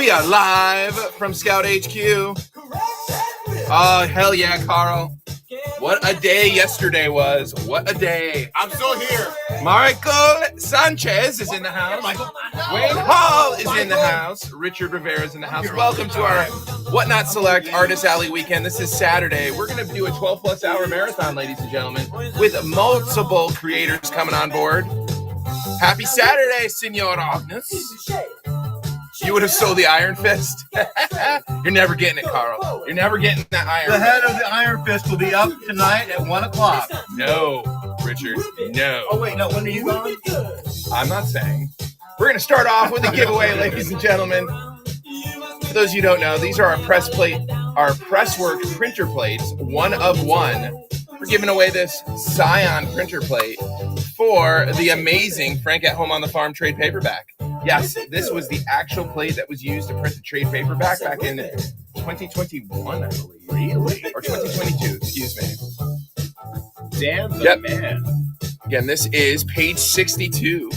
We are live from Scout HQ. Oh, hell yeah, Carl. What a day yesterday was. What a day. I'm still here. Michael Sanchez is in the house. Wayne Hall is in the house. Richard Rivera is in the house. Welcome to our Whatnot Select Artist Alley weekend. This is Saturday. We're going to do a 12-plus hour marathon, ladies and gentlemen, with multiple creators coming on board. Happy Saturday, Senor Agnes. You would have sold the Iron Fist. You're never getting it, Carl. You're never getting that Iron The Fist. head of the Iron Fist will be up tonight at 1 o'clock. No, Richard, no. Oh, wait, no, when are you going? I'm not saying. We're going to start off with a giveaway, ladies and gentlemen. For those of you who don't know, these are our presswork printer plates, one of one. We're giving away this Scion printer plate for the amazing Frank at Home on the Farm trade paperback. Yes, this was the actual plate that was used to print the trade paperback back in 2021, I believe. Really? Or 2022, excuse me. Damn the Yep. man. Again, this is page 62.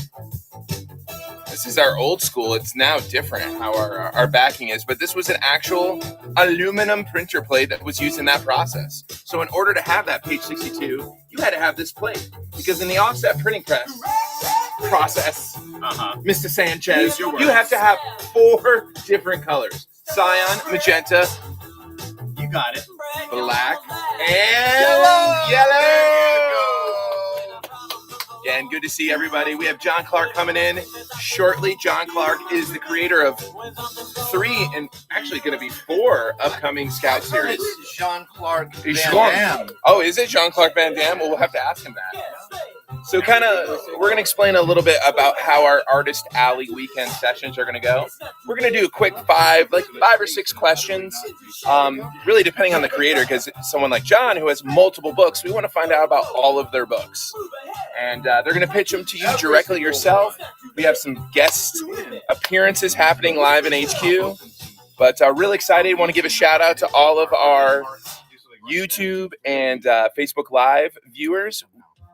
This is our old school. It's now different how our backing is, but this was an actual aluminum printer plate that was used in that process. So in order to have that page 62, you had to have this plate, because in the offset printing press process, Mr. Sanchez, Use your you words. have to have 4 different colors: cyan, magenta, You got it. black, and yellow. Again, good to see everybody. We have John Clark coming in shortly. John Clark is the creator of 3 and actually going to be 4 upcoming Scout series. Jean Clark Van Jean- Damme. Oh, is it Jean Clark Van Damme? Well, we'll have to ask him that. So we're going to explain a little bit about how our Artist Alley weekend sessions are going to go. We're going to do a quick 5 or 6 questions, really depending on the creator, because someone like John who has multiple books, we want to find out about all of their books. And they're going to pitch them to you directly yourself. We have some guest appearances happening live in HQ, but really excited. Want to give a shout out to all of our YouTube and Facebook Live viewers.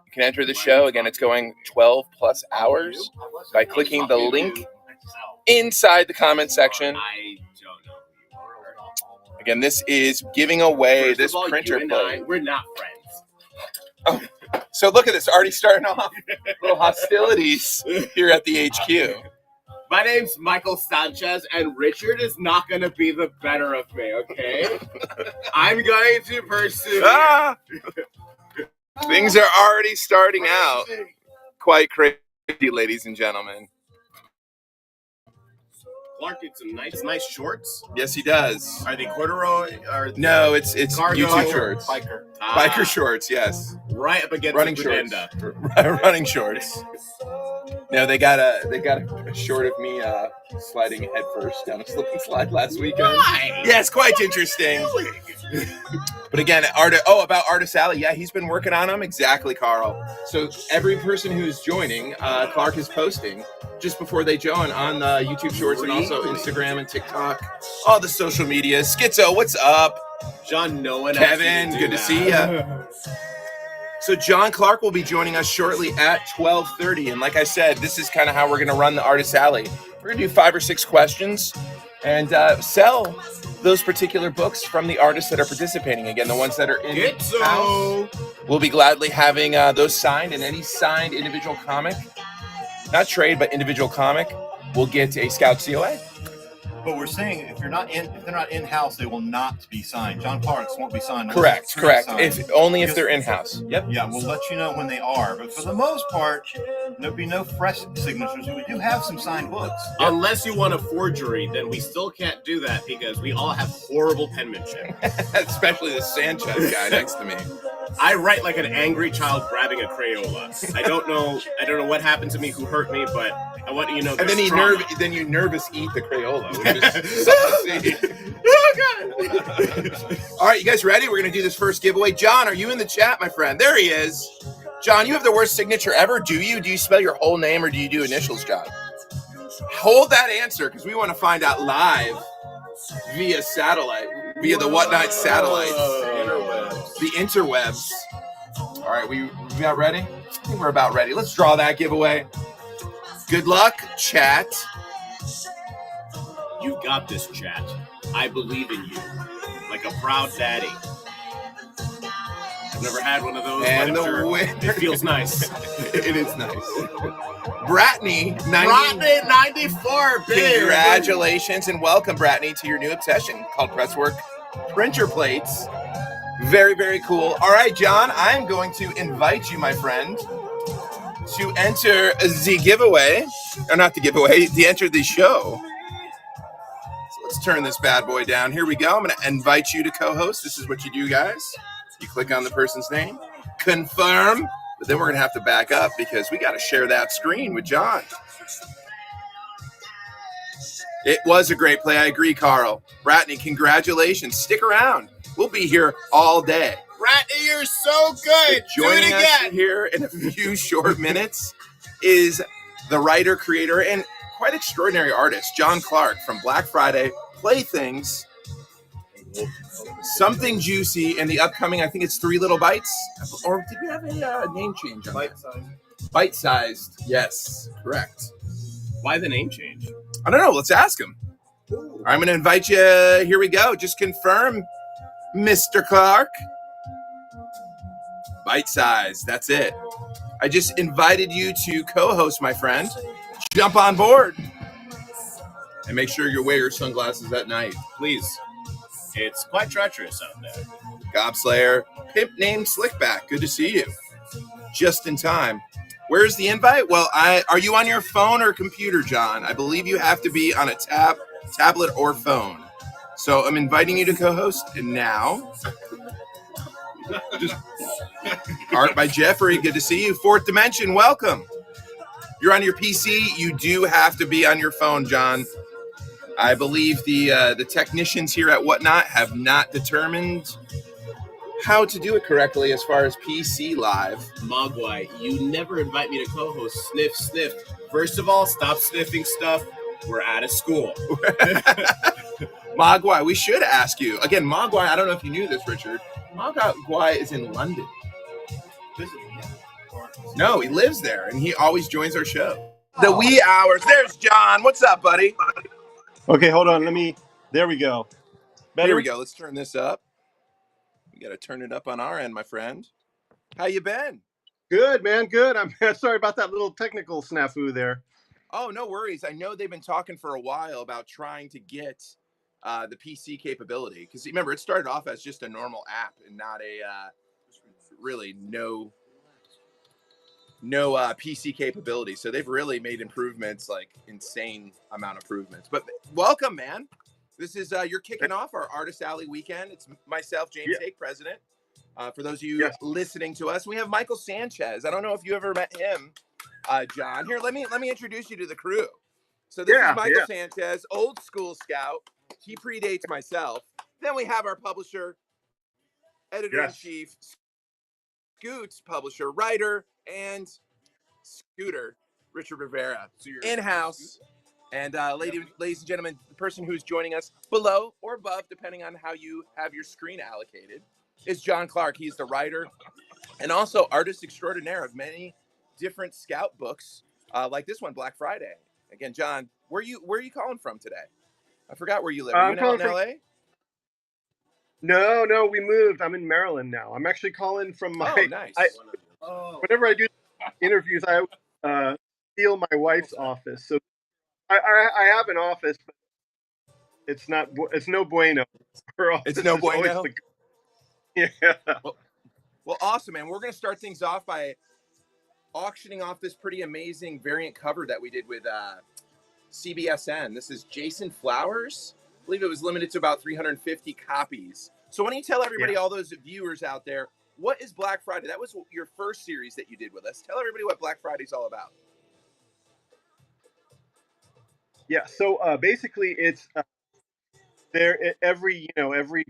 You can enter the show. Again, it's going 12 plus hours by clicking the link inside the comment section. I don't know who you are. Again, this is giving away First this of all, printer you and I, plate. we're not friends. So look at this, already starting off little hostilities here at the HQ. My name's Michael Sanchez, and Richard is not going to be the better of me, okay? I'm going to pursue... Ah! Things are already starting out quite crazy, ladies and gentlemen. Clark did some nice shorts. Yes, he does. Are they corduroy? Or No, it's Cargo YouTube shorts. Biker. Biker shorts, yes. Right up against Running the shorts. Budenda. Running shorts. No, they got a short of me sliding head first down a slip and slide last weekend. Why? Yeah, it's quite interesting. But again, about Artist Alley, yeah, he's been working on them. Exactly, Carl. So every person who's joining, Clark is posting just before they join on YouTube Shorts and also Instagram and TikTok, all the social media. Schizo, what's up? John, no one Kevin, asked you to good do to see ya. So John Clark will be joining us shortly at 12:30, and like I said, this is kind of how we're going to run the Artist Alley. We're going to do 5 or 6 questions and sell those particular books from the artists that are participating. Again, the ones that are in house, we'll be gladly having those signed, and any signed individual comic, not trade, but individual comic, will get a Scout COA. But we're saying if they're not in house, they will not be signed. John Clark's won't be signed. Correct. Signed. If they're in house. Yep. Yeah, we'll let you know when they are. But for the most part, there'll be no fresh signatures. We do have some signed books. Unless you want a forgery, then we still can't do that because we all have horrible penmanship. Especially the Sanchez guy next to me. I write like an angry child grabbing a Crayola. I don't know what happened to me, who hurt me, but I want you to know. And then there's you trauma. nervous eat the Crayola. Which is something to see. Oh God! All right, you guys ready? We're gonna do this first giveaway. John, are you in the chat, my friend? There he is. John, you have the worst signature ever. Do you? Do you spell your whole name or do you do initials, John? Hold that answer because we want to find out live via satellite, via the Whatnot satellites, the interwebs. All right, we about ready? I think we're about ready. Let's draw that giveaway. Good luck, chat. You've got this, chat. I believe in you. Like a proud daddy. I've never had one of those, And but I'm the sure winner. it feels nice. It is nice. Bratney, 90. Rodney 94, babe. Congratulations and welcome, Bratney, to your new obsession called Presswork printer plates. Very, very cool. All right, John, I'm going to invite you, my friend, to enter the giveaway. Or not the giveaway, to enter the show. So let's turn this bad boy down. Here we go. I'm going to invite you to co-host. This is what you do, guys. You click on the person's name, confirm, but then we're going to have to back up because we got to share that screen with John. It was a great play. I agree, Carl. Bratney, congratulations. Stick around. We'll be here all day. Rodney, you're so good. Joining Do it us again. here in a few short minutes is the writer, creator, and quite extraordinary artist, John Clark from Black Friday Playthings. Something Juicy in the upcoming, I think it's 3 Little Bites. Or did we have a name change on that? Bite-sized. Yes, correct. Why the name change? I don't know. Let's ask him. I'm going to invite you. Here we go. Just confirm, Mr. Clark. Bite size. That's it. I just invited you to co-host, my friend. Jump on board. And make sure you wear your sunglasses at night. Please. It's quite treacherous out there. Gobslayer. Pimp named Slickback. Good to see you. Just in time. Where's the invite? Well, are you on your phone or computer, John? I believe you have to be on a tablet or phone. So I'm inviting you to co-host now. Art by Jeffrey. Good to see you. Fourth Dimension, welcome. You're on your PC. You do have to be on your phone, John. I believe the technicians here at Whatnot have not determined how to do it correctly as far as PC Live. Mogwai, you never invite me to co-host. Sniff, sniff. First of all, stop sniffing stuff. We're out of school. Mogwai, we should ask you. Again, Mogwai, I don't know if you knew this, Richard. Mogwai is in London. No, he lives there, and he always joins our show. The wee hours. There's John. What's up, buddy? Okay, hold on. There we go. Better? Here we go. Let's turn this up. We got to turn it up on our end, my friend. How you been? Good, man. Good. I'm sorry about that little technical snafu there. Oh, no worries. I know they've been talking for a while about trying to get the PC capability. Because remember, it started off as just a normal app and not a really no PC capability. So they've really made improvements, like insane amount of improvements. But welcome, man. This is you're kicking off our Artist Alley weekend. It's myself, James Hake, president. For those of you listening to us, we have Michael Sanchez. I don't know if you ever met him, John. Here, let me introduce you to the crew. So this is Michael Sanchez, old school scout. He predates myself. Then we have our publisher, editor-in-chief, Scoots, publisher, writer, and Scooter, Richard Rivera, in-house. And ladies and gentlemen, the person who's joining us below or above, depending on how you have your screen allocated, is John Clark. He's the writer and also artist extraordinaire of many different scout books, like this one, Black Friday. Again, John, where are you calling from today? I forgot where you live. Are you out in LA? No, we moved. I'm in Maryland now. I'm actually calling from my. Oh, nice. Whenever I do interviews, I steal my wife's office. So I have an office, but it's not. It's no bueno. It's no bueno. Yeah. Well, awesome, man. We're gonna start things off by auctioning off this pretty amazing variant cover that we did with CBSN. This is Jason Flowers. I believe it was limited to about 350 copies. So why don't you tell everybody, all those viewers out there, what is Black Friday? That was your first series that you did with us. Tell everybody what Black Friday is all about. Yeah. So basically, it's every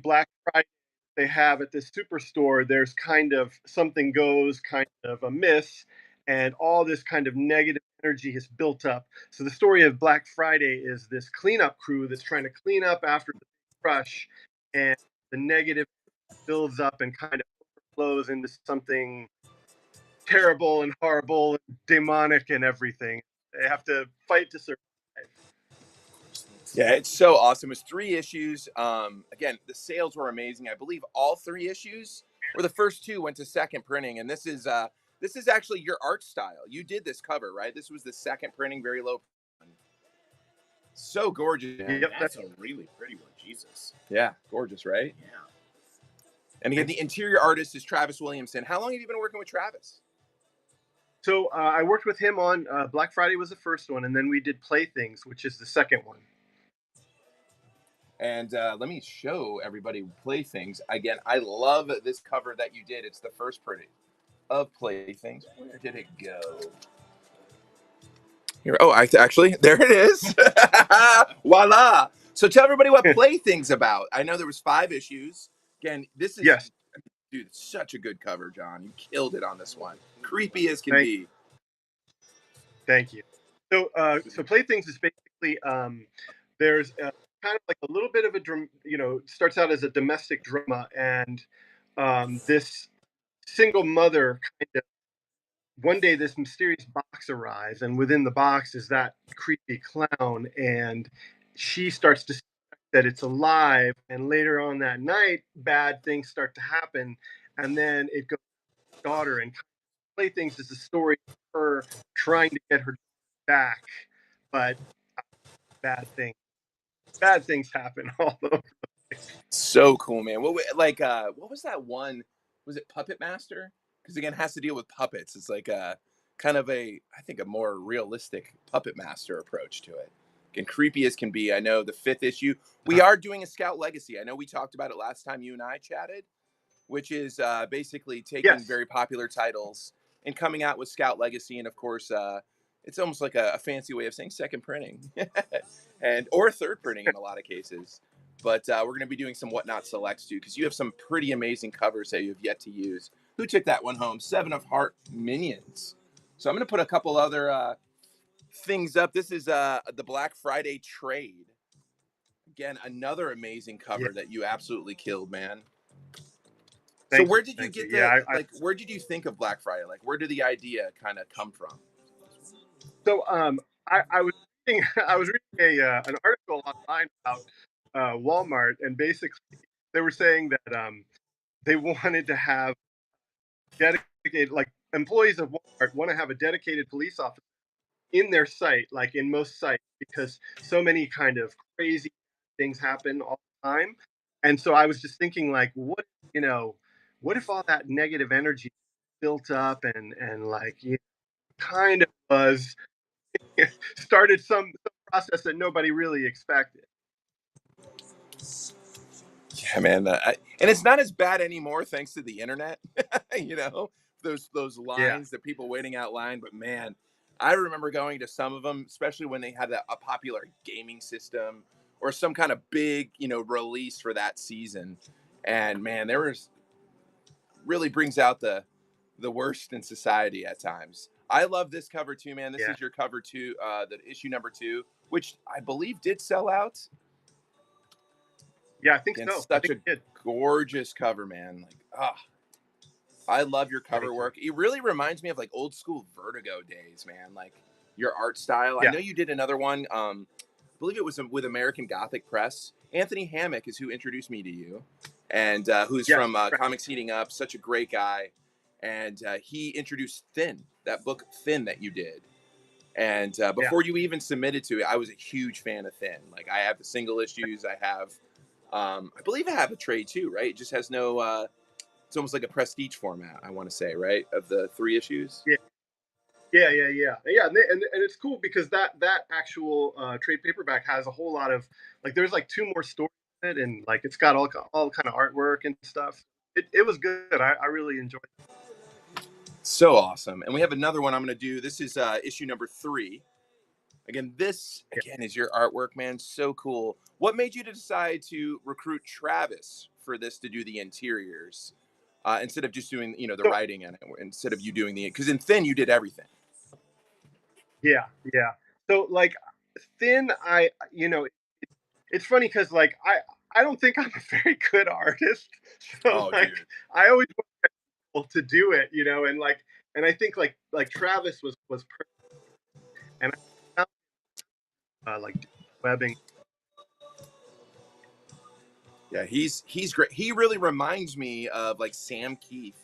Black Friday they have at this superstore. There's kind of something goes kind of amiss, and all this kind of negative energy has built up. So the story of Black Friday is this cleanup crew that's trying to clean up after the crush, and the negative builds up and kind of overflows into something terrible and horrible and demonic and everything. They have to fight to survive. Yeah, it's so awesome. It's 3 issues. Again, the sales were amazing. I believe all 3 issues, or the first 2, went to second printing, and this is actually your art style. You did this cover, right? This was the second printing, very low. So gorgeous, man. Yep, That's a really pretty one. Jesus. Yeah, gorgeous, right? Yeah. And again, the interior artist is Travis Williamson. How long have you been working with Travis? So I worked with him on Black Friday was the first one, and then we did Playthings, which is the second one. And let me show everybody Playthings. Again, I love this cover that you did. It's the first printing of Playthings. Where did it go? Here. Oh, actually, there it is. Voila. So tell everybody what Playthings about. I know there was 5 issues. Again, this is, Yes. dude, it's such a good cover, John. You killed it on this one. Creepy as can be. Thank you. So Playthings is basically there's kind of like a little bit of a starts out as a domestic drama, and this single mother kind of one day this mysterious box arrives, and within the box is that creepy clown, and she starts to suspect that it's alive, and later on that night bad things start to happen, and then it goes to her daughter, and Playthings is the story of her trying to get her back, but bad things happen all over. So cool, man. What was that one? Was it Puppet Master? Because again, it has to deal with puppets. It's like a kind of I think a more realistic Puppet Master approach to it. Again, creepy as can be. I know the 5th issue. We are doing a Scout Legacy. I know we talked about it last time you and I chatted, which is basically taking very popular titles and coming out with Scout Legacy, and of course, it's almost like a fancy way of saying second printing, or third printing in a lot of cases. But we're going to be doing some Whatnot Selects too, because you have some pretty amazing covers that you have yet to use. Who took that one home? 7 of Heart Minions. So I'm going to put a couple other things up. This is the Black Friday trade. Again, another amazing cover that you absolutely killed, man. So where did you get that? Where did you think of Black Friday? Like, where did the idea kind of come from? So I was reading an article online about Walmart, and basically they were saying that they wanted to have dedicated, like employees of Walmart want to have a dedicated police officer in their site, like in most sites, because so many kind of crazy things happen all the time. And so I was just thinking, like, what if all that negative energy built up and like kind of was started some process that nobody really expected. Yeah, man, and it's not as bad anymore thanks to the internet. Those lines that people waiting out line. But man, I remember going to some of them, especially when they had a popular gaming system or some kind of big, release for that season. And man, there was really brings out the worst in society at times. I love this cover too, man. This is your cover 2, the issue number 2, which I believe did sell out. Yeah, I think so. Such a gorgeous cover, man. Like, I love your cover work. It really reminds me of like old school Vertigo days, man. Like your art style. Yeah. I know you did another one. I believe it was with American Gothic Press. Anthony Hammock is who introduced me to you, and who's from Comics Heating Up. Such a great guy. And he introduced Thin, that book Thin that you did. And before you even submitted to it, I was a huge fan of Thin. Like I have the single issues. I have, I believe I have a trade too, right? It just has no, it's almost like a prestige format, I want to say, right? Of the 3 issues. Yeah. And it's cool because that actual trade paperback has a whole lot of, like, there's like 2 more stories in it, and like it's got all kind of artwork and stuff. It was good. I really enjoyed it. So awesome. And we have another one I'm going to do. This is issue number 3. Again, this is your artwork, man. So cool. What made you decide to recruit Travis for this to do the interiors instead of just doing, the writing in it, instead of you doing because in Thin you did everything. Yeah. So like Thin, it's funny because like I don't think I'm a very good artist. So dude. I always want people to do it, and I think like Travis was perfect. And I like webbing Yeah, he's great. He really reminds me of like Sam Keith,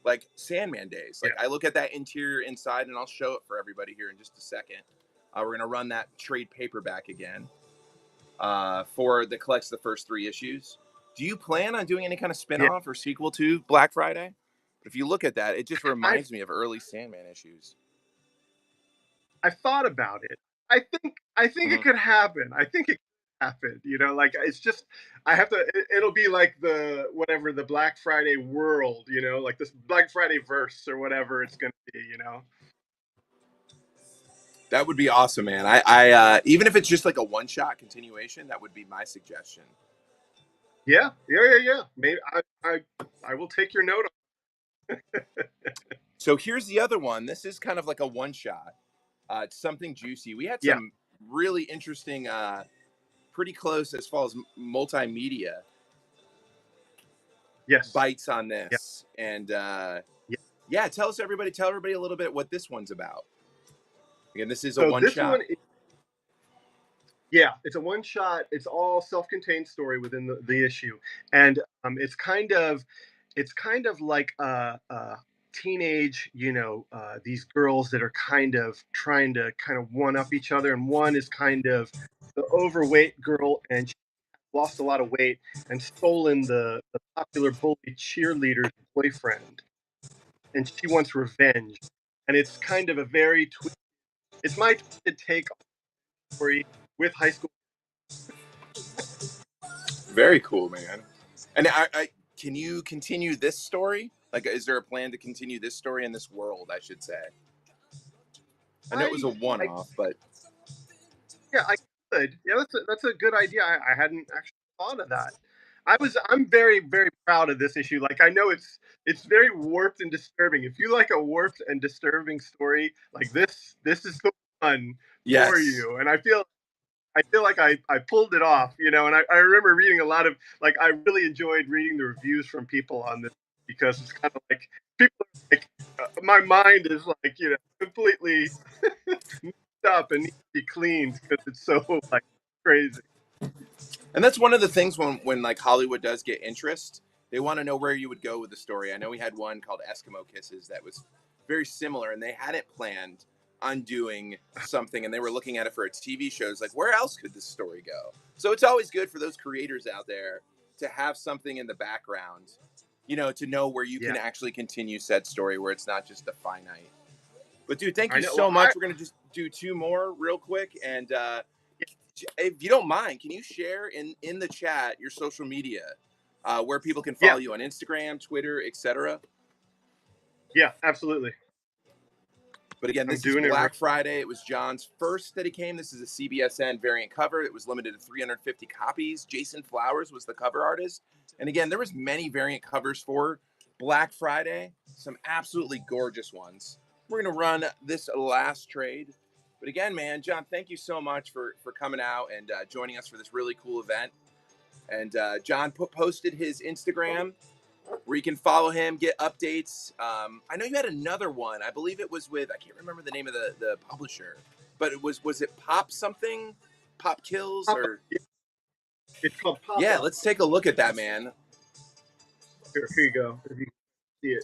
like Sandman days. Like I look at that interior inside, and I'll show it for everybody here in just a second. We're gonna run that trade paperback again for that collects the first 3 issues. Do you plan on doing any kind of spinoff or sequel to Black Friday? But if you look at that, it just reminds me of early Sandman issues. I thought about it. I think it could happen. I think it could happen. You know, like it's just I have to. It'll be like the whatever the Black Friday world. You know, like this Black Friday verse or whatever it's going to be. You know. That would be awesome, man. I even if it's just like a one-shot continuation, that would be my suggestion. Yeah. Maybe I will take your note on. So here's the other one. This is kind of like a one-shot. It's something juicy. We had some really interesting, pretty close as far as multimedia bites on this. And tell everybody a little bit what this one's about. Again, this is a one-shot. It's a one-shot. It's all self-contained story within the issue, and it's kind of like a teenage, these girls that are kind of trying to one up each other, and one is kind of the overweight girl, and she lost a lot of weight and stolen the popular bully cheerleader's boyfriend, and she wants revenge, and it's kind of a very it's my twisted take on the story with high school. Very cool, man. And I can you continue this story? Like, is there a plan to continue this story in this world, I should say? I know it was a one-off, but... Yeah, I could. Yeah, that's a good idea. I hadn't actually thought of that. I'm very, very proud of this issue. Like, I know it's very warped and disturbing. If you like a warped and disturbing story, like this is the one for you. And I feel like I pulled it off, and I remember reading a lot of, like, I really enjoyed reading the reviews from people on this, because it's kind of like, people are like, my mind is like, completely messed up and needs to be cleaned because it's so, like, crazy. And that's one of the things when like Hollywood does get interest, they want to know where you would go with the story. I know we had one called Eskimo Kisses that was very similar, and they hadn't planned on doing something, and they were looking at it for a TV show. It's like, where else could this story go? So it's always good for those creators out there to have something in the background, to know where you can actually continue said story, where it's not just a finite. But dude, thank you so much. We're going to just do 2 more real quick. And if you don't mind, can you share in the chat your social media, where people can follow you on Instagram, Twitter, etc.? Yeah, absolutely. But again, this is Black Friday. It was John's first that he came. This is a CBSN variant cover. It was limited to 350 copies. Jason Flowers was the cover artist. And again, there was many variant covers for Black Friday. Some absolutely gorgeous ones. We're going to run this last trade. But again, man, John, thank you so much for coming out and joining us for this really cool event. And John posted his Instagram, where you can follow him, get updates. I know you had another one. I believe it was with, I can't remember the name of the publisher, but it was it Pop something? Pop Kills? Or it's called Pop. Yeah, let's take a look at that, man. Here you go. If you see it.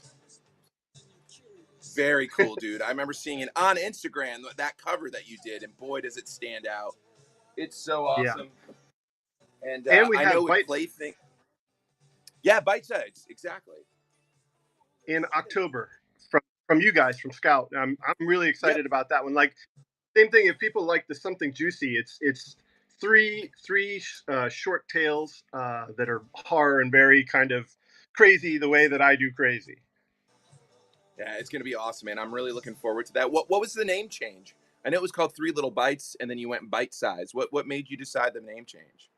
Very cool, dude. I remember seeing it on Instagram, that cover that you did, and boy, does it stand out. It's so awesome. Yeah. And we have Plaything. Yeah, Bite Size, exactly. In October, from you guys, from Scout. I'm really excited about that one. Like, same thing. If people like the something juicy, it's three short tales that are horror and very kind of crazy the way that I do crazy. Yeah, it's gonna be awesome, man. I'm really looking forward to that. What was the name change? I know it was called 3 Little Bites, and then you went Bite Size. What made you decide the name change?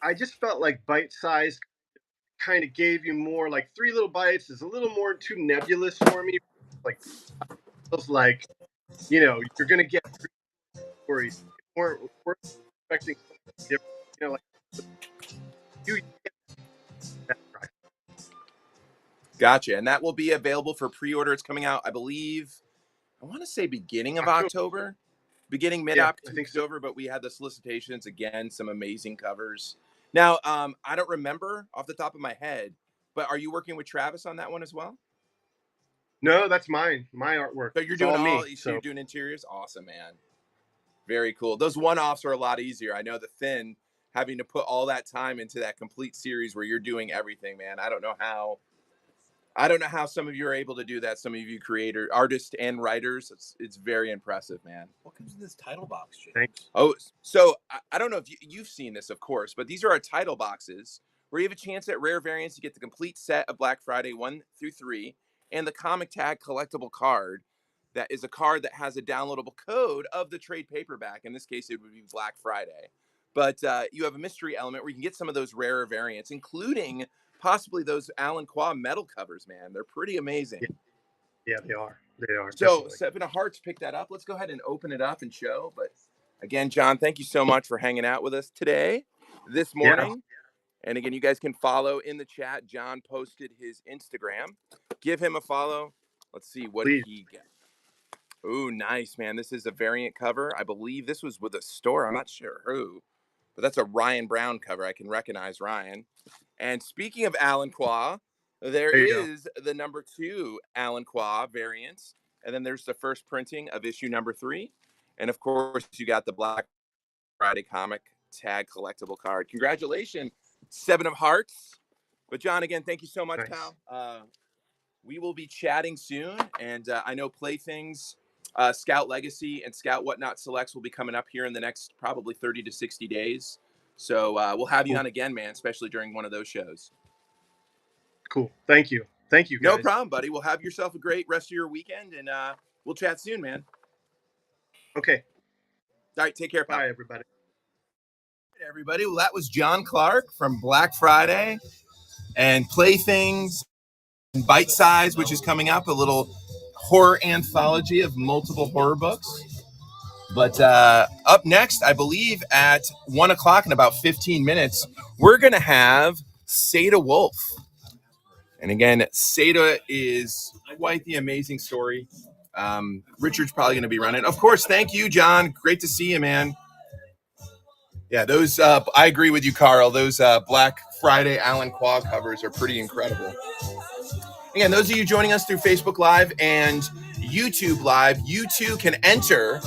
I just felt like Bite Size kind of gave you more, like 3 Little Bites is a little more too nebulous for me. Like, it feels like, you're going to get 3 stories. We're expecting something different, like, you get right. Gotcha. And that will be available for pre-order. It's coming out, I believe, I want to say beginning of October. Beginning mid-October, but we had the solicitations. Again, some amazing covers. Now, I don't remember off the top of my head, but are you working with Travis on that one as well? No, that's mine. My artwork. So you're It's doing all all, me. so you're doing interiors? Awesome, man. Very cool. Those one-offs are a lot easier. I know the Thin, having to put all that time into that complete series where you're doing everything, man. I don't know how some of you are able to do that. Some of you creators, artists and writers, it's very impressive, man. What comes in this title box, James? Thanks. Oh, so I don't know if you've seen this, of course, but these are our title boxes where you have a chance at Rare Variants to get the complete set of Black Friday 1 through 3 and the Comic Tag collectible card. That is a card that has a downloadable code of the trade paperback. In this case, it would be Black Friday. But you have a mystery element where you can get some of those rarer variants, including possibly those Alan Qua metal covers, man. They're pretty amazing. Yeah, they are. They are. So definitely. Seven of Hearts picked that up. Let's go ahead and open it up and show. But again, John, thank you so much for hanging out with us today, this morning. And again, you guys can follow in the chat. John posted his Instagram. Give him a follow. Let's see what he gets. Oh, nice, man. This is a variant cover. I believe this was with a store. I'm not sure who, but that's a Ryan Brown cover. I can recognize Ryan. And speaking of Alan Qua, there is the number 2 Alan Qua variant. And then there's the first printing of issue number 3. And of course, you got the Black Friday Comic Tag collectible card. Congratulations, Seven of Hearts. But John, again, thank you so much, pal. We will be chatting soon. And I know Playthings, Scout Legacy, and Scout Whatnot Selects will be coming up here in the next probably 30 to 60 days. So we'll have you on again, man, especially during one of those shows. Cool. Thank you. Thank you, guys. No problem, buddy. Well, have yourself a great rest of your weekend, and we'll chat soon, man. Okay. All right, take care, pal. Bye, everybody. Hey, everybody. Well, that was John Clark from Black Friday and Playthings and Bite Size, which is coming up, a little horror anthology of multiple horror books. But up next, I believe at 1 o'clock in about 15 minutes, we're going to have Seda Wolf. And again, Seda is quite the amazing story. Richard's probably going to be running. Of course, thank you, John. Great to see you, man. Yeah, those, I agree with you, Carl. Those Black Friday Alan Qua covers are pretty incredible. Again, those of you joining us through Facebook Live and YouTube Live, you too can enter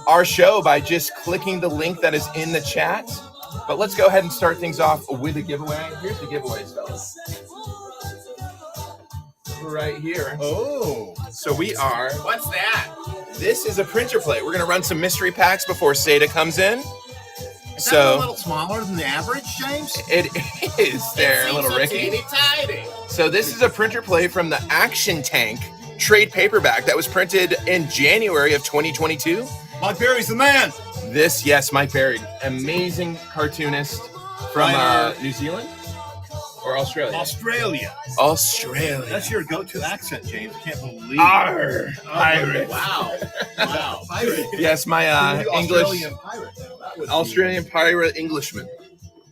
our show by just clicking the link that is in the chat. But let's go ahead and start things off with a giveaway. Here's the giveaway, fellas. Right here. Oh. So we are. What's that? This is a printer plate. We're going to run some mystery packs before Seda comes in. Is that a little smaller than the average, James? It is there, little Ricky. Teeny-tiny. So this is a printer plate from the Action Tank trade paperback that was printed in January of 2022. Mike Berry's the man. This, yes, Mike Berry, amazing cartoonist from New Zealand or Australia. Australia. That's your go-to accent, James. I can't believe Arr, pirate. Wow. Wow. pirate. Yes, my English Australian pirate. That would Australian pirate Englishman,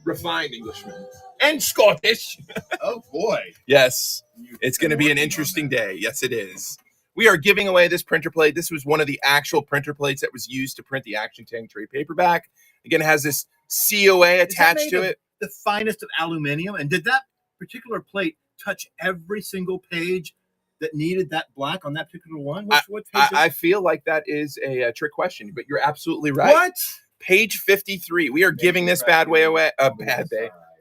refined Englishman, and Scottish. Oh boy. Yes, it's going to be an interesting day. Yes, it is. We are giving away this printer plate. This was one of the actual printer plates that was used to print the Action Tank trade paperback. Again, it has this COA attached to it. The finest of aluminum. And did that particular plate touch every single page that needed that black on that particular one? What page I feel like that is a trick question, but you're absolutely right. What? Page 53. We are giving this bad boy away.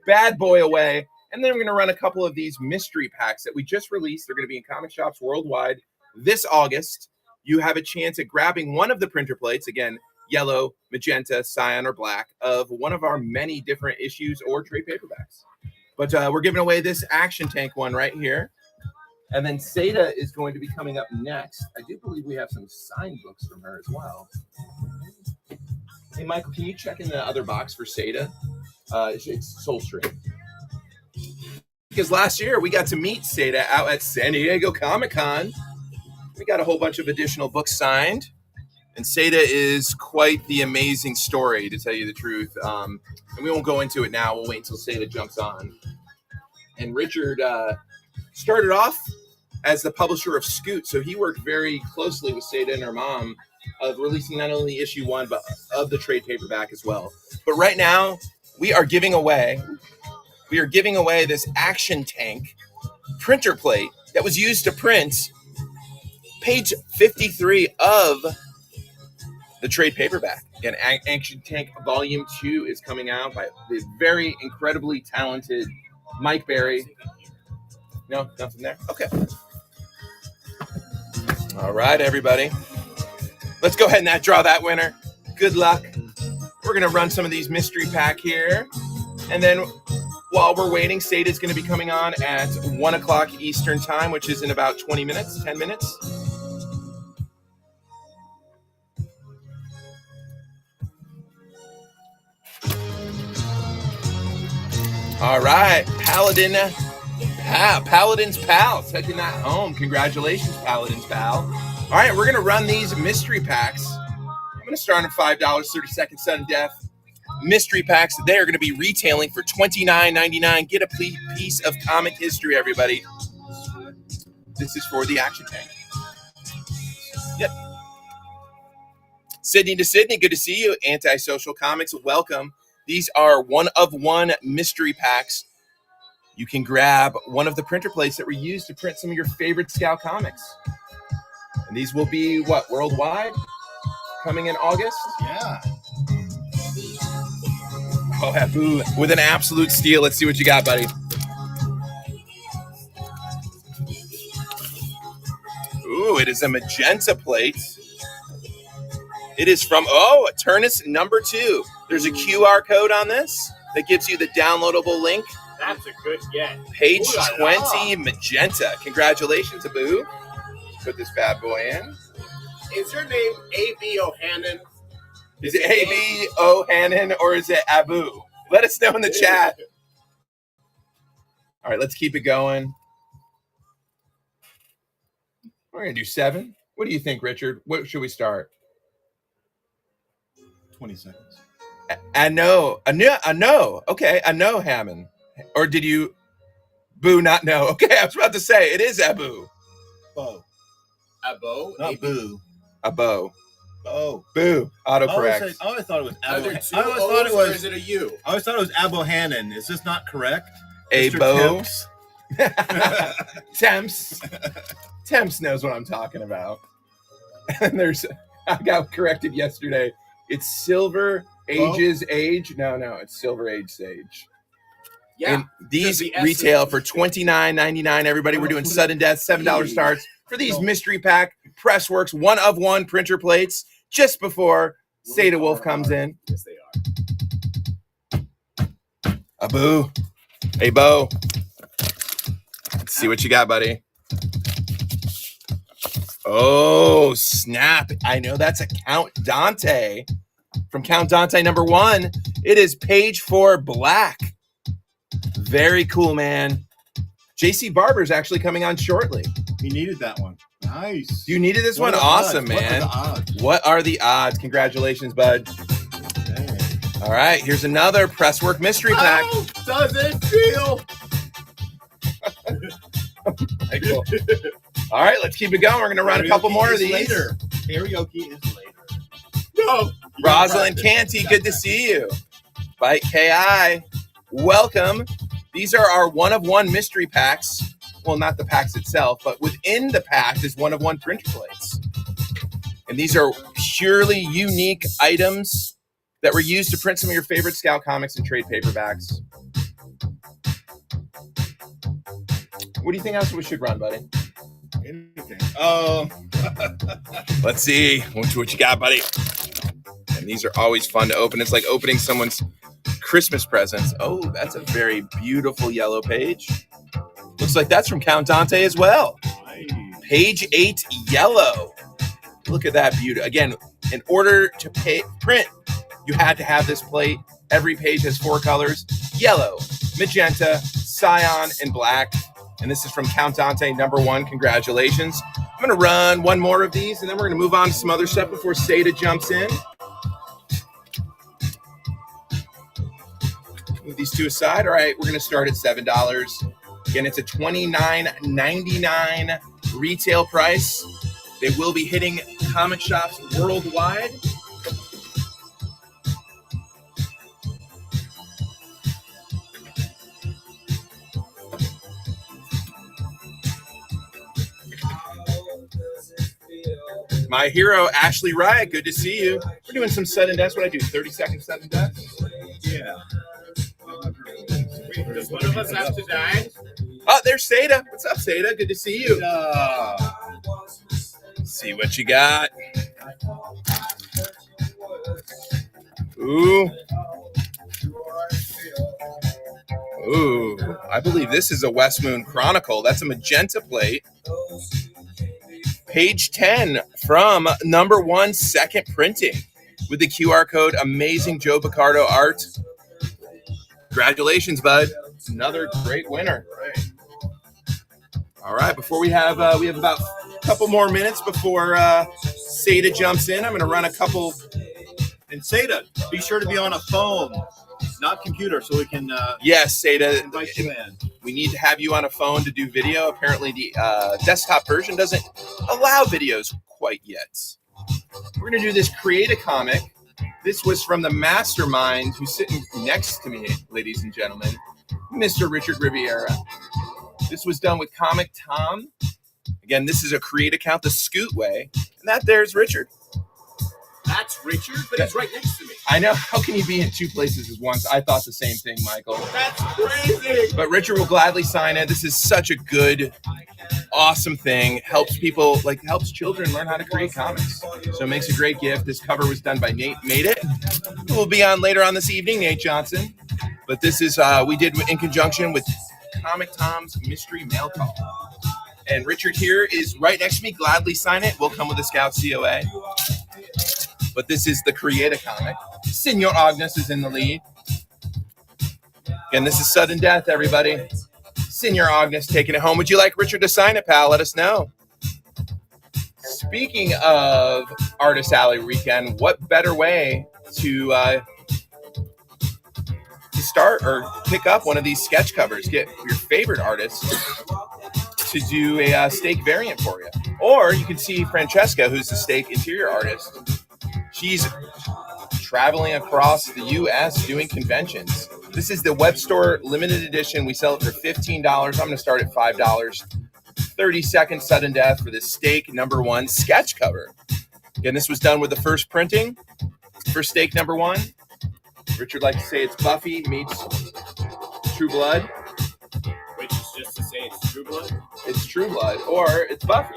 Bad boy away. And then we're going to run a couple of these mystery packs that we just released. They're going to be in comic shops worldwide this August. You have a chance at grabbing one of the printer plates, again, yellow, magenta, cyan, or black, of one of our many different issues or trade paperbacks. But we're giving away this Action Tank one right here. And then Seda is going to be coming up next. I do believe we have some signed books from her as well. Hey, Michael, can you check in the other box for Seda? It's Soulstream. Because last year we got to meet Seda out at San Diego Comic-Con. We got a whole bunch of additional books signed. And Seda is quite the amazing story, to tell you the truth. And we won't go into it now. We'll wait until Seda jumps on. And Richard started off as the publisher of Scoot. So he worked very closely with Seda and her mom of releasing not only issue 1, but of the trade paperback as well. But right now, we are giving away this Action Tank printer plate that was used to print page 53 of the trade paperback. Again, Action Tank Volume 2 is coming out by the very incredibly talented Mike Berry. No, nothing there? Okay. All right, everybody. Let's go ahead and draw that winner. Good luck. We're going to run some of these mystery pack here. And then while we're waiting, Sata's going to be coming on at 1 o'clock Eastern time, which is in about 20 minutes, 10 minutes. All right, Paladin's Pal, taking that home. Congratulations, Paladin's Pal. All right, we're going to run these mystery packs. I'm going to start on $5, 30-second sudden death. Mystery packs, they are going to be retailing for $29.99. Get a piece of comic history, everybody. This is for the Action Tank. Yep. Sydney to Sydney, good to see you. Antisocial Comics, welcome. These are one-of-one mystery packs. You can grab one of the printer plates that were used to print some of your favorite Scout comics. And these will be, worldwide? Coming in August? Yeah. Oh, Abu, with an absolute steal. Let's see what you got, buddy. Ooh, it is a magenta plate. It is from, Eternus number 2. There's a QR code on this that gives you the downloadable link. That's a good get. Page 20, magenta. Congratulations, Abu. Put this bad boy in. Is your name A.B. O'Hannon? Is it A.B. O'Hannon or is it Abu? Let us know in the chat. All right, let's keep it going. We're going to do 7. What do you think, Richard? What should we start? 20 seconds. I know. Okay, I know Hammond. Or did you, Boo, not know? Okay, I was about to say, it is Abu. Bo. Abo? Not Boo. Abo. Oh. Boo. Autocorrect. I always thought it was Are there Abo. two I always O's thought it or was. is it a U? I always thought it was Abohannon. Is this not correct? Abo. Mr. Tips? Temps knows what I'm talking about. And I got corrected yesterday. It's Silver Ages Age. No, it's Silver Age Sage. Yeah. And these the S retail is- for $29.99. Everybody, we're doing sudden death, $7 starts for these mystery pack Pressworks one-of-one printer plates just before Seda Wolf comes in. Yes, they are. Abu. Hey, Bo. Let's see what you got, buddy. Oh, snap. I know that's a Count Dante. From Count Dante number 1. It is page 4 black. Very cool, man. JC Barber's actually coming on shortly. He needed that one. Nice. You needed this one? What are the Awesome, odds? man. What are the odds? What are the odds? Congratulations, bud. Dang. All right, here's another Presswork mystery pack. How does it feel? Okay, cool. All right, let's keep it going. We're going to run a couple more of these. Later. Karaoke is later. No. Rosalind Canty, good to see you. Bite KI, welcome. These are our one-of-one mystery packs. Well, not the packs itself, but within the pack is one-of-one printer plates. And these are purely unique items that were used to print some of your favorite Scout comics and trade paperbacks. What do you think else we should run, buddy? Anything. Let's see what you got, buddy. And these are always fun to open. It's like opening someone's Christmas presents. Oh, that's a very beautiful yellow page. Looks like that's from Count Dante as well. Page 8 yellow. Look at that beauty. Again, in order to print, you had to have this plate. Every page has 4 colors: yellow, magenta, cyan, and black. And this is from Count Dante number 1. Congratulations. I'm going to run one more of these, and then we're going to move on to some other stuff before Seda jumps in. Move these two aside. All right, we're going to start at $7. Again, it's a $29.99 retail price. They will be hitting comic shops worldwide. My hero, Ashley Riot, good to see you. We're doing some sudden deaths. What I do, 30-second sudden deaths? Yeah. Does one of us have to die? Oh, there's Seda. What's up, Seda? Good to see you. See what you got. Ooh. Ooh. I believe this is a West Moon Chronicle. That's a magenta plate. Page 10 from number 1, second printing with the QR code. Amazing Joe Picardo art. Congratulations, bud. Another great winner. All right, before we have about a couple more minutes before Seda jumps in. I'm going to run a couple. And Seda, be sure to be on a phone, not computer, so we can Yes, Seda. invite you in. We need to have you on a phone to do video. Apparently, the desktop version doesn't allow videos quite yet. We're going to do this Create a Comic. This was from the mastermind who's sitting next to me, ladies and gentlemen, Mr. Richard Riviera. This was done with Comic Tom. Again, this is a Create account the Scoot way. And that there's Richard. That's Richard, but he's right next to me. I know. How can you be in two places at once? I thought the same thing, Michael. That's crazy. But Richard will gladly sign it. This is such a good, awesome thing. Helps people, helps children learn how to create comics. So it makes a great gift. This cover was done by Nate Made It, who will be on later on this evening, Nate Johnson. But this is, we did in conjunction with Comic Tom's Mystery Mail Call. And Richard here is right next to me. Gladly sign it. Will come with a Scout COA. But this is the Create a Comic. Senor Agnes is in the lead. Again, this is Sudden Death, everybody. Senor Agnes taking it home. Would you like Richard to sign it, pal? Let us know. Speaking of Artist Alley Weekend, what better way to start or pick up one of these sketch covers? Get your favorite artist to do a steak variant for you. Or you can see Francesca, who's the steak interior artist. She's traveling across the U.S. doing conventions. This is the web store limited edition. We sell it for $15. I'm going to start at $5. 30-second sudden death for this steak number 1 sketch cover. Again, this was done with the first printing for steak number 1. Richard likes to say it's Buffy meets True Blood. Which is just to say it's True Blood? It's True Blood, or it's Buffy.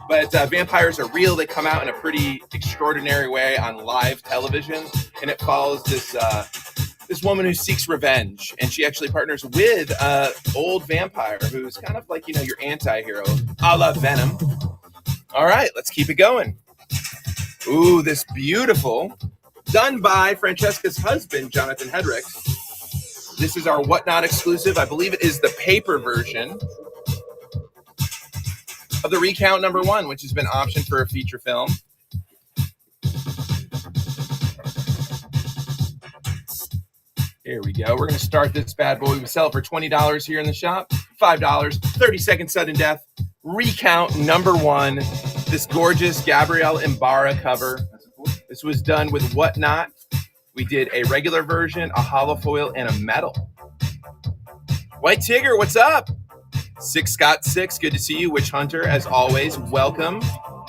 But vampires are real. They come out in a pretty extraordinary way on live television, and it follows this woman who seeks revenge, and she actually partners with an old vampire who's kind of like, your anti-hero, a la Venom. All right, let's keep it going. Ooh, this beautiful, done by Francesca's husband, Jonathan Hedrick. This is our Whatnot exclusive. I believe it is the paper version of the Recount number 1, which has been optioned for a feature film. Here we go. We're going to start this bad boy. We sell it for $20 here in the shop. $5. 30-second sudden death. Recount number 1. This gorgeous Gabrielle Ibarra cover. This was done with Whatnot. We did a regular version, a hollow foil, and a metal. White Tigger, what's up? Six Scott 6, good to see you. Witch Hunter, as always, welcome.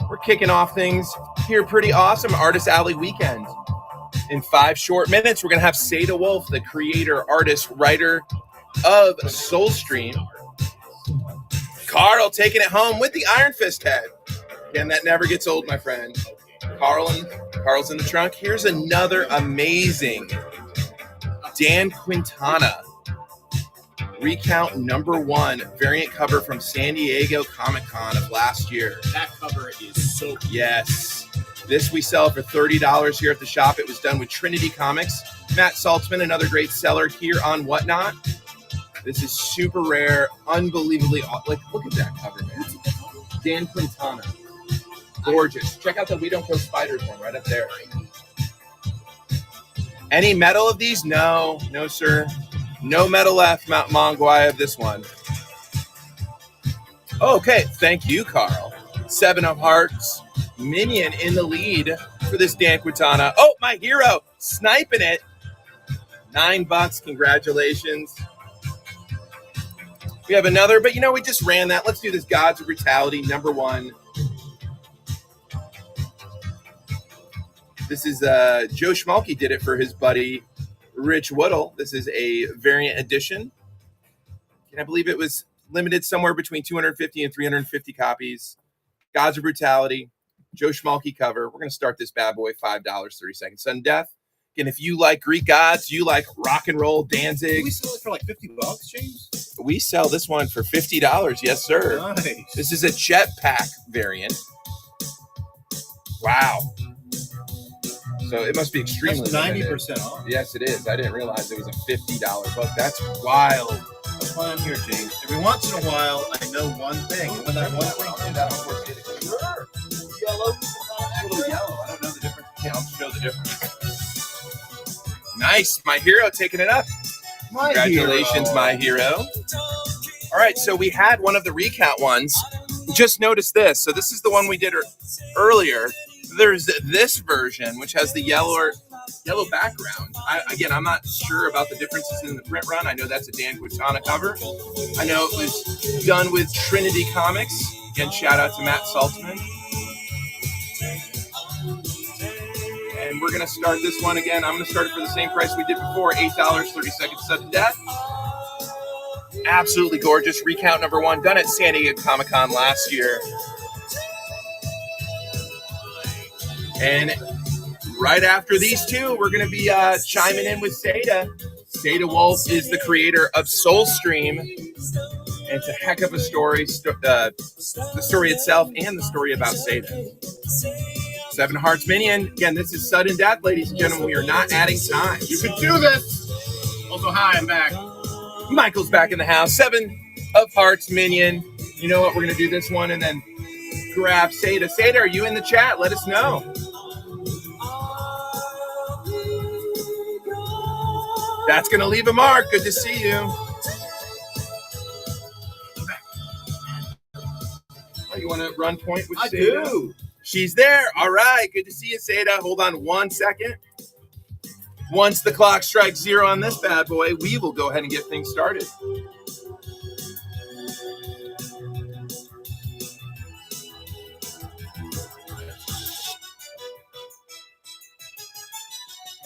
We're kicking off things here pretty awesome. Artist Alley Weekend. In 5 short minutes, we're going to have Seda Wolf, the creator, artist, writer of Soulstream. Carl taking it home with the Iron Fist head. Again, that never gets old, my friend. Carl's in the trunk. Here's another amazing Dan Quintana. Recount number 1 variant cover from San Diego Comic-Con of last year. That cover is so cool. Yes. This we sell for $30 here at the shop. It was done with Trinity Comics. Matt Saltzman, another great seller here on Whatnot. This is super rare, unbelievably, look at that cover, man. Dan Quintana. Gorgeous. Check out the We Don't Kill Spiders one right up there. Any metal of these? No, sir. No metal left, Mount Mongwai, of this one. Okay, thank you, Carl. 7 of Hearts. Minion in the lead for this Dan Quintana. Oh, my hero, sniping it. $9, congratulations. We have another, but we just ran that. Let's do this Gods of Brutality, number 1. This is Joe Schmalke did it for his buddy Rich Woodall. This is a variant edition. And I believe it was limited somewhere between 250 and 350 copies. Gods of Brutality, Joe Schmalke cover. We're going to start this bad boy, $5, 30 seconds. Sudden Death. Again, if you like Greek gods, you like rock and roll, Danzig. We sell it for like $50, James. We sell this one for $50. Yes, sir. Nice. This is a Jetpack variant. Wow. So it must be extremely That's limited. 90% off. Yes, it is. I didn't realize it was a $50 book. That's wild. That's why I'm here, James. Every once in a while, I know one thing. And when that one thing Sure. Yellow. A little yellow. I don't know the difference. Yeah, I'll show the difference. Nice. My hero taking it up. Congratulations, my hero. All right, so we had one of the recount ones. Just notice this. So this is the one we did earlier. There's this version, which has the yellow background. I'm not sure about the differences in the print run. I know that's a Dan Quintana cover. I know it was done with Trinity Comics. Again, shout out to Matt Saltzman. And we're going to start this one again. I'm going to start it for the same price we did before, $8, 30 seconds, sudden death. Absolutely gorgeous. Recount number 1, done at San Diego Comic-Con last year. And right after these two, we're going to be chiming in with Seda. Seda Wolf is the creator of Soulstream. And it's a heck of a story, the story itself and the story about Seda. Seven Hearts Minion. Again, this is sudden death, ladies and gentlemen. We are not adding time. You can do this. Also, hi, I'm back. Michael's back in the house. 7 of Hearts Minion. You know what? We're going to do this one and then grab Seda. Seda, are you in the chat? Let us know. That's going to leave a mark. Good to see you. Oh, you want to run point with I Seda? do. She's there. All right. Good to see you, Seda. Hold on 1 second. Once the clock strikes 0 on this bad boy, we will go ahead and get things started.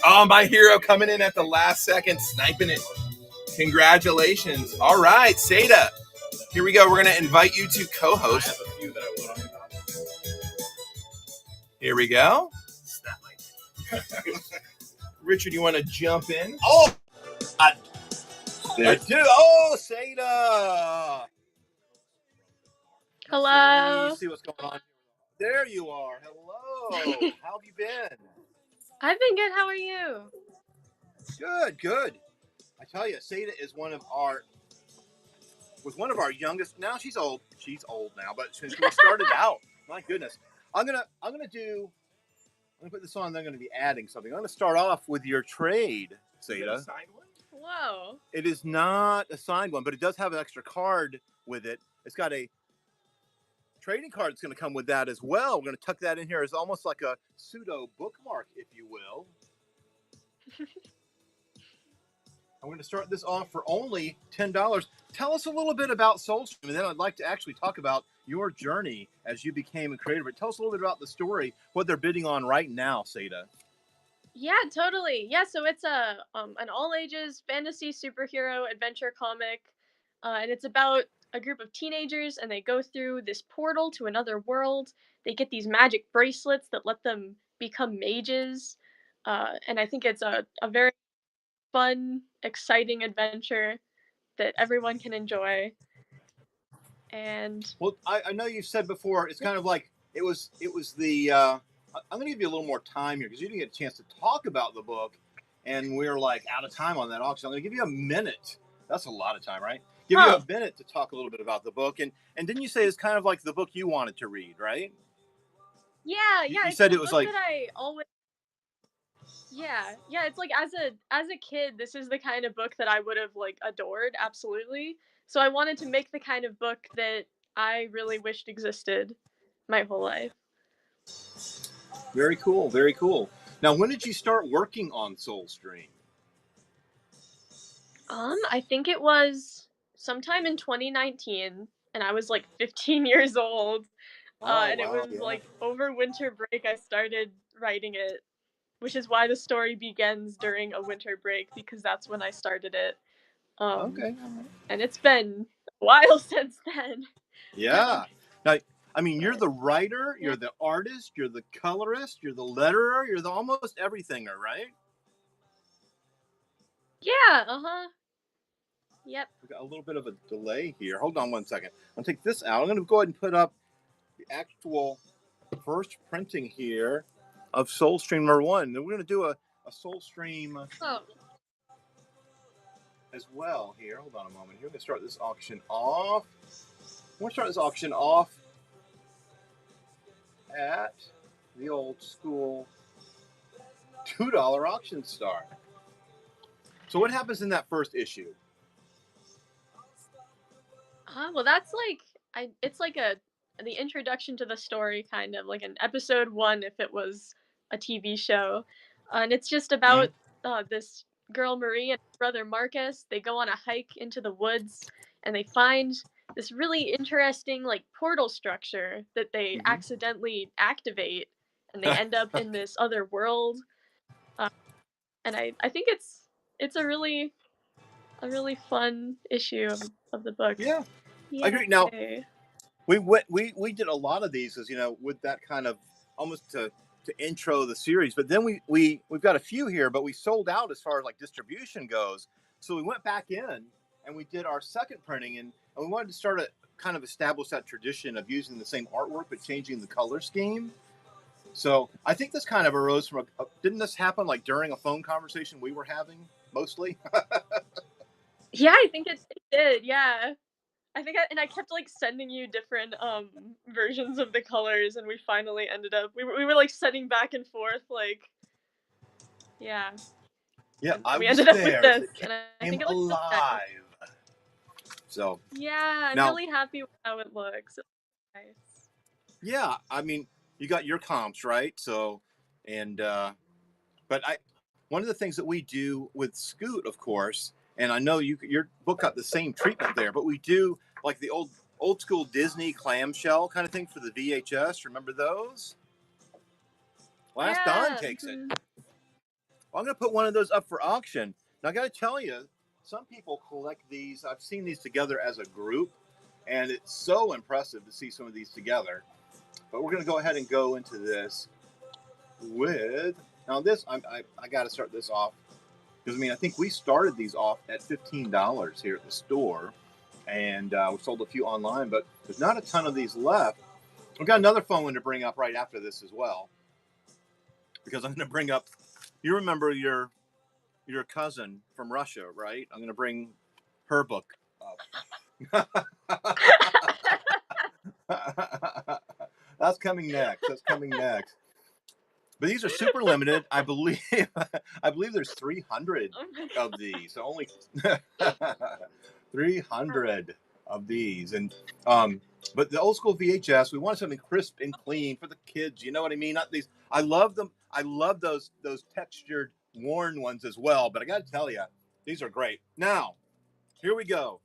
Oh, my hero coming in at the last second, sniping it. Congratulations. All right, Seda. Here we go. We're going to invite you to co-host. Here we go. Richard, you want to jump in? Oh, I do. Oh, Seda. Hello. You see what's going on? There you are. Hello. How have you been? I've been good. How are you? Good. I tell you, Seda is one of our youngest. Now she's old. She's old now, but since we started out, my goodness, I'm gonna put this on. Then I'm gonna be adding something. I'm gonna start off with your trade, Seda. Whoa. It is not a signed one, but it does have an extra card with it. It's got a trading card that's going to come with that as well. We're going to tuck that in here as almost like a pseudo bookmark, if you will. I'm going to start this off for only $10. Tell us a little bit about Soulstream, and then I'd like to actually talk about your journey as you became a creator. But tell us a little bit about the story, what they're bidding on right now, Seda. Yeah, totally. Yeah, so it's an all ages fantasy superhero adventure comic, and it's about a group of teenagers, and they go through this portal to another world. They get these magic bracelets that let them become mages, and I think it's a very fun, exciting adventure that everyone can enjoy. And Well, I know you've said before, it's kind of like it was the. I'm going to give you a little more time here because you didn't get a chance to talk about the book, and we're like out of time on that auction. I'm going to give you a minute. That's a lot of time, right? Give you a minute to talk a little bit about the book, and didn't you say it's kind of like the book you wanted to read, right? yeah, You it's said a it was book like. that I always. Yeah, it's like as a kid, this is the kind of book that I would have like adored, absolutely. So I wanted to make the kind of book that I really wished existed my whole life. Very cool, very cool. Now, when did you start working on Soulstream? I think it was sometime in 2019, and I was like 15 years old. And it was like over winter break I started writing it. which is why the story begins during a winter break, because that's when I started it. Okay. And it's been a while since then. Yeah. Now, I mean, you're But, the writer, yeah. you're the artist, you're the colorist, you're the letterer, you're the almost everythinger, right? Yeah, Yep. We got a little bit of a delay here. Hold on one second. I'm gonna take this out. I'm gonna go ahead and put up the actual first printing here of Soulstream #1. And we're gonna do a Soulstream Oh. as well here. Hold on a moment here. We're gonna start this auction off. We're gonna start this auction off at the old school $2 auction start. So what happens in that first issue? Well, that's like it's like the introduction to the story, kind of like an episode 1 if it was a TV show, and it's just about this girl Marie and her brother Marcus. They go on a hike into the woods, and they find this really interesting like portal structure that they Mhm. accidentally activate, and they end up in this other world. And I think it's a really fun issue of the book. Yeah, I agree. Now Yay. we did a lot of these, as you know, with that kind of almost to intro the series. But then we've got a few here, but we sold out as far as like distribution goes. So we went back in and we did our second printing, and we wanted to start a kind of establish that tradition of using the same artwork but changing the color scheme. So I think this kind of arose from didn't this happen like during a phone conversation we were having mostly? Yeah, I think it did. Yeah, I kept like sending you different versions of the colors, and we finally ended up. We were like sending back and forth, like yeah. Yeah, And I we was ended up with there. this, It and I came think it looks so nice. alive. So Yeah, I'm now, really happy with how it looks. It's nice. yeah, I mean, you got your comps, right? So, and but one of the things that we do with Scoot, of course, and I know your book got the same treatment there, but we do like the old school Disney clamshell kind of thing for the VHS. Remember those? Last Dawn Yeah. takes it. Well, I'm going to put one of those up for auction. Now, I got to tell you, some people collect these. I've seen these together as a group, and it's so impressive to see some of these together. But we're going to go ahead and go into this with now. This I got to start this off because I mean I think we started these off at $15 here at the store, and we sold a few online, but there's not a ton of these left. We've got another phone one to bring up right after this as well, because I'm going to bring up. You remember your cousin from Russia, right? I'm going to bring her book up. That's coming next. But these are super limited. I believe there's 300 of these. So only 300 of these. And but the old school VHS, we wanted something crisp and clean for the kids. You know what I mean? Not these. I love them. I love those textured worn ones as well. But I got to tell you, these are great. Now, here we go.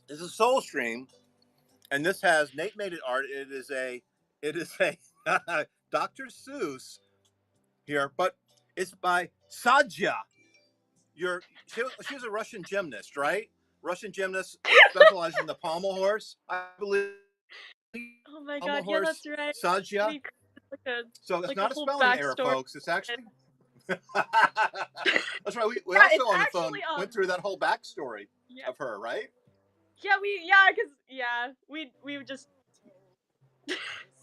This is Soulstream, and this has Nate made it art. It is a Dr. Seuss here, but it's by Sadja. She's a Russian gymnast, right? Russian gymnast specializing in the pommel horse, I believe. Oh my Pommel god, yeah, horse, that's right. Sadja. So it's like not a a whole spelling error, backstory. folks. It's actually that's right. We Yeah, also it's on the phone actually, went through that whole backstory Yeah, of her, right? we just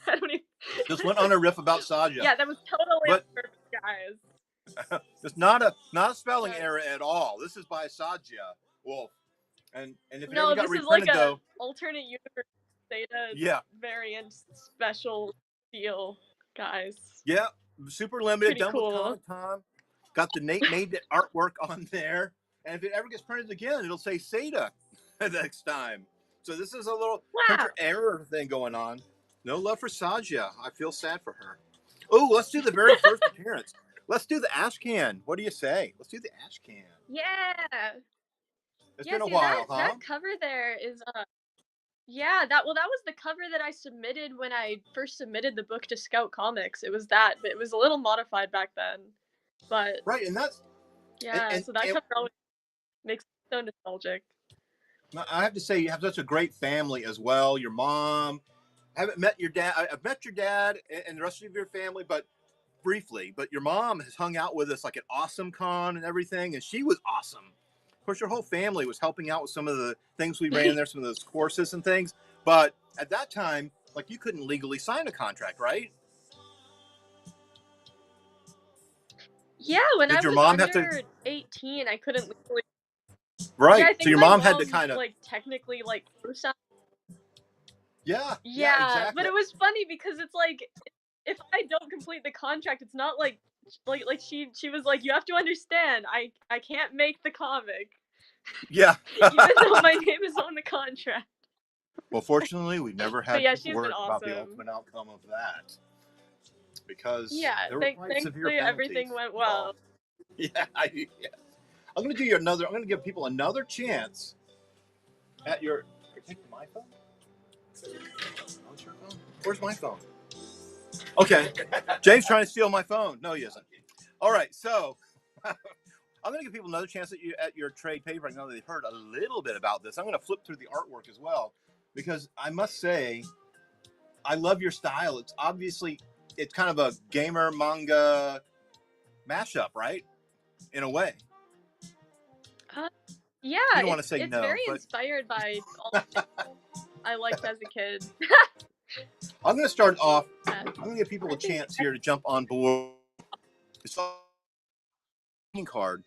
I don't even. Just went on a riff about Sadja. Yeah, that was totally But- perfect, guys. It's not a spelling error at all. This is by Sadja Wolf, and if it No, ever got this is like reprinted though, alternate universe Theta yeah, variant special deal, guys. yeah, super limited, Pretty done cool. with Comic Con. Got the Nate made it artwork on there, and if it ever gets printed again, it'll say Seda next time. So this is a little Wow. printer error thing going on. No love for Sadja. I feel sad for her. Oh, let's do the very first appearance. Let's do the Ashcan. What do you say? Let's do the Ashcan. Yeah. It's Yeah, been a see, while, huh? that cover there is yeah, that was the cover that I submitted when I first submitted the book to Scout Comics. It was that, but it was a little modified back then. But Right, and that's yeah, so that and cover always makes me so nostalgic. I have to say, you have such a great family as well. Your mom, I haven't met your dad. I've met your dad and the rest of your family, but briefly. But your mom has hung out with us like at Awesome Con and everything, and she was awesome. Of course, your whole family was helping out with some of the things we ran in there, some of those courses and things. But at that time, like you couldn't legally sign a contract, right? Yeah, when I Did your was mom have to? under 18, I couldn't legally. Yeah, Right. I So think your my mom had to mom kind of. like technically like co-signed. Yeah. Yeah. Yeah, but Exactly. it was funny because it's like if I don't complete the contract, it's not like she was like, you have to understand, I can't make the comic Yeah. even though my name is on the contract. Well, fortunately, we never But had yeah, to she's been worry about the awesome. ultimate outcome of that because Yeah, there were quite severe thankfully everything penalties went well. involved. Yeah, yeah. I'm going to do you another. I'm going to give people another chance at your. Take my phone. Oh, it's your phone. Where's my phone? Okay, James trying to steal my phone. No, he isn't. All right, so I'm going to give people another chance at your trade paper. I know they've heard a little bit about this. I'm going to flip through the artwork as well because I must say I love your style. It's obviously it's kind of a gamer manga mashup, right? In a way. Yeah, You don't want to say it's no, very but inspired by all the things I liked as a kid. I'm going to start off. Yeah. I'm going to give people a chance here to jump on board. It's a card,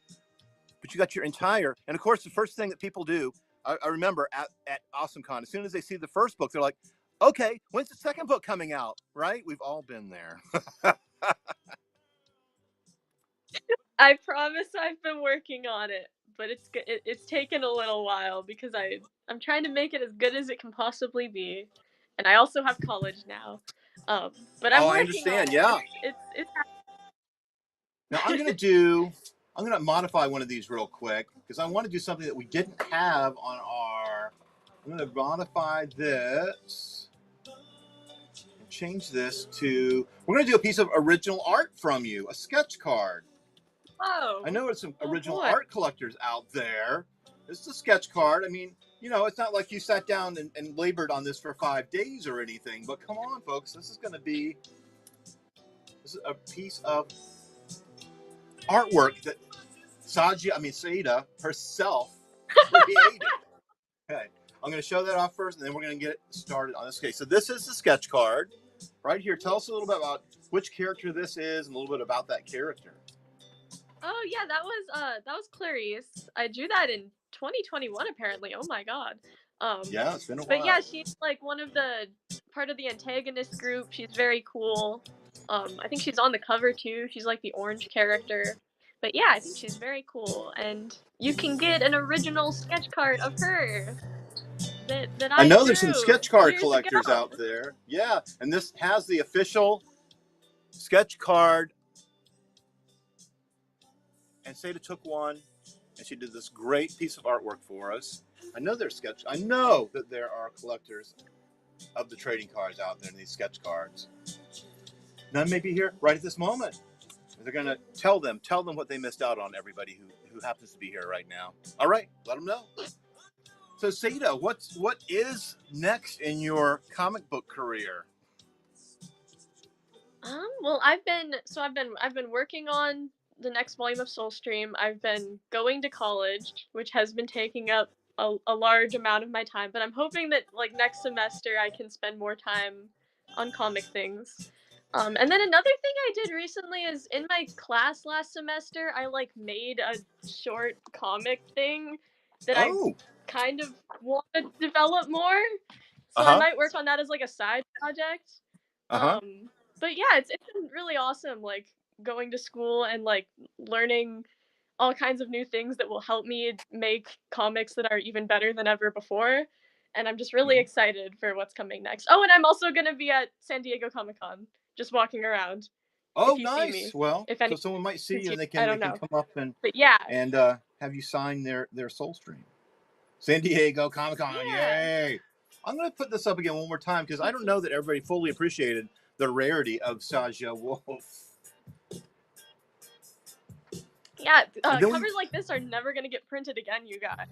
but you got your entire, and of course, the first thing that people do, I remember at AwesomeCon, as soon as they see the first book, they're like, okay, when's the second book coming out? Right? We've all been there. I promise I've been working on it, but it's taken a little while because I'm trying to make it as good as it can possibly be, and I also have college now. But I'm Oh, I working on understand. it. Yeah. It's Now I'm going to modify one of these real quick because I want to do something that we didn't have on our. I'm going to modify this and change this to. We're going to do a piece of original art from you, a sketch card. oh I know there's some original boy. art collectors out there. This is a sketch card. I mean, you know, it's not like you sat down and labored on this for 5 days or anything, but come on, folks. This is a piece of artwork that Saida herself created. Okay, I'm going to show that off first, and then we're going to get started on this case. So this is the sketch card right here. Tell us a little bit about which character this is and a little bit about that character. Oh yeah, that was Clarice. I drew that in 2021 apparently. Oh my god. Yeah, it's been a while. But yeah, she's like one of the part of the antagonist group. She's very cool. I think she's on the cover too. She's like the orange character. But yeah, I think she's very cool, and you can get an original sketch card of her that I know drew there's some sketch card years collectors ago. out there. Yeah, and this has the official sketch card. And Saida took one, and she did this great piece of artwork for us. I know that there are collectors of the trading cards out there, these sketch cards. None may be here right at this moment. They're going to tell them what they missed out on, everybody who happens to be here right now. All right, let them know. So Saida, what is next in your comic book career? Well, I've been working on the next volume of Soulstream. I've been going to college, which has been taking up a large amount of my time, but I'm hoping that like next semester I can spend more time on comic things. And then another thing I did recently is in my class last semester, I like made a short comic thing that I kind of want to develop more. So I might work on that as like a side project. But yeah, it's been really awesome, like going to school and like learning all kinds of new things that will help me make comics that are even better than ever before. And I'm just really excited for what's coming next. Oh, and I'm also gonna be at San Diego Comic-Con, just walking around. Oh, if you see me. nice. Well, If so someone might see you and they I can don't know. come up and But yeah, have you sign their Soulstream. San Diego Comic-Con, yay! I'm going to put this up again one more time because I don't know that everybody fully appreciated the rarity of Saja Wolf. Yeah, And then we- covers like this are never gonna get printed again, you guys.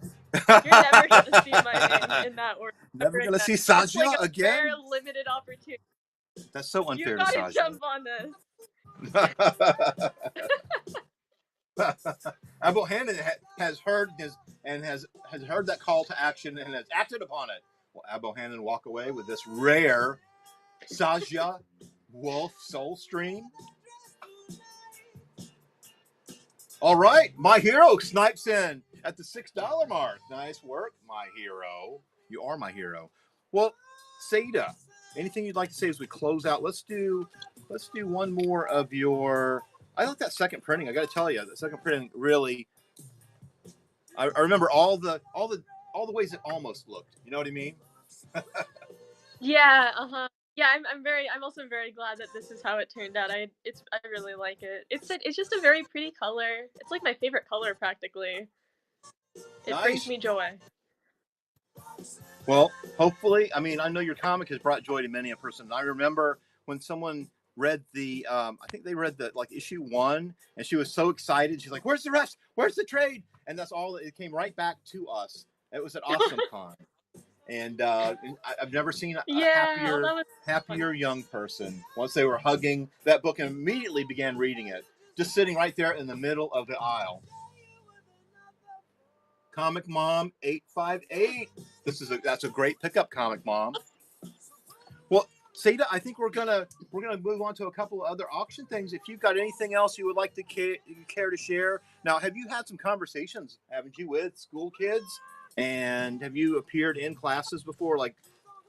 You're never gonna see my name in that order. Never ever gonna again. see It's like Sajia a again. rare, limited opportunity. That's so You unfair to gotta Sajia. jump on this. Abohannon has heard has heard that call to action and has acted upon it. Will Abohannon walk away with this rare Sajia Wolf Soul Stream? All right, my hero snipes in at the $6 mark. Nice work, my hero. You are my hero. Well, Seda, anything you'd like to say as we close out? Let's do one more of your. I like that second printing. I got to tell you, the second printing really. I remember all the ways it almost looked. You know what I mean? Yeah, yeah. I'm also very glad that this is how it turned out. I really like it. It's just a very pretty color. It's like my favorite color practically. It Nice. brings me joy. Well, hopefully, I mean, I know your comic has brought joy to many a person. I remember when someone read the, I think they read the issue 1, and she was so excited. She's like, "Where's the rest? Where's the trade?" And that's all. It came right back to us. It was at Awesome Con, and I've never seen a happier young person once they were hugging that book and immediately began reading it, just sitting right there in the middle of the aisle. Comic Mom 858. That's a great pickup, Comic Mom. Well, Seda, I think we're gonna move on to a couple of other auction things. If you've got anything else you would like to care to share. Now, have you had some conversations, haven't you, with school kids? And have you appeared in classes before, like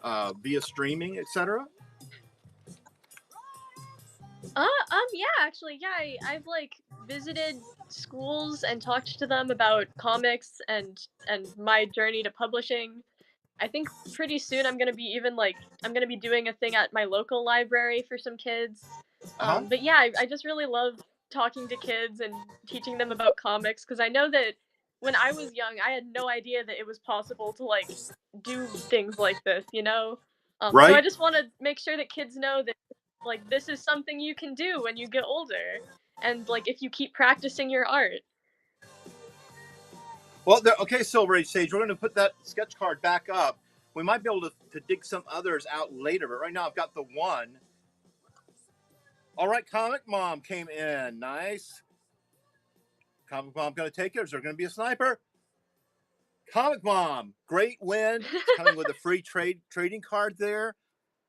via streaming, etc.? Yeah, actually, yeah, I've visited schools and talked to them about comics and my journey to publishing. I think pretty soon I'm gonna be doing a thing at my local library for some kids. But yeah, I just really love talking to kids and teaching them about comics because I know that when I was young, I had no idea that it was possible to do things like this, you know. Right. So I just want to make sure that kids know that this is something you can do when you get older, and if you keep practicing your art. Well, okay, Silver Age Sage, we're going to put that sketch card back up. We might be able to dig some others out later, but right now I've got the one. All right, Comic Mom came in. Nice. Comic Mom going to take it. Is there going to be a sniper? Comic Mom, great win. It's coming with a free trading card there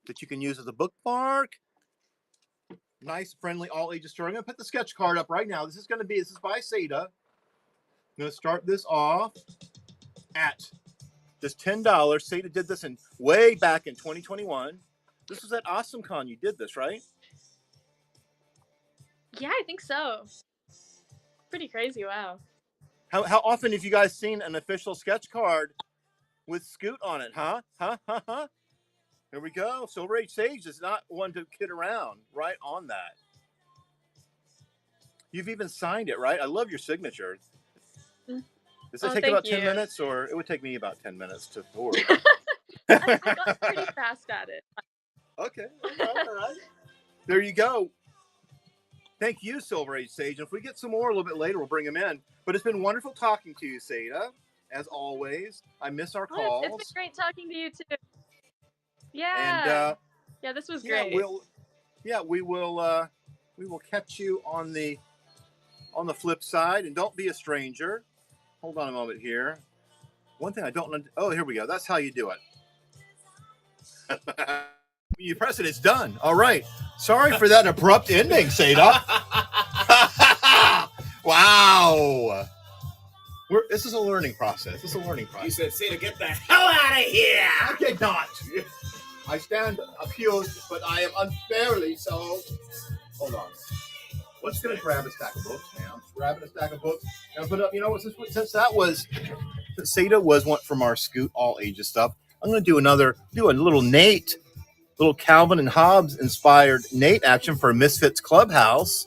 that you can use as a bookmark. Nice, friendly, all ages story. I'm going to put the sketch card up right now. This is by Seda. I'm going to start this off at just $10. Seda did this way back in 2021. This was at Awesome Con. You did this, right? Yeah, I think so. Pretty crazy, wow. How often have you guys seen an official sketch card with Scoot on it, huh? Here we go. Silver Age Sage is not one to kid around. Right on that. You've even signed it, right? I love your signature. Does it take about 10 minutes, or it would take me about 10 minutes to forward? I got pretty fast at it. Okay. All right. There you go. Thank you, Silver Age Sage. And if we get some more a little bit later, we'll bring them in. But it's been wonderful talking to you, Seda. As always, I miss our calls. It's been great talking to you too. Yeah. And yeah, this was great. We will catch you on the flip side, and don't be a stranger. Hold on a moment here. One thing I don't. Oh, here we go. That's how you do it. You press it, it's done. All right. Sorry for that abrupt ending, Seda. Wow. This is a learning process. You said, Seda, get the hell out of here! I did not. I stand accused, but I am unfairly so. Hold on. I'm just gonna grab a stack of books now. I'm grabbing a stack of books and put up. You know what? Since Seda was one from our Scoot all ages stuff, I'm gonna do a little Calvin and Hobbes inspired Nate action for Misfits Clubhouse.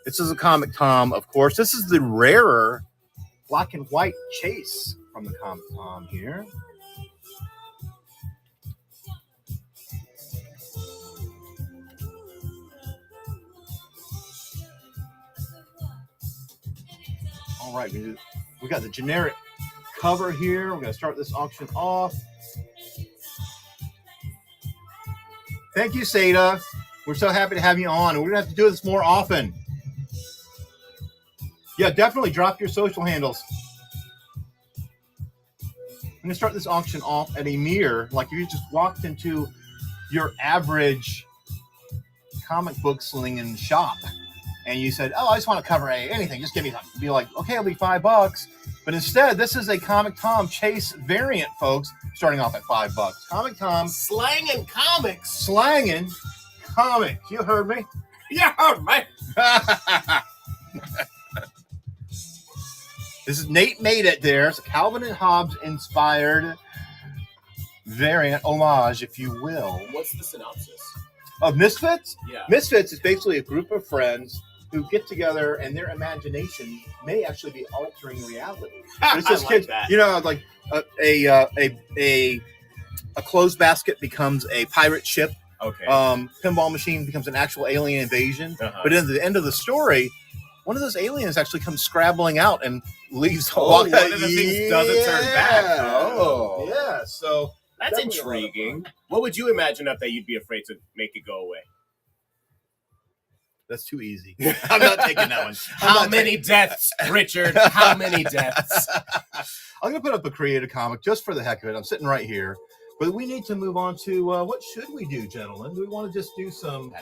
This is a Comic Tom, of course. This is the rarer black and white chase from the Comic Tom here. All right, we got the generic cover here. We're going to start this auction off. Thank you, Seda. We're so happy to have you on. We're going to have to do this more often. Yeah, definitely drop your social handles. I'm going to start this auction off at a mere, like if you just walked into your average comic book slinging shop and you said, oh, I just want to cover anything. Just give me something. Be like, okay, it'll be $5. But instead, this is a Comic Tom Chase variant, folks, starting off at $5. Comic Tom. Slanging comics. Slanging comics. You heard me? Yeah, right. This is Nate made it there. It's a Calvin and Hobbes inspired variant homage, if you will. What's the synopsis? Of Misfits? Yeah. Misfits is basically a group of friends who get together and their imagination may actually be altering reality. But it's just I like kids, that. you know, like a clothes basket becomes a pirate ship. Okay. Pinball machine becomes an actual alien invasion. But at the end of the story, one of those aliens actually comes scrabbling out and leaves. One of the things doesn't turn back. Oh, yeah. So That's intriguing. What would you imagine up that you'd be afraid to make it go away? that's too easy. I'm not taking that one. How many deaths, Richard? How many deaths? I'm going to put up a creative comic just for the heck of it. I'm sitting right here. But we need to move on to what should we do, gentlemen? Do we want to just do some...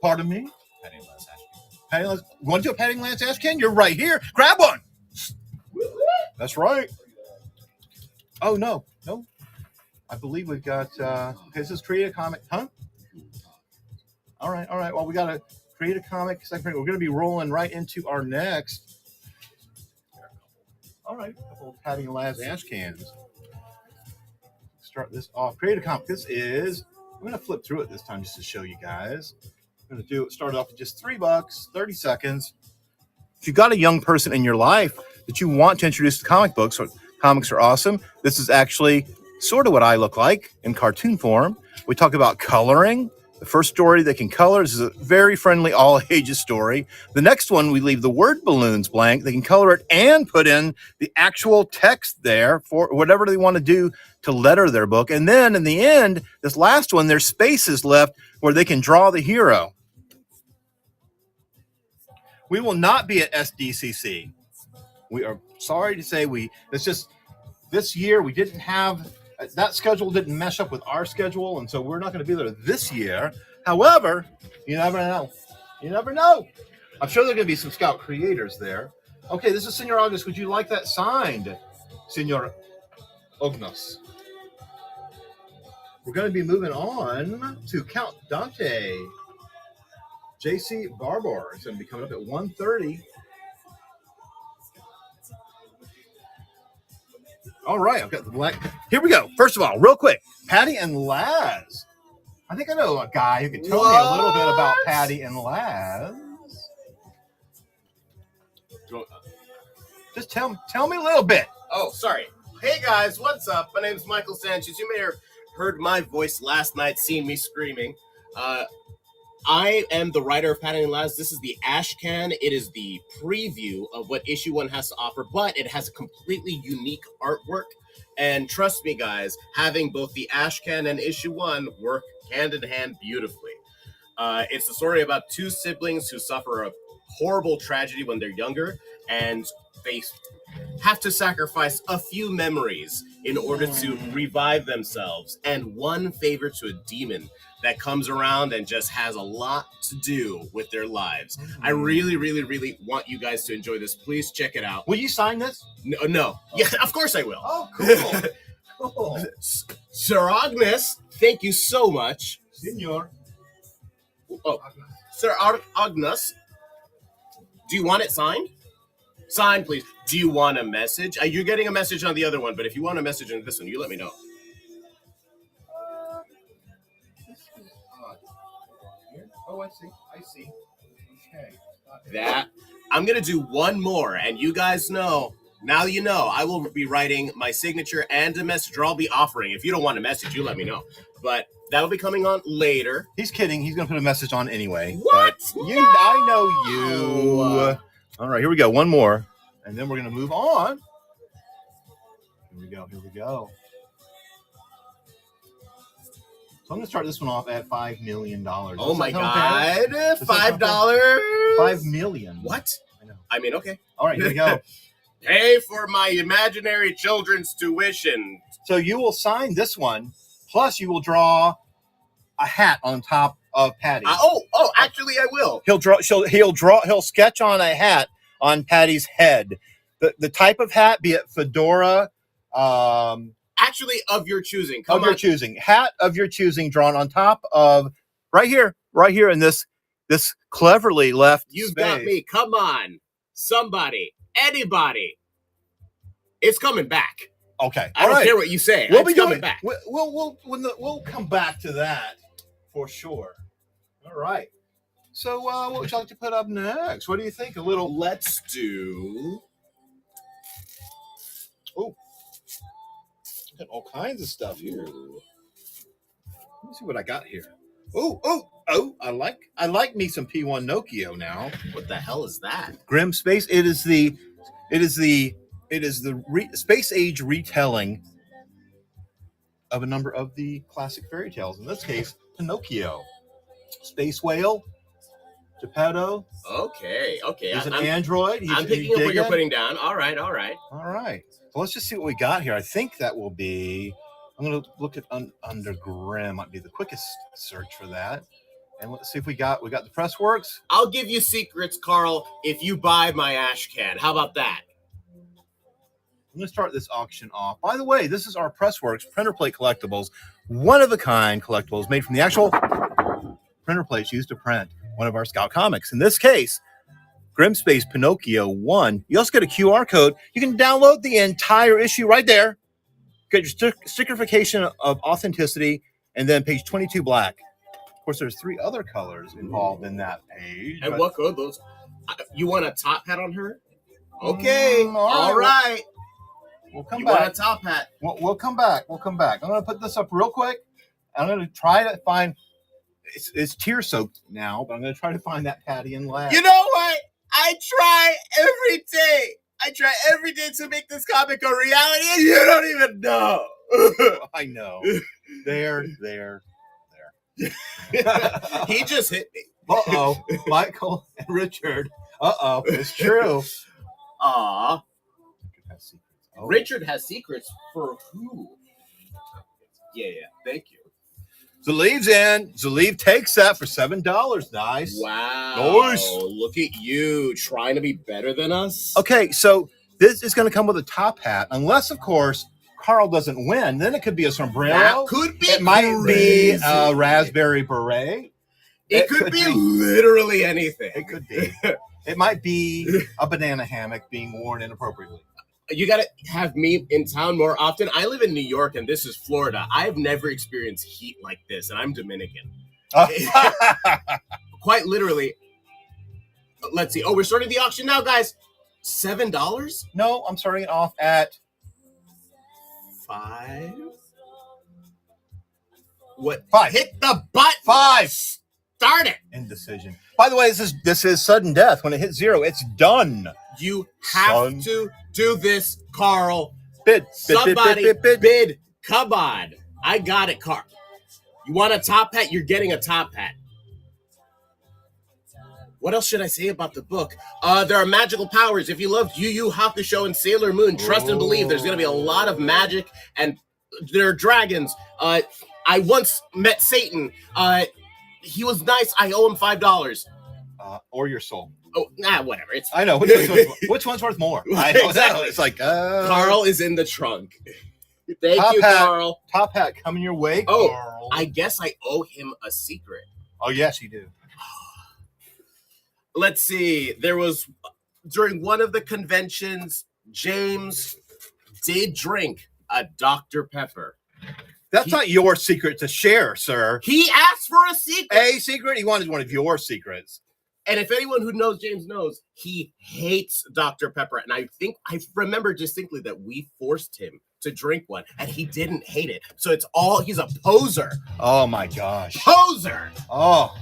Pardon me? Patty Lance. You want to do a Patty Lance Ashcan? You're right here. Grab one. That's right. Oh, no. No. I believe we've got... okay, this is creative comic. Huh? All right. Well, we got a creative comic. We're going to be rolling right into our next... All right. A couple of Patty Lance Ashcans. Start this off. Creative comic. This is... I'm going to flip through it this time just to show you guys. I'm going to start off with just $3, 30 seconds. If you've got a young person in your life that you want to introduce to comic books, or comics are awesome. This is actually sort of what I look like in cartoon form. We talk about coloring. The first story they can color is a very friendly all ages story. The next one, we leave the word balloons blank. They can color it and put in the actual text there for whatever they want to do to letter their book. And then in the end, this last one, there's spaces left where they can draw the hero. We will not be at SDCC. We are sorry to say this year we didn't have, that schedule didn't mesh up with our schedule, and so we're not going to be there this year. However, you never know. You never know. I'm sure there are going to be some Scout creators there. Okay, this is Senor August. Would you like that signed, Senor Ognos? We're going to be moving on to Count Dante. JC Barbar is going to be coming up at 1:30. All right, I've got the black. Here we go. First of all, real quick, Patty and Laz. I think I know a guy who can tell me a little bit about Patty and Laz. Just tell me a little bit. Oh, sorry. Hey guys, what's up? My name is Michael Sanchez. You may have heard my voice last night, seen me screaming. I am the writer of Patty and Laz. This is the Ashcan. It is the preview of what issue 1 has to offer, but it has a completely unique artwork. And trust me, guys, having both the Ashcan and issue 1 work hand in hand beautifully. It's the story about two siblings who suffer a horrible tragedy when they're younger, and they have to sacrifice a few memories in order to revive themselves, and one favor to a demon that comes around and just has a lot to do with their lives. I really, really, really want you guys to enjoy this. Please check it out. Will you sign this? No. Yeah, of course I will. Oh, cool. Cool. Sir Agnes, thank you so much. Senor. Oh, Sir Agnes, do you want it signed? Signed, please. Do you want a message? You're getting a message on the other one, but if you want a message on this one, you let me know. Oh, I see. Okay. That I'm gonna do one more, and you guys know. Now you know. I will be writing my signature and a message, or I'll be offering. If you don't want a message, you let me know. But that'll be coming on later. He's kidding. He's going to put a message on anyway. What? I know you. All right, here we go. One more, and then we're gonna move on. Here we go. Here we go. So I'm gonna start this one off at $5 million. Oh my God! God! $5. $5 million. What? I know. I mean, okay. All right, here we go. Pay for my imaginary children's tuition. So you will sign this one, plus you will draw a hat on top of Patty. Actually, I will. He'll sketch on a hat on Patty's head. The type of hat, be it fedora, Actually, of your choosing. your choosing. Hat of your choosing drawn on top of right here in this cleverly left You've space. got me. Come on. Somebody. Anybody. It's coming back. Okay. I don't care what you say. We'll It's be coming doing back. We'll come back to that for sure. All right. So what would you like to put up next? What do you think? A little Let's do. got all kinds of stuff here. Let me see what I got here. Oh! I like me some P1 Nokia now. What the hell is that? Grim Space. It is the space age retelling of a number of the classic fairy tales. In this case, Pinocchio, Space Whale, Geppetto. Okay. He's an android. I'm picking up what you're putting down. All right. All right. So let's just see what we got here. I think that will be. I'm going to look at under Grimm. Might be the quickest search for that. And let's see if we got the Pressworks. I'll give you secrets, Carl, if you buy my ash can. How about that? I'm going to start this auction off. By the way, this is our Pressworks printer plate collectibles, one-of-a-kind collectibles made from the actual printer plates used to print one of our Scout comics. In this case, Grim Space Pinocchio 1. You also get a QR code. You can download the entire issue right there. Get your stickerification of authenticity, and then page 22 black. Of course, there's 3 other colors involved in that page. And what code those? You want a top hat on her? Okay. All right. We'll come You back. want a top hat? We'll come back. I'm going to put this up real quick. I'm going to try to find. It's tear soaked now, but I'm going to try to find that Patty and Lad. You know what? I try every day. To make this comic a reality, and you don't even know. I know. There. He just hit me. Uh-oh. Michael and Richard. Uh-oh. It's true. Aw. Oh. Richard has secrets for who? Yeah. Thank you. Zaliv's in. Zaliv takes that for $7. Nice. Wow. Nice. Look at you trying to be better than us. Okay, so this is going to come with a top hat, unless, of course, Carl doesn't win. Then it could be a sombrero. That could be. It might be crazy. a raspberry beret. It could be literally anything. It could be. It might be a banana hammock being worn inappropriately. You got to have me in town more often. I live in New York, and this is Florida. I have never experienced heat like this, and I'm Dominican. Quite literally. Let's see. Oh, we're starting the auction now, guys. $7? No, I'm starting it off at $5. What? 5. Hit the button. 5. Start it. Indecision. By the way, this is sudden death. When it hits 0, it's done. You have to do this, Carl. Bid. Somebody bid. Come on. I got it, Carl. You want a top hat? You're getting a top hat. What else should I say about the book? There are magical powers. If you loved Yu Yu Hakusho and Sailor Moon, trust and believe there's going to be a lot of magic, and there are dragons. I once met Satan. He was nice. I owe him $5. Or your soul. Oh, whatever. I know. Which one's worth more? I know. Exactly. It's like Carl is in the trunk. Thank Top you, hat. Carl. Top hat coming your way, Oh, Carl. I guess I owe him a secret. Oh, yes, you do. Let's see. There was, during one of the conventions, James did drink a Dr. Pepper. That's not your secret to share, sir. He asked for a secret. A secret? He wanted one of your secrets. And if anyone who knows James knows, he hates Dr. Pepper. And I remember distinctly that we forced him to drink one, and he didn't hate it. So he's a poser. Oh, my gosh. Poser. Oh,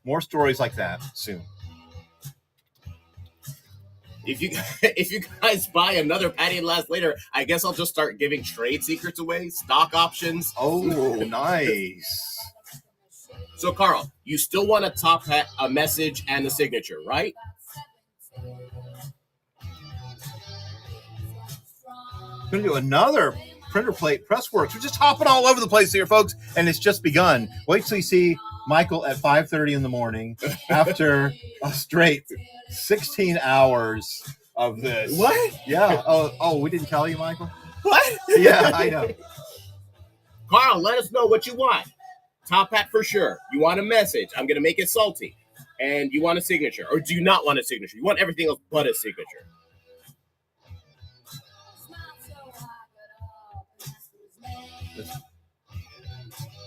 more stories like that soon. if you guys buy another Patty and Laz later, I guess I'll just start giving trade secrets away, stock options. Oh, nice. So, Carl, you still want a top hat, a message, and a signature, right? Going to do another printer plate Pressworks. We're just hopping all over the place here, folks, and it's just begun. Wait till you see Michael at 5:30 in the morning after a straight 16 hours of this. What? Yeah. Oh, we didn't tell you, Michael? What? Yeah, I know. Carl, let us know what you want. Top hat for sure. You want a message? I'm going to make it salty. And you want a signature. Or do you not want a signature? You want everything else but a signature.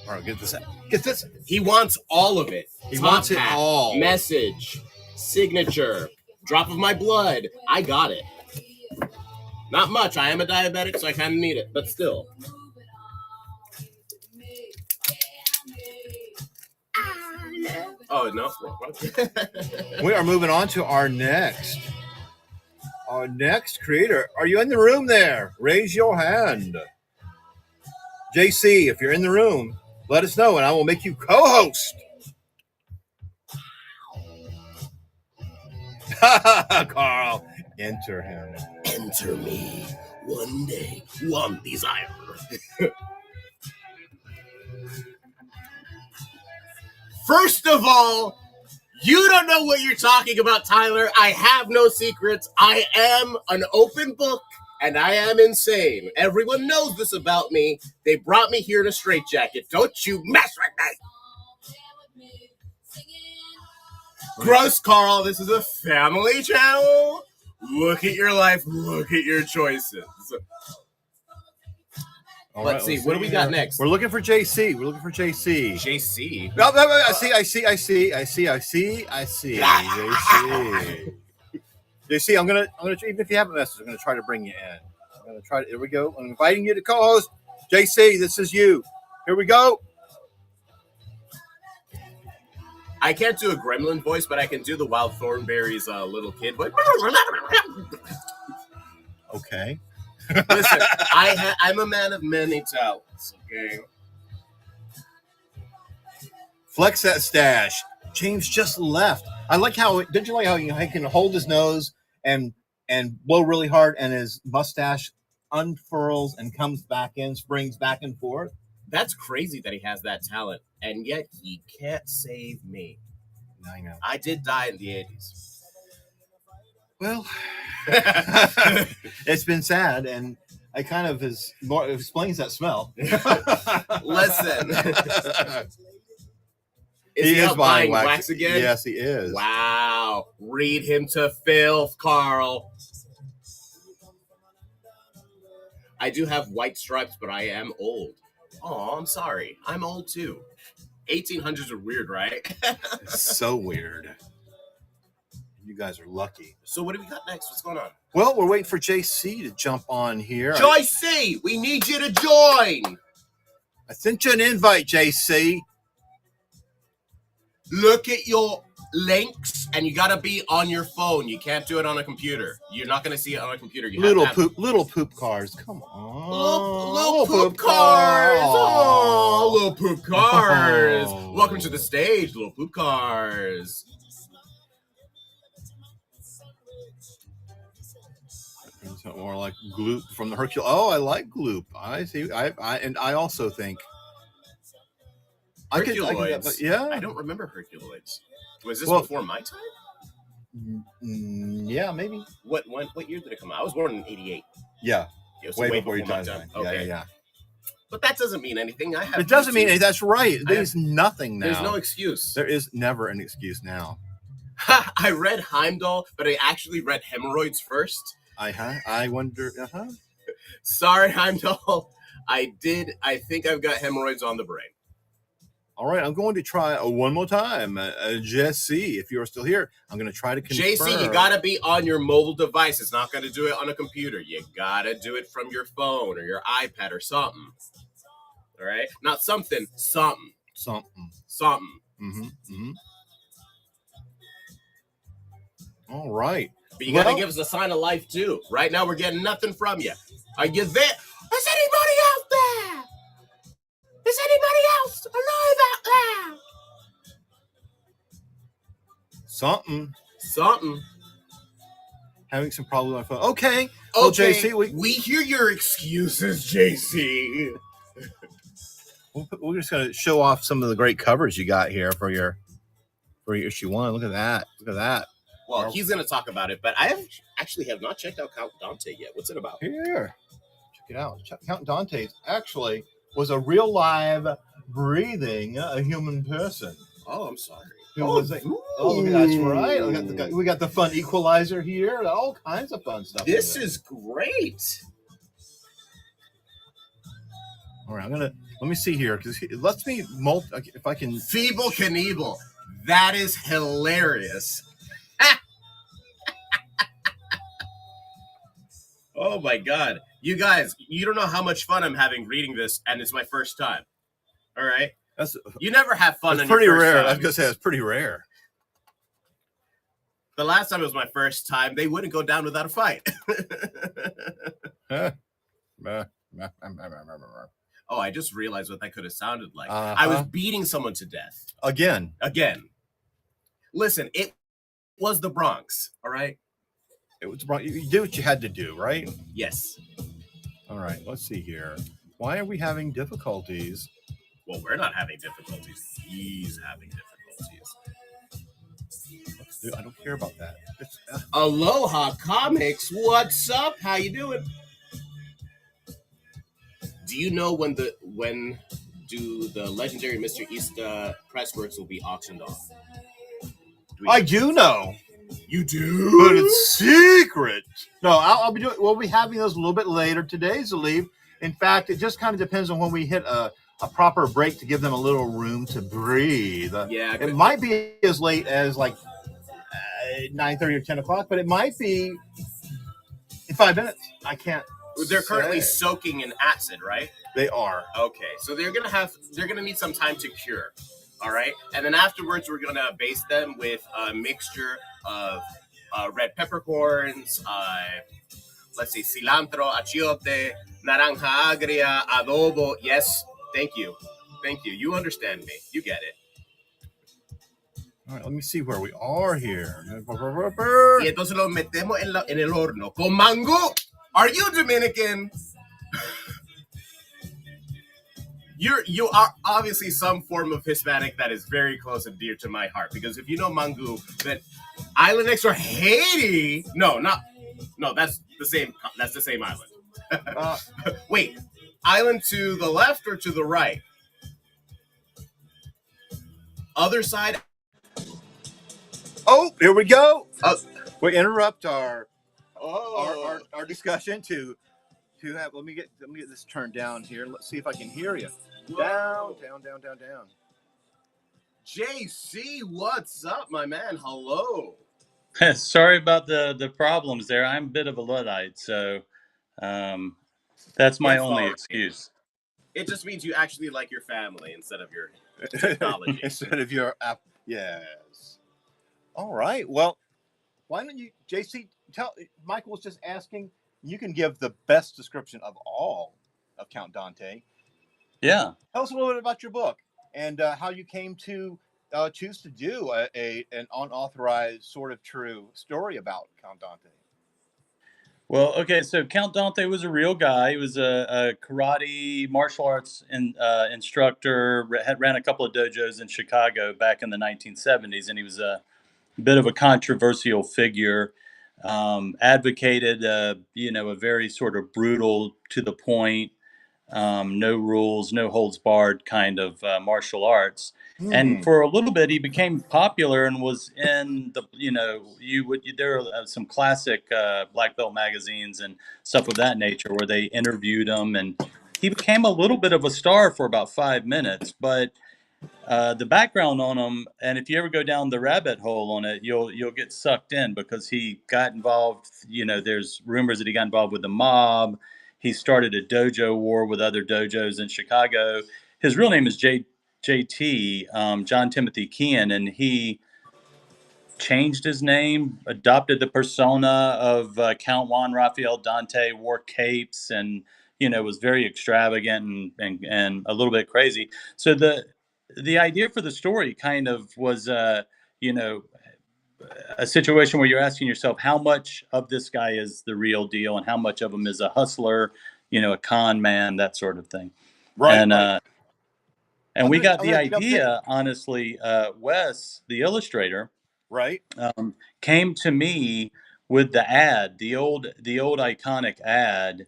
All right, get this out. Get this. He wants all of it. He Top wants it hat, all. Message, signature, drop of my blood. I got it. Not much. I am a diabetic, so I kind of need it. But still. Oh, no. We are moving on to our next creator. Are you in the room there? Raise your hand. JC, if you're in the room, let us know and I will make you co-host. Carl, enter him. Enter me. One day, one desire. First of all, you don't know what you're talking about, Tyler. I have no secrets. I am an open book, and I am insane. Everyone knows this about me. They brought me here in a straitjacket. Don't you mess with me. Gross, Carl. This is a family channel. Look at your life. Look at your choices. All Let's see. What do we got next? We're looking for JC. JC. No, I see. JC. JC, I'm gonna even if you have a message, I'm gonna try to bring you in. I'm gonna try to. Here we go. I'm inviting you to co-host. JC, this is you. Here we go. I can't do a gremlin voice, but I can do the Wild Thornberry's little kid voice. Okay. Listen, I'm a man of many talents, okay? Flex that stash. James just left. I like how, did you like how he can hold his nose and blow really hard and his mustache unfurls and comes back in, springs back and forth? That's crazy that he has that talent, and yet he can't save me. I know. I did die in the 80s. Well, it's been sad, and I kind of explains that smell. Listen. He is out buying wax again? Yes, he is. Wow. Read him to filth, Carl. I do have white stripes, but I am old. Oh, I'm sorry. I'm old too. 1800s are weird, right? So weird. You guys are lucky. So what do we got next? What's going on? Well, we're waiting for JC to jump on here. JC, we need you to join. I sent you an invite, JC. Look at your links, and you got to be on your phone. You can't do it on a computer. You're not going to see it on a computer. You Little have to have... poop cars. Come on. Little poop cars. Oh, little poop cars. Oh. Welcome to the stage, little poop cars. More like Gloop from the Hercule. Oh, I like Gloop. I see. I also think Herculoids. Yeah. I don't remember Herculoids. Was this before my time? Yeah, maybe. What year did it come out? I was born in 88. Yeah. So way before your my time. Okay. Yeah. But that doesn't mean anything. It doesn't mean anything. That's right. There's nothing now. There's no excuse. There is never an excuse now. I read Heimdall, but I actually read Hemorrhoids first. I wonder. Sorry, Heimdall. I think I've got hemorrhoids on the brain. All right, I'm going to try one more time. Jesse, if you're still here, I'm going to try to confirm. JC, you got to be on your mobile device. It's not going to do it on a computer. You got to do it from your phone or your iPad or something. All right? Not something. Something. Something. Something. Mm-hmm. All right. But you gotta Well- give us a sign of life too. Right now, we're getting nothing from you. Are you there? Is anybody out there? Is anybody else alive out there? Something. Having some problem with my phone. Okay. Well, Okay, JC, we hear your excuses, JC. we're just going to show off some of the great covers you got here for your issue 1. Look at that. Look at that. Well, he's gonna talk about it, but I have not checked out Count Dante yet. What's it about? Here. Check it out. Count Dante actually was a real live, breathing human person. Oh, I'm sorry. Look, that's right. We got the fun equalizer here. All kinds of fun stuff. This is great. All right. Let me see here because it lets me if I can. Feeble Knievel. That is hilarious. Oh my god. You guys, you don't know how much fun I'm having reading this, and it's my first time. All right? You never have fun. It's pretty rare. Time. I was gonna say it's pretty rare. The last time it was my first time, they wouldn't go down without a fight. Oh, I just realized what that could have sounded like. I was beating someone to death. Again. Listen, it was the Bronx, all right? It was wrong. You did what you had to do, right? Yes. All right, let's see here. Why are we having difficulties? Well, we're not having difficulties. He's having difficulties. I don't care about that. Aloha Comics, what's up? How you doing? Do you know when the legendary Mr. Ista press works will be auctioned off? I do know. You do? But it's secret. No, I'll be doing. We'll be having those a little bit later today, Zaleev. In fact, it just kind of depends on when we hit a proper break to give them a little room to breathe. Yeah, it might be as late as like 9:30 or 10 o'clock, but it might be in 5 minutes. I can't. They're currently soaking in acid, right? They are. Okay, so they're gonna need some time to cure. All right, and then afterwards we're gonna base them with a mixture of red peppercorns, let's see, cilantro, achiote, naranja agria, adobo. Yes, thank you. You understand me. You get it. All right, let me see where we are here. Y entonces lo metemos en el horno con mango. Are you Dominican? You are obviously some form of Hispanic that is very close and dear to my heart, because if you know mango, then island next door, Haiti. No, that's the same island. Wait, island to the left or to the right? Other side. Oh, here we go. We interrupt our discussion to have. Let me get this turned down here. Let's see if I can hear you. Down. JC, what's up, my man? Hello. Sorry about the problems there. I'm a bit of a Luddite, so that's my only excuse. It just means you actually like your family instead of your technology. Instead of your app. Yes. All right. Well, why don't you, JC, Michael was just asking, you can give the best description of all of Count Dante. Yeah. Tell us a little bit about your book and how you came to choose to do an unauthorized sort of true story about Count Dante. Well, okay, so Count Dante was a real guy. He was a karate martial arts instructor, ran a couple of dojos in Chicago back in the 1970s, and he was a bit of a controversial figure, advocated, a very sort of brutal, to the point, no rules, no holds barred kind of martial arts. And for a little bit, he became popular and was in the, there are some classic black belt magazines and stuff of that nature where they interviewed him, and he became a little bit of a star for about 5 minutes. But the background on him, and if you ever go down the rabbit hole on it, you'll get sucked in, because he got involved. There's rumors that he got involved with the mob. He started a dojo war with other dojos in Chicago. His real name is JT, John Timothy Kean, and he changed his name, adopted the persona of Count Juan Raphael Dante, wore capes, and was very extravagant and a little bit crazy. So the idea for the story kind of was you know a situation where you're asking yourself how much of this guy is the real deal and how much of him is a hustler, a con man, that sort of thing. Right, And right. we got I'm the gonna jump in. idea, honestly. Wes, the illustrator, Right. came to me with the ad, the old iconic ad,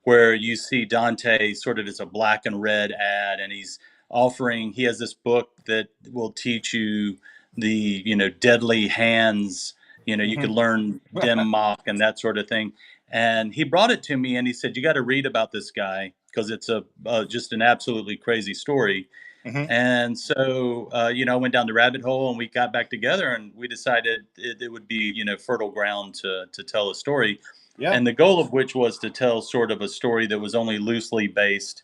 where you see Dante sort of, it's a black and red ad, and he has this book that will teach you the, deadly hands, you Hmm. could learn dim mock and that sort of thing. And he brought it to me and he said, you got to read about this guy because it's just an absolutely crazy story. Hmm. And so, I went down the rabbit hole and we got back together and we decided it would be, fertile ground to tell a story. Yeah. And the goal of which was to tell sort of a story that was only loosely based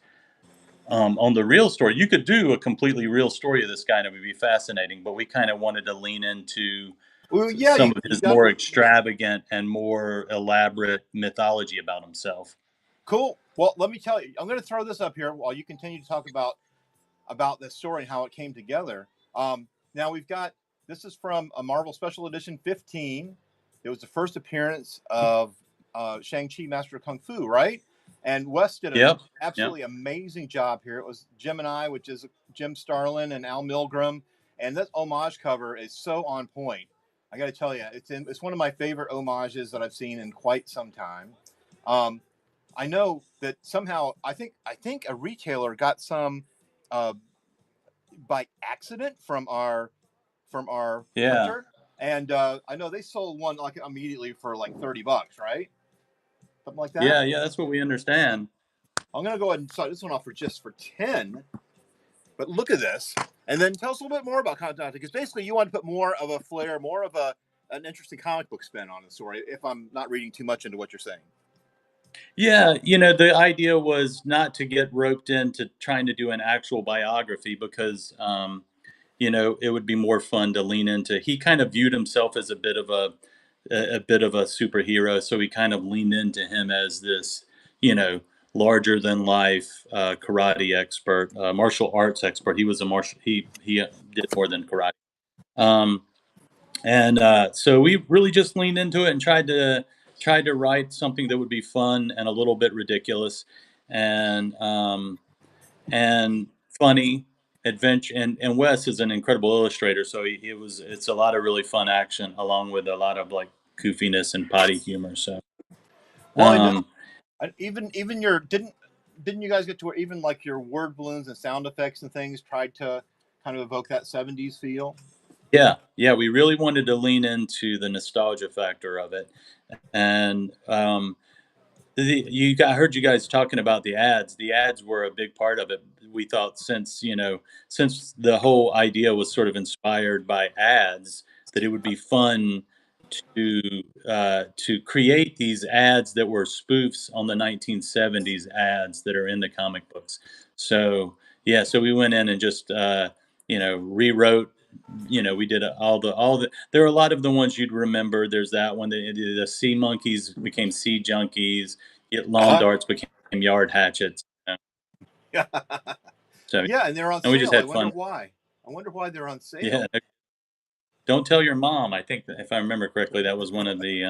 on the real story. You could do a completely real story of this guy and it would be fascinating, but we kind of wanted to lean into Well, yeah, some of you his got more extravagant and more elaborate mythology about himself. cool. Well, let me tell you, I'm going to throw this up here while you continue to talk about this story and how it came together. Now we've got, this is from a Marvel Special Edition 15. It was the first appearance of Shang-Chi Master of Kung Fu, right? And Wes did an Yep. absolutely amazing job here. It was Gemini, which is Jim Starlin and Al Milgrom. And this homage cover is so on point. I got to tell you, it's one of my favorite homages that I've seen in quite some time. I know that somehow I think a retailer got some uh, by accident from our Yeah. printer, and I know they sold one like immediately for like $30, right? Something like that. Yeah. That's what we understand. I'm gonna go ahead and start this one off for 10. But look at this, and then tell us a little bit more about Content, because basically you want to put more of a flair, more of an interesting comic book spin on the story. If I'm not reading too much into what you're saying. Yeah, the idea was not to get roped into trying to do an actual biography because, it would be more fun to lean into. He kind of viewed himself as a bit of a superhero, so we kind of leaned into him as this, larger than life karate expert, martial arts expert. He was a martial. He did more than karate. Um, and so we really just leaned into it and tried to write something that would be fun and a little bit ridiculous and funny adventure. And Wes is an incredible illustrator, so it's a lot of really fun action along with a lot of like goofiness and potty humor. So Well, I know. um, Even your didn't you guys get to where even like your word balloons and sound effects and things tried to kind of evoke that 70s feel? yeah, we really wanted to lean into the nostalgia factor of it. And I heard you guys talking about the ads. The ads were a big part of it. We thought since the whole idea was sort of inspired by ads, that it would be fun to create these ads that were spoofs on the 1970s ads that are in the comic books. So yeah, so we went in and just rewrote. We did all the. There are a lot of the ones you'd remember. There's that one. The sea monkeys became sea junkies. Lawn Uh-huh. darts became yard hatchets. Yeah. So Yeah, and they're on and we just sale. I had wonder fun. why. I wonder why they're on Yeah. sale. Don't tell your mom. I think that if I remember correctly, that was one of the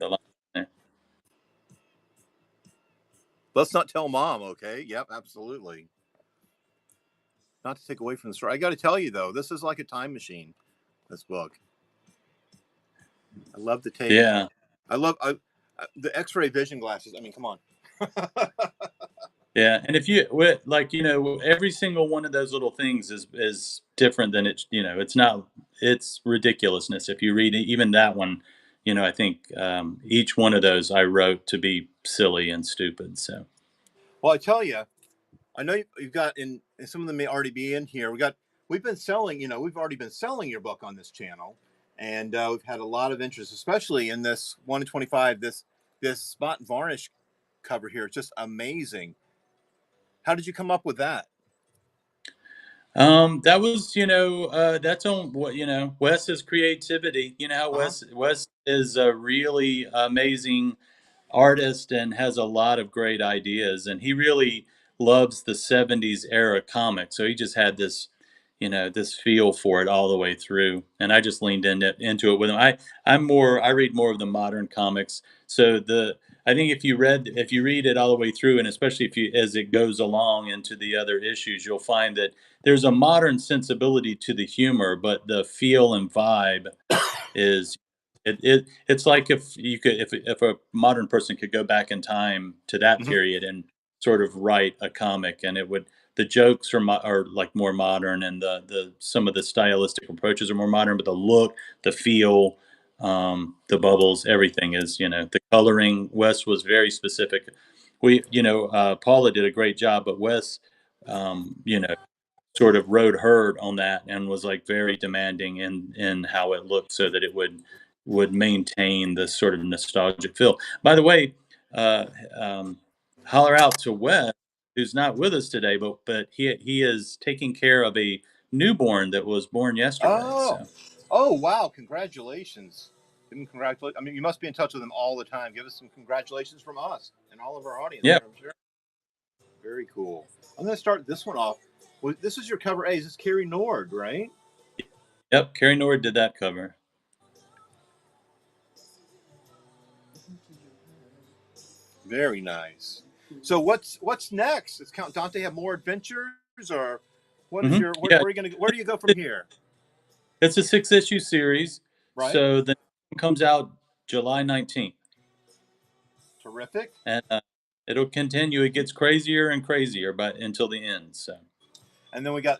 lines there. Let's not tell mom, okay? Yep, absolutely. Not to take away from the story. I got to tell you though, this is like a time machine. This book. I love the take. Yeah. I love the X-ray vision glasses. I mean, come on. Yeah, and if every single one of those little things is different than it's not, it's ridiculousness. If you read even that one, I think each one of those I wrote to be silly and stupid. So Well, I tell you, I know you've got and some of them may already be in here. We've been selling. We've already been selling your book on this channel, and we've had a lot of interest, especially in this 1 in 25. This spot and varnish cover here. It's just amazing. How did you come up with that? That was, that's on what, Wes's creativity. You know how Uh-huh. Wes is a really amazing artist and has a lot of great ideas, and he really loves the 70s era comic. So he just had this, this feel for it all the way through. And I just leaned into it with him. I read more of the modern comics. So I think if you read it all the way through, and especially as it goes along into the other issues, you'll find that there's a modern sensibility to the humor, but the feel and vibe is it's like if a modern person could go back in time to that Mhm. period and sort of write a comic, and the jokes are like more modern, and the some of the stylistic approaches are more modern, but the look, the feel, the bubbles, everything is, the coloring. Wes was very specific. Paula did a great job, but Wes, sort of rode herd on that and was like very demanding in how it looked so that it would maintain this sort of nostalgic feel. By the way, uh, um, holler out to Wes, who's not with us today, but he is taking care of a newborn that was born yesterday. Oh, So oh, wow! Congratulations. Give him congratulations. I mean, you must be in touch with him all the time. Give us some congratulations from us and all of our audience yeah, here, I'm sure. Very cool. I'm going to start this one off. Well, this is your cover A. This is Carrie Nord, right? yep. Carrie Nord did that cover. Very nice. So what's next? Does Count Dante have more adventures, or what is your Yeah, where do you go from here? it's a 6-issue series. Right. So the next one comes out July 19th. Terrific. And it'll continue. It gets crazier and crazier, but until the end. So And then we got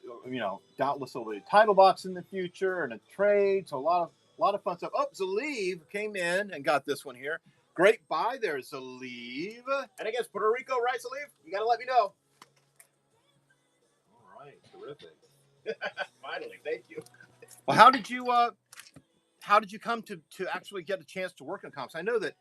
doubtless will be a title box in the future and a trade. So a lot of fun stuff. Oh, Zaliv came in and got this one here. Great buy there, Zaliv. And against Puerto Rico, right, Zaliv? You got to let me know. All right, terrific. Finally, thank you. Well, how did you come to actually get a chance to work on comics? I know that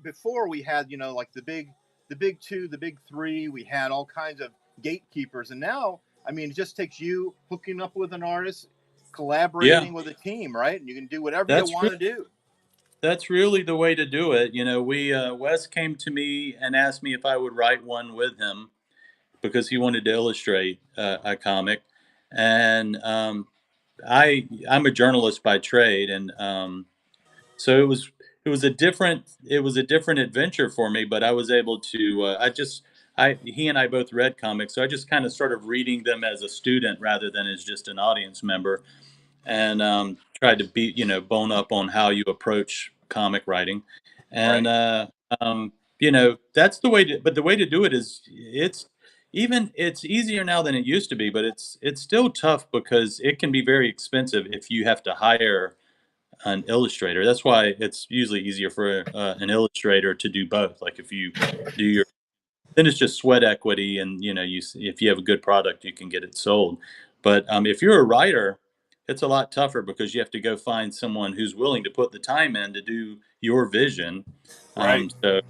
before we had like the big two, the big three. We had all kinds of gatekeepers, and now I mean it just takes you hooking up with an artist, collaborating with a team, right? And you can do whatever you that's want to do. that's really the way to do it. We Wes came to me and asked me if I would write one with him because he wanted to illustrate a comic, and I'm a journalist by trade, and so it was a different adventure for me, but I was able to he and I both read comics, so I just kind of started reading them as a student rather than as just an audience member, and tried to be bone up on how you approach comic writing, and Right. that's the way to. But the way to do it is it's easier now than it used to be, but it's still tough because it can be very expensive if you have to hire an illustrator. That's why it's usually easier for an illustrator to do both. Like if you do your, then it's just sweat equity, and if you have a good product, you can get it sold. But if you're a writer, it's a lot tougher because you have to go find someone who's willing to put the time in to do your vision. Right. So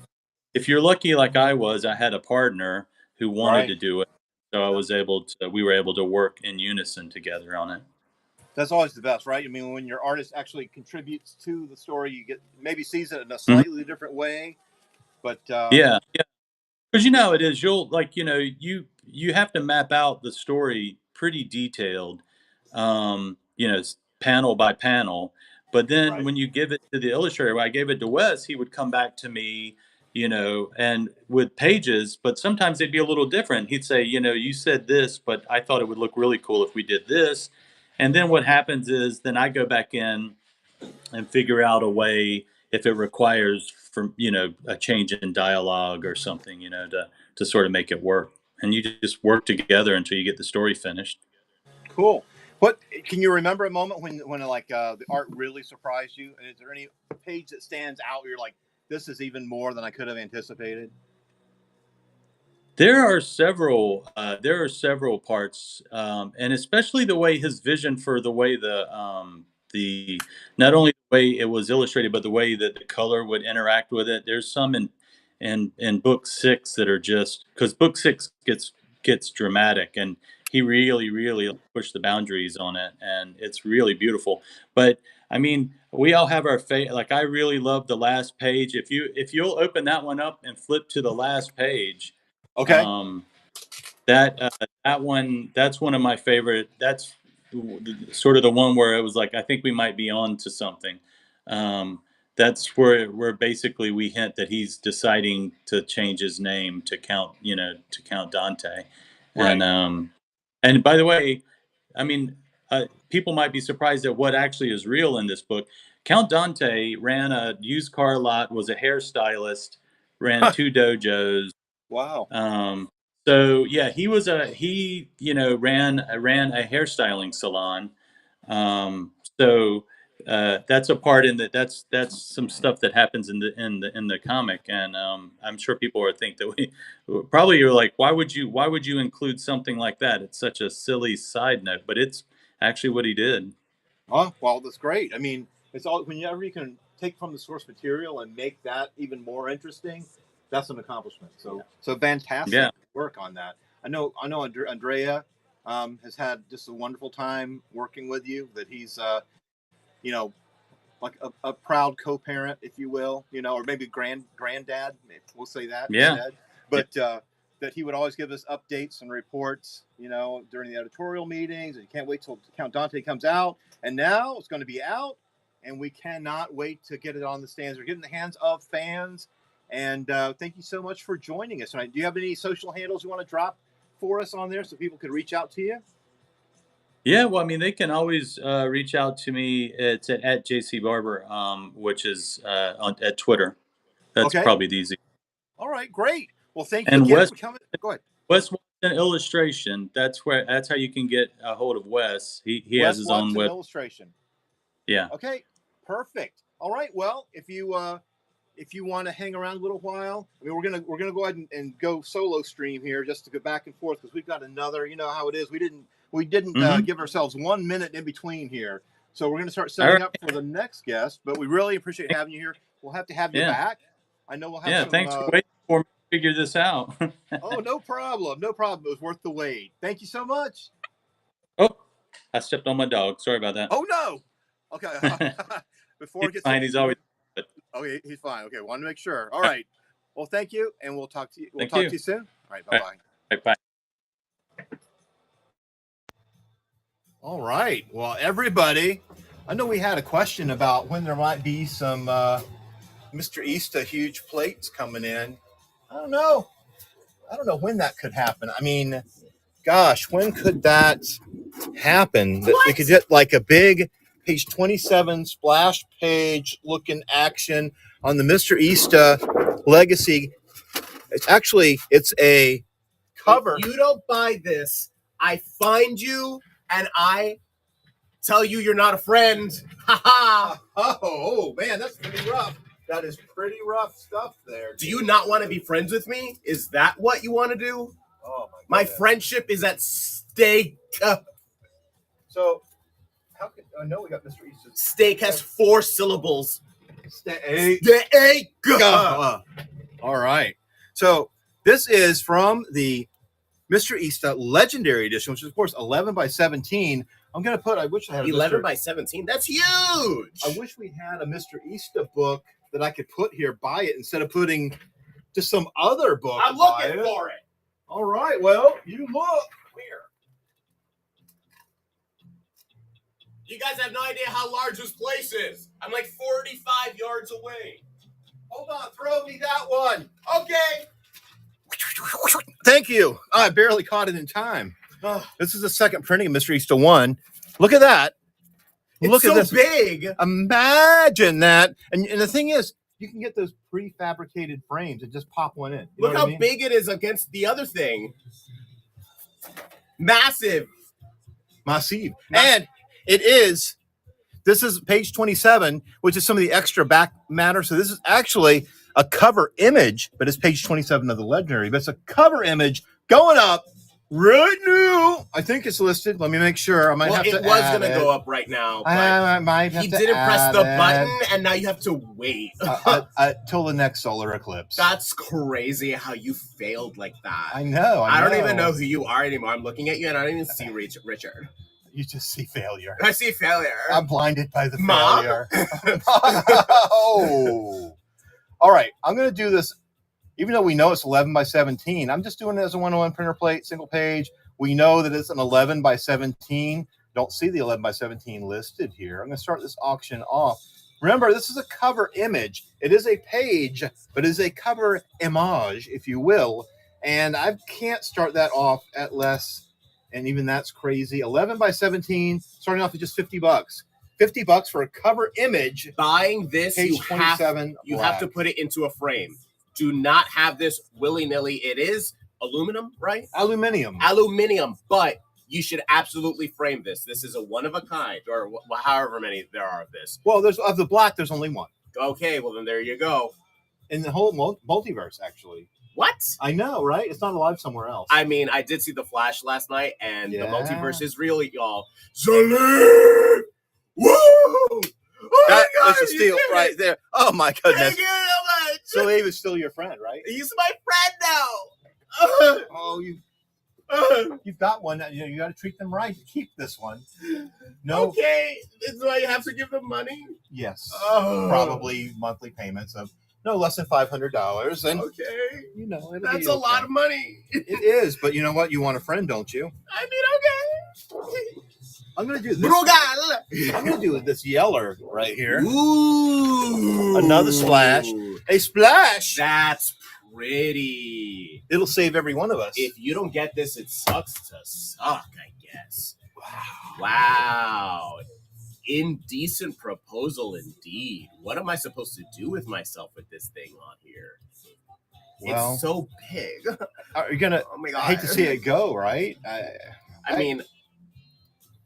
if you're lucky, like I was, I had a partner who wanted Right. to do it, so we were able to work in unison together on it. That's always the best, right? I mean, when your artist actually contributes to the story, you get maybe sees it in a Mhm. slightly different way, but Yeah, yeah. Because it is, you have to map out the story pretty detailed, panel by panel. But then right. when you give it to the illustrator, when I gave it to Wes, he would come back to me, and with pages, but sometimes they'd be a little different. He'd say, you said this, but I thought it would look really cool if we did this. And then what happens is then I go back in and figure out a way if it requires from a change in dialogue or something to sort of make it work, and you just work together until you get the story finished. Cool. What can you remember a moment when like the art really surprised you? And is there any page that stands out where you're like, this is even more than I could have anticipated? There are several parts, and especially the way his vision for the way the not only the way it was illustrated, but the way that the color would interact with it. There's some in book 6 that are just because book 6 gets gets dramatic, and he really pushed the boundaries on it, and it's really beautiful. But I mean, we all have our like I really love the last page. If you'll open that one up and flip to the last page, Okay. that one, that's one of my favorite. That's sort of the one where it was like, I think we might be on to something. Um, that's where basically we hint that he's deciding to change his name to Count Dante. Right. And by the way, I mean, people might be surprised at what actually is real in this book. Count Dante ran a used car lot, was a hairstylist, ran 2 dojos. Wow. So yeah, he ran a hairstyling salon. So that's a part in that. That's some stuff that happens in the comic, and I'm sure people are think that we probably you're like, why would you include something like that? It's such a silly side note, but it's actually what he did. Oh, well, that's great. I mean, it's all whenever you can take from the source material and make that even more interesting. That's an accomplishment. So fantastic work on that. I know Andrea has had just a wonderful time working with you. That he's like a proud co-parent, if you will, or maybe granddad. We'll say that instead. But that he would always give us updates and reports, during the editorial meetings. And you can't wait till Count Dante comes out. And now it's going to be out, and we cannot wait to get it on the stands or get it in the hands of fans. And thank you so much for joining us tonight. Do you have any social handles you want to drop for us on there so people could reach out to you? Yeah, well, I mean, they can always reach out to me. It's at JC Barber, which is at Twitter. That's probably the easy. All right, great. Well, thank you And again for coming. Go ahead. Wes Watson Illustration. That's how you can get a hold of Wes. He has his own web illustration. Yeah. Okay, perfect. All right. Well, if you want to hang around a little while, I mean, we're gonna go ahead and go solo stream here just to go back and forth because we've got another. You know how it is. We didn't give ourselves 1 minute in between here, so we're gonna start setting up for the next guest. But we really appreciate having you here. We'll have to have you back. I know we'll have. Thanks for waiting for me to figure this out. Oh, no problem. No problem. It was worth the wait. Thank you so much. Oh, I stepped on my dog. Sorry about that. Oh no. Okay. Before it gets fine. He's always. Okay, he's fine. Okay, wanted to make sure. All right. Well, thank you, and we'll talk to you. We'll talk to you soon. All right. Bye-bye. Bye. All right. Well, everybody, I know we had a question about when there might be some Mr. Easta huge plates coming in. I don't know when that could happen. I mean, gosh, when could that happen? That we could get like a big page 27 splash page looking action on the Mr. Easta Legacy. It's a cover. If you don't buy this, I find you and I tell you you're not a friend. Ha ha. Oh man, that's pretty rough. That is pretty rough stuff there. Do you not want to be friends with me? Is that what you want to do? Oh my friendship is at stake. So, how could I know we got Mr. Easta's steak has 4 syllables. Steak. All right. So this is from the Mr. Easta Legendary Edition, which is of course 11 by 17. I'm gonna put. I wish I had 11 by 17. That's huge. I wish we had a Mr. Easta book that I could put here by it instead of putting just some other book. I'm looking for it. All right. Well, you look. Where? You guys have no idea how large this place is. I'm like 45 yards away. Hold on. Throw me that one. Okay. Thank you. I barely caught it in time. This is the second printing of Mr. Easta 1. Look at that. Look at this. Big. Imagine that. And the thing is, you can get those prefabricated frames and just pop one in. Look how big it is against the other thing. Massive. Massive. And this is page 27, which is some of the extra back matter. So this is actually a cover image, but it's page 27 of the Legendary. But it's a cover image going up Right now, I think it's listed. Let me make sure. I might Well, have to it was add gonna it. go up right now, but I might have he to didn't press add the it. button, and now you have to wait. Till the next solar eclipse. That's crazy how you failed like that. I know. I don't even know who you are anymore. I'm looking at you, and I don't even see Richard. You just see failure. I see failure. I'm blinded by the Mom? failure. Oh. All right. I'm going to do this, even though we know it's 11 by 17. I'm just doing it as a 101 printer plate, single page. We know that it's an 11 by 17. Don't see the 11 by 17 listed here. I'm going to start this auction off. Remember, this is a cover image. It is a page, but it is a cover image, if you will. And I can't start that off at less, and even that's crazy. 11 by 17, starting off at just $50. $50 for a cover image. Buying this, Page you 27. have to put it into a frame. Do not have this willy-nilly. It is aluminum, right? Aluminium, but you should absolutely frame this. This is a one of a kind, or however many there are of this. Well, there's of the black, there's only one. Okay, well then there you go. In the whole multiverse, actually. What? I know, right? It's not alive somewhere else. I mean, I did see The Flash last night, and Yeah. the multiverse is real, y'all. Salute! Woo! Oh That my God, is a steal right there. Oh my goodness. Thank you so much. So Abe is still your friend, right? He's my friend now. Oh, you've got one. You got to treat them right. Keep this one. No. Okay, do I have to give them money? Yes. Oh. Probably monthly payments of no less than $500, and Okay, you know it'll that's be a lot of money. It is, but you know what? You want a friend, don't you? I mean, okay. I'm gonna do this. Brugal. I'm gonna do this yeller right here. Ooh, Another splash. A splash. That's pretty. It'll save every one of us. If you don't get this, it sucks to suck, I guess. Wow. Indecent proposal indeed. What am I supposed to do with myself with this thing on here? Well, it's so big. are you gonna? Oh my God. I hate to see it go, right? I mean,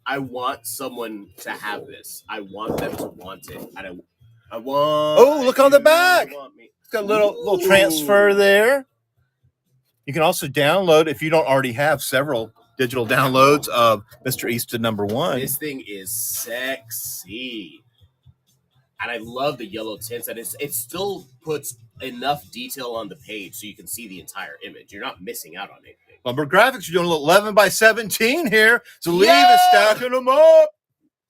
I want someone to have this. I want them to want it. And I want. Oh, look on the you back. to want me. It's got a little transfer there. You can also download if you don't already have several digital downloads of Mr. Easton #1. This thing is sexy. And I love the yellow tints, and it still puts enough detail on the page so you can see the entire image. You're not missing out on anything. Lumber Graphics are doing a little 11 by 17 here. So leave Yeah! is stacking them up.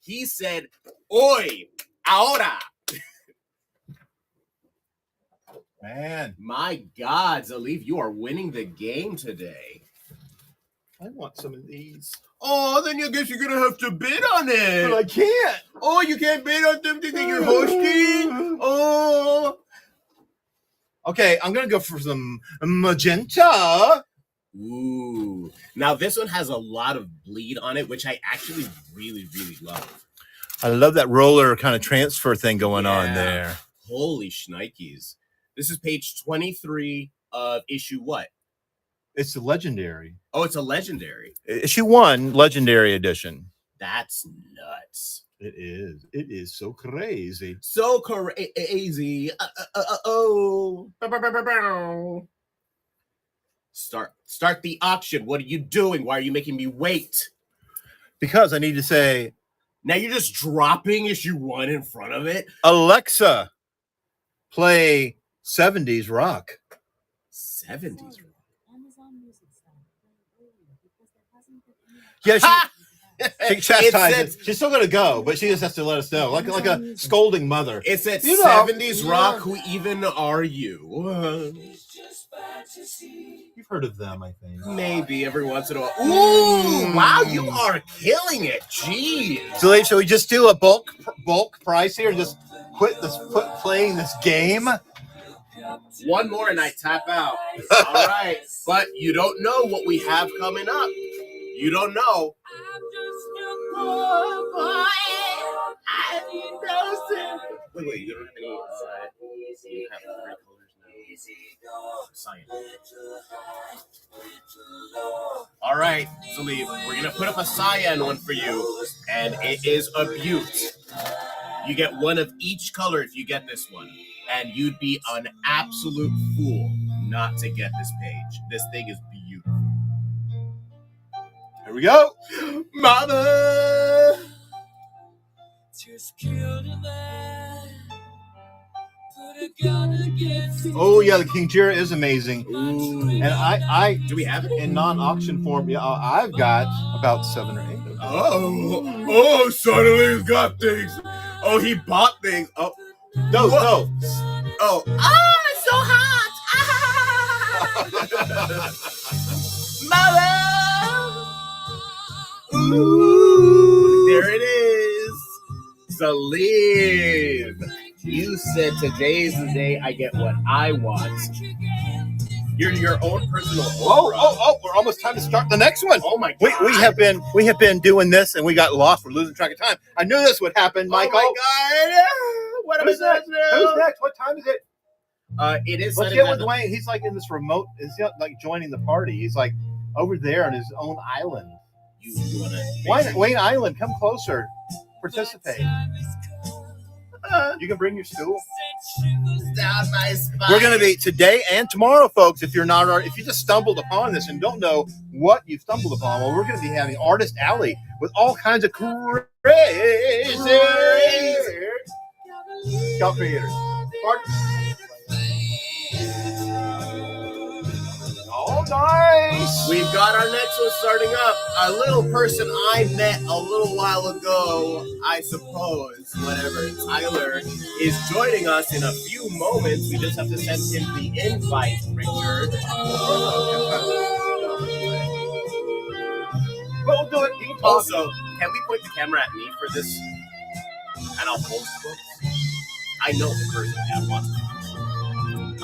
He said, "Oi, ahora." Man, My God, Zalif, you are winning the game today. I want some of these. Oh, then I guess you're gonna have to bid on But I it. can't. Oh, you can't bid on something that you're hosting. Oh. Okay, I'm going to go for some magenta. Ooh. Now this one has a lot of bleed on it, which I actually really, really love. I love that roller kind of transfer thing going on Yeah. there. Holy shnikes. This is page 23 of issue what? It's a legendary. Oh, it's a legendary. Issue 1, legendary edition. That's nuts. It is. It is so crazy. So crazy. Oh. Start the auction. What are you doing? Why are you making me wait? Because I need to say, Now you're just dropping issue 1 in front of it? Alexa, play 70s rock. 70s. Yeah, she It chastises. said, She's still going to go, but she just has to let us know. Like a scolding mother. it said You know, 70s yeah. rock. Who even are you? You've heard of them, I think. Maybe every once in a while. Ooh, wow, you are killing it. Jeez. So, shall we just do a bulk price here and just quit playing this game? One more and I tap out. All right. But you don't know what we have coming up. You don't know. Wait, you don't have any. You have 3 colors now. Cyan. All right, Zalif, we're gonna put up a cyan one for you, and it is a beaut. You get one of each color if you get this one, and you'd be an absolute fool not to get this page. This thing is beautiful. we go. Mama. Oh yeah, the King Jira is amazing. Ooh. And I Do we have it? in non-auction form, yeah, I've got about 7 or 8 of them. Oh, suddenly he's got things. Oh, he bought things. Oh, No. oh, it's so hot. Mama. Ooh, there it is. Salim. You said today's the day I get what I want. You're your own personal. Oh! We're almost time to start the next one. Oh my God. We have been doing this, and we got lost. We're losing track of time. I knew this would happen, Michael. Oh my God. What am I Who's next? supposed to do? Who's next? What time is it? It is. Let's get with Wayne. He's like in this remote. Is he like joining the party? He's like over there on his own island. You want to? Wayne Island, come closer. Participate. You can bring your stool. Down my spine. We're going to be today and tomorrow, folks. If you just stumbled upon this and don't know what you've stumbled upon, well, we're going to be having Artist Alley with all kinds of crazy scout creators. Oh, nice. We've got our next one starting up. A little person I met a little while ago, I suppose, whatever. Tyler is joining us in a few moments. We just have to send him the invite, Richard. We'll do it. Also, can we point the camera at me for this? And I'll post books. I know the person that wants to.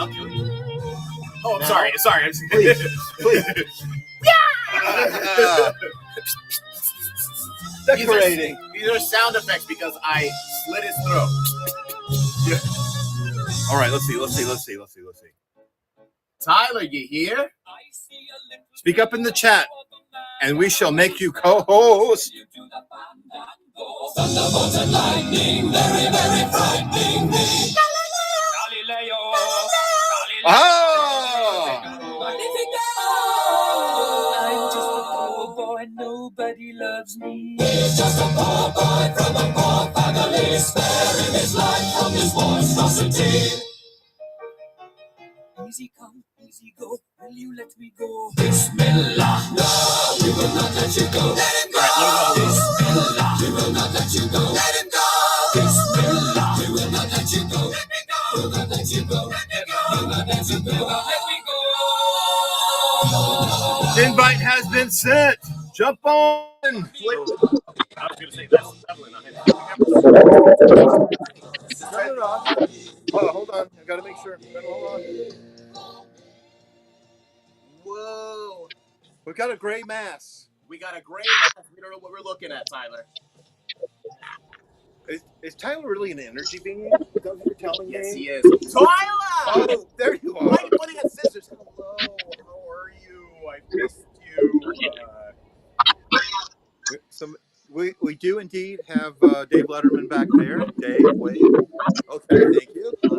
I'll do it. Oh, I'm sorry. Please. Decorating. These are sound effects because I slit his throat. All right, let's see. Tyler, you here? Speak up in the chat, and we shall make you co-host. Thunderbolts and lightning, very, very frightening me. Galileo, I'm just a poor boy, nobody loves me. He's just a poor boy from a poor family, sparing his life from this monstrosity. Easy come, easy go, will you let me go? Bismillah, no, we will not let you go. Let him go. Bismillah, we will not let you go. Let him go. Bismillah, we will not let you go. Let me go. We'll not let you go. Let me go. We'll not let you go. Let me go. Invite has been sent. Jump on. I was going to say that's definitely not him. Hold on. I got to make sure. Hold on. Whoa. We've got a gray mass. We got a gray mask. We don't know what we're looking at, Tyler. Is Tyler really an energy being? Is that what you're telling me? Yes, he is. Tyler! Oh, there you are. Why are you putting at scissors? Hello, how are you? I missed you. We do indeed have Dave Letterman back there. Dave, wait. Okay, thank you. Hi.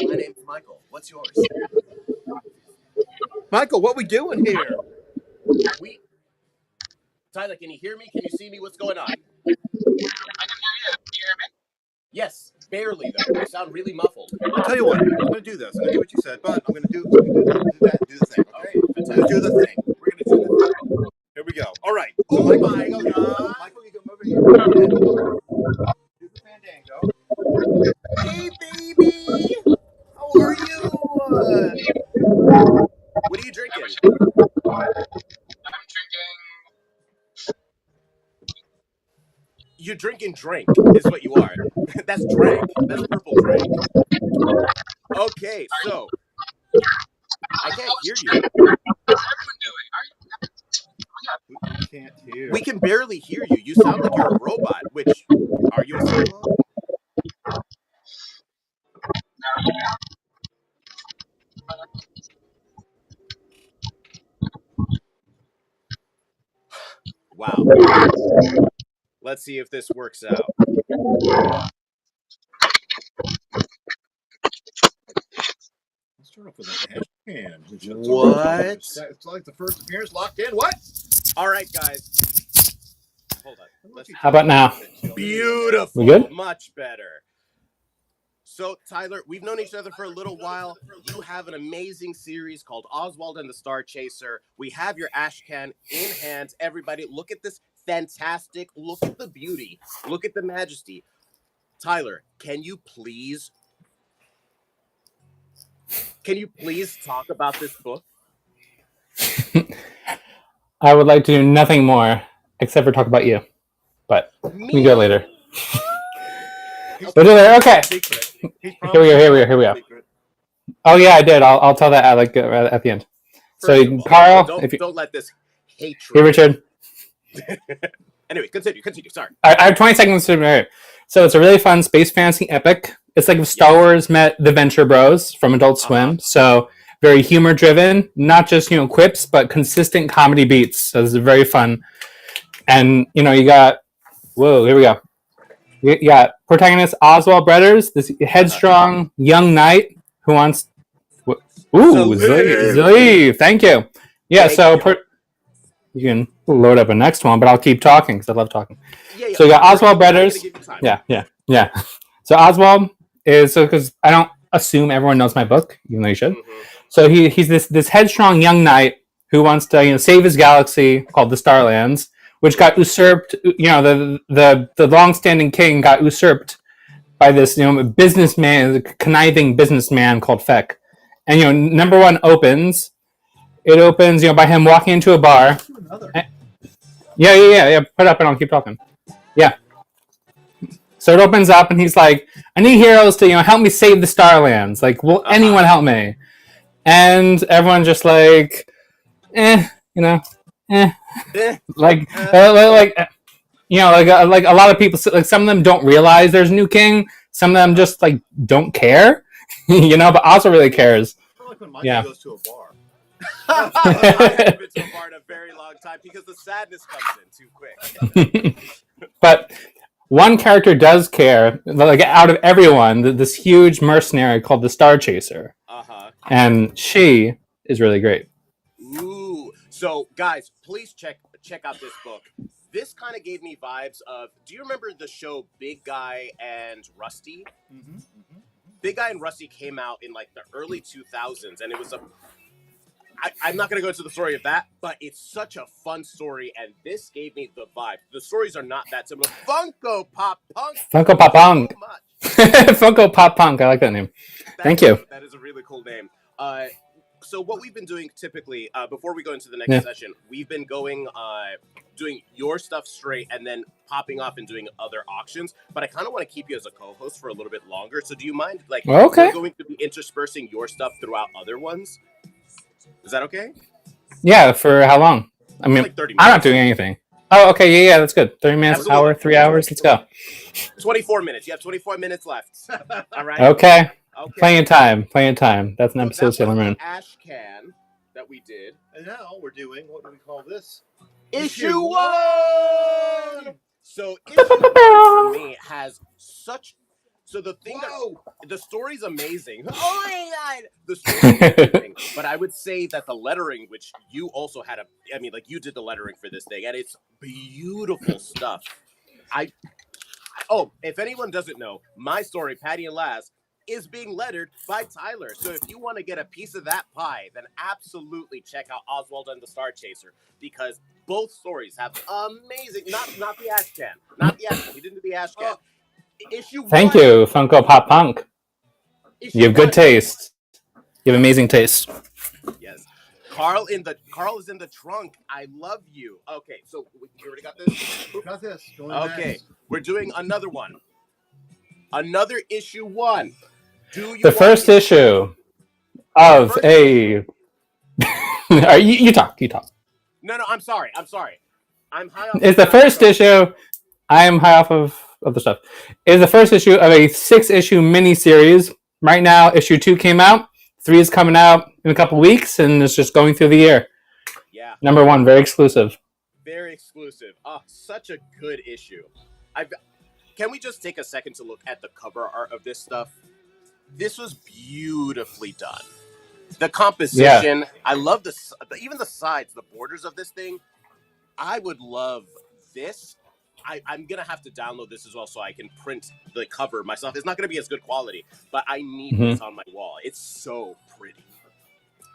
My name's Michael. What's yours? Michael, what we doing here? Tyler, can you hear me? Can you see me? What's going on? I can hear you. Can you hear me? Yes, barely though. You sound really muffled. I'll tell you what. I'm going to do this. I'm going to do what you said, but I'm going to do that, do the thing. Okay, let's do the thing. We're going to do the thing. Here we go. All right. So Michael, my God. Michael, you come over here. Do the fandango. Hey, baby. How are you? What are you drinking? I'm drinking. You're drinking drink, is what you are. That's drank. That's purple drink. Okay, so I can't hear you. How's everyone doing? We can't hear. We can barely hear you. You sound like you're a robot. Which are you a robot? Wow. Let's see if this works out. Let's start off with an hand. What? It's like the first appearance locked in. What? All right, guys. Hold on. Let's How about now? Beautiful. We good? Much better. So, Tyler, we've known each other for a little while. You have an amazing series called Oswald and the Star Chaser. We have your ashcan in hand. Everybody, look at this fantastic. Look at the beauty. Look at the majesty. Tyler, can you please talk about this book? I would like to do nothing more except for talk about you, but we can do it later. We'll do it later. Okay. Here we go. Oh yeah, I did. I'll tell that at the end. So Carl, don't let this hatred. Here, Richard. Anyway, continue. Sorry. I have 20 seconds to. So it's a really fun space fantasy epic. It's like if Star Wars met the Venture Bros from Adult Swim. So very humor driven, not just quips, but consistent comedy beats. So this is very fun. And you got here we go. You got protagonist Oswald Bretters, this headstrong young knight who wants. Zleev. Thank you. Yeah. You can load up a next one, but I'll keep talking because I love talking. Yeah. So you got Oswald Bretters. Yeah. So Oswald is because I don't assume everyone knows my book, even though you should. Mm-hmm. So he's this headstrong young knight who wants to save his galaxy called the Starlands, which got usurped. The long-standing king got usurped by this businessman, conniving businessman called Feck. And number one opens. It opens by him walking into a bar. Yeah. Put it up and I'll keep talking. Yeah. So it opens up and he's like, I need heroes to help me save the Starlands. Like, will anyone help me? And everyone's just like, like a lot of people, like some of them don't realize there's a new king. Some of them just like don't care, but also really cares. Like when Michael goes to a bar. I haven't been to a bar in a very long time because the sadness comes in too quick. But one character does care, like out of everyone, this huge mercenary called the Star Chaser. And she is really great. Ooh. So, guys, please check out this book. This kind of gave me vibes of, do you remember the show Big Guy and Rusty? Mm-hmm. Big Guy and Rusty came out in like the early 2000s, and it was I'm not going to go into the story of that, but it's such a fun story, and this gave me the vibe. The stories are not that similar. Funko Pop Punk. Funko Pop Punk. Funko Pop Punk. I like that name. Thank you. That is a really cool name. So what we've been doing typically, before we go into the next session, we've been doing your stuff straight and then popping off and doing other auctions. But I kind of want to keep you as a co-host for a little bit longer. So do you mind, we're going to be interspersing your stuff throughout other ones? Is that okay? Yeah, for how long? I mean, like 30 minutes. I'm not doing anything. Oh, okay, yeah, that's good. 30 minutes, absolutely. Hour, 3 hours, let's go. 24 minutes. You have 24 minutes left. All right? Okay. Plenty of time. That's an episode of Sailor Moon. Ashcan that we did. And now we're doing, what do we call this? Issue 1! So issue 1 for me has such... So the thing the story's amazing. Oh my god! The story's amazing. But I would say that the lettering, which you also had you did the lettering for this thing, and it's beautiful stuff. If anyone doesn't know, my story, Patty and Laz, is being lettered by Tyler. So if you want to get a piece of that pie, then absolutely check out Oswald and the Star Chaser, because both stories have amazing. Not the Ashcan. Not the Ashcan. He didn't do the Ashcan. Issue 1. Thank you, Funko Pop Punk. You have good taste. You have amazing taste. Yes. Carl is in the trunk. I love you. Okay, so you already got this? Got this. Okay, we're doing another one. Another issue 1. The first issue of a... you talk. No, I'm sorry. I'm high off. It's the first issue. I am high off of the stuff. It's the first issue of a 6-issue mini-series. Right now, issue 2 came out. 3 is coming out in a couple weeks, and it's just going through the year. Yeah. Number 1, very exclusive. Very exclusive. Oh, such a good issue. Can we just take a second to look at the cover art of this stuff? This was beautifully done. The composition, I love even the sides, the borders of this thing. I would love this. I'm gonna have to download this as well so I can print the cover myself. It's not gonna be as good quality, but I need this on my wall. It's so pretty.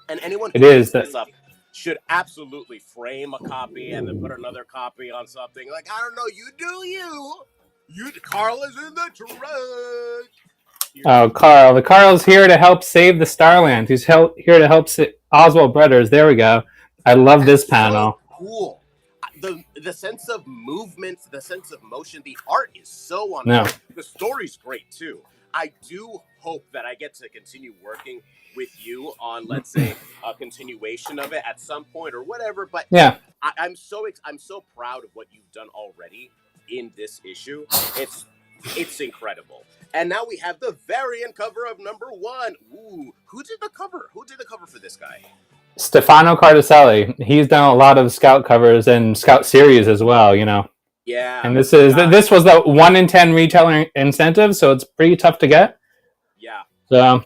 And anyone who picks this up should absolutely frame a copy and then put another copy on something. Like, I don't know, you do you. Carl is in the truck. Oh, Carl. The Carl's here to help save the Starland. He's here to help Oswald Bretters. There we go. I love this panel. So cool. The sense of movement, the sense of motion, the art is so on point. The story's great too. I do hope that I get to continue working with you on, let's say, a continuation of it at some point or whatever. But yeah, I'm so proud of what you've done already in this issue. It's incredible. And now we have the variant cover of #1. Ooh, who did the cover? Who did the cover for this guy? Stefano Cardicelli. He's done a lot of Scout covers and Scout series as well, you know. Yeah. And this was the 1 in 10 retailer incentive, so it's pretty tough to get. Yeah. So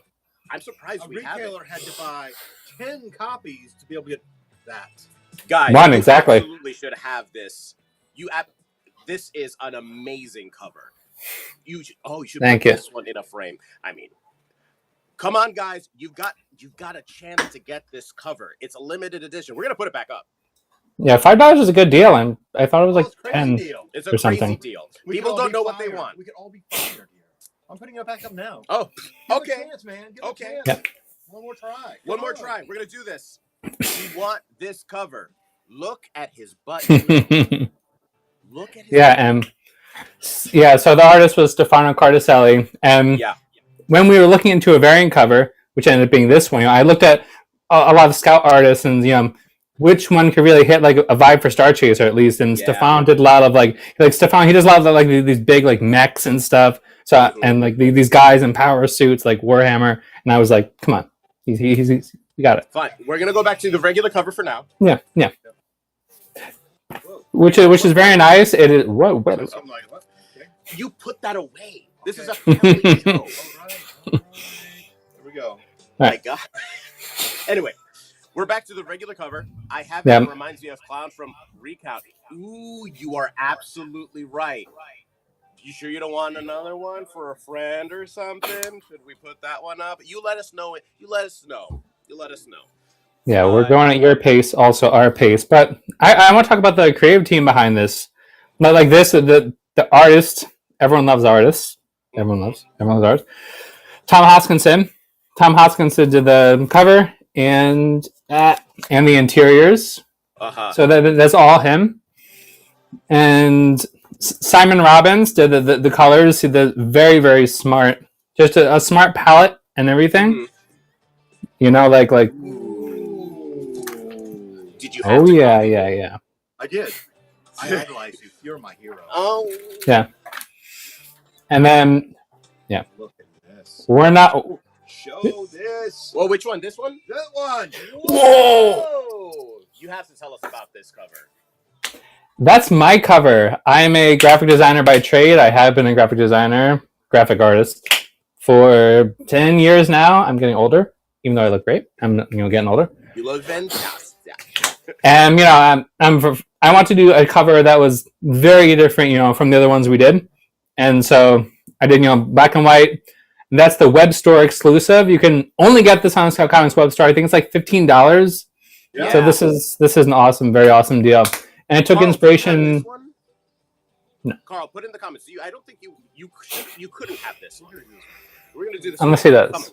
I'm surprised a retailer had to buy 10 copies to be able to get that. Guys, one exactly. Absolutely should have this. This is an amazing cover. You should Thank put you. This one in a frame. I mean, come on, guys, you've got a chance to get this cover. It's a limited edition. We're gonna put it back up. Yeah, $5 is a good deal, and I thought it was like it's 10 deal. It's a or something. crazy deal. People don't know what they want. We could all be fired here. I'm putting it back up now. Oh, Give okay. it a chance, man. Give it Okay. a chance. Yeah. One more try. One Come more on. try. We're gonna do this. We want this cover. Look at his butt. Look at his butt. Yeah, so the artist was Stefano Cardicelli, and when we were looking into a variant cover, which ended up being this one, I looked at a lot of Scout artists and which one could really hit like a vibe for Star Chaser at least. And Stefano did a lot of like Stefano. He does a lot of like these big like mechs and stuff. So and like these guys in power suits like Warhammer. And I was like, come on, he's you got it. Fine. We're gonna go back to the regular cover for now. Yeah. Which is very nice. It is. Whoa. I'm like, what? Okay. You put that away. This is a family show. All right. Here we go. My God. Anyway, we're back to the regular cover. I have it. Reminds me of Clown from Recount. Ooh, you are absolutely right. You sure you don't want another one for a friend or something? Should we put that one up? You let us know. You let us know. Yeah, we're going at your pace, also our pace. But I want to talk about the creative team behind this. Not like this, the artist. Everyone loves artists. Everyone loves artists. Tom Hoskinson. Tom Hoskinson did the cover and the interiors. So that's all him. And Simon Robbins did the colors. He did very, very smart. Just a smart palette and everything. Like. Did you have yeah. I did. I idolize you. You're my hero. Oh. Yeah. And then, Look at this. we're not. Show this. Well, which one? This one? That one. Whoa! You have to tell us about this cover. That's my cover. I'm a graphic designer by trade. I have been a graphic designer, graphic artist for 10 years now. I'm getting older, even though I look great. I'm getting older. You look fantastic. And I want to do a cover that was very different, from the other ones we did. And so I did, black and white. And that's the web store exclusive. You can only get this on Scout Comics web store. I think it's like $15. Yeah. So this is an awesome, very awesome deal. And it took inspiration. No. Carl, put in the comments. I don't think you couldn't have this one. We're gonna do this. Unless he does.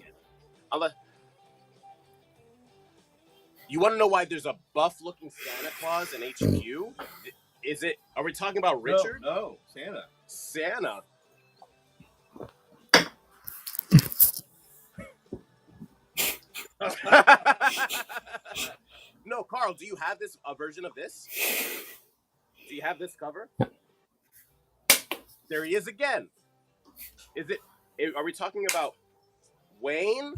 You want to know why there's a buff-looking Santa Claus in HQ? Are we talking about Richard? No, Santa. No, Carl, do you have a version of this? Do you have this cover? There he is again. Are we talking about Wayne?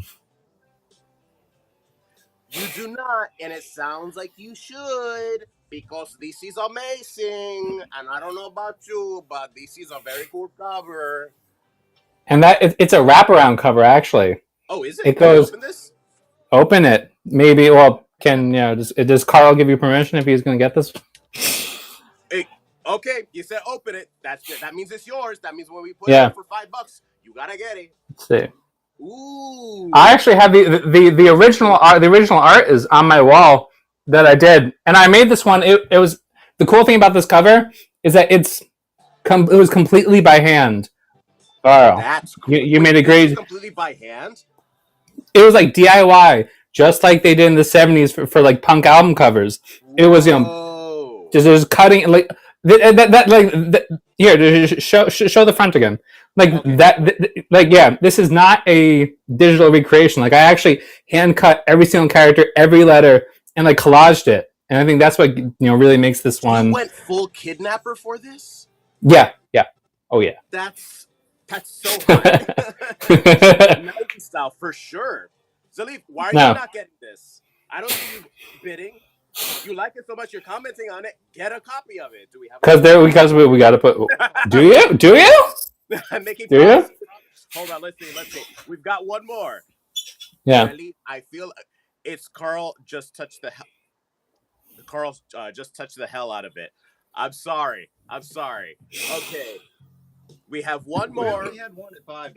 You do not, and it sounds like you should, because this is amazing. And I don't know about you, but this is a very cool cover. And it's a wraparound cover, actually. Oh, is it? It goes. Open this? Open it. Maybe. Well, does Carl give you permission if he's going to get this? Okay, you said open it. That's good. That means it's yours. That means when we put Yeah. it up for $5, you gotta get it. Let's see. Ooh. I actually have the original art. The original art is on my wall that I did, and I made this one. It was the cool thing about this cover is that it was completely by hand. Carl, That's cool. you made a great. Completely by hand. It was like DIY, just like they did in the '70s for like punk album covers. It was Whoa. just cutting like that here. Show the front again. Like like yeah, this is not a digital recreation. Like I actually hand cut every single character, every letter, and like collaged it. And I think that's what really makes this one. You went full kidnapper for this? Yeah. Oh yeah. That's so high. Nike style for sure. Zalif, why are you not getting this? I don't see you bidding. You like it so much, you're commenting on it. Get a copy of it. Do we have? Because we got to put. Do you? Making Do you? Hold on, let's see. We've got one more. Yeah. I feel it's Carl just touched the hell. Carl just touched the hell out of it. I'm sorry. Okay. We have one more. We had one at $5.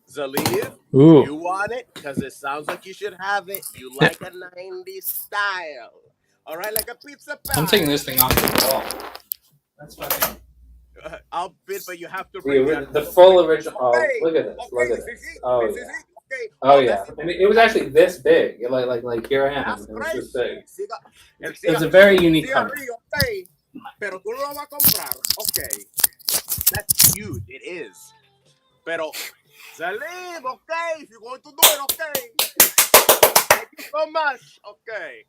Zalif, Ooh. you want it? Because it sounds like you should have it. You like a 90s style. All right, like a pizza pie. I'm taking this thing off the wall. That's fine. I'll bid, but you have to The full original. Oh, Okay. look at this. Okay, Look at see, this. see? Oh See, yeah. see? Okay. Oh yeah. I mean, it was actually this big. Like here I am. That's It was this big. crazy. It's a very unique cover. Okay. Pero tú lo vas a comprar. Okay. That's huge. It is. Pero, Zalif, okay. If you're going to do it, okay. Thank you so much. Okay.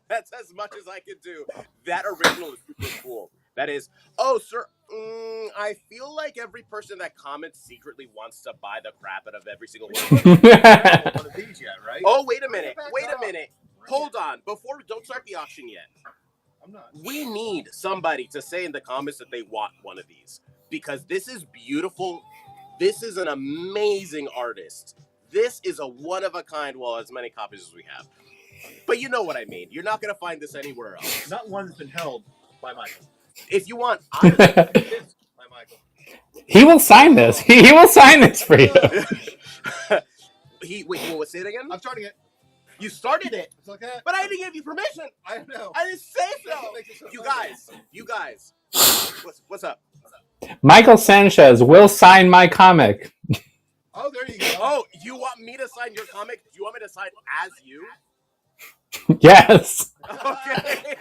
That's as much as I can do. That original is super cool. That is, oh, sir, I feel like every person that comments secretly wants to buy the crap out of every single one. One of these yet, right? Oh, wait a minute. Hold on. Don't start the auction yet. I'm not. We need somebody to say in the comments that they want one of these. Because this is beautiful. This is an amazing artist. This is a one-of-a-kind, well, as many copies as we have. But you know what I mean. You're not going to find this anywhere else. Not one that's been held by Michael. If you want, By Michael. He will sign this. He will sign this for you. Wait, say it again? I'm starting it. You started it, It's like that. but I didn't give you permission. I know. I didn't say so. That makes it so You guys. What's up? Michael Sanchez will sign my comic. Oh, there you go. Oh, you want me to sign your comic? Do you want me to sign as you? Yes. Okay.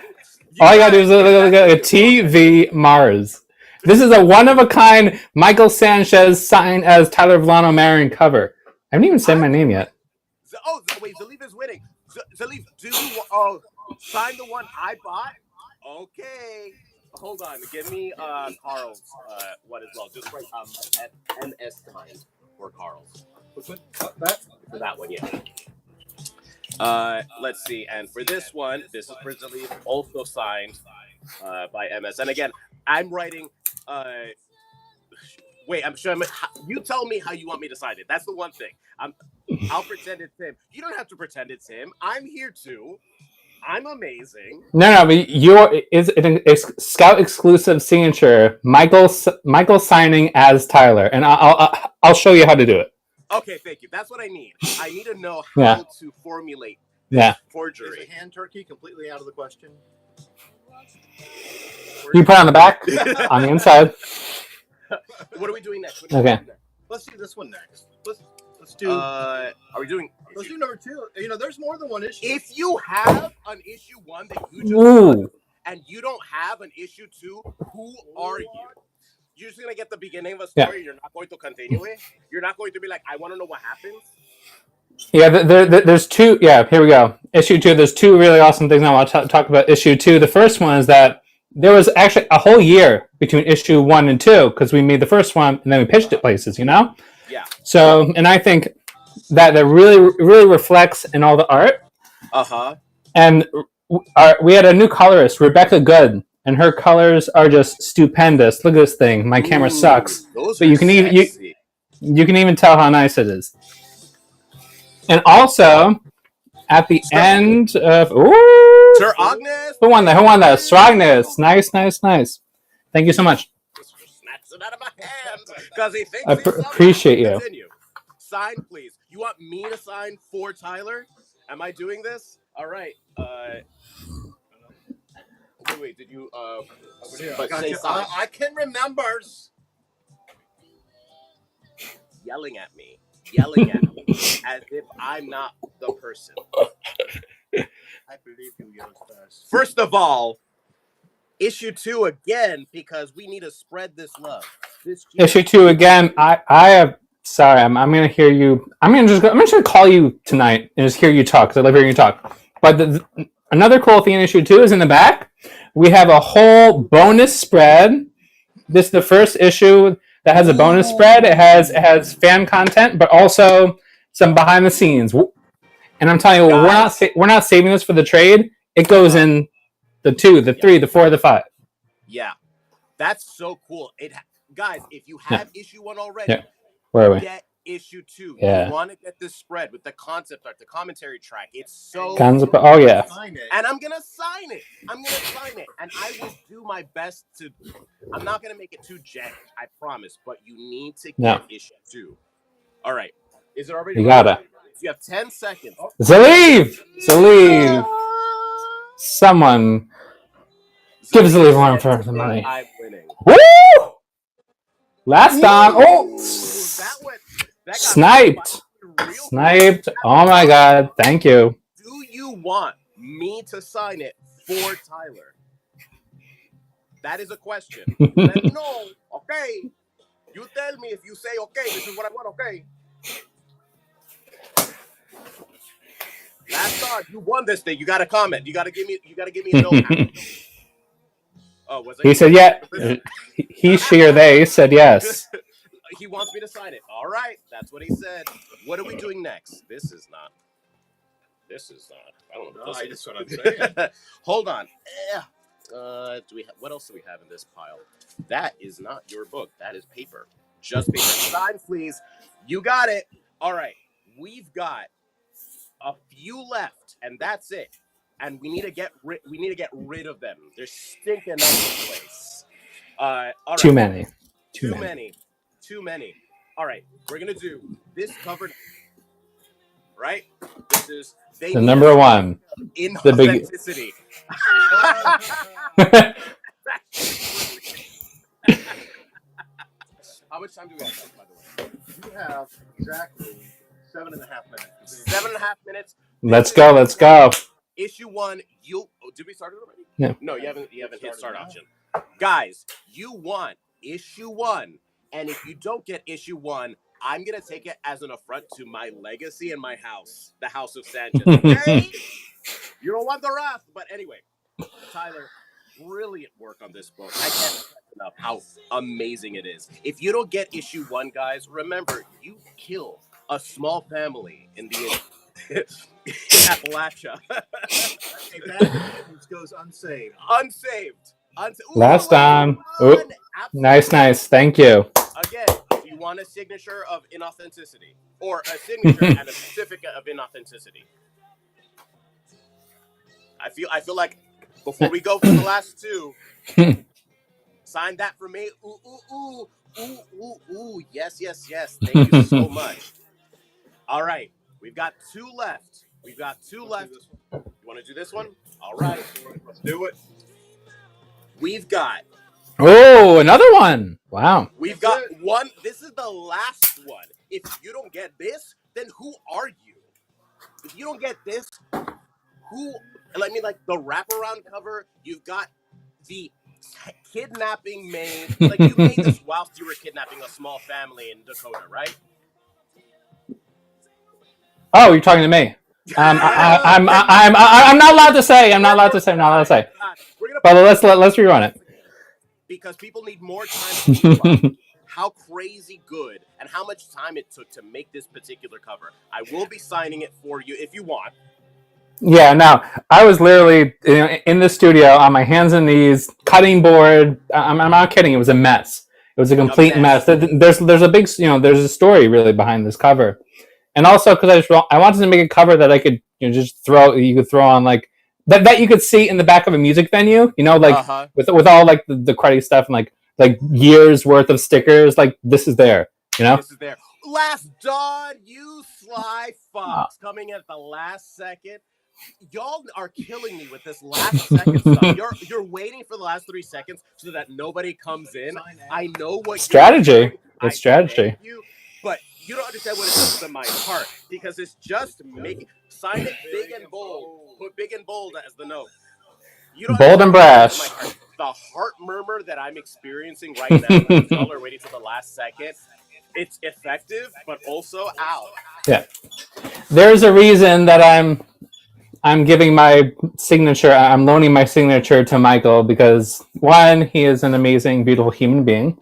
All I gotta do is look at a TV Mars. This is a one-of-a-kind Michael Sanchez signed as Tyler Villano Marion cover. I haven't even said my name yet. Wait, Zalif is winning. Zalif, do you sign the one I bought? Okay. Hold on. Give me Carl's one as well. Just write MS sign for Carl's. For that one, yeah. Let's see. And for this one, this is for Zalif, also signed by MS. And again, I'm writing. You tell me how you want me to sign it. That's the one thing. I'll pretend it's him. You don't have to pretend it's him. I'm here too. I'm amazing. No, but is a Scout exclusive signature. Michael signing as Tyler, and I'll show you how to do it. Okay, thank you. That's what I need. I need to know how to formulate forgery. Is the hand turkey completely out of the question? You put it on the back, on the inside. What are we doing next? Okay. Let's do this one next. Let's do. Are we doing? Let's do number 2. You know, there's more than one issue. If you have an issue 1 that you just Ooh. and you don't have an issue 2, who are you? You're just gonna get the beginning of a story. You're not going to continue it. You're not going to be like, I want to know what happens. Yeah, there's 2. Yeah, here we go. Issue 2. There's 2 really awesome things I want to talk about. Issue 2. The first one is that there was actually a whole year between issue 1 and 2 because we made the first one and then we pitched it places. Yeah. So, and I think that really reflects in all the art. And we had a new colorist, Rebecca Good, and her colors are just stupendous. Look at this thing. My camera sucks, but you can even tell how nice it is. And also, at the end of ooh, Sir Agnes. who won that? Who won that? Sir Agnes. Nice. Thank you so much. Snatches it out of my hand because he thinks I he's someone. appreciate you. Continue. Sign, please. You want me to sign for Tyler? Am I doing this? All right. Wait. Did you? But say sign. I can remember. Yelling at me as if I'm not the person. I believe you yelled first. First of all, issue 2 again because we need to spread this love. Issue 2 again. I have. Sorry, I'm gonna hear you. I'm just gonna call you tonight and just hear you talk because I love hearing you talk. But another cool thing in issue 2 is in the back. We have a whole bonus spread. This is the first issue that has a bonus spread. It has fan content, but also some behind the scenes. And I'm telling you, we're not saving this for the trade. It goes in the 2, the 3, the 4, the 5. Yeah, that's so cool. Guys, if you have issue 1 already, where are we? Get issue 2. Yeah. You want to get this spread with the concept art, the commentary track. It's so Oh yeah. And I'm gonna sign it. And I will do my best to. I'm not gonna make it too jank, I promise. But you need to get issue 2. All right. Is it already? You gotta. You have 10 seconds. Zaleev. Someone give Zaleev one for the money. I'm winning. Woo! Last time. Oh. That Sniped. Oh my god. Thank you. Do you want me to sign it for Tyler? That is a question. Let me know. Okay. You tell me if you say okay. This is what I want. Okay. Last time you won this thing. You got to comment. You got to give me a no. Oh, was it? He said yeah. He, she, or they said yes. He wants me to sign it. All right, that's what he said. What are we doing next? This is not. I don't know. That's what I'm saying. Hold on. Do we? What else do we have in this pile? That is not your book. That is paper. Just paper. Sign, please. You got it. All right. We've got a few left, and that's it. And we need to get rid of them. They're stinking up the place. All right. Too many. Too many. All right, we're gonna do this covered. Right. This is the number 1. The big. How much time do we have, by the way? You have exactly 7.5 minutes. 7.5 minutes. Let's go. Issue 1. Did we start it already? Yeah. No, you haven't hit start option. Guys, you want issue 1. And if you don't get issue 1, I'm going to take it as an affront to my legacy and my house, the House of Sanchez. Okay? You don't want the wrath. But anyway, Tyler, brilliant work on this book. I can't stress enough how amazing it is. If you don't get issue 1, guys, remember, you kill a small family in the in Appalachia. That goes unsaved. Last time. Oop. Nice. Thank you. Again, do you want a signature of inauthenticity or a signature and a certificate of inauthenticity? I feel like before we go for the last 2, sign that for me. Ooh. Yes. Thank you so much. All right, we've got 2 left. You want to do this one? All right, let's do it. We've got. Oh, another one. Wow. We've got 1. This is the last one. If you don't get this, then who are you? If you don't get this, who? I mean, like the wraparound cover. You've got the kidnapping made. Like you made this whilst you were kidnapping a small family in Dakota, right? Oh, you're talking to me. I'm not allowed to say. But let's rerun it. Because people need more time to think about how crazy good and how much time it took to make this particular cover. I will be signing it for you if you want. Yeah, no, I was literally in the studio on my hands and knees, cutting board. I'm not kidding. It was a mess. It was a complete mess. There's a big, there's a story really behind this cover. And also because I wanted to make a cover that I could you could throw on like that you could see in the back of a music venue, like with all like the cruddy stuff and like years worth of stickers. Like this is there, This is there. Last Dawn, you sly fox, coming at the last second. Y'all are killing me with this last second stuff. You're waiting for the last 3 seconds so that nobody comes in. I know what strategy. It's strategy. But you don't understand what it does to my heart, because it's just making sign it big and bold. Put big and bold as the note. You don't Bold and brash. The heart murmur that I'm experiencing right now, y'all are waiting till the last second. It's effective, but also ow. Yeah. There's a reason that I'm giving my signature. I'm loaning my signature to Michael because one, he is an amazing, beautiful human being,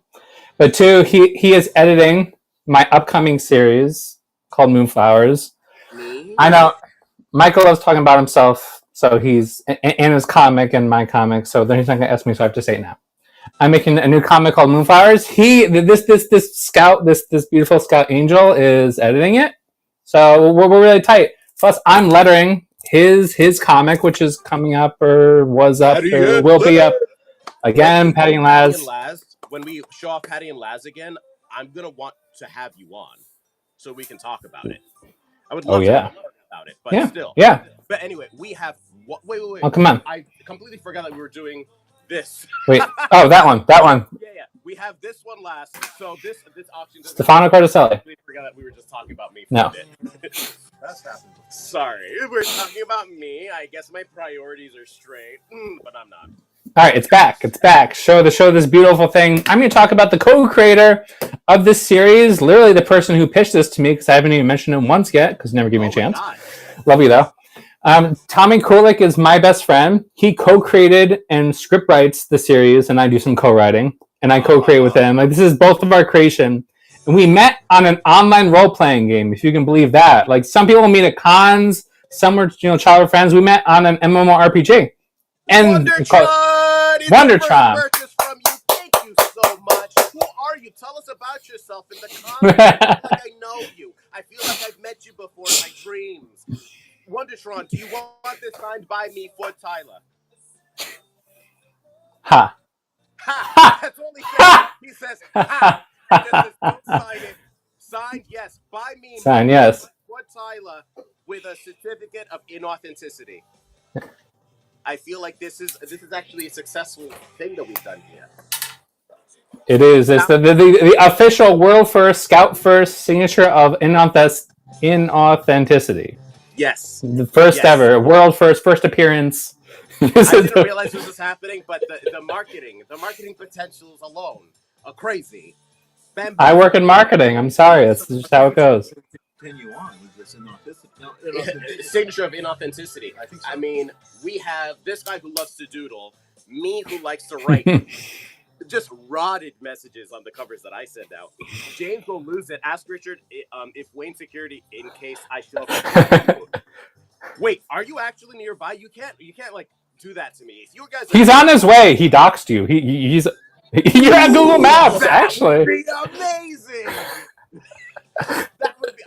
but two, he is editing my upcoming series called Moonflowers. I know Michael loves talking about himself, so he's in his comic and my comic. So then he's not going to ask me, so I have to say it now. I'm making a new comic called Moonflowers. This scout, this beautiful scout angel is editing it, so we're really tight. Plus, I'm lettering his comic, which is coming up or was up or will be up again. Patty and Laz. When we show off Patty and Laz again, I'm gonna want to have you on so we can talk about it. I would love to talk about it, but still. Yeah. But anyway, we have wait. Oh, come on. I completely forgot that we were doing this. Wait. Oh, that one. Yeah. We have this one last. So this auction. Stefano Cardacelli. I completely forgot that we were just talking about me for a bit. That's happened. Sorry, we're talking about me. I guess my priorities are straight, but I'm not. All right, it's back. Show this beautiful thing. I'm going to talk about the co-creator of this series, literally the person who pitched this to me, because I haven't even mentioned him once yet, because never gave me a chance. Love you, though. Tommy Kulik is my best friend. He co-created and script writes the series, and I do some co-writing, and I co-create with him. Like, this is both of our creation. And we met on an online role-playing game, if you can believe that. Like, some people meet at cons, some were, childhood friends. We met on an MMORPG. And Wondertron. Purchase from you. Thank you so much. Who are you? Tell us about yourself in the comments. I feel like I know you. I feel like I've met you before in my dreams. Wondertron, do you want this signed by me for Tyler? Ha. Ha. That's all he says. He says, ha. He just says, don't sign it. Signed, yes. By me. Signed, yes. For Tyler with a certificate of inauthenticity. I feel like this is actually a successful thing that we've done here. It is. It's the official world first, scout first signature of inauthenticity. Yes. The first ever, world first appearance. I didn't realize this was happening, but the marketing potentials alone are crazy. Bam, bam. I work in marketing. I'm sorry. That's just how it goes. Continue on with this signature of inauthenticity. I mean, we have this guy who loves to doodle, me who likes to write just rotted messages on the covers that I send out. James will lose it. Ask Richard if Wayne Security, in case I show up. Wait, are you actually nearby? You can't like do that to me. If you guys, he's on his way. He doxed you. He's you're on Google Maps. Actually, would be amazing. That would be.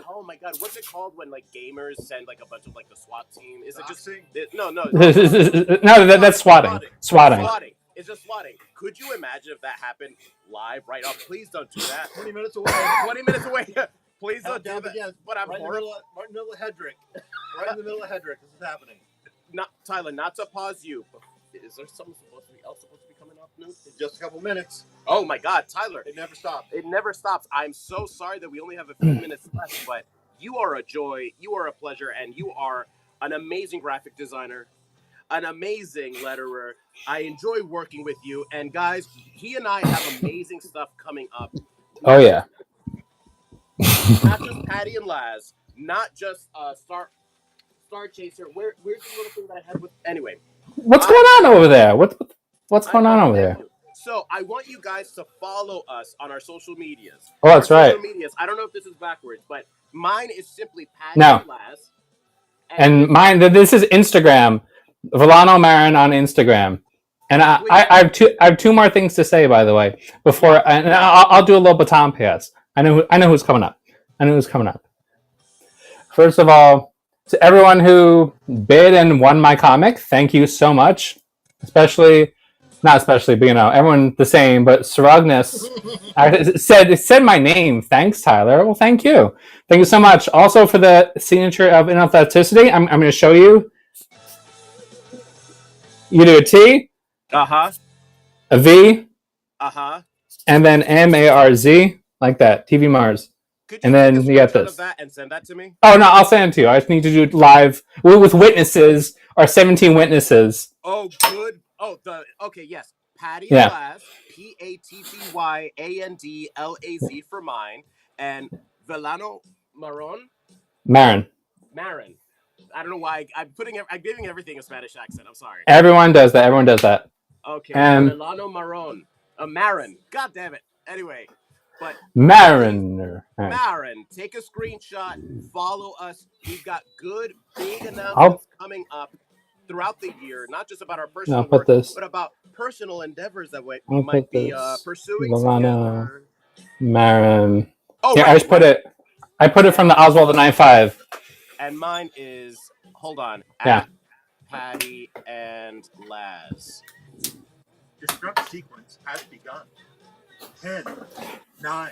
Oh my god, what's it called when like gamers send like a bunch of like the SWAT team? Is it just no? No, that's swatting. Swatting. It's just swatting. Could you imagine if that happened live right now? Please don't do that. 20 minutes away. 20 minutes away. Please don't do that. Again. But I'm right in the middle of Hedrick. Right in the middle of Hedrick. This is happening. Not Tyler. Not to pause you. Is there something supposed to be coming up new? In just a couple minutes. Oh my God, Tyler! It never stops. It never stops. I'm so sorry that we only have a few minutes left, but you are a joy. You are a pleasure, and you are an amazing graphic designer, an amazing letterer. I enjoy working with you, and guys, he and I have amazing stuff coming up. Oh yeah. Not just Patty and Laz, not just Star Chaser. Where's the little thing that I had with? Anyway. What's going on over there? What's going on over there? So I want you guys to follow us on our social medias. Oh, that's right. Social medias. I don't know if this is backwards, but mine is simply Patty No. Laz. And mine. This is Instagram. Volano Marin on Instagram. And I have two more things to say, by the way. Before and I'll do a little baton pass. I know who's coming up. First of all, to everyone who bid and won my comic, thank you so much. Not especially, but everyone the same. But Saragnus said my name. Thanks, Tyler. Well, thank you. Thank you so much. Also for the signature of inauthenticity, I'm going to show you. You do a T, Uh-huh. a V, Uh-huh. and then MARZ, like that. TV Mars. Could And you then take a you got screenshot this. of that and send that to me? Oh, no, I'll send it to you. I just need to do it live with witnesses, or 17 witnesses. Oh, good. Oh, okay, yes. Patty Yeah. Laz, PATTYANDLAZ for mine, and Velano Maron. Marin. I don't know why I'm giving everything a Spanish accent. I'm sorry. Everyone does that. Okay, And Velano Maron. Marin. God damn it. Anyway, but Mariner. All right. Marin, take a screenshot, follow us. We've got good, big announcements coming up throughout the year, not just about our personal work, but about personal endeavors that we might be pursuing together. Marin. Oh, yeah, right, I put it from the Oswald the 9.5. And mine is, hold on, Yeah. Patty and Laz. Destruct sequence has begun. 10, 9.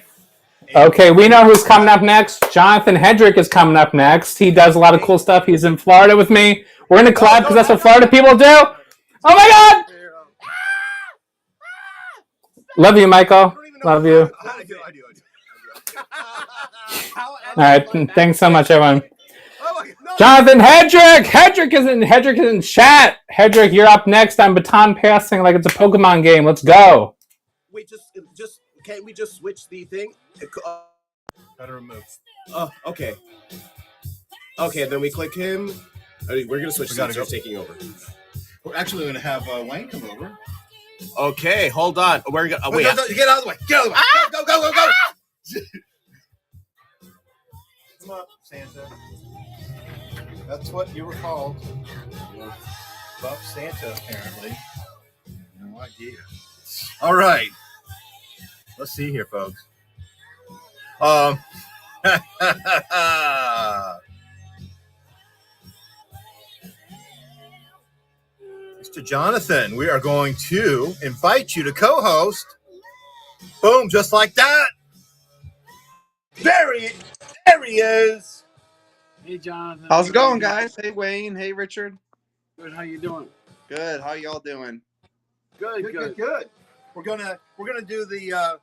8. Okay, we know who's coming up next. Jonathan Hedrick is coming up next. He does a lot of cool stuff. He's in Florida with me. We're going to collab because that's what Florida people do. Oh my God! Love you, Michael. Love you. I do. All right, thanks so much, everyone. Oh no. Jonathan Hedrick! Hedrick is in chat. Hedrick, you're up next. I'm baton passing like it's a Pokemon game. Let's go. Wait, just can't we just switch the thing? Gotta remove. Oh, okay. Okay, then we click him. We're gonna switch. Since you're taking over. We're actually gonna have Wayne come over. Okay, hold on. We're gonna. Wait, No, get out of the way. Get out of the way. Go. Come up, Santa. That's what you were called. Buff Santa, apparently. No idea. All right. Let's see here, folks. Mr. Jonathan, we are going to invite you to co-host. Boom, just like that. There he is. Hey, Jonathan. How's it going, guys? Hey, Wayne. Hey, Richard. Good. How you doing? Good. How y'all doing? Good. We're gonna do the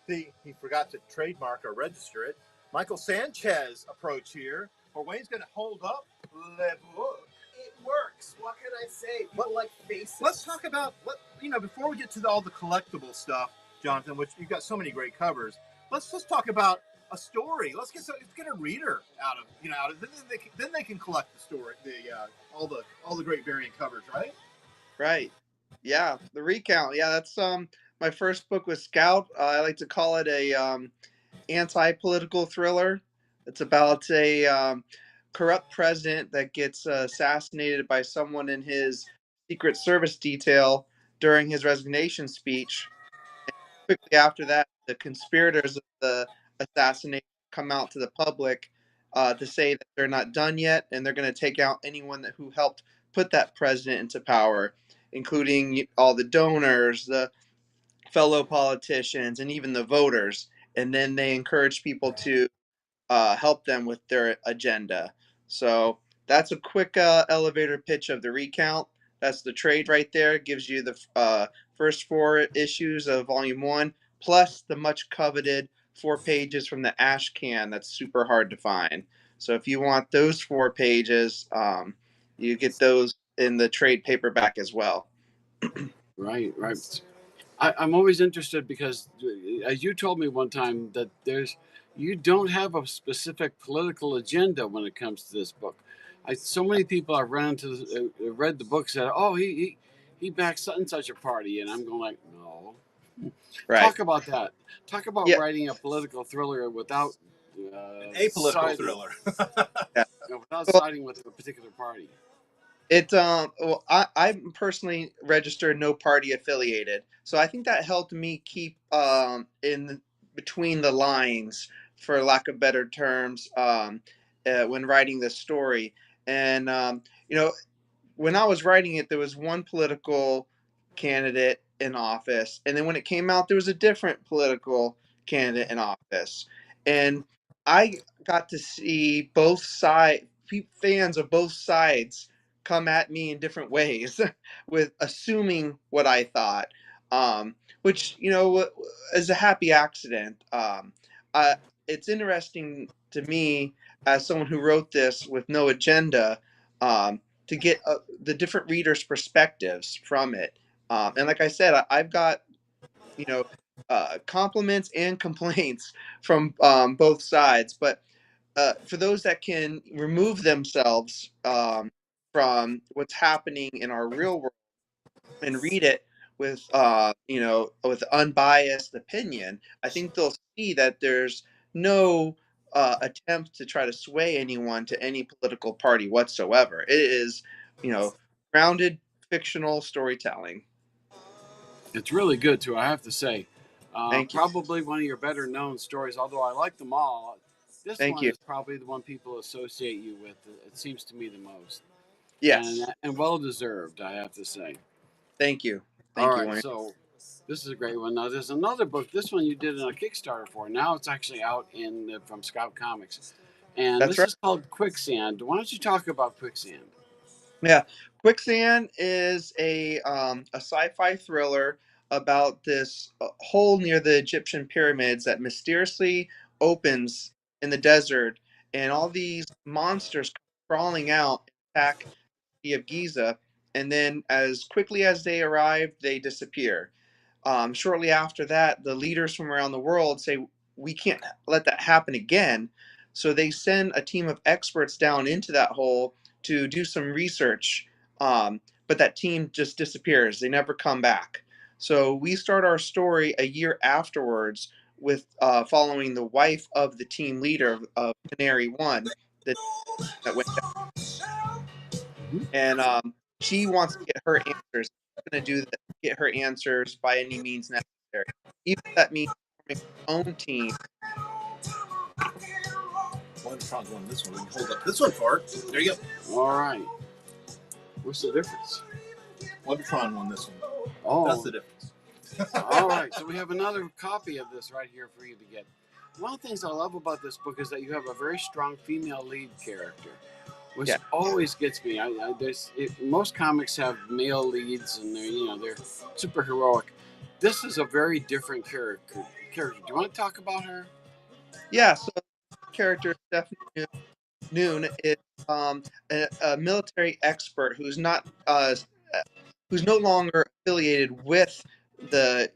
he forgot to trademark or register it. Michael Sanchez approach here, where Wayne's gonna hold up the book. it works. What can I say? People like faces. Let's talk about before we get to all the collectible stuff, Jonathan, which you've got so many great covers. Let's just talk about a story. Let's get a reader out of then they can collect the story, all the great variant covers, right? Right. Yeah, the recount. Yeah, that's my first book with Scout. I like to call it a anti-political thriller. It's about a corrupt president that gets assassinated by someone in his Secret Service detail during his resignation speech. And quickly after that, the conspirators of the assassination come out to the public to say that they're not done yet, and they're going to take out anyone who helped put that president into power, including all the donors, the fellow politicians, and even the voters. And then they encourage people to help them with their agenda. So that's a quick elevator pitch of the recount. That's the trade right there. It gives you the first 4 issues of Volume 1, plus the much coveted 4 pages from the Ash Can that's super hard to find. So if you want those 4 pages, you get those in the trade paperback as well. Right. I'm always interested because, as you told me one time, that you don't have a specific political agenda when it comes to this book. So many people I've run into, read the book, said, "Oh, he backs such and such a party," and I'm going like, "No." Right. Talk about that. Talk about writing a political thriller without A political thriller. without siding with a particular party. Well, I'm personally registered no party affiliated, so I think that helped me keep in between the lines, for lack of better terms, when writing this story. And when I was writing it, there was one political candidate in office, and then when it came out, there was a different political candidate in office, and I got to see both fans of both sides come at me in different ways, with assuming what I thought, which is a happy accident. It's interesting to me as someone who wrote this with no agenda. To get the different readers' perspectives from it. And like I said, I've got compliments and complaints from both sides. But for those that can remove themselves from what's happening in our real world and read it with with unbiased opinion, I think they'll see that there's no attempt to try to sway anyone to any political party whatsoever. It is grounded fictional storytelling. It's really good too, I have to say. Thank you. Probably one of your better known stories, although I like them all. This Thank one you. is probably the one people associate you with. It seems to me the most. Yes. And well deserved, I have to say. Thank you. All Thank you, right, Wayne. so this is a great one. Now there's another book. This one you did on a Kickstarter for. Now it's actually out from Scout Comics, and That's this right. is called Quicksand. Why don't you talk about Quicksand? Yeah, Quicksand is a sci-fi thriller about this hole near the Egyptian pyramids that mysteriously opens in the desert, and all these monsters come crawling out and attack the city of Giza, and then as quickly as they arrive, they disappear. Shortly after that, the leaders from around the world say, we can't let that happen again. So they send a team of experts down into that hole to do some research. But that team just disappears. They never come back. So we start our story a year afterwards with following the wife of the team leader of Canary One that went down. And she wants to get her answers. She's going to do that, get her answers by any means necessary. Even if that means forming her own team. Wonderfront won this one. We can hold up this one for it. There you go. All right. What's the difference? Wondertron won this one. Oh, That's the difference. all right. So we have another copy of this right here for you to get. One of the things I love about this book is that you have a very strong female lead character, which always gets me. Most comics have male leads, and they're super heroic. This is a very different character. Do you want to talk about her? Yeah. So character Stephanie Noon is a military expert who's no longer affiliated with the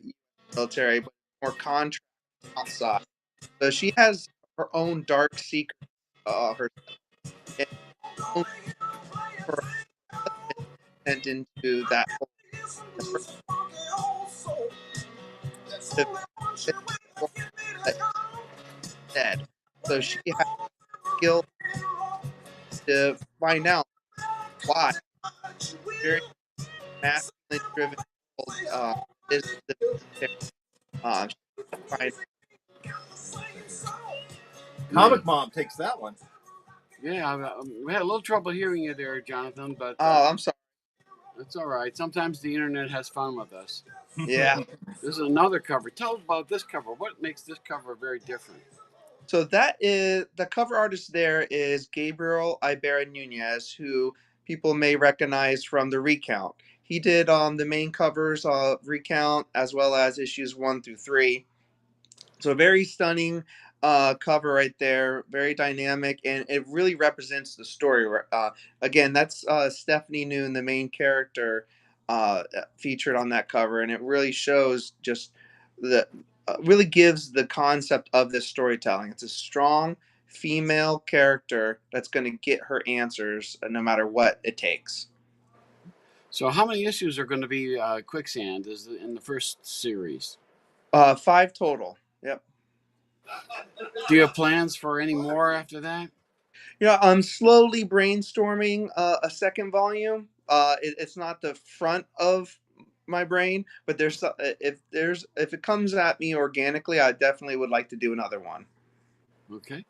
military, but more contract outside. So she has her own dark secret. Her sent into that dead. So she has skill to find out why. Very masculine driven is the Comic Mom takes that one. Yeah, we had a little trouble hearing you there, Jonathan, but I'm sorry. That's all right. Sometimes the internet has fun with us. Yeah. This is another cover. Tell about this cover. What makes this cover very different? So that is the cover artist. There is Gabriel Ibarra Nunez, who people may recognize from the Recount. He did the main covers of Recount as well as issues 1 through 3. So very stunning cover right there, very dynamic, and it really represents the story. Again, that's Stephanie Noon, the main character, featured on that cover, and it really shows just really gives the concept of this storytelling. It's a strong female character that's going to get her answers no matter what it takes. So how many issues are going to be Quicksand in the first series? 5 total. Yep. Do you have plans for any more after that? Yeah, I'm slowly brainstorming a second volume. It's not the front of my brain, but if it comes at me organically, I definitely would like to do another one. Okay.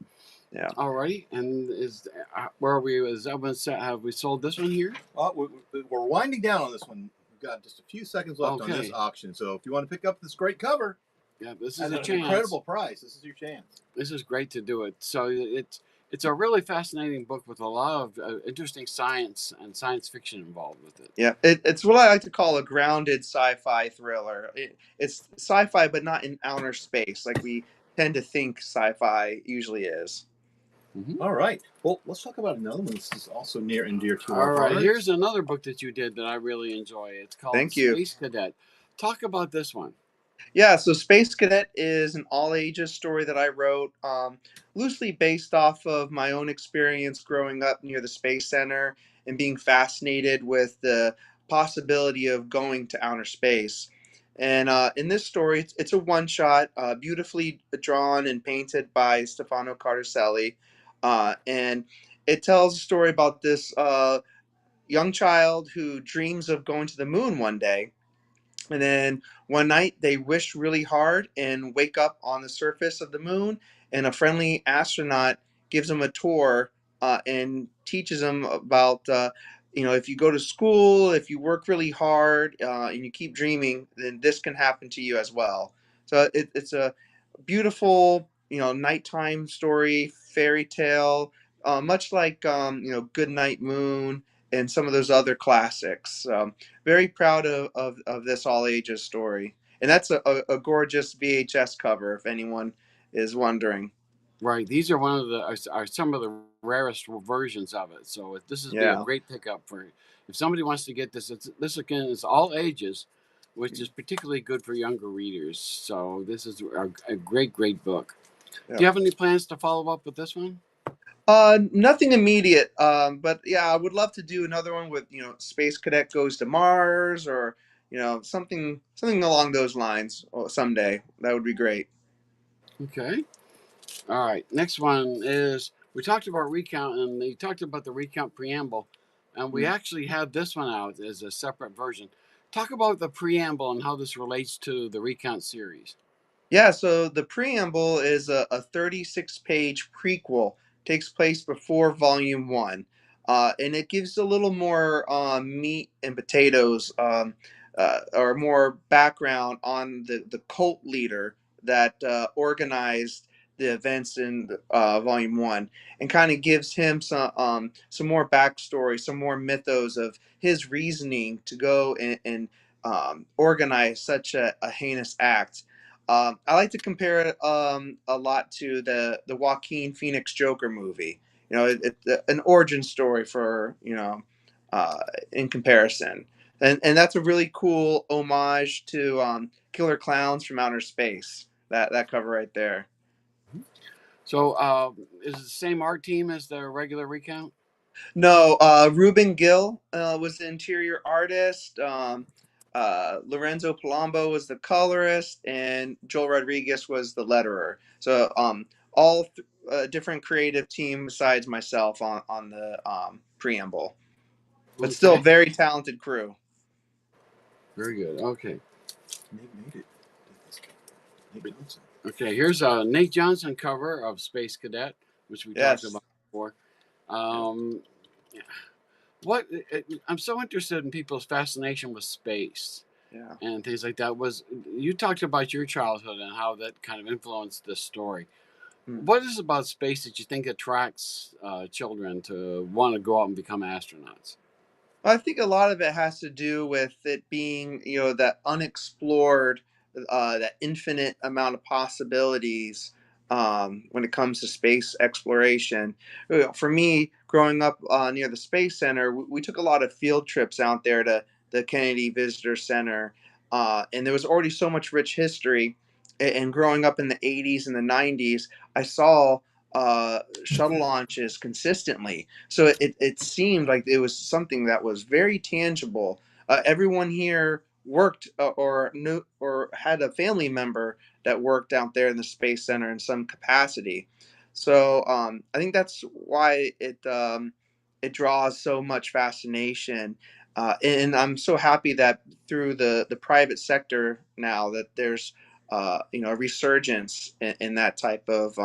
Yeah. Alrighty, and is where are we? Is that one set? Have we sold this one here? We're winding down on this one. We've got just a few seconds left on this Okay. auction. So if you want to pick up this great cover Yeah, this is at a an chance. incredible price, this is your chance. This is great to do it. So it's a really fascinating book with a lot of interesting science and science fiction involved with it. Yeah, it's what I like to call a grounded sci-fi thriller. It's sci-fi, but not in outer space like we tend to think sci-fi usually is. All right. Well, let's talk about another one. This is also near and dear to All our right, hearts. here's another book that you did that I really enjoy. It's called Thank you. Space Cadet. Talk about this one. Yeah, so Space Cadet is an all-ages story that I wrote, loosely based off of my own experience growing up near the Space Center and being fascinated with the possibility of going to outer space. And in this story, it's a one-shot, beautifully drawn and painted by Stefano Cardoselli. And it tells a story about this young child who dreams of going to the moon one day. And then one night they wish really hard and wake up on the surface of the moon, and a friendly astronaut gives them a tour and teaches them about, if you go to school, if you work really hard and you keep dreaming, then this can happen to you as well. So it's a beautiful, nighttime story, fairy tale, much like, Good Night Moon and some of those other classics. Very proud of this all ages story. And that's a gorgeous VHS cover, if anyone is wondering. Right, these are one of the are some of the rarest versions of it. So this is be a Yeah. great pickup for if somebody wants to get this. This again is all ages, which is particularly good for younger readers. So this is a great book. Yeah. Do you have any plans to follow up with this one? Nothing immediate. But yeah, I would love to do another one with, Space Cadet Goes to Mars, or, something along those lines someday. That would be great. Okay. All right. Next one is we talked about Recount, and they talked about the Recount preamble, and we actually have this one out as a separate version. Talk about the preamble and how this relates to the Recount series. Yeah, so the preamble is a 36-page prequel, takes place before Volume 1. And it gives a little more meat and potatoes, or more background on the cult leader that organized the events in Volume 1, and kind of gives him some more backstory, some more mythos of his reasoning to go and organize such a heinous act. I like to compare it a lot to the Joaquin Phoenix Joker movie. It's an origin story for, in comparison, and that's a really cool homage to Killer Clowns from Outer Space. That cover right there. So is it the same art team as the regular Recount? No, Ruben Gill was the interior artist. Lorenzo Palombo was the colorist, and Joel Rodriguez was the letterer. So all different creative team besides myself on the preamble, but still Okay. very talented crew. Very good. Okay. Nate made it. Okay, here's a Nate Johnson cover of Space Cadet, which we Yes. talked about before. I'm so interested in people's fascination with space Yeah. and things like that. You talked about your childhood and how that kind of influenced this story. What is it about space that you think attracts children to want to go out and become astronauts? I think a lot of it has to do with it being, that unexplored, that infinite amount of possibilities when it comes to space exploration. For me, growing up near the Space Center, we took a lot of field trips out there to the Kennedy Visitor Center, and there was already so much rich history. And growing up in the 80s and the 90s, I saw shuttle launches consistently. So it seemed like it was something that was very tangible. Everyone here worked or knew or had a family member that worked out there in the Space Center in some capacity. So I think that's why it draws so much fascination. And I'm so happy that through the private sector now that there's a resurgence in that type of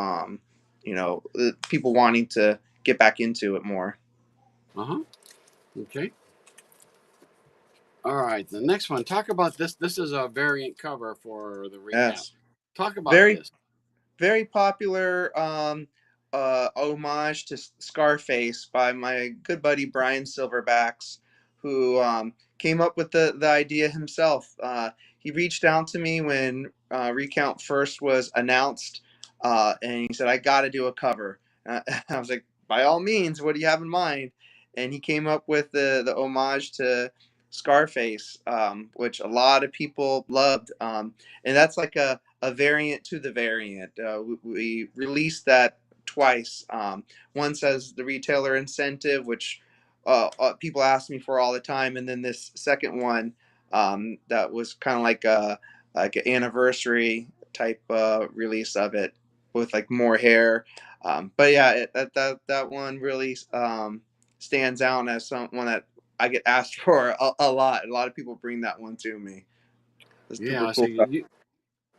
people wanting to get back into it more. Okay. All right. The next one. Talk about this. This is a variant cover for the recount. Yes. Talk about Very, this. very popular homage to Scarface by my good buddy Brian Silverbacks, who came up with the idea himself. He reached out to me when Recount first was announced, and he said, "I got to do a cover." I was like, "By all means, what do you have in mind?" And he came up with the homage to Scarface, which a lot of people loved, and that's like a variant to the variant. We released that twice. Once as the retailer incentive, which people ask me for all the time, and then this second one that was kind of like an anniversary type release of it with like more hair. But yeah, that one really stands out as one that I get asked for a lot. A lot of people bring that one to me. It's super Yeah. cool So stuff.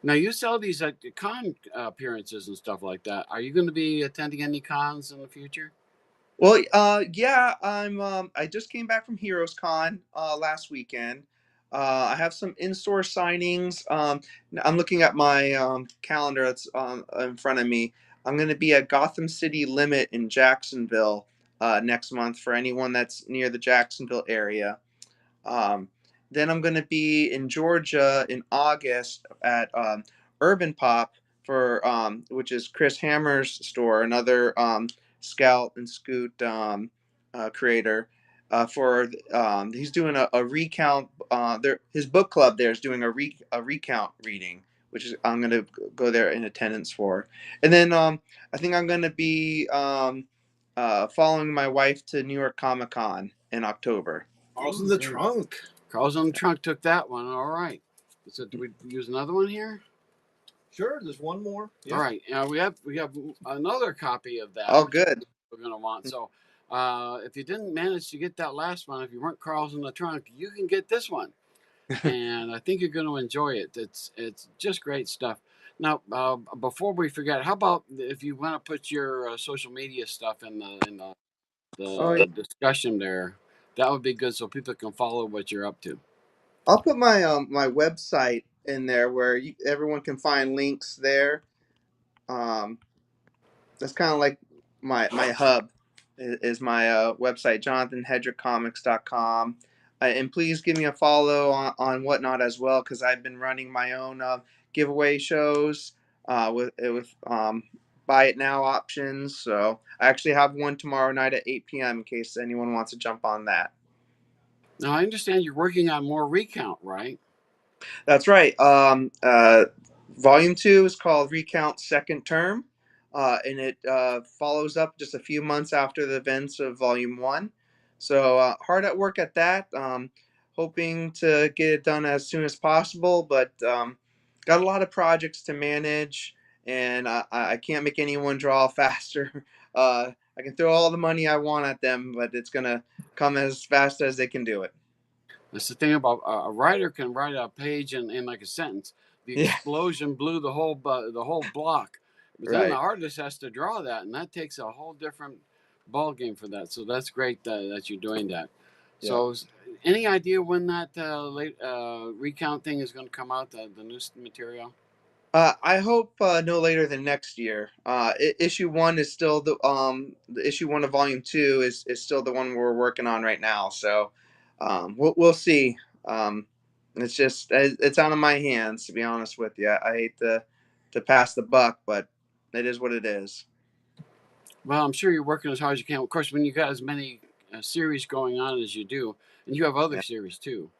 now you sell these at con appearances and stuff like that. Are you going to be attending any cons in the future? Well, yeah, I just came back from Heroes Con last weekend. I have some in-store signings. I'm looking at my calendar that's in front of me. I'm going to be at Gotham City Limit in Jacksonville next month for anyone that's near the Jacksonville area. Then I'm going to be in Georgia in August at Urban Pop for which is Chris Hammer's store, another Scout and Scoot creator. He's doing a recount. His book club there is doing a recount reading, which is I'm going to go there in attendance for. And then I think I'm going to be following my wife to New York Comic Con in October. Carl's in the trunk. Carl's in the trunk took that one. All right. So do we use another one here? Sure. There's one more. Yeah. All right. We have another copy of that. Oh, good. We're gonna want. So if you didn't manage to get that last one, if you weren't Carl's in the trunk, you can get this one, and I think you're going to enjoy it. It's just great stuff. Now, before we forget, how about if you want to put your social media stuff in the discussion there? That would be good, so people can follow what you're up to. I'll put my my website in there where everyone can find links there. That's kind of like my hub is my website, jonathanhedrickcomics.com. And please give me a follow on Whatnot as well, because I've been running my own giveaway shows with buy it now options. So I actually have one tomorrow night at 8 p.m. in case anyone wants to jump on that. Now, I understand you're working on more recount, right? That's right. Volume 2 is called Recount Second Term, and it follows up just a few months after the events of Volume 1. So hard at work at that. Hoping to get it done as soon as possible, but got a lot of projects to manage, and I can't make anyone draw faster. I can throw all the money I want at them, but it's going to come as fast as they can do it. That's the thing about a writer can write a page in like a sentence. The explosion blew the whole block, but then the artist has to draw that, and that takes a whole different ball game for that. So that's great that you're doing that. Yeah. So, any idea when that recount thing is going to come out? The new material. I hope no later than next year. Issue 1 is still the issue 1 of Volume 2 is still the one we're working on right now. So we'll see. It's just it's out of my hands, to be honest with you. I hate to pass the buck, but it is what it is. Well, I'm sure you're working as hard as you can. Of course, when you got as many series going on as you do, and you have other series too.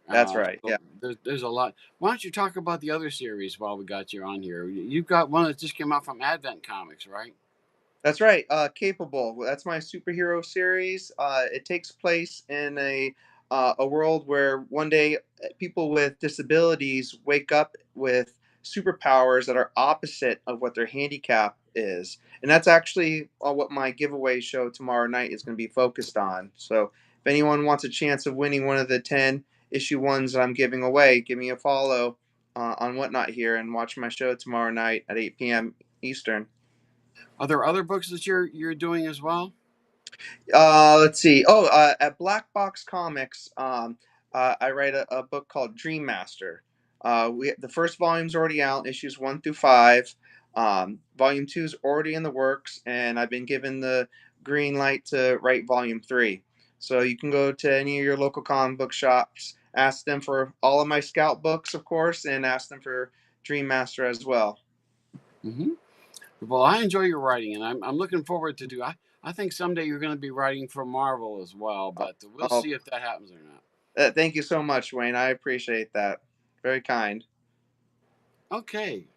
That's right. So yeah. There's a lot. Why don't you talk about the other series while we got you on here? You've got one that just came out from Advent Comics, right? That's right. Capable. That's my superhero series. It takes place in a world where one day people with disabilities wake up with superpowers that are opposite of what their handicap is. And that's actually what my giveaway show tomorrow night is going to be focused on. So if anyone wants a chance of winning one of the 10 issue 1s that I'm giving away, give me a follow on Whatnot here and watch my show tomorrow night at 8 p.m. Eastern. Are there other books that you're doing as well? Let's see. Oh, at Black Box Comics, I write a book called Dream Master. The first volume's already out, issues 1 through 5. Volume 2 is already in the works, and I've been given the green light to write volume 3. So you can go to any of your local comic book shops, ask them for all of my Scout books, of course, and ask them for Dream Master as well. Mm-hmm. Well, I enjoy your writing, and I'm looking forward to do. I think someday you're going to be writing for Marvel as well, but we'll see if that happens or not. Thank you so much, Wayne. I appreciate that. Very kind. Okay.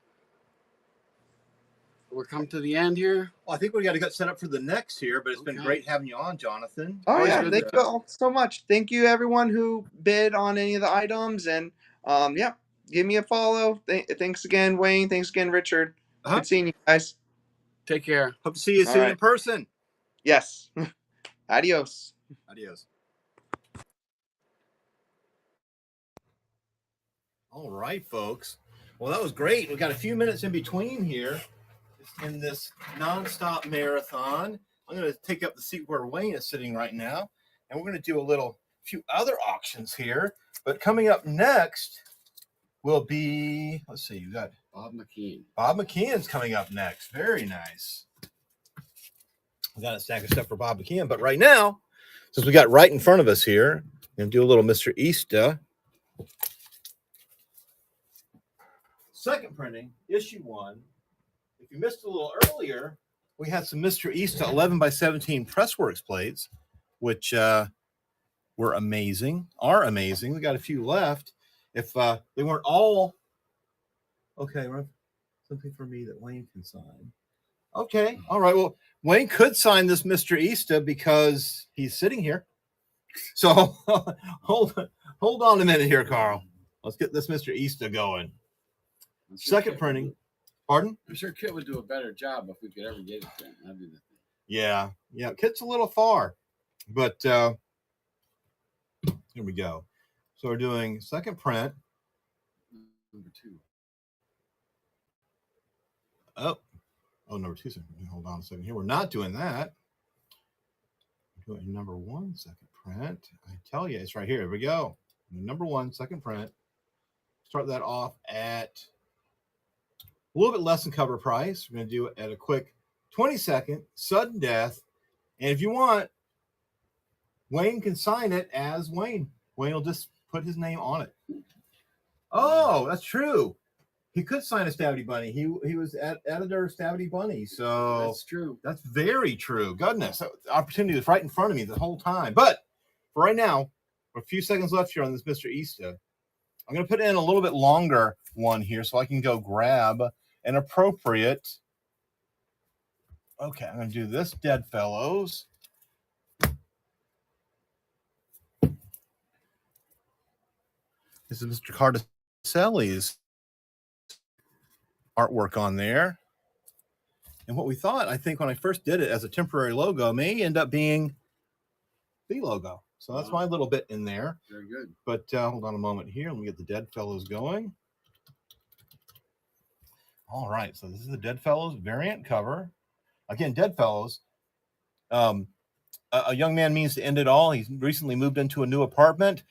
We're coming to the end here. Well, I think we got to get set up for the next here, but it's been great having you on, Jonathan. Oh, yeah. Thank you all so much. Thank you, everyone who bid on any of the items. And, yeah, give me a follow. Thanks again, Wayne. Thanks again, Richard. Good seeing you guys. Take care. Hope to see you soon in person. Yes. Adios. Adios. All right, folks. Well, that was great. We've got a few minutes in between here in this nonstop marathon. I'm going to take up the seat where Wayne is sitting right now, and we're going to do a few other auctions here. But coming up next will be, let's see, you got Bob McKeon. Bob McKeon's coming up next. Very nice. We got a stack of stuff for Bob McKeon, but right now, since we got right in front of us here, I'm going to do a little Mr. Easter. Second printing, issue 1. If you missed a little earlier, we had some Mr. Easter 11 by 17 Pressworks plates, which were amazing, are amazing. We got a few left. If they weren't all, okay, something for me that Wayne can sign. Okay, all right. Well, Wayne could sign this Mr. Easter because he's sitting here. So hold on a minute here, Carl. Let's get this Mr. Easter going. Second printing. Pardon? I'm sure Kit would do a better job if we could ever get it to him. That'd be the thing. Yeah. Kit's a little far, but here we go. So we're doing second print. Number 2. Oh, number 2. Hold on a second here. We're not doing that. We're doing number 1, second print. I tell you, it's right here. Here we go. Number 1, second print. Start that off at a little bit less than cover price. We're going to do it at a quick 20-second sudden death. And if you want, Wayne can sign it as Wayne. Wayne will just put his name on it. Oh, that's true. He could sign a Stabby Bunny. He was editor of Stabby Bunny. So that's true. That's very true. Goodness, the opportunity was right in front of me the whole time. But for right now, a few seconds left here on this Mr. Easter. I'm going to put in a little bit longer one here so I can go grab an appropriate. Okay, I'm going to do this Dead Fellows. This is Mr. Cardacelli's artwork on there. And what we thought, I think, when I first did it as a temporary logo, may end up being the logo. So that's my little bit in there. Very good. But hold on a moment here. Let me get the Dead Fellows going. All right. So this is the Dead Fellows variant cover. Again, Dead Fellows. A young man means to end it all. He's recently moved into a new apartment,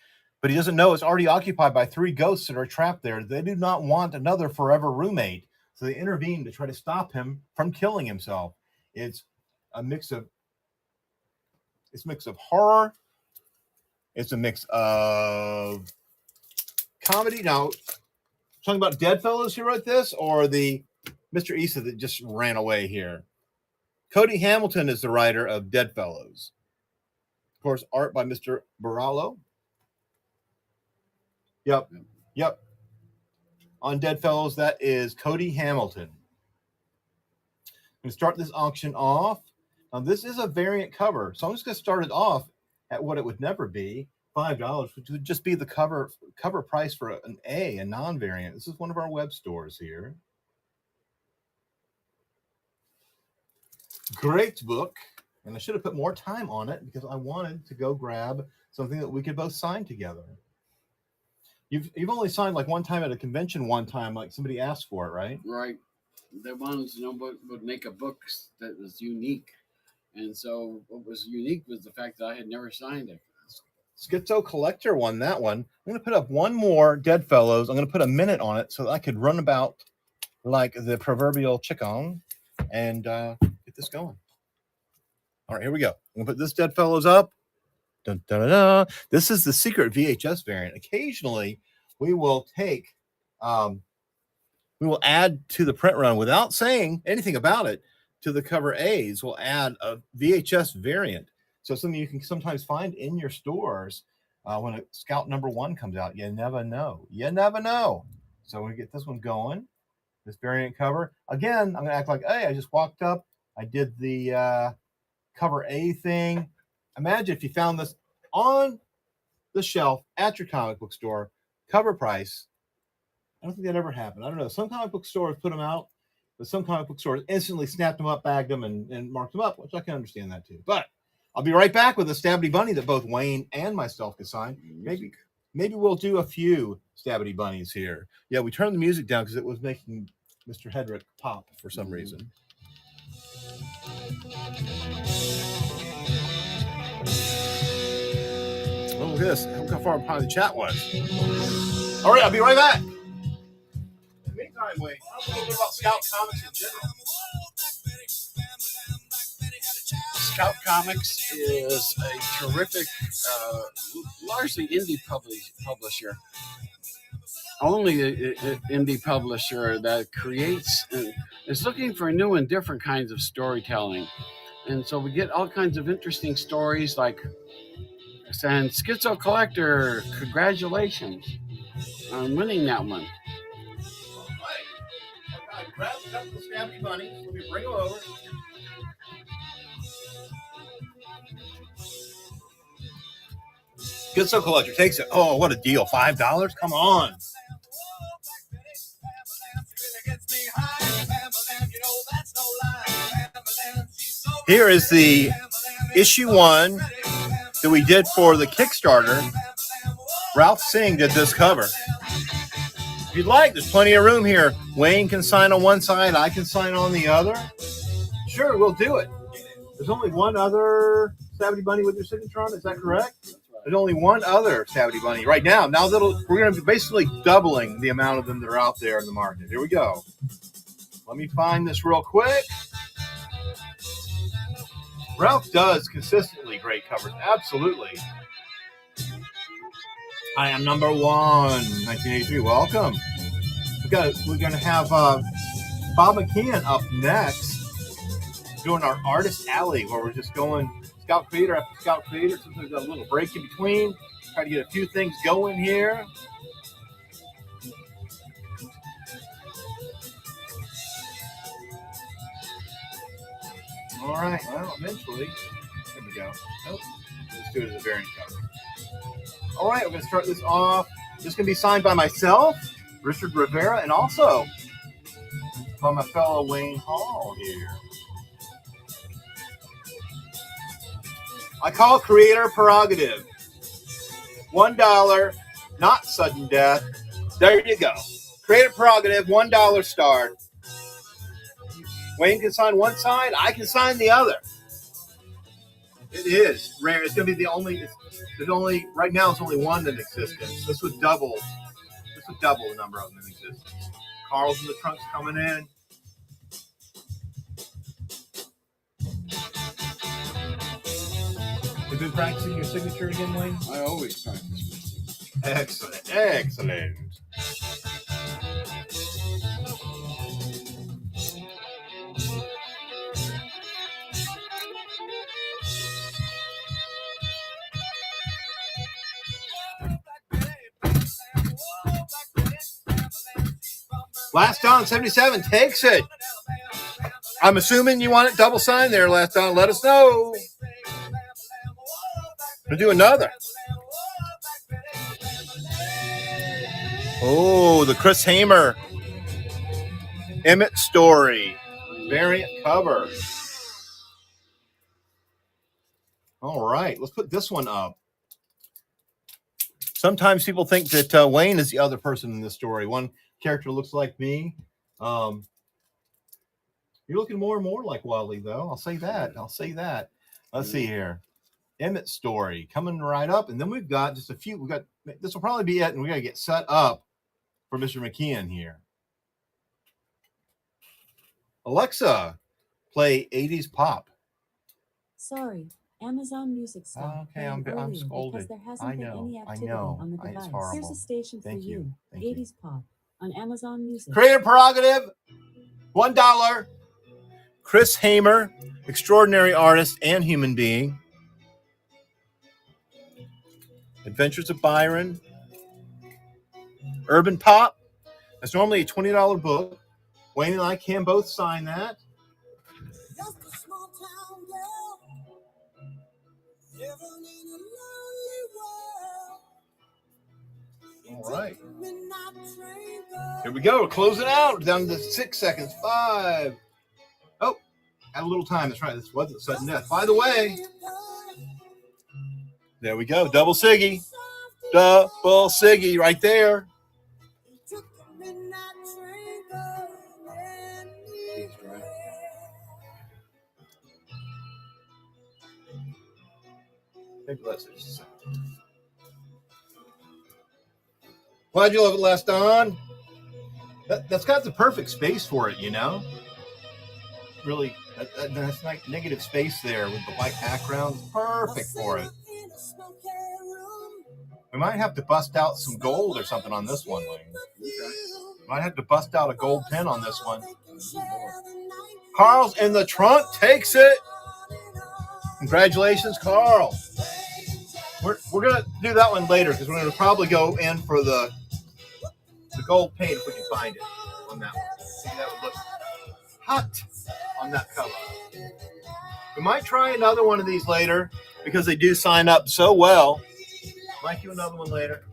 but he doesn't know it's already occupied by 3 ghosts that are trapped there. They do not want another forever roommate. So they intervene to try to stop him from killing himself. It's a mix of horror. It's a mix of comedy. Now, talking about Dead Fellows who wrote this, or the Mr. Easter that just ran away here? Cody Hamilton is the writer of Dead Fellows. Of course, art by Mr. Barallo. Yep. On Dead Fellows, that is Cody Hamilton. I'm going to start this auction off. Now, this is a variant cover, so I'm just going to start it off at what it would never be, $5, which would just be the cover price for a non-variant. This is one of our web stores here. Great book, and I should have put more time on it because I wanted to go grab something that we could both sign together. You've only signed like one time at a convention one time, like somebody asked for it, right? Right. they wanted to know what would make a book that was unique. And so what was unique was the fact that I had never signed it. Schizo Collector won that one. I'm going to put up one more Deadfellows. I'm going to put a minute on it so that I could run about like the proverbial chicken and get this going. All right, here we go. I'm going to put this Deadfellows up. Dun, dun, dun, dun. This is the secret VHS variant. Occasionally, we will take, we will add to the print run without saying anything about it to the cover A's. We'll add a VHS variant. So something you can sometimes find in your stores when a Scout #1 comes out. You never know. You never know. So we get this one going. This variant cover. Again, I'm going to act like, hey, I just walked up. I did the cover A thing. Imagine if you found this on the shelf at your comic book store, cover price. I don't think that ever happened. I don't know. Some comic book stores put them out, but some comic book stores instantly snapped them up, bagged them, and marked them up, which I can understand that too. But I'll be right back with a Stabbity Bunny that both Wayne and myself could sign. Maybe we'll do a few Stabbity Bunnies here. Yeah, we turned the music down because it was making Mr. Hedrick pop for some reason. Oh, look at this. Look how far behind the chat was. All right, I'll be right back. In the meantime, Wayne, I'll talk about Scout Comics in general. Scout Comics is a terrific, largely indie publisher. Only an indie publisher that creates and is looking for new and different kinds of storytelling. And so we get all kinds of interesting stories like, and Schizo Collector, congratulations on winning that one. All right. I grabbed a couple of Stabbity Bunnies. Let me bring them over. Schizo Collector takes it. Oh, what a deal. $5? Come on. Here is the issue 1 that we did for the Kickstarter. Ralph Singh did this cover. If you'd like, there's plenty of room here. Wayne can sign on one side, I can sign on the other. Sure, we'll do it. There's only one other Stabbity Bunny with your signature on, is that correct? There's only one other Stabbity Bunny right now. Now we're going to be basically doubling the amount of them that are out there in the market. Here we go. Let me find this real quick. Ralph does consistently great covers. Absolutely. I am number 1, 1983. Welcome. We're going to have Bob McKeon up next, doing our Artist Alley, where we're just going Scout Creator after Scout Creator. Sometimes we've got a little break in between. Try to get a few things going here. All right. Well, eventually. There we go. Nope. Let's do it as a variant cover. All right. We're going to start this off. This is going to be signed by myself, Richard Rivera, and also by my fellow Wayne Hall here. I call creator prerogative. $1, not sudden death. There you go. Creator prerogative, $1 start. Wayne can sign one side, I can sign the other. It is rare. It's going to be the only. There's only right now. It's only one in existence. This would double. This would double the number of them in existence. Carl's in the trunks coming in. You've been practicing your signature again, Wayne? I always practice my signature. Excellent. Excellent. Last Don 77 takes it. I'm assuming you want it double signed there, Last Don. Let us know. We'll do another. Oh, the Chris Hamer Emmett Story variant cover. All right, let's put this one up. Sometimes people think that Wayne is the other person in this story. One character looks like me. You're looking more and more like Wally, though. I'll say that. Let's see here. Emmett story coming right up, and then we've got just a few. We got this will probably be it, and we got to get set up for Mr. McKeon here. Alexa, play 80s pop. Sorry, Amazon Music stopped. Okay, I'm scolded. Because there hasn't I been know. any I activity know. on the It's device. horrible. Here's a station Thank for you. Thank 80s pop on Amazon Music. Creative prerogative, $1. Chris Hamer, extraordinary artist and human being. Adventures of Byron. Urban Pop. That's normally a $20 book. Wayne and I can both sign that. Just a small town girl living in a lonely world. All right. Midnight train girl. Here we go. We're closing out. Down to 6 seconds. 5. Oh, had a little time. That's right. This wasn't sudden death. By the way, there we go. Double Siggy. Double Siggy right there. Maybe let's just Why'd you love it last on? That's got the perfect space for it, you know? Really, that's like negative space there with the white background. Perfect for it. We might have to bust out some gold or something on this one, Wayne. Might have to bust out a gold pen on this one. Carl's in the trunk, takes it. Congratulations, Carl. We're going to do that one later because we're going to probably go in for the gold paint if we can find it on that one. See, that would look hot on that cover. We might try another one of these later because they do sign up so well. Might do another one later.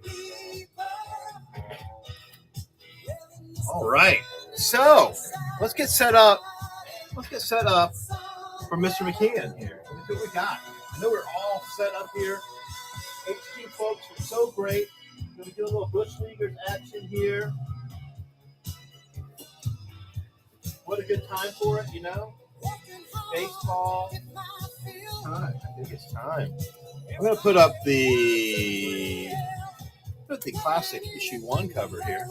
All right. So let's get set up. Let's get set up for Mr. McKeon here. Let's see what we got. I know we're all set up here. HT folks were so great. We're going to do a little Bush Leaguers action here. What a good time for it, you know? Baseball. Time. I think it's time. I'm going to put up the classic issue 1 cover here.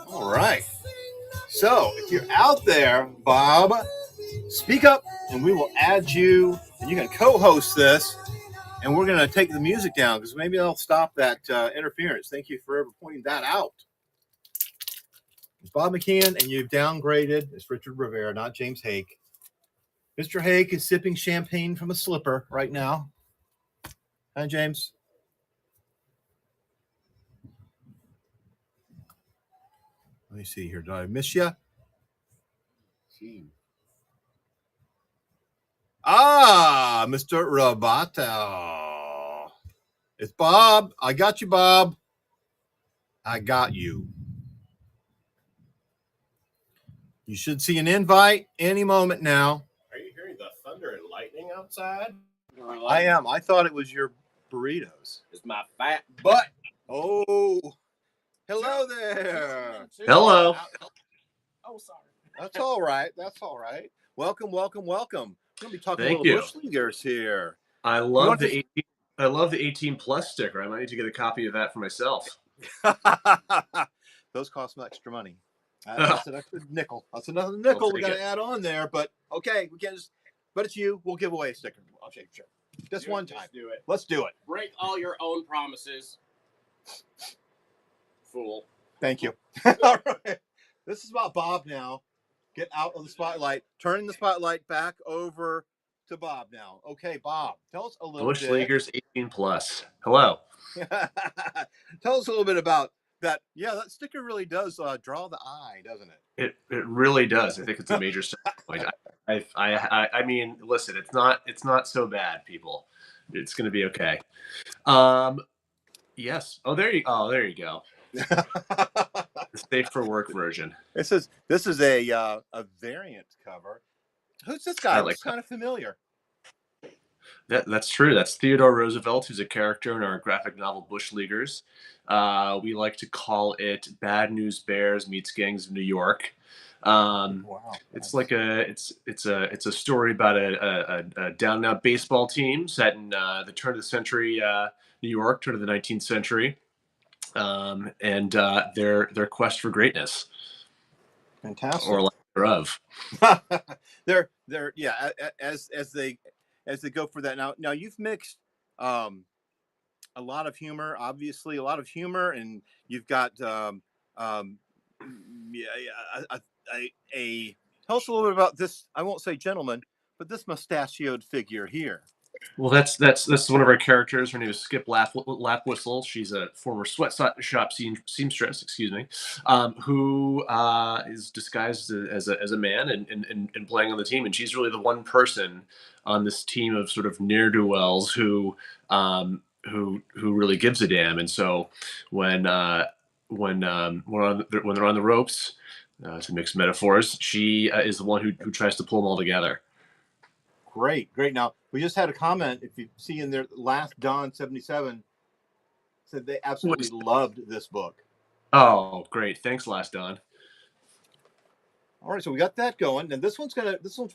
All right. So if you're out there, Bob, speak up and we will add you and you can co-host this and we're going to take the music down because maybe I'll stop that interference. Thank you for ever pointing that out. It's Bob McKeon and you've downgraded. It's Richard Rivera, not James Hake. Mr. Hake is sipping champagne from a slipper right now. Hi, James. Let me see here. Did I miss you? Ah, Mr. Roboto. It's Bob. I got you, Bob. I got you. You should see an invite any moment now. Are you hearing the thunder and lightning outside? I am. I thought it was your burritos. It's my fat butt. Oh, hello there. Hello. Oh, sorry. That's all right. That's all right. Welcome, welcome, welcome. We're gonna be talking Thank a little you. Bush Leaguers here. I love the 18 plus sticker. I might need to get a copy of that for myself. Those cost some extra money. That's an extra nickel. That's another nickel we got to add on there. But okay, we can't just. But it's you. We'll give away a sticker. I'll shake sure. Just one time. Do it. Let's do it. Break all your own promises. Fool. Thank you. All right. This is about Bob now. Get out of the spotlight. Turning the spotlight back over to Bob now. Okay, Bob, tell us a little Bush bit. Leaguers 18 plus. Hello. Tell us a little bit about that. Yeah, that sticker really does draw the eye, doesn't it? It really does. I think it's a major selling point. I mean, listen, it's not so bad, people. It's going to be okay. Yes. Oh, there you go. The safe for work version. This is a variant cover. Who's this guy? Looks kind of familiar. That's true. That's Theodore Roosevelt, who's a character in our graphic novel Bush Leaguers. We like to call it Bad News Bears meets Gangs of New York. Wow. It's like it's a story about a down and out baseball team set in the turn of the century New York, turn of the 19th century, and their quest for greatness Fantastic. or lack thereof. they're yeah, as they go for that. Now you've mixed a lot of humor, obviously a lot of humor, and you've got a tell us a little bit about this. I won't say gentleman, but this mustachioed figure here. Well, that's one of our characters. Her name is Skip Lapwhistle. She's a former sweatshop seamstress, excuse me, who is disguised as a man and playing on the team. And she's really the one person on this team of sort of ne'er-do-wells who really gives a damn. And so when they're on the ropes, to mix metaphors, she is the one who tries to pull them all together. Great. Now, we just had a comment, if you see in there, Last Dawn 77 said they absolutely loved this book. Oh, great. Thanks, Last Dawn. All right, so we got that going. And this one's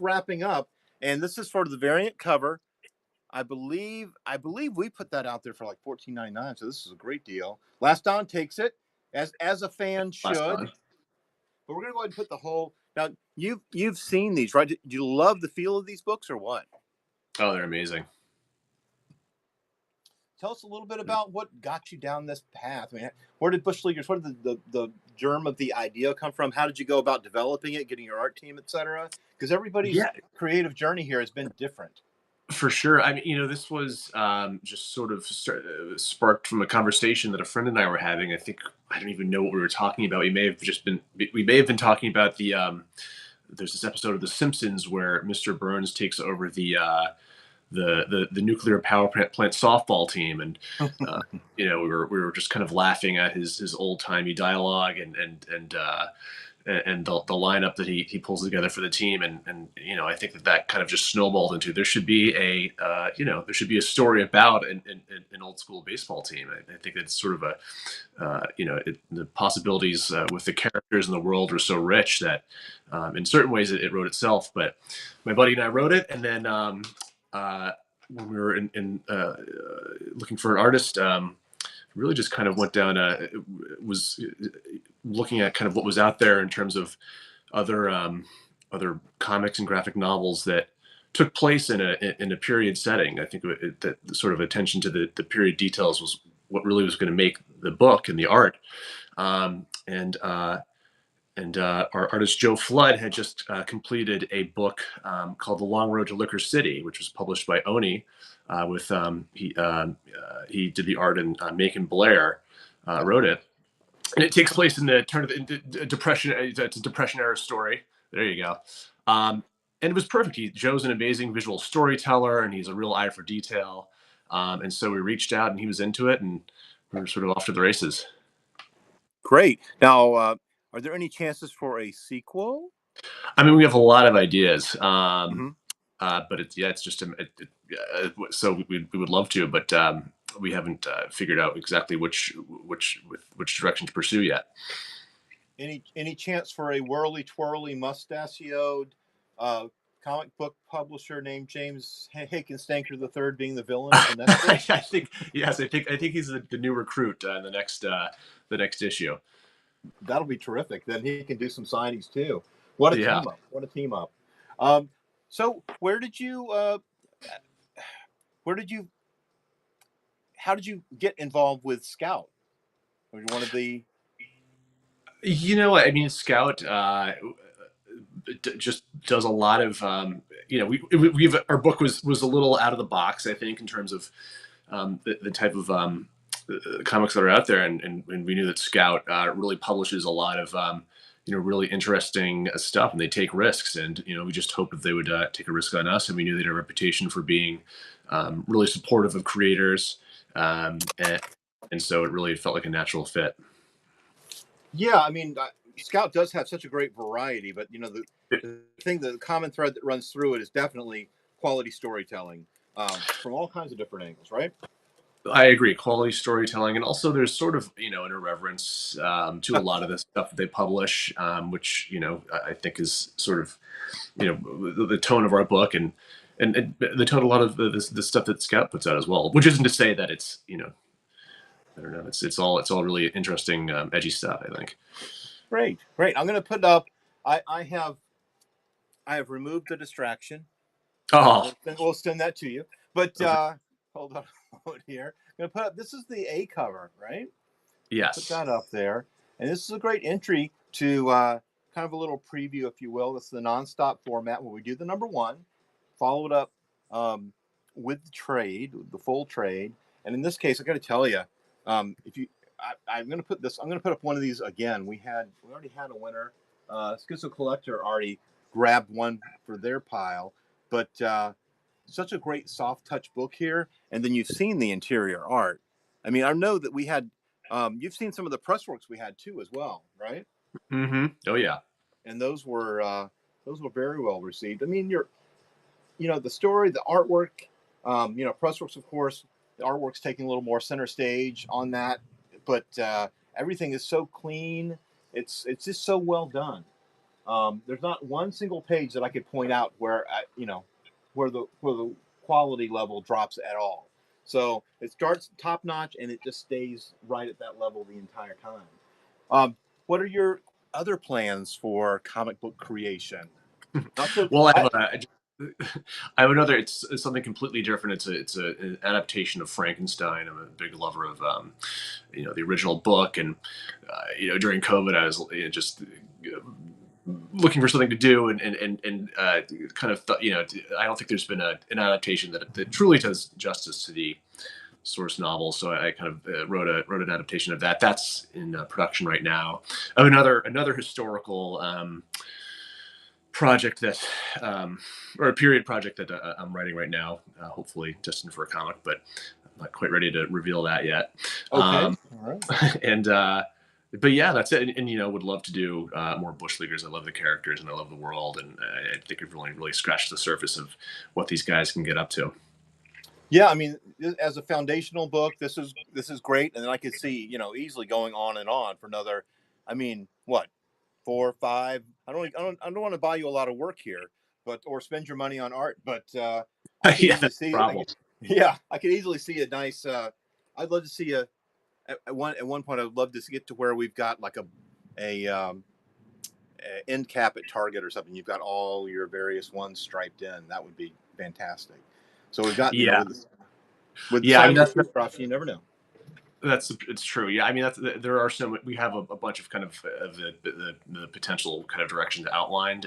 wrapping up, and this is for the variant cover. I believe we put that out there for like $14.99, so this is a great deal. Last Dawn takes it, as a fan should. But we're gonna go ahead and put the whole. Now you've seen these, right? Do you love the feel of these books or what? Oh, they're amazing. Tell us a little bit about what got you down this path. I mean, where did Bush Leaguers? Where did the germ of the idea come from? How did you go about developing it, getting your art team, etc.? Because everybody's creative journey here has been different. For sure. I mean, this was just sort of sparked from a conversation that a friend and I were having. I think I don't even know what we were talking about. We may have been talking about the. There's this episode of The Simpsons where Mr. Burns takes over the nuclear power plant softball team, and we were just kind of laughing at his old timey dialogue and the lineup that he pulls together for the team, and I think that kind of just snowballed into there should be a story about an old school baseball team. I think it's sort of the possibilities with the characters in the world are so rich that in certain ways it wrote itself. But my buddy and I wrote it, and then when we were looking for an artist. Really just kind of went down was looking at kind of what was out there in terms of other comics and graphic novels that took place in a period setting. I think that sort of attention to the period details was what really was going to make the book and the art. And our artist Joe Flood had just completed a book called The Long Road to Liquor City, which was published by Oni. He did the art, and Macon Blair wrote it, and it takes place in the turn of the Depression. It's a Depression era story. There you go. And it was perfect. Joe's an amazing visual storyteller, and he's a real eye for detail. And so we reached out, and he was into it, and we were sort of off to the races. Great. Now, are there any chances for a sequel? I mean, we have a lot of ideas. But it's just so we would love to, but we haven't figured out exactly which direction to pursue yet. Any chance for a whirly twirly mustachioed comic book publisher named James Hakenstanker III being the villain of the next? I think he's the new recruit in the next issue. That'll be terrific. Then he can do some signings too. What a team up! What a team up! So how did you get involved with Scout? Were you one of the? I mean, Scout just does a lot of. Our book was a little out of the box, I think, in terms of the type of comics that are out there, and we knew that Scout really publishes a lot of. Really interesting stuff, and they take risks, and we just hoped that they would take a risk on us, and we knew they had a reputation for being really supportive of creators, and so it really felt like a natural fit. Yeah, I mean, Scout does have such a great variety, but the common thread that runs through it is definitely quality storytelling. from all kinds of different angles, right? I agree. Quality storytelling, and also there's sort of an irreverence to a lot of the stuff that they publish, which I think is sort of the tone of our book and the tone of a lot of the stuff that Scout puts out as well. Which isn't to say that it's I don't know. It's all really interesting, edgy stuff, I think. Great. I'm going to put up. I have removed the distraction. Oh, we'll send that to you. But hold on here. I'm going to put up. This is the A cover, right? Yes. Put that up there, and this is a great entry to kind of a little preview, if you will. It's the nonstop format where we do the number one, follow it up with the trade, the full trade, and in this case, I got to tell you. I'm going to put this. I'm going to put up one of these again. We already had a winner. Schizo Collector already grabbed one for their pile, but such a great soft touch book here. And then you've seen the interior art. I mean, I know that we had. You've seen some of the press works we had too, as well, right? Mm-hmm. Oh yeah. And those were very well received. I mean, the story, the artwork, press works, of course. The artwork's taking a little more center stage on that, but everything is so clean. It's just so well done. There's not one single page that I could point out where the quality level drops at all. So it starts top notch and it just stays right at that level the entire time. What are your other plans for comic book creation? Well, I have another. It's something completely different. It's an adaptation of Frankenstein. I'm a big lover of the original book, and during COVID, I was just looking for something to do, and kind of thought, I don't think there's been an adaptation that truly does justice to the source novel. So I kind of wrote an adaptation of that. That's in production right now. I have another historical project that or a period project that I'm writing right now, hopefully destined for a comic, but I'm not quite ready to reveal that yet. Okay. All right. And but yeah, that's it. And would love to do more Bush Leaguers. I love the characters and I love the world, and I think we've really scratched the surface of what these guys can get up to. Yeah, I mean, as a foundational book, this is great, and then I could see easily going on and on for another. I mean, what, 4 or 5? I don't want to buy you a lot of work here, or spend your money on art, but yeah, that's the problem. I could easily see a nice. I'd love to see at one point. I'd love to get to where we've got like a end cap at Target or something. You've got all your various ones striped in. That would be fantastic. So we've got with stuff, you never know. It's true. Yeah, I mean there are some. We have a bunch of kind of the potential kind of directions outlined,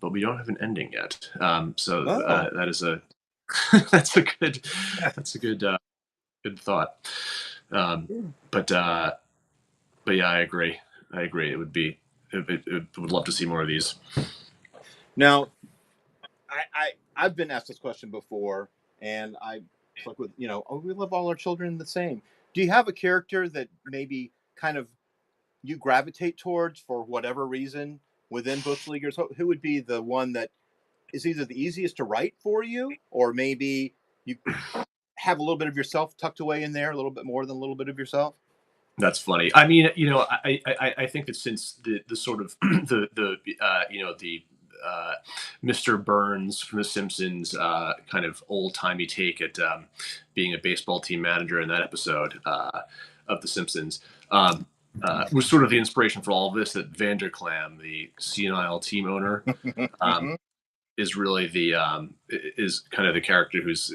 but we don't have an ending yet. That is that's a good thought. But yeah, I agree. It would be. It would love to see more of these. Now, I've been asked this question before, and it's like with we love all our children the same. Do you have a character that maybe kind of you gravitate towards for whatever reason within Bush Leaguers? Who would be the one that is either the easiest to write for you, or maybe you have a little bit of yourself tucked away in there, a little bit more than a little bit of yourself? That's funny. I mean, I think that since the sort of the Mr. Burns from The Simpsons kind of old-timey take at being a baseball team manager in that episode of The Simpsons was sort of the inspiration for all of this, that Vanderklam, the senile team owner, is really is kind of the character whose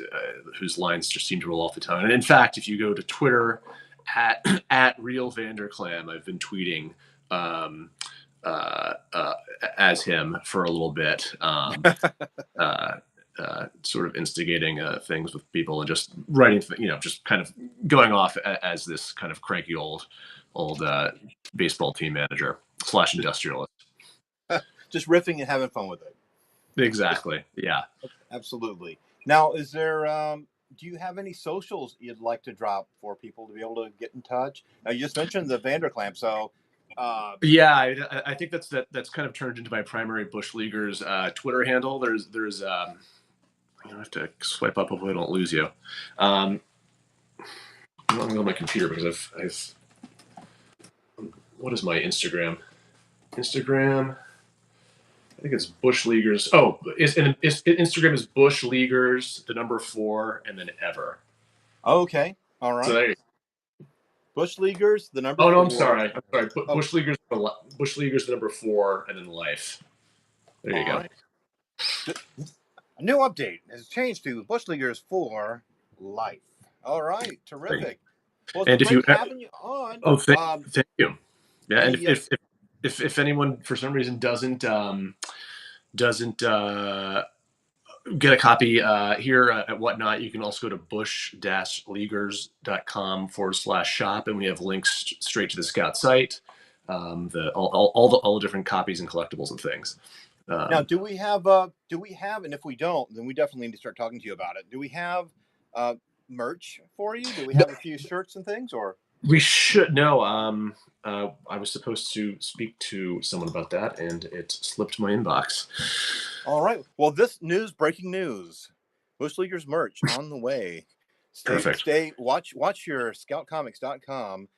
lines just seem to roll off the tongue. And in fact, if you go to Twitter at Real Vanderklam, I've been tweeting as him for a little bit, sort of instigating things with people and just writing, just kind of going off as this kind of cranky old baseball team manager / industrialist. Just riffing and having fun with it. Exactly. Yeah. Absolutely. Now, is there? Do you have any socials you'd like to drop for people to be able to get in touch? Now, you just mentioned the Vanderklam, so. Yeah, I think that's kind of turned into my primary Bush Leaguers Twitter handle. There's I have to swipe up. Hopefully I don't lose you. I'm going to go on my computer because I've what is my Instagram? Instagram, I think it's Bush Leaguers. Oh, Instagram is Bush Leaguers, the number 4, and then ever. Okay. All right. So there you Bush Leaguers, the number. Oh no, 4. I'm sorry. Oh. Bush Leaguers, the number 4, and then life. There you All go. right. A new update has changed to Bush Leaguers for life. All right. Terrific. Well, And it's if you great having you on. Oh, thank you. Yeah, and yes. if anyone for some reason doesn't get a copy here at Whatnot, you can also go to bush-leaguers.com/shop, and we have links straight to the Scout site, all the different copies and collectibles and things. Now, do we have, and if we don't, then we definitely need to start talking to you about it. Do we have merch for you? Do we have a few shirts and things, or? We should know. I was supposed to speak to someone about that, and it slipped my inbox. All right. Well, breaking news. Bush Leaguers merch on the way. Perfect. Watch your scoutcomics.com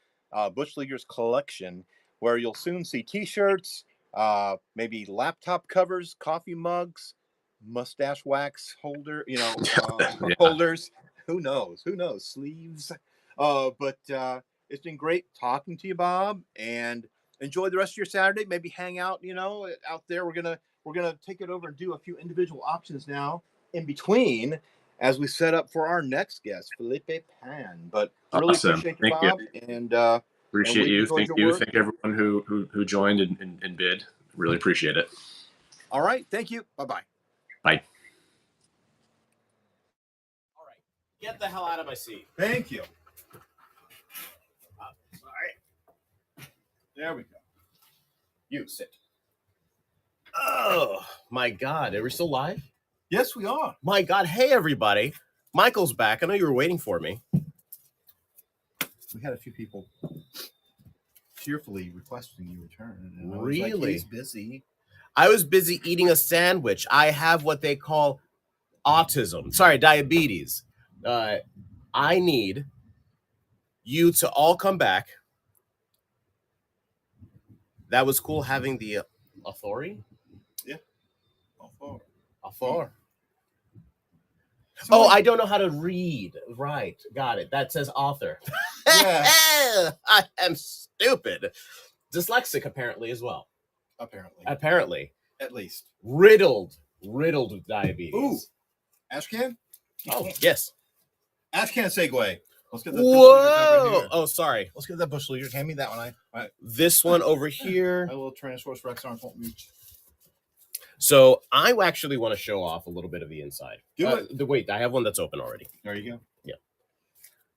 Bush Leaguers collection, where you'll soon see T-shirts, maybe laptop covers, coffee mugs, mustache wax holder, holders. Who knows? Sleeves. But it's been great talking to you, Bob, and enjoy the rest of your Saturday. Maybe hang out, out there. We're gonna take it over and do a few individual options now in between as we set up for our next guest, Felipe Pan. But really Awesome. appreciate you, Thank Bob, you. and Appreciate you. enjoyed Thank your you. work. Thank everyone who joined and bid. Really appreciate it. All right. Thank you. Bye-bye. Bye. All right. Get the hell out of my seat. Thank you. Sorry. There we go. You sit. Oh, my God. Are we still live? Yes, we are. My God. Hey, everybody. Michael's back. I know you were waiting for me. We had a few people tearfully requesting you return. And I was Really? like, he's busy. I was busy eating a sandwich. I have what they call diabetes. I need you to all come back. That was cool having the authority. Yeah. Author. Oh, I don't know how to read. Right. Got it. That says author. Yeah. I am stupid. Dyslexic, apparently, as well. Apparently. At least. Riddled with diabetes. Ooh. Ashcan? Oh, yes. Ashcan segue. Let's get the Whoa. Oh, sorry. Let's get that Bush Leaguers. Hand me that one. This one over here. My little Tyrannosaurus Rex arm won't reach. So I actually want to show off a little bit of the inside. Do it. Wait, I have one that's open already. There you go. Yeah.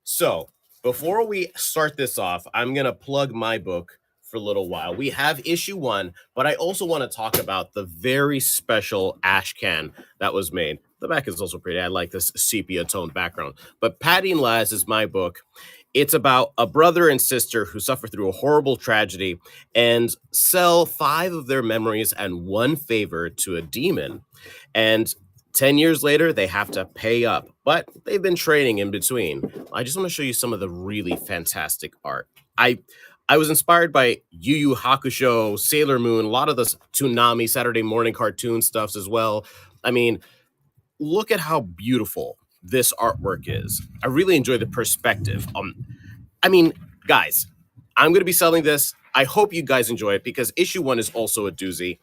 So before we start this off, I'm going to plug my book for a little while. We have issue 1, but I also want to talk about the very special ash can that was made. The back is also pretty. I like this sepia toned background. But Patty and Laz is my book. It's about a brother and sister who suffer through a horrible tragedy and sell 5 of their memories and 1 favor to a demon. And 10 years later, they have to pay up, but they've been trading in between. I just want to show you some of the really fantastic art. I was inspired by Yu Yu Hakusho, Sailor Moon, a lot of the Toonami Saturday morning cartoon stuffs as well. I mean, look at how beautiful this artwork is. I really enjoy the perspective. Guys, I'm going to be selling this. I hope you guys enjoy it because issue 1 is also a doozy.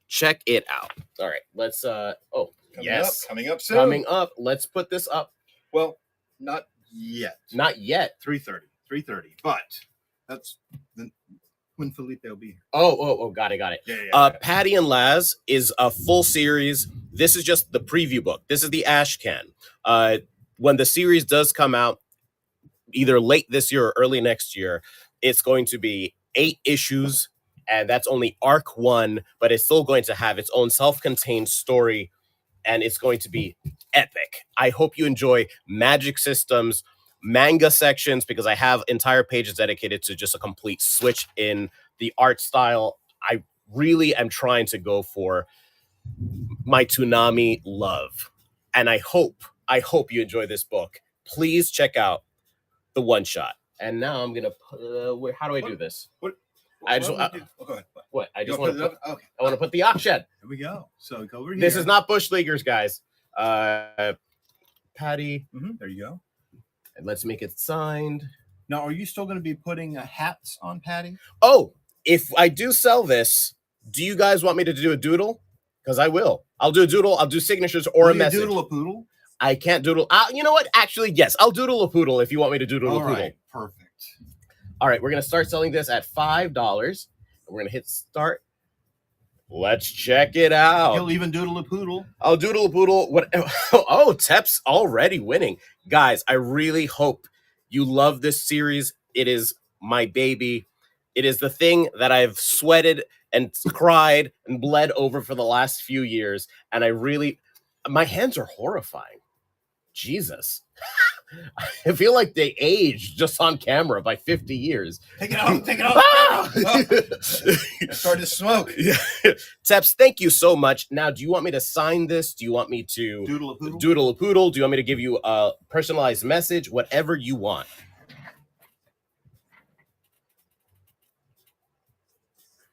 Check it out. All right, let's Coming up soon. Coming up. Let's put this up. Well, not yet. Not yet. 3:30. But that's when Felipe will be here. Oh, got it. Yeah. Patty and Laz is a full series. This is just the preview book. This is the ash can. When the series does come out, either late this year or early next year, it's going to be 8 issues, and that's only arc 1, but it's still going to have its own self-contained story, and it's going to be epic. I hope you enjoy magic systems, manga sections, because I have entire pages dedicated to just a complete switch in the art style. I really am trying to go for my Toonami love. and I hope you enjoy this book. Please check out the one shot. And now I'm gonna put. How do I do this? I just what? I just want to put. Okay. I want to put the option. Here we go. So go over here. This is not Bush Leaguers, guys. Patty. There you go. And let's make it signed. Now, are you still going to be putting hats on Patty? Oh, if I do sell this, do you guys want me to do a doodle? Because I will. I'll do a doodle. I'll do signatures or a message. Doodle a poodle? I can't doodle. You know what? Actually, yes. I'll doodle a poodle if you want me to doodle a poodle. Right, perfect. All right, we're going to start selling this at $5. We're going to hit start. Let's check it out. You'll even doodle a poodle. I'll doodle a poodle. What? Oh, Tep's already winning. Guys, I really hope you love this series. It is my baby. It is the thing that I've sweated and cried and bled over for the last few years. And my hands are horrifying. Jesus. I feel like they aged just on camera by 50 years. Take it out. Take it out. I started to smoke. Yeah. Teps, thank you so much. Now, do you want me to sign this? Do you want me to doodle a poodle? Doodle a poodle? Do you want me to give you a personalized message? Whatever you want.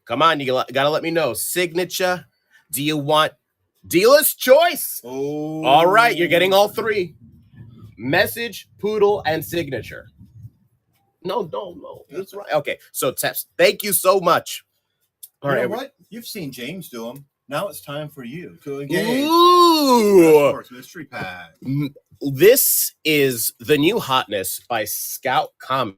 Come on, you gotta let me know. Signature. Do you want dealer's choice? Oh. All right, you're getting all three. Message, poodle, and signature. No. That's right. Okay, so Teps, thank you so much. All right. What? You've seen James do them. Now it's time for you to engage. Ooh. Mystery pack. This is the new hotness by Scout Comics.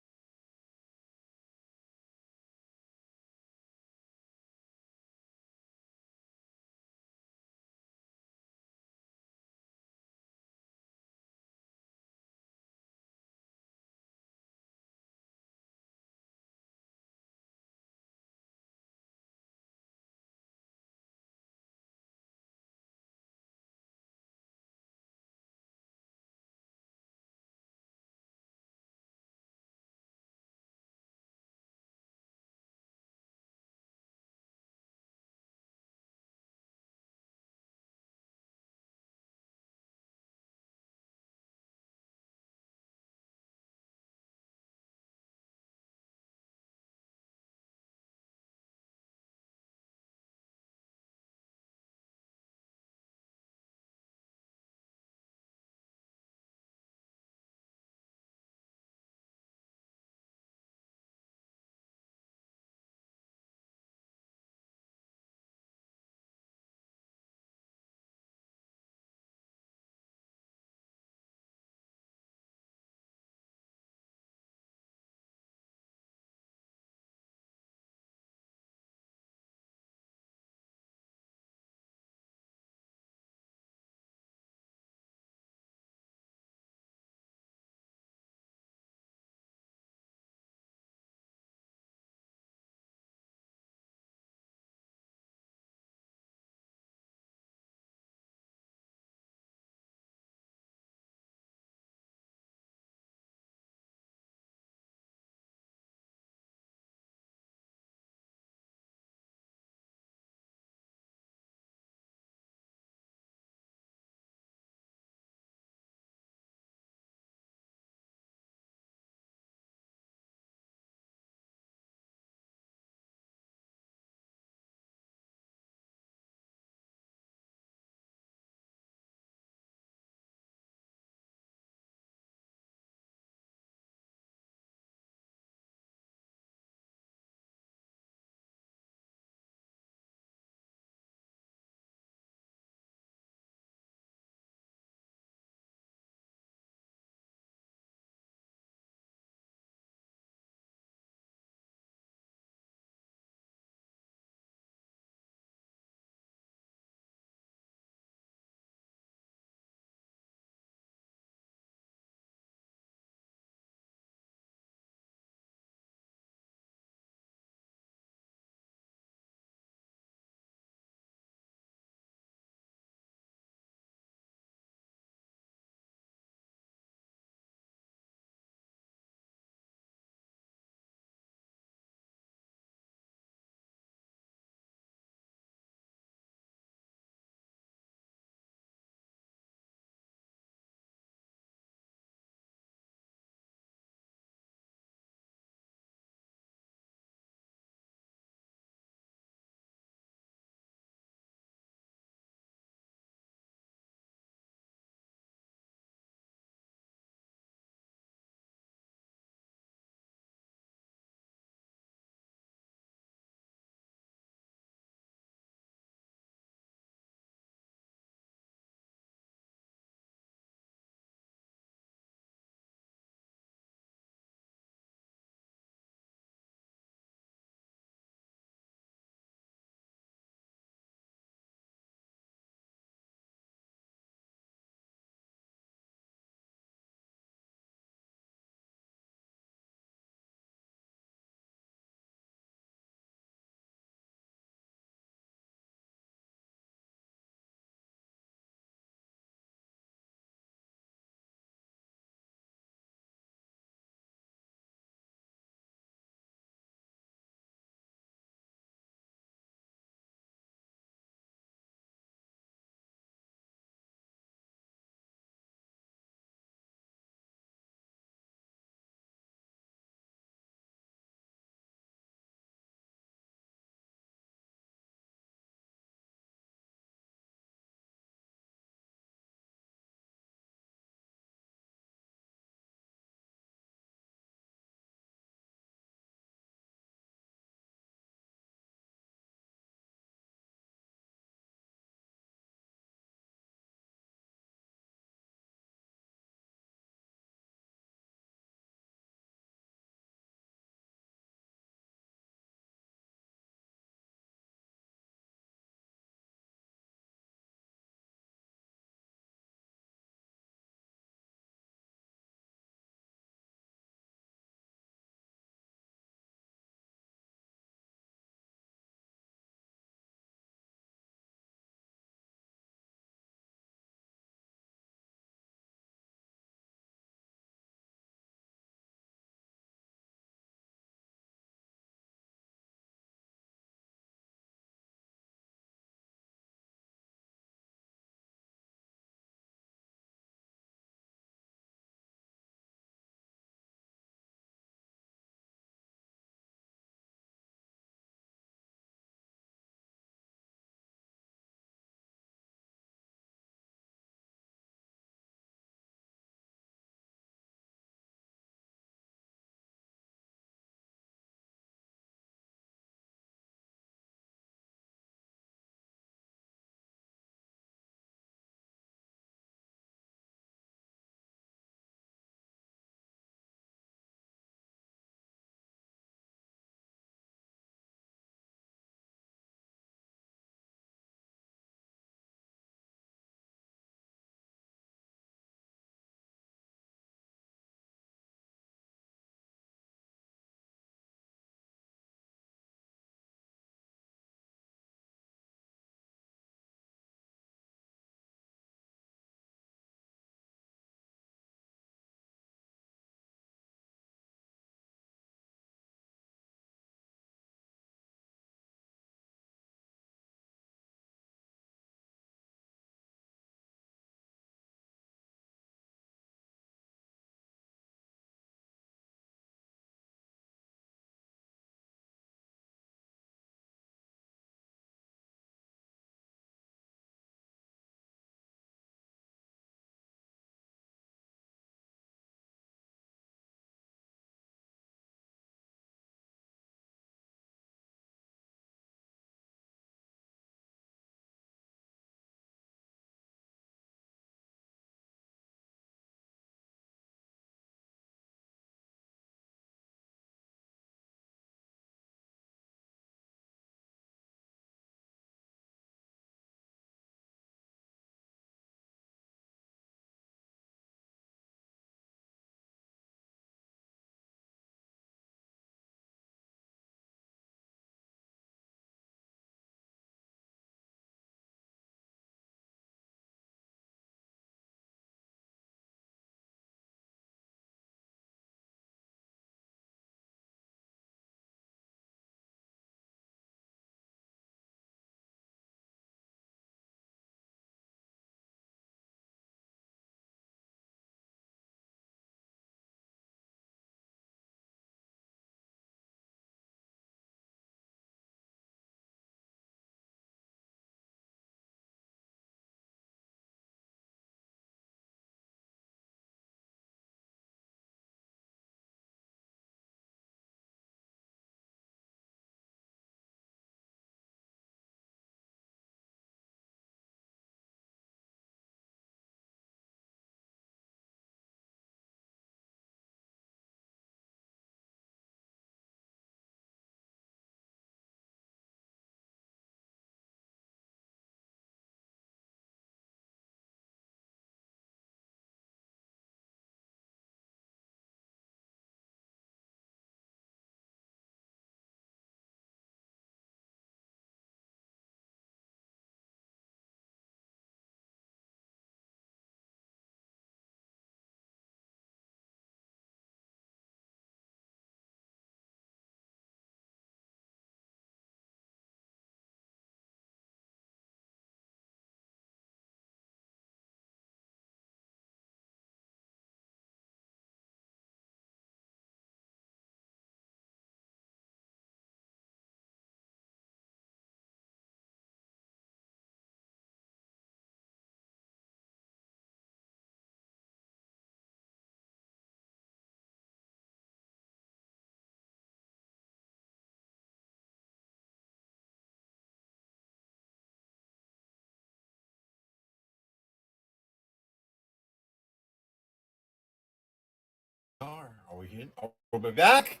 Are we back?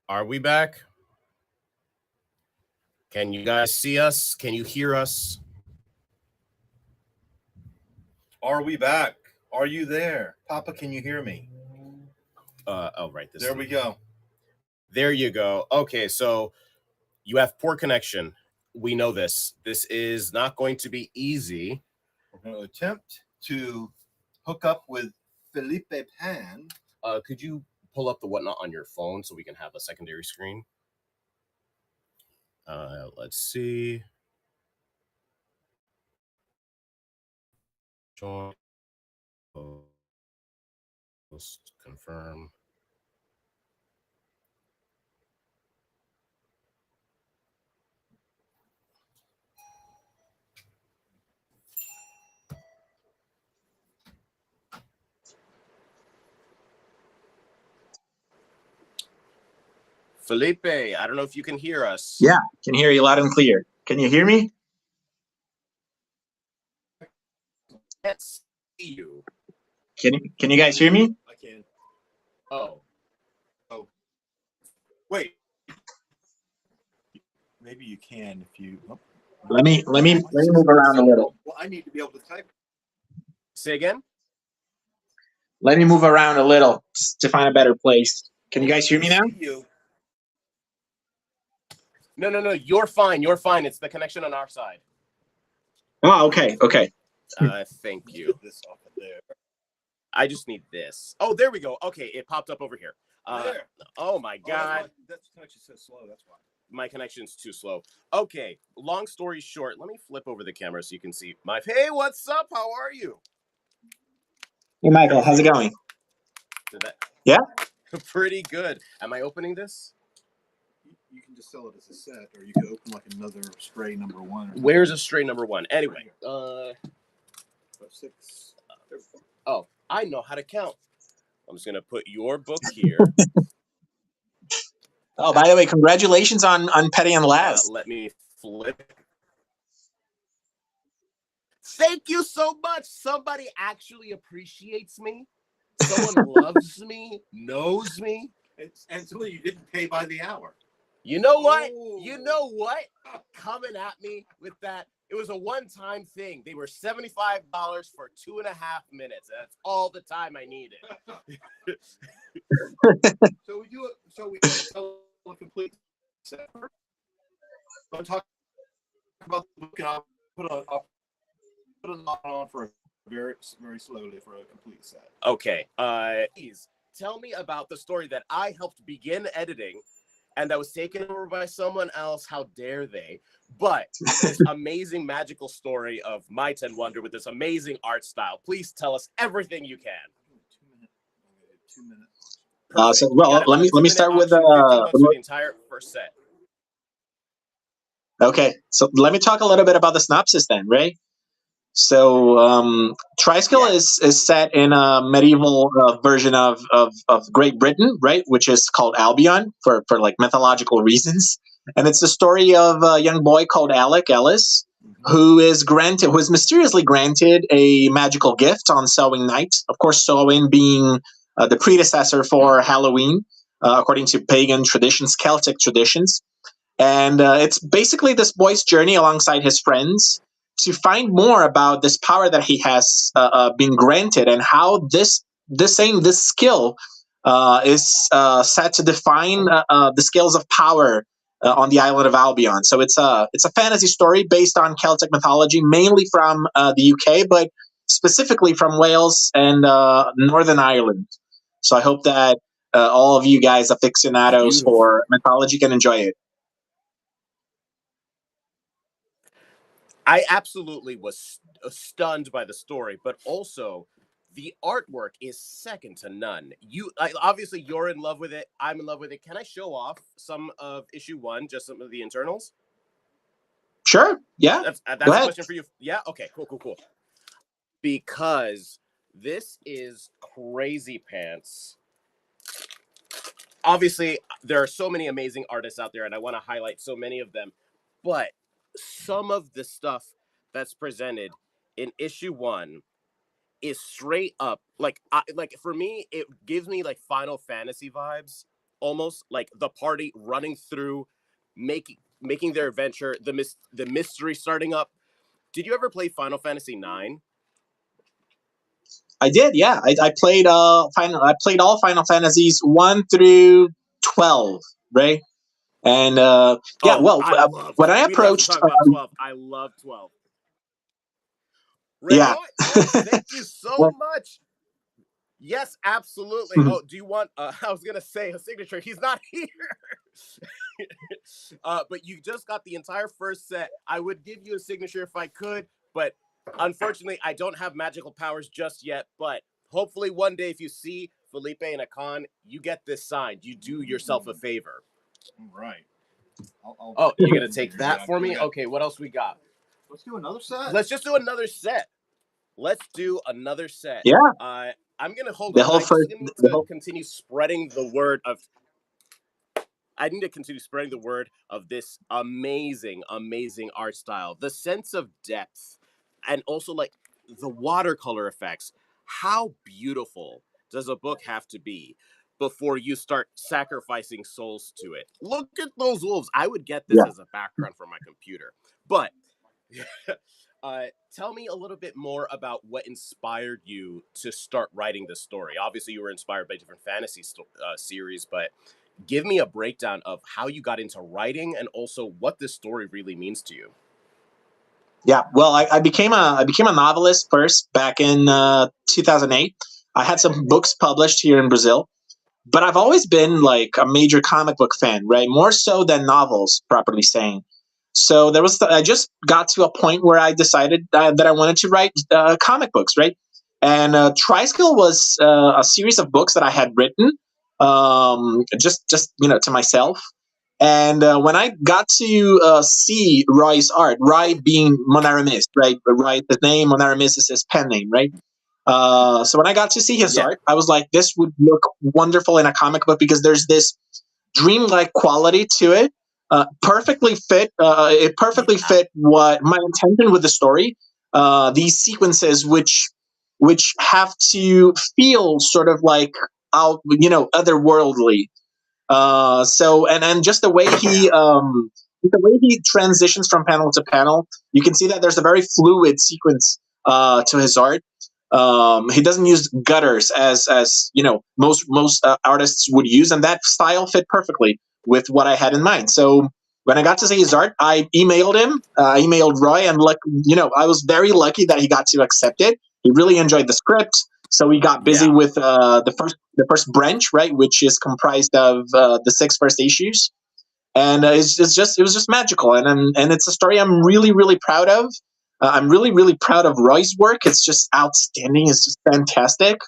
Are we back? Can you guys see us? Can you hear us? Are we back? Are you there? Papa, can you hear me? Oh, right. There we go. There you go. Okay, so you have poor connection. We know this. This is not going to be easy. We're going to attempt to hook up with Felipe Pan. Could you pull up the whatnot on your phone so we can have a secondary screen? Let's see. Join. Post, confirm. Felipe, I don't know if you can hear us. Yeah, can hear you loud and clear. Can you hear me? Let's see you. Can you guys hear me? I can. Oh. Wait. Maybe you can if you. Oh. Let me move around a little. Well, I need to be able to type. Say again? Let me move around a little to find a better place. Can you guys hear me now? No. You're fine. You're fine. It's the connection on our side. Oh, okay. Thank you. This off of there. I just need this. Oh, there we go. Okay, it popped up over here. There. Oh my God. That connection's so slow. That's why. My connection's too slow. Okay, long story short, let me flip over the camera so you can see my. Hey, what's up? How are you? Hey, Michael, how's it going? Yeah? Pretty good. Am I opening this? You can just sell it as a set, or you could open like another stray number one. Where's a stray number one? Anyway, 6. Oh, I know how to count. I'm just gonna put your book here. Oh, by the way, congratulations on Petty and Laz. Let me flip. Thank you so much. Somebody actually appreciates me. Someone loves me, knows me. And so you didn't pay by the hour. You know what? You know what? Coming at me with that. It was a one-time thing. They were $75 for 2.5 minutes. That's all the time I needed. So we sell a complete set. I'm talking about the book, and I'll put it on for very slowly for a complete set. Okay. Please tell me about the story that I helped begin editing and that was taken over by someone else. How dare they? But this amazing magical story of Might and Wonder with this amazing art style. Please tell us everything you can. 2 minutes. So well, let me start with the entire first set. Okay, so let me talk a little bit about the synopsis then, right? So Triskill is set in a medieval version of Great Britain, right? Which is called Albion for like mythological reasons. And it's the story of a young boy called Alec Ellis, who is mysteriously granted a magical gift on Samhain night. Of course, Samhain being the predecessor for Halloween, according to pagan traditions, Celtic traditions. And it's basically this boy's journey alongside his friends to find more about this power that he has been granted, and how this skill is set to define the scales of power on the island of Albion. So it's a fantasy story based on Celtic mythology, mainly from the UK, but specifically from Wales and Northern Ireland. So I hope that all of you guys aficionados for mythology can enjoy it. I absolutely was stunned by the story, but also the artwork is second to none. Obviously you're in love with it. I'm in love with it. Can I show off some of issue 1, just some of the internals? Sure. Yeah. That's a question for you. Yeah. Okay. Cool. Because this is crazy pants. Obviously, there are so many amazing artists out there, and I want to highlight so many of them, but some of the stuff that's presented in issue 1 is straight up like for me, it gives me like Final Fantasy vibes, almost like the party running through, making their adventure, the mystery starting up. Did you ever play Final Fantasy 9? I did, yeah. I played I played all Final Fantasies 1 through 12, right? And yeah, Oh, well, I love. when I We have to approached, talk about 12. I love 12. yeah, Yes, thank you so well, much. Yes, absolutely. Oh, do you want? I was gonna say a signature. He's not here. But you just got the entire first set. I would give you a signature if I could, but unfortunately, I don't have magical powers just yet. But hopefully, one day, if you see Felipe in a con, you get this signed. You do yourself a favor. Right. Oh, you're gonna take that for me? Okay. What else we got? Let's do another set. Let's just do another set. Let's do another set. yeah. I'm gonna hold The on. whole I just first, need the to whole, continue spreading the word of. I need to continue spreading the word of this amazing, amazing art style. The sense of depth, and also like the watercolor effects. How beautiful does a book have to be before you start sacrificing souls to it? Look at those wolves. I would get this yeah. as a background for my computer, but. Tell me a little bit more about what inspired you to start writing this story. Obviously, you were inspired by different fantasy series, but give me a breakdown of how you got into writing and also what this story really means to you. Yeah, well, I became a novelist first back in 2008. I had some books published here in Brazil, but I've always been like a major comic book fan, right? More so than novels, properly saying. So I just got to a point where I decided that I wanted to write comic books, right? And Triskill was a series of books that I had written, just to myself. And when I got to see Roy's art, Roy being Monaramis, right? Roy, the name Monaramis is his pen name, right? So when I got to see his art, I was like, this would look wonderful in a comic book because there's this dreamlike quality to it. Perfectly fit. It perfectly fit what my intention with the story. These sequences, which have to feel sort of like out, otherworldly. So and just the way he transitions from panel to panel, you can see that there's a very fluid sequence to his art. He doesn't use gutters as most artists would use, and that style fit perfectly with what I had in mind. So when I got to see his art, I emailed him. I emailed Roy, and I was very lucky that he got to accept it. He really enjoyed the script, so we got busy with the first branch, right, which is comprised of the 6 first issues, and it was just magical, and it's a story I'm really, really proud of. I'm really, really proud of Roy's work. It's just outstanding. It's just fantastic.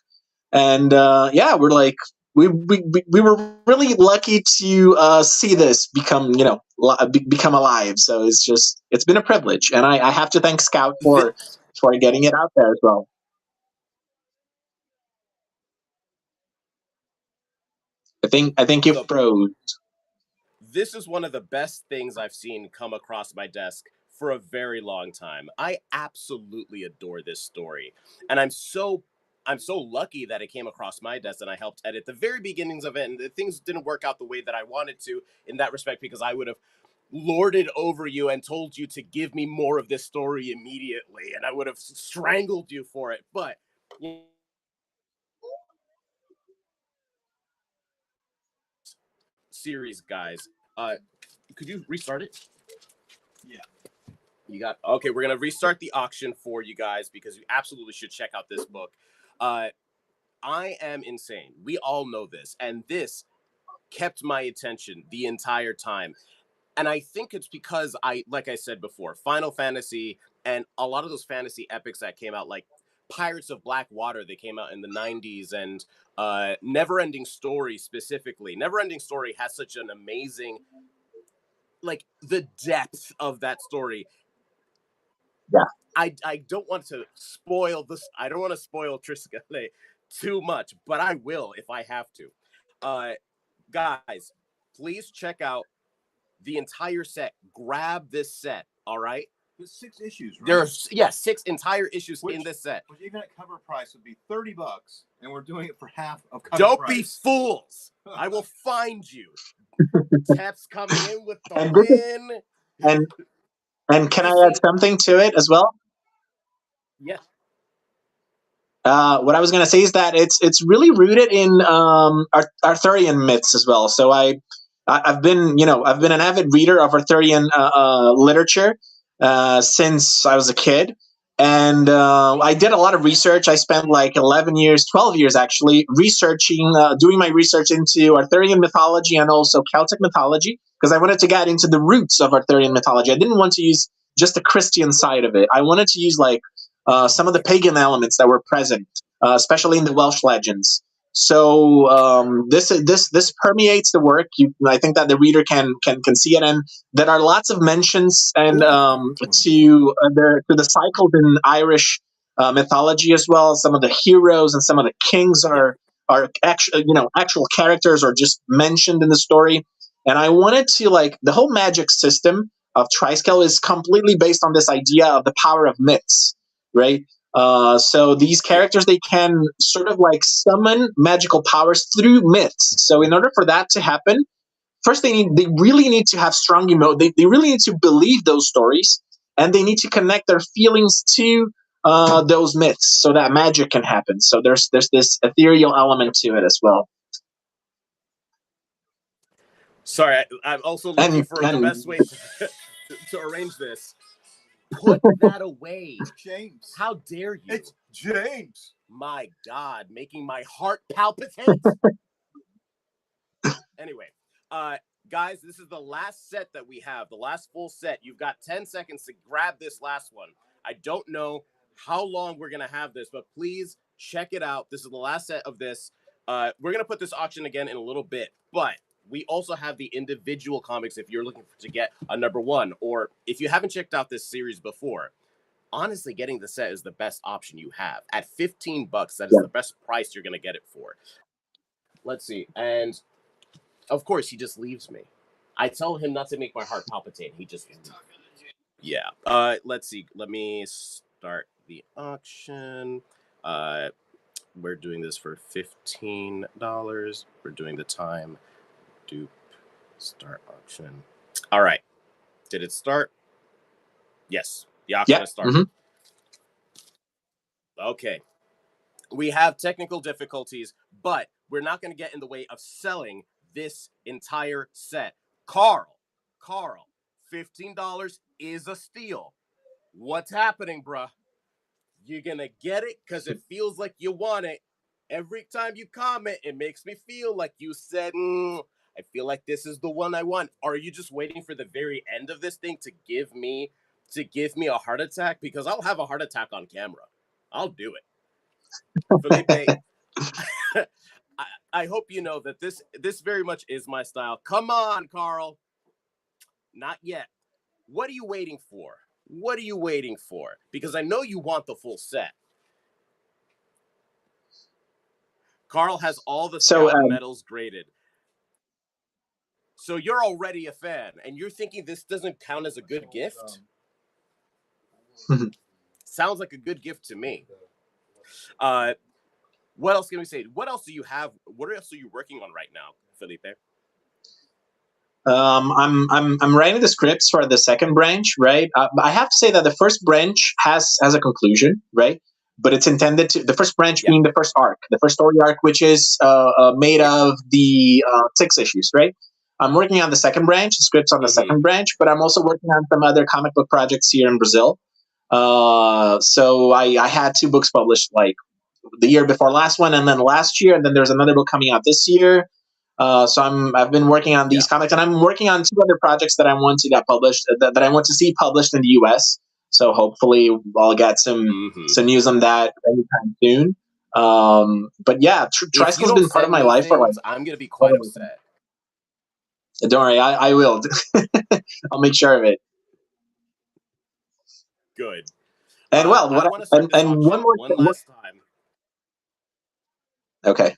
And yeah, we're like, we were really lucky to see this become, become alive. So it's been a privilege. And I have to thank Scout for getting it out there as well. I think you froze. This is one of the best things I've seen come across my desk for a very long time. I absolutely adore this story, and I'm so lucky that it came across my desk and I helped edit the very beginnings of it. And things didn't work out the way that I wanted to in that respect, because I would have lorded over you and told you to give me more of this story immediately, and I would have strangled you for it. But series, guys, could you restart it? Yeah. You got okay. We're gonna restart the auction for you guys because you absolutely should check out this book. I am insane. We all know this, and this kept my attention the entire time. And I think it's because like I said before, Final Fantasy and a lot of those fantasy epics that came out, like Pirates of Blackwater, they came out in the 90s, and Neverending Story specifically. Neverending Story has such an amazing, like, the depth of that story. Yeah. I don't want to spoil this. I don't want to spoil Triskele too much, but I will if I have to. Guys, please check out the entire set. Grab this set, all right? There's 6 issues, right? There's 6 entire issues in this set. Which even at cover price would be $30, and we're doing it for half of cover Don't price. be fools. I will find you. Tep's coming in with the And this win. and can I add something to it as well? Yeah. What I was going to say is that it's really rooted in Arthurian myths as well. So I've been an avid reader of Arthurian literature since I was a kid, and I did a lot of research. I spent like 12 years actually researching, doing my research into Arthurian mythology and also Celtic mythology, because I wanted to get into the roots of Arthurian mythology. I didn't want to use just the Christian side of it. I wanted to use like some of the pagan elements that were present, especially in the Welsh legends. So this permeates the work. I think that the reader can see it, and there are lots of mentions and to the cycles in Irish mythology as well. Some of the heroes and some of the kings are actual characters or just mentioned in the story. And I wanted to, like, the whole magic system of Triskel is completely based on this idea of the power of myths, right? So these characters, they can sort of like summon magical powers through myths. So in order for that to happen, first they really need to have strong emotion. They really need to believe those stories, and they need to connect their feelings to those myths so that magic can happen. So there's this ethereal element to it as well. Sorry, I'm also looking for the best way to arrange this. Put that away. James. How dare you? It's James. My God, making my heart palpitate. Anyway, guys, this is the last set that we have, the last full set. You've got 10 seconds to grab this last one. I don't know how long we're going to have this, but please check it out. This is the last set of this. We're going to put this auction again in a little bit, but we also have the individual comics if you're looking to get a #1, or if you haven't checked out this series before. Honestly, getting the set is the best option you have. At $15, that is the best price you're going to get it for. Let's see. And, of course, he just leaves me. I tell him not to make my heart palpitate. He just... Yeah. Let's see. Let me start the auction. We're doing this for $15. We're doing the time. Dupe. Start auction. All right. Did it start? Yes. The auction has started. Mm-hmm. Okay. We have technical difficulties, but we're not going to get in the way of selling this entire set. Carl, $15 is a steal. What's happening, bruh? You're going to get it because it feels like you want it. Every time you comment, it makes me feel like you said, I feel like this is the one I want. Are you just waiting for the very end of this thing to give me a heart attack? Because I'll have a heart attack on camera. I'll do it. Felipe, I hope you know that this very much is my style. Come on, Carl. Not yet. What are you waiting for? What are you waiting for? Because I know you want the full set. Carl has all the medals graded. So you're already a fan, and you're thinking this doesn't count as a good gift? Sounds like a good gift to me. What else can we say? What else do you have? What else are you working on right now, Felipe? I'm writing the scripts for the second branch, right? I have to say that the first branch has a conclusion, right? But it's intended to, the first branch being the first arc, the first story arc, which is made of the 6 issues, right? I'm working on the second branch, scripts on the second branch, but I'm also working on some other comic book projects here in Brazil. So I had 2 books published, like the year before last one, and then last year, and then there's another book coming out this year. So I've been working on these comics, and I'm working on 2 other projects that I want to get published, that I want to see published in the US. So hopefully I'll get some news on that anytime soon. But yeah, Triskel's been part of my life for like. I'm gonna be quite upset. Don't worry, I will. I'll make sure of it. Good. And well, one last time. Okay.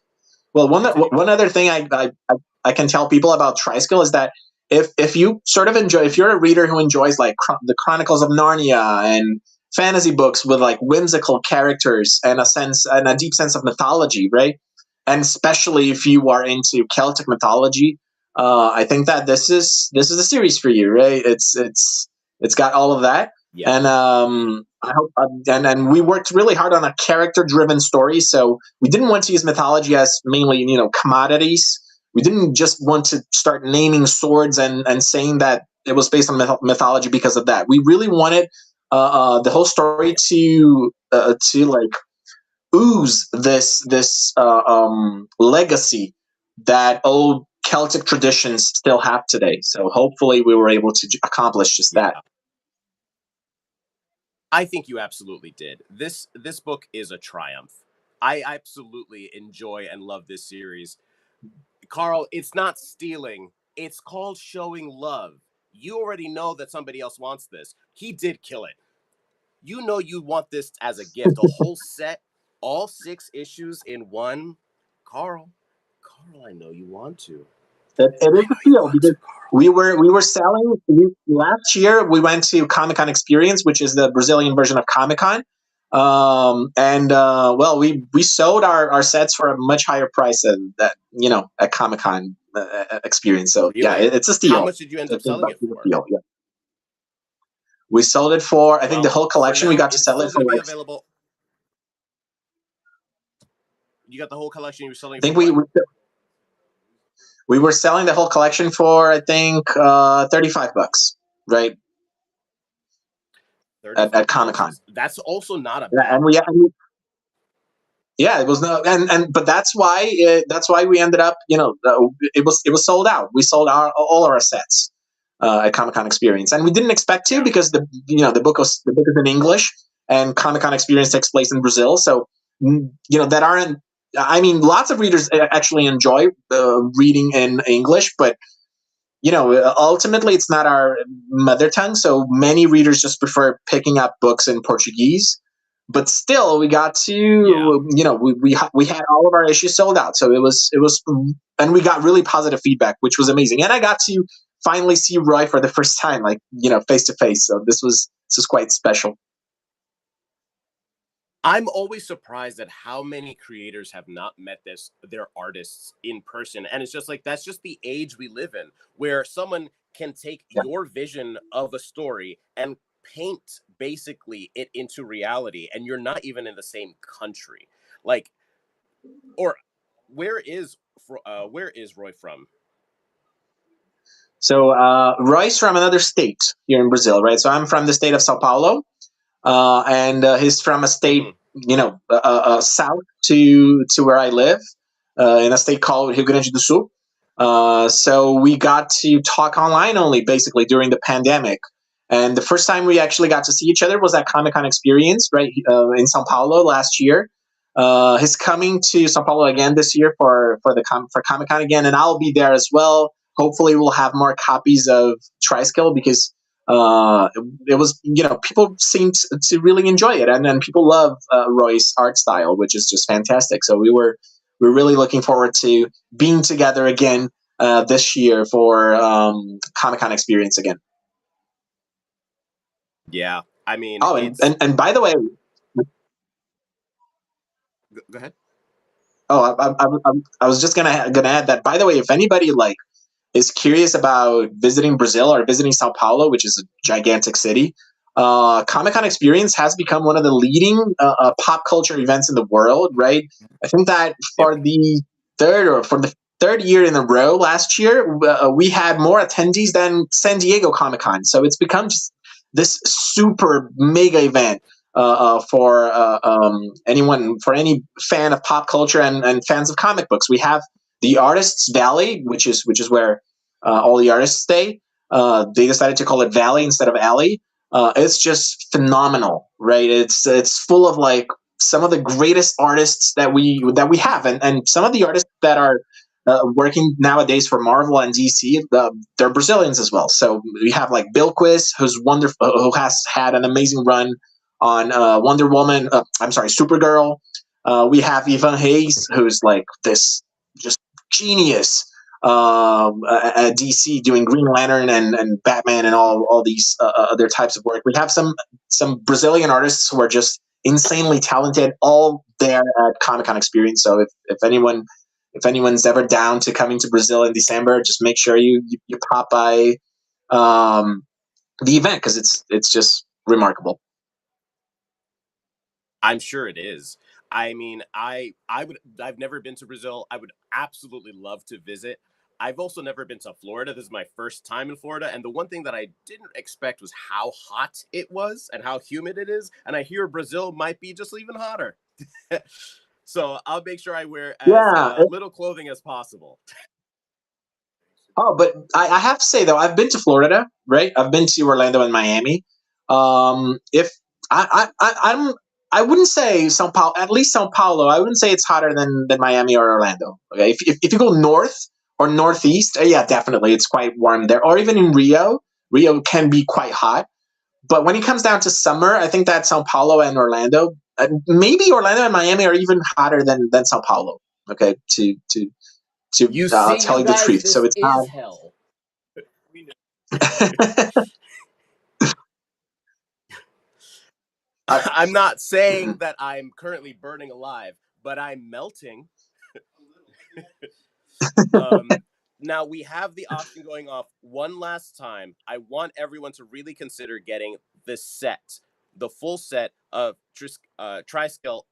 Well, one other thing I can tell people about Triskel is that if you sort of enjoy, if you're a reader who enjoys like the Chronicles of Narnia and fantasy books with like whimsical characters and a deep sense of mythology, right? And especially if you are into Celtic mythology, I think that this is a series for you, right? It's got all of that, and I hope and we worked really hard on a character-driven story, so we didn't want to use mythology as mainly commodities. We didn't just want to start naming swords and saying that it was based on mythology because of that. We really wanted the whole story to like ooze this legacy that old Celtic traditions still have today. So hopefully we were able to accomplish just that. I think you absolutely did. This book is a triumph. I absolutely enjoy and love this series. Carl, it's not stealing. It's called showing love. You already know that somebody else wants this. He did kill it. You know you want this as a gift, a whole set, all 6 issues in one. Carl, I know you want to. It is a steal because we were selling last year. We went to Comic-Con Experience, which is the Brazilian version of Comic-Con, well, we sold our sets for a much higher price than that, at Comic-Con Experience. So yeah, it's a steal. How much did you end up selling it for? Yeah. We sold it for, I think the whole collection, we got to sell it for like, available. You got the whole collection. You were selling. I think we were selling the whole collection for, I think, $35, right? At Comic-Con. That's also not a bad. And it was no, but that's why we ended up, it was sold out. We sold all our sets at Comic-Con Experience, and we didn't expect to because the book is in English, and Comic-Con Experience takes place in Brazil, so that aren't. I mean, lots of readers actually enjoy reading in English, but ultimately it's not our mother tongue. So many readers just prefer picking up books in Portuguese. But still, we got to, we had all of our issues sold out. So it was, and we got really positive feedback, which was amazing. And I got to finally see Roy for the first time, like face to face. So this was quite special. I'm always surprised at how many creators have not met their artists in person. And it's just like, that's just the age we live in, where someone can take your vision of a story and paint basically it into reality. And you're not even in the same country. Like, or where is Roy from? So Roy's from another state here in Brazil, right? So I'm from the state of Sao Paulo. And he's from a state, south to where I live, in a state called Rio Grande do Sul. So we got to talk online only, basically, during the pandemic. And the first time we actually got to see each other was at Comic-Con Experience, right, in Sao Paulo last year. He's coming to Sao Paulo again this year for Comic-Con again, and I'll be there as well. Hopefully we'll have more copies of Triskill because it was, people seemed to really enjoy it, and then people love Roy's art style, which is just fantastic. So we're really looking forward to being together again this year for Comic-Con Experience again. Yeah, I mean, and by the way, go ahead. Oh, I was just gonna add that, by the way, if anybody is curious about visiting Brazil or visiting Sao Paulo, which is a gigantic city, Comic-Con Experience has become one of the leading pop culture events in the world, right? I think that for the third year in a row last year, we had more attendees than San Diego Comic-Con. So it's become just this super mega event for any fan of pop culture and fans of comic books. We have the Artists Valley, which is where all the artists stay. They decided to call it Valley instead of Alley. It's just phenomenal, right? It's full of some of the greatest artists that we have, and some of the artists that are working nowadays for Marvel and DC, they're Brazilians as well. So we have Bilquis, who's wonderful, who has had an amazing run on Wonder Woman. Supergirl. We have Ivan Reis, who's this just genius DC doing Green Lantern and Batman and all these other types of work. We have some Brazilian artists who are just insanely talented, all there at Comic-Con Experience. So if anyone's ever down to coming to Brazil in December, just make sure you pop by the event, because it's just remarkable. I'm sure it is. I mean, I've never been to Brazil. I would absolutely love to visit. I've also never been to Florida. This is my first time in Florida, and the one thing that I didn't expect was how hot it was and how humid it is. And I hear Brazil might be just even hotter. So I'll make sure I wear as little clothing as possible. Oh, but I have to say though, I've been to Florida, right? I've been to Orlando and Miami. If I wouldn't say Sao Paulo, at least Sao Paulo, I wouldn't say it's hotter than Miami or Orlando. Okay, if you go north or northeast, yeah, definitely it's quite warm there. Or even in Rio can be quite hot. But when it comes down to summer, I think that Sao Paulo and Orlando, maybe Orlando and Miami are even hotter than Sao Paulo. Okay, to tell you the truth. So it's not hell. I'm not saying that I'm currently burning alive, but I'm melting. Now we have the option going off one last time. I want everyone to really consider getting the set, the full set of Triskel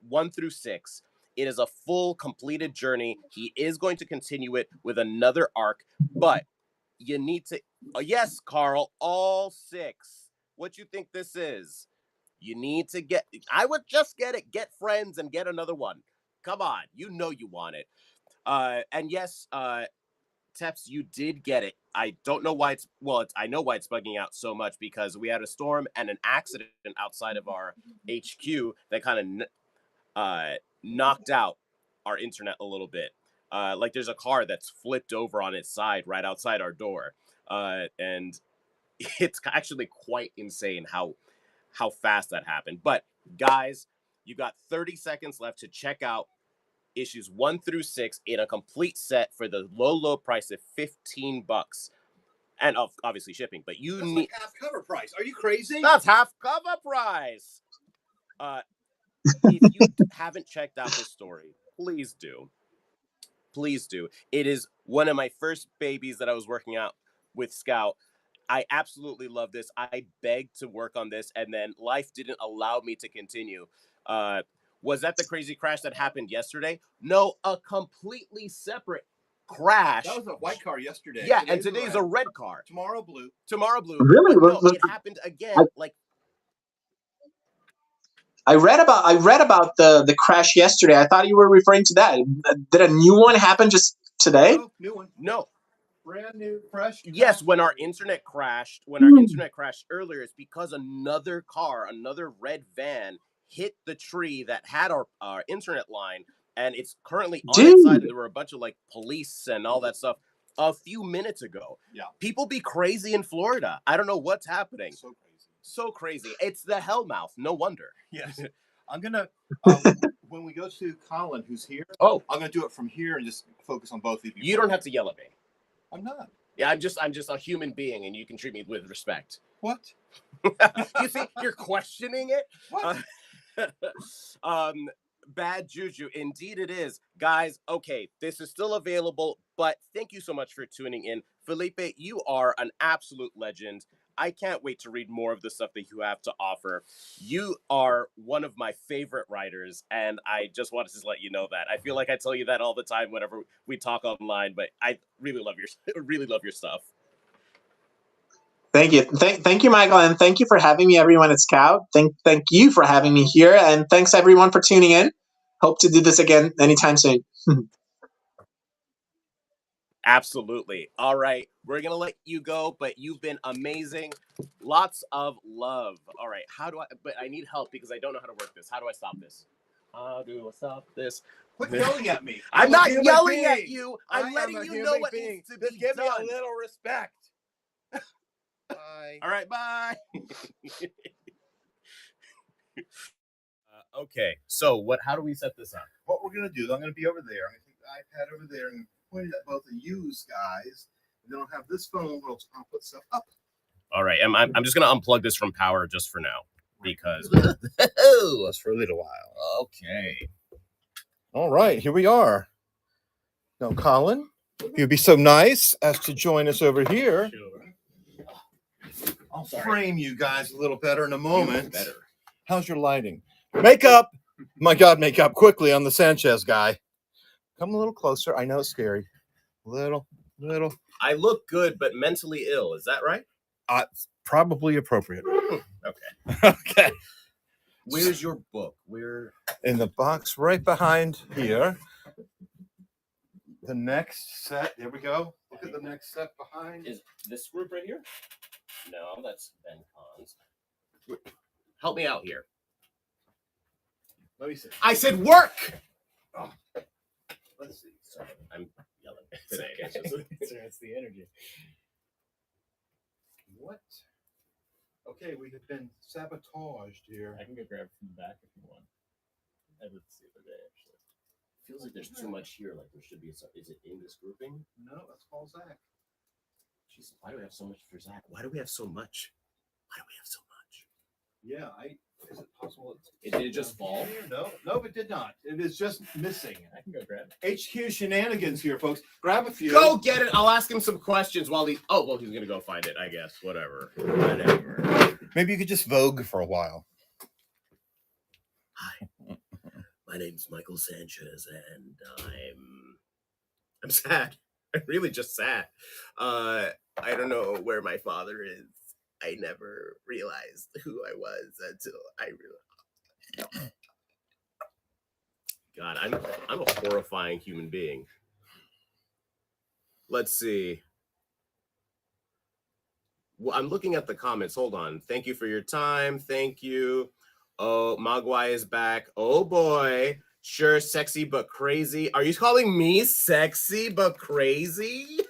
1 through 6. It is a full completed journey. He is going to continue it with another arc, but you need to, yes, Carl, all 6. What you think this is? You need to I would just get it. Get friends and get another one. Come on. You know you want it. And yes, Teps, you did get it. I don't know why I know why it's bugging out so much, because we had a storm and an accident outside of our HQ that kind of knocked out our internet a little bit. Like there's a car that's flipped over on its side right outside our door. And it's actually quite insane how fast that happened. But guys, you got 30 seconds left to check out issues 1 through 6 in a complete set for the low price of $15, and obviously shipping. But that's like half cover price. Are you crazy? That's half cover price. If you haven't checked out this story, please do. Please do. It is one of my first babies that I was working out with Scout. I absolutely love this. I begged to work on this, and then life didn't allow me to continue. Was that the crazy crash that happened yesterday? No, a completely separate crash. That was a white car yesterday. Yeah, and today's a red car. Tomorrow blue. Really? But no, it happened again. I read about the crash yesterday. I thought you were referring to that. Did a new one happen just today? No, new one. No. Brand new, fresh. Yes, when our internet crashed earlier, it's because another red van hit the tree that had our internet line, and it's currently on its side. And there were a bunch of police and all that stuff a few minutes ago. Yeah. People be crazy in Florida. I don't know what's happening. So crazy. It's the Hellmouth. No wonder. Yes. I'm gonna when we go to Colin, who's here. Oh, I'm gonna do it from here and just focus on both of you. You don't have to yell at me. I'm not. Yeah, I'm just a human being, and you can treat me with respect. What? You see, you're questioning it. What? Bad juju. Indeed it is. Guys, okay, this is still available, but thank you so much for tuning in. Felipe, you are an absolute legend. I can't wait to read more of the stuff that you have to offer. You are one of my favorite writers, and I just wanted to let you know that. I feel like I tell you that all the time whenever we talk online, but I really love your stuff. Thank you. Thank you, Michael, and thank you for having me, everyone at Scout. Thank you for having me here, and thanks everyone for tuning in. Hope to do this again anytime soon. Absolutely. All right. We're going to let you go, but you've been amazing. Lots of love. All right. But I need help because I don't know how to work this. How do I stop this? How do I stop this? Quit yelling at me. I'm not yelling at you. I'm letting you know what needs to be done. Give me a little respect. Bye. All right. Bye. Okay. So how do we set this up? What we're going to do, I'm going to be over there. I'm going to take the iPad over there and point it at both of you guys, and then I'll have this phone where I'll put stuff up. All right, I'm just gonna unplug this from power just for now because That's for a little while. okay. All right, here we are. Now, Colin, you'd be so nice as to join us over here. I'll frame you guys a little better in a moment. Better. How's your lighting? Makeup! My God, makeup quickly on the Sanchez guy. Come a little closer. I know it's scary. Little. I look good, but mentally ill. Is that right? Probably appropriate. Okay. Okay. Where's your book? Where? In the box right behind here. The next set. There we go. Look at the next set behind. Is this group right here? No, that's Ben Cons. Help me out here. Let me see. I said work. Oh. Let's see. Sorry, I'm yelling. It's okay. It's the energy. What? Okay, we have been sabotaged here. I can go grab from the back if you want. I did this the other day, actually. Feels like there's too much here. Like there should be. Is it in this grouping? No, that's Paul Zach. Jeez, why do we have so much for Zach? Why do we have so much? Why do we have so much? Yeah, is it possible Did it just fall? No, it did not. It is just missing. I can go grab it. HQ shenanigans here, folks. Grab a few. Go get it. I'll ask him some questions while he. Oh, well, he's gonna go find it. I guess. Whatever. Maybe you could just vogue for a while. Hi, my name's Michael Sanchez, and I'm sad. I'm really just sad. I don't know where my father is. I never realized who I was until I realized. God, I'm a horrifying human being. Let's see. Well, I'm looking at the comments. Hold on. Thank you for your time. Thank you. Oh, Mogwai is back. Oh boy. Sure, sexy but crazy. Are you calling me sexy but crazy?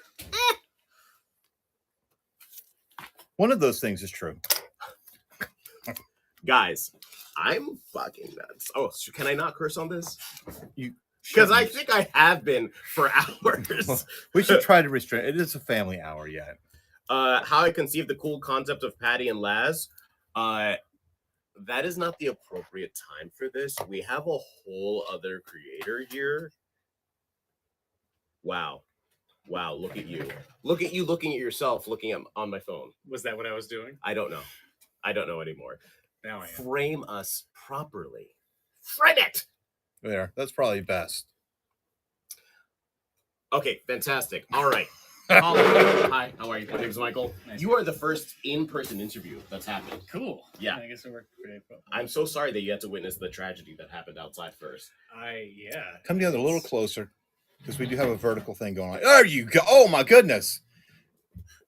One of those things is true. Guys, I'm fucking nuts. Oh, can I not curse on this? You Because I think I have been for hours. We should try to restrain. It is a family hour yet. How I conceived the cool concept of Patty and Laz. That is not the appropriate time for this. We have a whole other creator here. Wow. Wow, look at you. Look at you looking at yourself, looking at on my phone. Was that what I was doing? I don't know. I don't know anymore. Now I am. Frame us properly. Frame it! There. That's probably best. Okay, fantastic. All right. Hi, how are you? My name's Michael. Nice. You are the first in-person interview that's happened. Cool. Yeah. I guess it worked pretty well. I'm so sorry that you had to witness the tragedy that happened outside first. Yeah. Come together a little closer because we do have a vertical thing going on. There you go. Oh my goodness.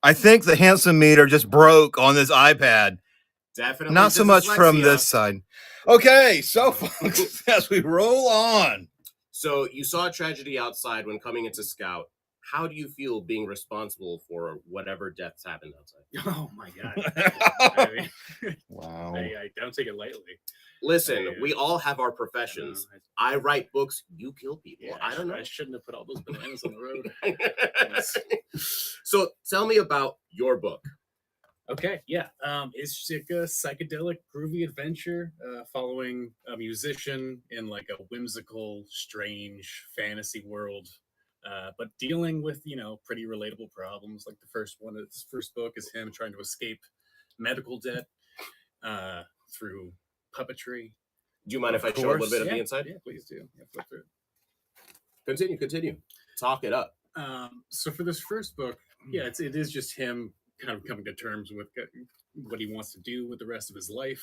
I think the handsome meter just broke on this iPad. Definitely. Not so much from dyslexia. this side. Okay, so folks, as we roll on. So you saw a tragedy outside when coming into Scout. How do you feel being responsible for whatever deaths happened outside? Oh my God. I mean, Wow. I don't take it lightly. Listen, we all have our professions. I write books. You kill people. Yeah, I don't know. I shouldn't have put all those bananas on the road. So tell me about your book. Okay, yeah. It's like a psychedelic, groovy adventure following a musician in like a whimsical, strange fantasy world, but dealing with, pretty relatable problems. Like the first book is him trying to escape medical debt through puppetry. Do you mind if I show a little bit of the inside? Yeah, please do. Yeah, flip through it. Continue. Talk it up. So for this first book, it is just him kind of coming to terms with what he wants to do with the rest of his life,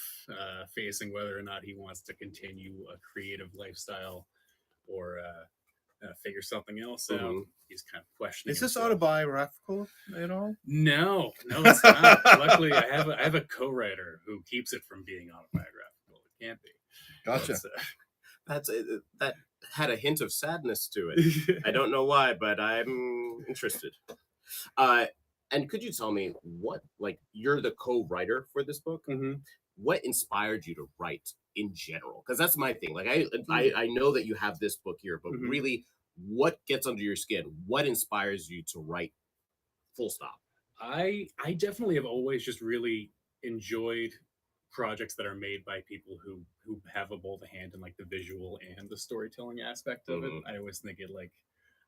facing whether or not he wants to continue a creative lifestyle or figure something else out. He's kind of questioning. Is this himself. autobiographical at all? No, it's not. Luckily, I have a co-writer who keeps it from being autobiographical. It can't be. Gotcha. That had a hint of sadness to it. I don't know why, but I'm interested. And could you tell me what, like, you're the co-writer for this book? What inspired you to write in general? Because that's my thing. Like, I know that you have this book here, but really, what gets under your skin? What inspires you to write? Full stop. I definitely have always just really enjoyed projects that are made by people who have a both hand in like the visual and the storytelling aspect of it. I always think it like,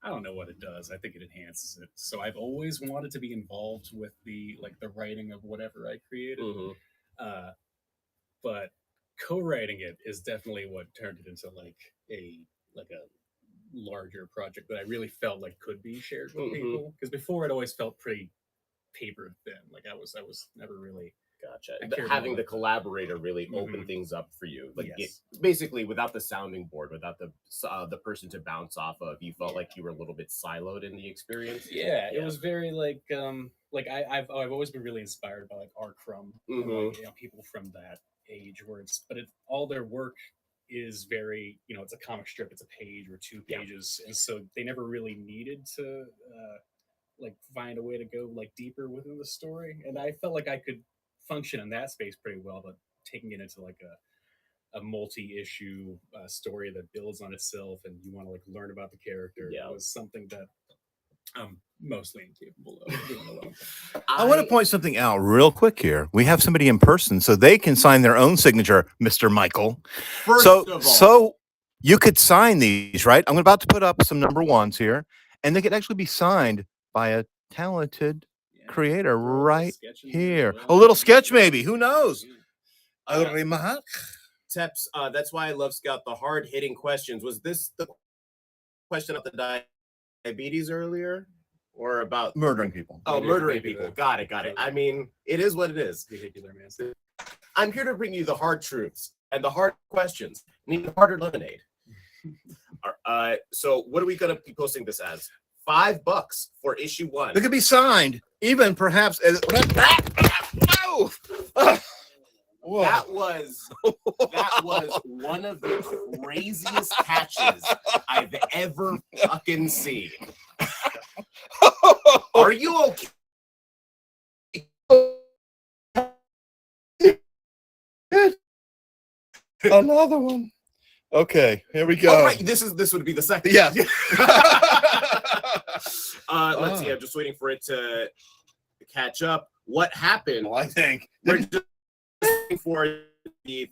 I don't know what it does. I think it enhances it. So I've always wanted to be involved with the writing of whatever I created. But co-writing it is definitely what turned it into like a larger project that I really felt like could be shared with people. Because before it always felt pretty paper thin. Like I was never really Having the collaborator really open things up for you. Like basically without the sounding board, without the person to bounce off of, you felt like you were a little bit siloed in the experience. It was very like I've always been really inspired by like Art Crumb, and, like, people from that age where all their work is very, it's a comic strip, it's a page or 2 pages, and so they never really needed to find a way to go like deeper within the story, and I felt like I could function in that space pretty well, but taking it into like a multi-issue story that builds on itself and you want to like learn about the character was something that I'm mostly incapable of doing alone. I want to point something out real quick here. We have somebody in person, so they can sign their own signature, Mr. Michael. So you could sign these, right? I'm about to put up some number 1s here, and they could actually be signed by a talented creator right here. A little sketch, maybe. Who knows? Teps, that's why I love Scout. The hard-hitting questions. Was this the question about the diabetes earlier, or about murdering people? Oh, murdering people. Got it. I mean, it is what it is. Vehicular man. I'm here to bring you the hard truths and the hard questions. Need harder lemonade. So what are we going to be posting this as? $5 for issue 1. It could be signed, even perhaps. That was one of the craziest catches I've ever fucking seen. Are you okay? Another one. Okay, here we go. Oh, right. This would be the second. Yeah. Let's see. I'm just waiting for it to catch up. What happened? Well, I think we're just waiting for the.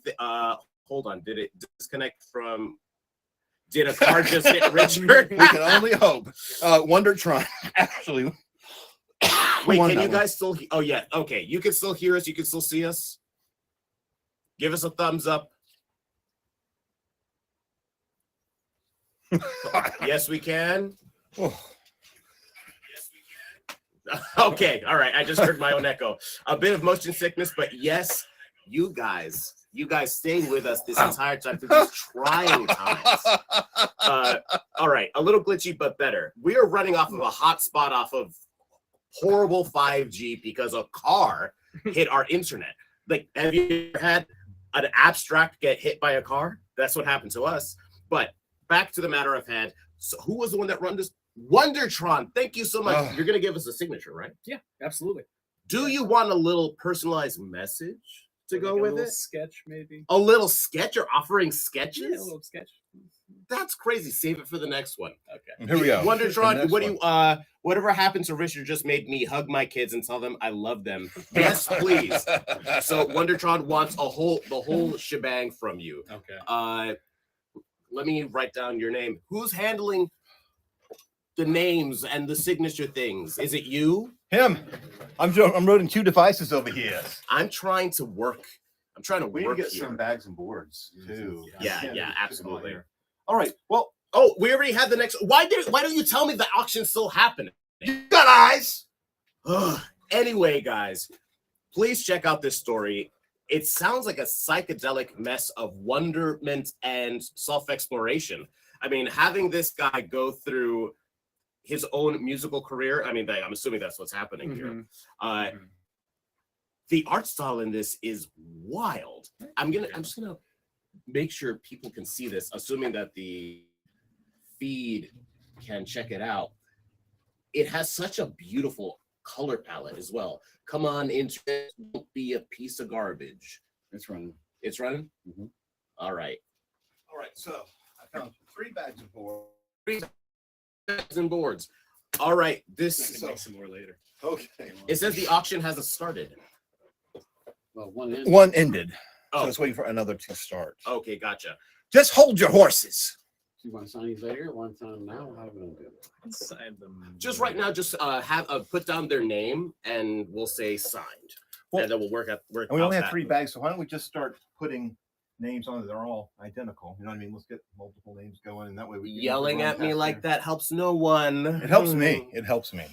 Hold on. Did it disconnect from? Did a car just hit Richard? We can only hope. Wondertron, actually. Wait, can you guys still? Oh yeah. Okay, you can still hear us. You can still see us. Give us a thumbs up. Yes, we can. Okay, all right. I just heard my own echo. A bit of motion sickness, but yes, you guys stayed with us this entire time through these trying times. All right, a little glitchy, but better. We are running off of a hotspot off of horrible 5G because a car hit our internet. Like, have you ever had an abstract get hit by a car? That's what happened to us. But back to the matter of hand. So who was the one that run this? Wondertron. Thank you so much. You're going to give us a signature, right? Yeah, absolutely. Do you want a little personalized message to go with it? Sketch, maybe. A little sketch? You're offering sketches? Yeah, a little sketch. That's crazy. Save it for the next one. Okay. Here we go. Wondertron, what do you whatever happened to Richard just made me hug my kids and tell them I love them. Yes, please. So Wondertron wants the whole shebang from you. Okay. Let me write down your name. Who's handling the names and the signature things? Is it you? Him. I'm loading 2 devices over here. I'm trying to work. We need to get here. some bags and boards too. Yeah, absolutely. All right. Well, we already had the next. Why don't you tell me the auction's still happening? You got eyes. Anyway, guys, please check out this story. It sounds like a psychedelic mess of wonderment and self-exploration. I mean, having this guy go through his own musical career. I mean, I'm assuming that's what's happening here. The art style in this is wild. I'm just gonna make sure people can see this, assuming that the feed can check it out. It has such a beautiful color palette as well. Come on, internet, don't be a piece of garbage. It's running. It's running? All right. So I found 3 bags of boards. and boards. All right, I this can make some more later. Okay. it says the auction hasn't started. Well, one end. One ended. Oh. So it's waiting for another to start. Okay, gotcha. Just hold your horses. Do you want to sign these later? Want to sign them now? How are we going to do it? Inside them. Just right now, just have put down their name and we'll say signed, Well, and then we'll work And we out only have that. 3 bags, so why don't we just start putting names on it? They're all identical. You know what I mean? Let's get multiple names going, and that way we can Yelling run at me past like there. that helps no one. It helps me. It helps me.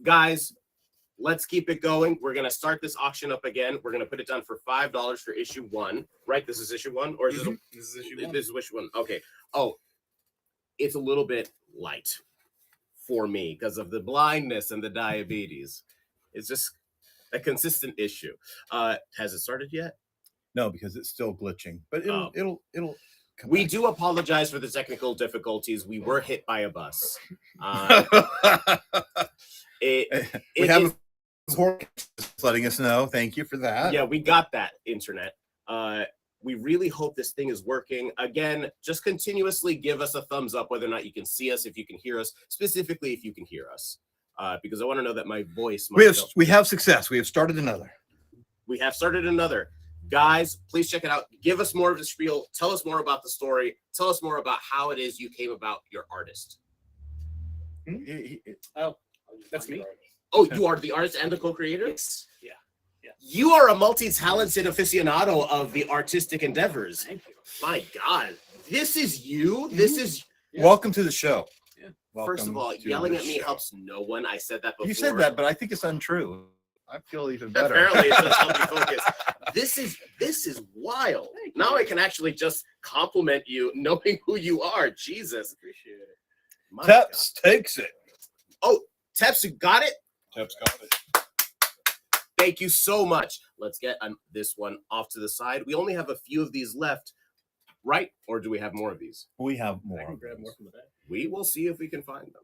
Guys, let's keep it going. We're gonna start this auction up again. We're gonna put it down for $5 for issue 1. Right? This is issue 1, or is This is issue 1. this is issue 1? Okay. Oh, it's a little bit light for me because of the blindness and the diabetes. It's just a consistent issue. Has it started yet? No, because it's still glitching, but it'll come We back. do apologize for the technical difficulties. We were hit by a bus. We it have is- a report letting us know. Thank you for that. Yeah, we got that, internet. We really hope this thing is working. Again, just continuously give us a thumbs up whether or not you can see us, if you can hear us, specifically if you can hear us, because I want to know that my voice. We have success. We have started another. We have started another. Guys, please check it out. Give us more of the spiel. Tell us more about the story. Tell us more about how it is you came about your artist. Oh, that's me. Oh, you are the artist and the co-creator? Yes. Yeah. You are a multi-talented aficionado of the artistic endeavors. Thank you. My God, this is you. This is Welcome to the show. first of Welcome all, to yelling the at me show. helps no one. I said that before. You said that, but I think it's untrue. I feel even better. Apparently, it does help me focus. This is wild. Now I can actually just compliment you, knowing who you are. Jesus, Appreciate it. My Teps takes it. God. Oh, Teps, you got it. Teps got it. Thank you so much. Let's get this one off to the side. We only have a few of these left, right? Or do we have more of these? We have more. I can grab more from the back. We will see if we can find them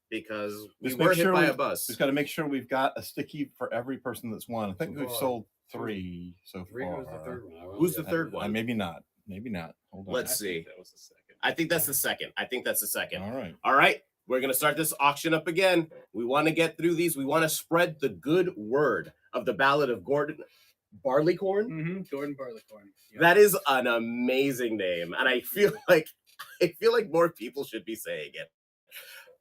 because we Just were make hit sure by we- a bus. Just got to make sure we've got a sticky for every person that's won. I think we've far. sold 3 so Three far. was the third one. I Who's the got third that. one? Maybe not. Maybe not. Hold on. Let's I think see. that was the second. I think that's the second. All right. All right. We're going to start this auction up again. We want to get through these. We want to spread the good word of the Ballad of Gordon Barleycorn. Mm-hmm. Gordon Barleycorn. Yeah. That is an amazing name. And I feel like more people should be saying it.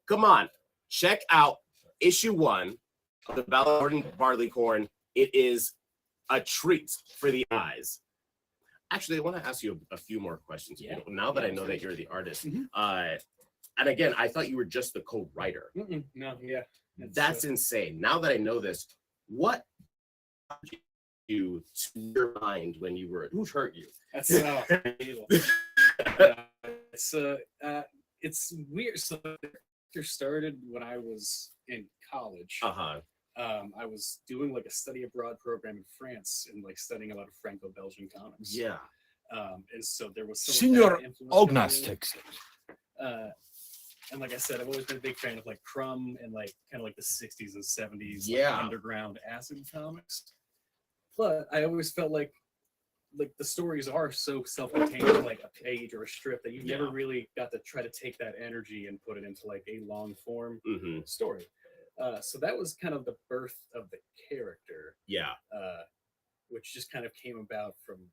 Come on. Check out issue 1 of the Ballad of Gordon Barleycorn. It is a treat for the eyes. Actually, I want to ask you a few more questions. Yeah. Now that I know that you're the artist. Mhm. And again, I thought you were just the co-writer. No, yeah. That's insane. Now that I know this, what hurt you to your mind when you were who hurt you? That's it's weird. So it started when I was in college. Uh-huh. I was doing like a study abroad program in France and like studying a lot of Franco-Belgian comics. Yeah. And so there was some of Senor that influence coming Ognas in. takes it. And like I said, I've always been a big fan of like Crumb and like kind of like the 60s and 70s Yeah. like, underground acid comics. But I always felt like the stories are so self-contained, like a page or a strip, that you never Yeah. really got to try to take that energy and put it into like a long form Mm-hmm. story. So that was kind of the birth of the character, Yeah. which just kind of came about from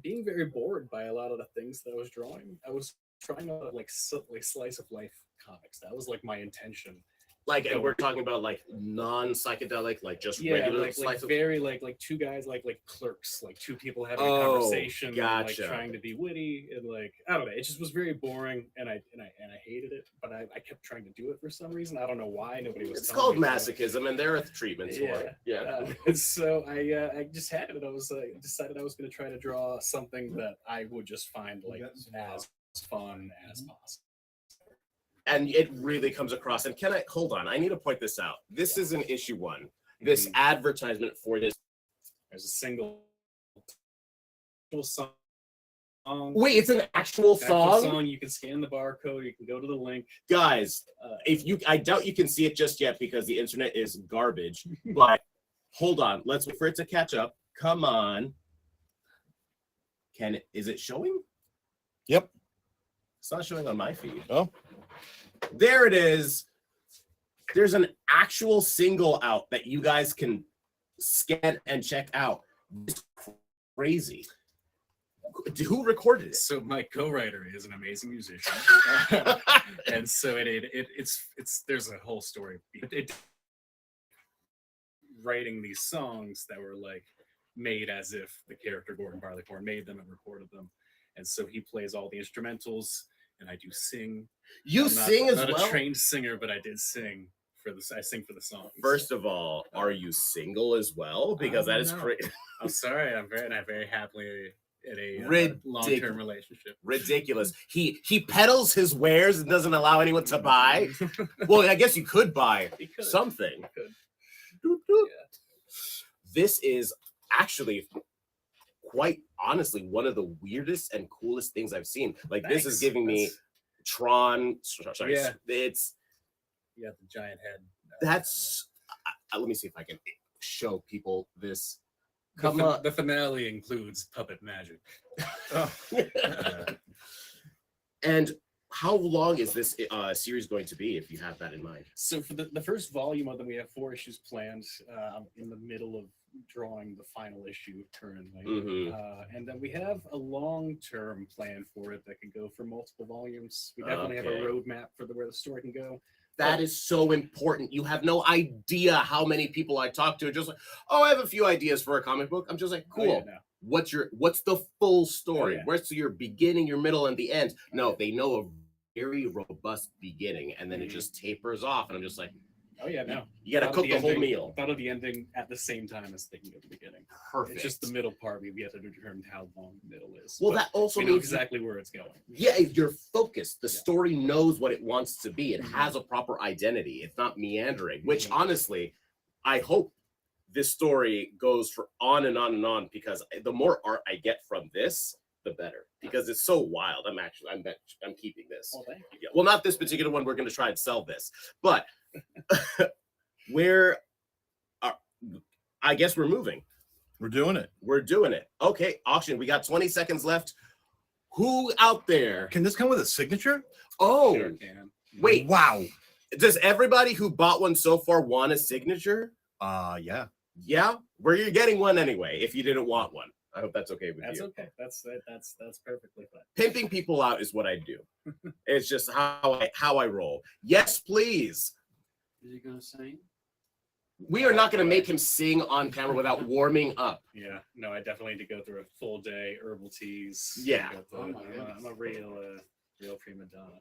being very bored by a lot of the things that I was drawing. I was trying to like slice of life comics. That was like my intention. Like, and we're talking about like non-psychedelic, like just Yeah, regular like slice of. very like two guys like clerks, like two people having a Oh, conversation, and, like gotcha. trying to be witty, and like I don't know, it just was very boring, and I hated it, but I kept trying to do it for some reason. I don't know why. Nobody was. It's telling called me to. masochism, and there are treatments for it. Yeah. And so I just had it. I was decided I was going to try to draw something that I would just find like as fun as possible. And it really comes across. And can I hold on? I need to point this out. This is an issue 1. This advertisement for this. There's a single song. Wait, it's an actual song? You can scan the barcode. You can go to the link. Guys, I doubt you can see it just yet because the internet is garbage. But hold on, let's wait for it to catch up. Come on. Is it showing? Yep. It's not showing on my feed. Oh. There it is. There's an actual single out that you guys can scan and check out. It's crazy. Who recorded it? So my co-writer is an amazing musician, and so it's there's a whole story. Writing these songs that were like made as if the character Gordon Barleycorn made them and recorded them, and so he plays all the instrumentals, and I do sing. You sing as well? I'm not a trained singer, but I did sing for the. I sing for the songs. First of all, are you single as well? Because that is crazy. I'm sorry. I'm very happily in a long-term relationship. Ridiculous. He peddles his wares and doesn't allow anyone to buy. Well, I guess you could buy something. This is actually quite honestly one of the weirdest and coolest things I've seen. Like this is giving me Tron. Sorry, Yeah. It's You got the giant head. that's. Let me see if I can show people this. The finale includes puppet magic. And how long is this series going to be, if you have that in mind? So for the first volume of them, we have 4 issues planned. I'm in the middle of drawing the final issue currently. And then we have a long-term plan for it that could go for multiple volumes. We definitely have a roadmap for where the story can go. That is so important. You have no idea how many people I talk to are just like, oh, I have a few ideas for a comic book. I'm just like, cool. What's the full story? Where's your beginning, your middle, and the end? No, they know a very robust beginning, and then it just tapers off. And I'm just like, oh yeah, no. You got to cook the whole meal. Thought of the ending at the same time as thinking of the beginning. Perfect. It's just the middle part. We have to determine how long the middle is. Well, But that also we know means exactly where it's going. Yeah, you're focused. The story knows what it wants to be. It has a proper identity. It's not meandering, which honestly, I hope this story goes for on and on and on, because the more art I get from this, the better, because it's so wild. I'm keeping this. Oh, thank you. Yeah, well, not this particular one. We're going to try and sell this, but I guess we're moving. We're doing it. We're doing it. Okay, auction. We got 20 seconds left. Who out there? Can this come with a signature? Oh, Sure can. wait. Wow. Does everybody who bought one so far want a signature? Yeah. Yeah? Where you're getting one anyway, if you didn't want one. I hope that's okay with That's you. okay. That's perfectly fine. Pimping people out is what I do. It's just how I roll. Yes, please. Is he gonna sing? We are not going to make him sing on camera without warming up. Yeah, no, I definitely need to go through a full day herbal teas. Yeah. I'm a real prima donna.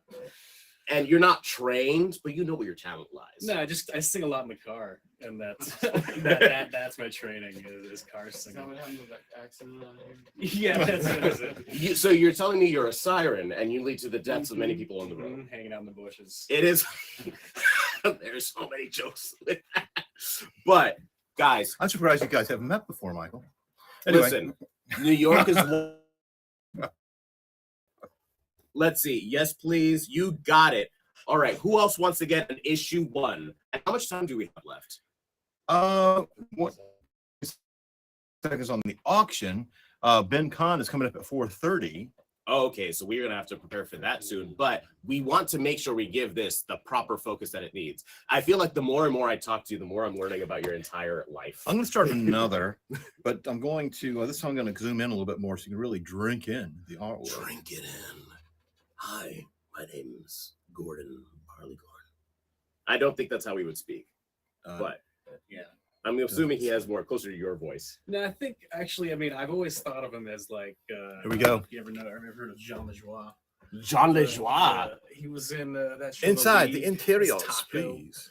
And you're not trained, but you know where your talent lies. No, I sing a lot in the car, and that's that's my training is car singing. Accent on here? Yeah, that's it. So you're telling me you're a siren and you lead to the deaths of many people on the road. Hanging out in the bushes. It is. There's so many jokes with that. But guys, I'm surprised you guys haven't met before, Michael. Anyway. Listen, New York is. Let's see. Yes, please. You got it. All right. Who else wants to get an issue 1? And how much time do we have left? What seconds on the auction? Ben Kahn is coming up at 4:30. Okay, so we're gonna have to prepare for that soon. But we want to make sure we give this the proper focus that it needs. I feel like the more and more I talk to you, the more I'm learning about your entire life. I'm going to start another, but I'm going to this time I'm going to zoom in a little bit more so you can really drink in the artwork. Drink it in. Hi, my name's Gordon Barleycorn. I don't think that's how he would speak, but yeah, I'm assuming he has more closer to your voice. No, I think actually, I mean, I've always thought of him as like. Here we go. You ever heard of Jean Lajoie? Jean Lajoie. He was in that show. Inside the League, interiors, Taco, please.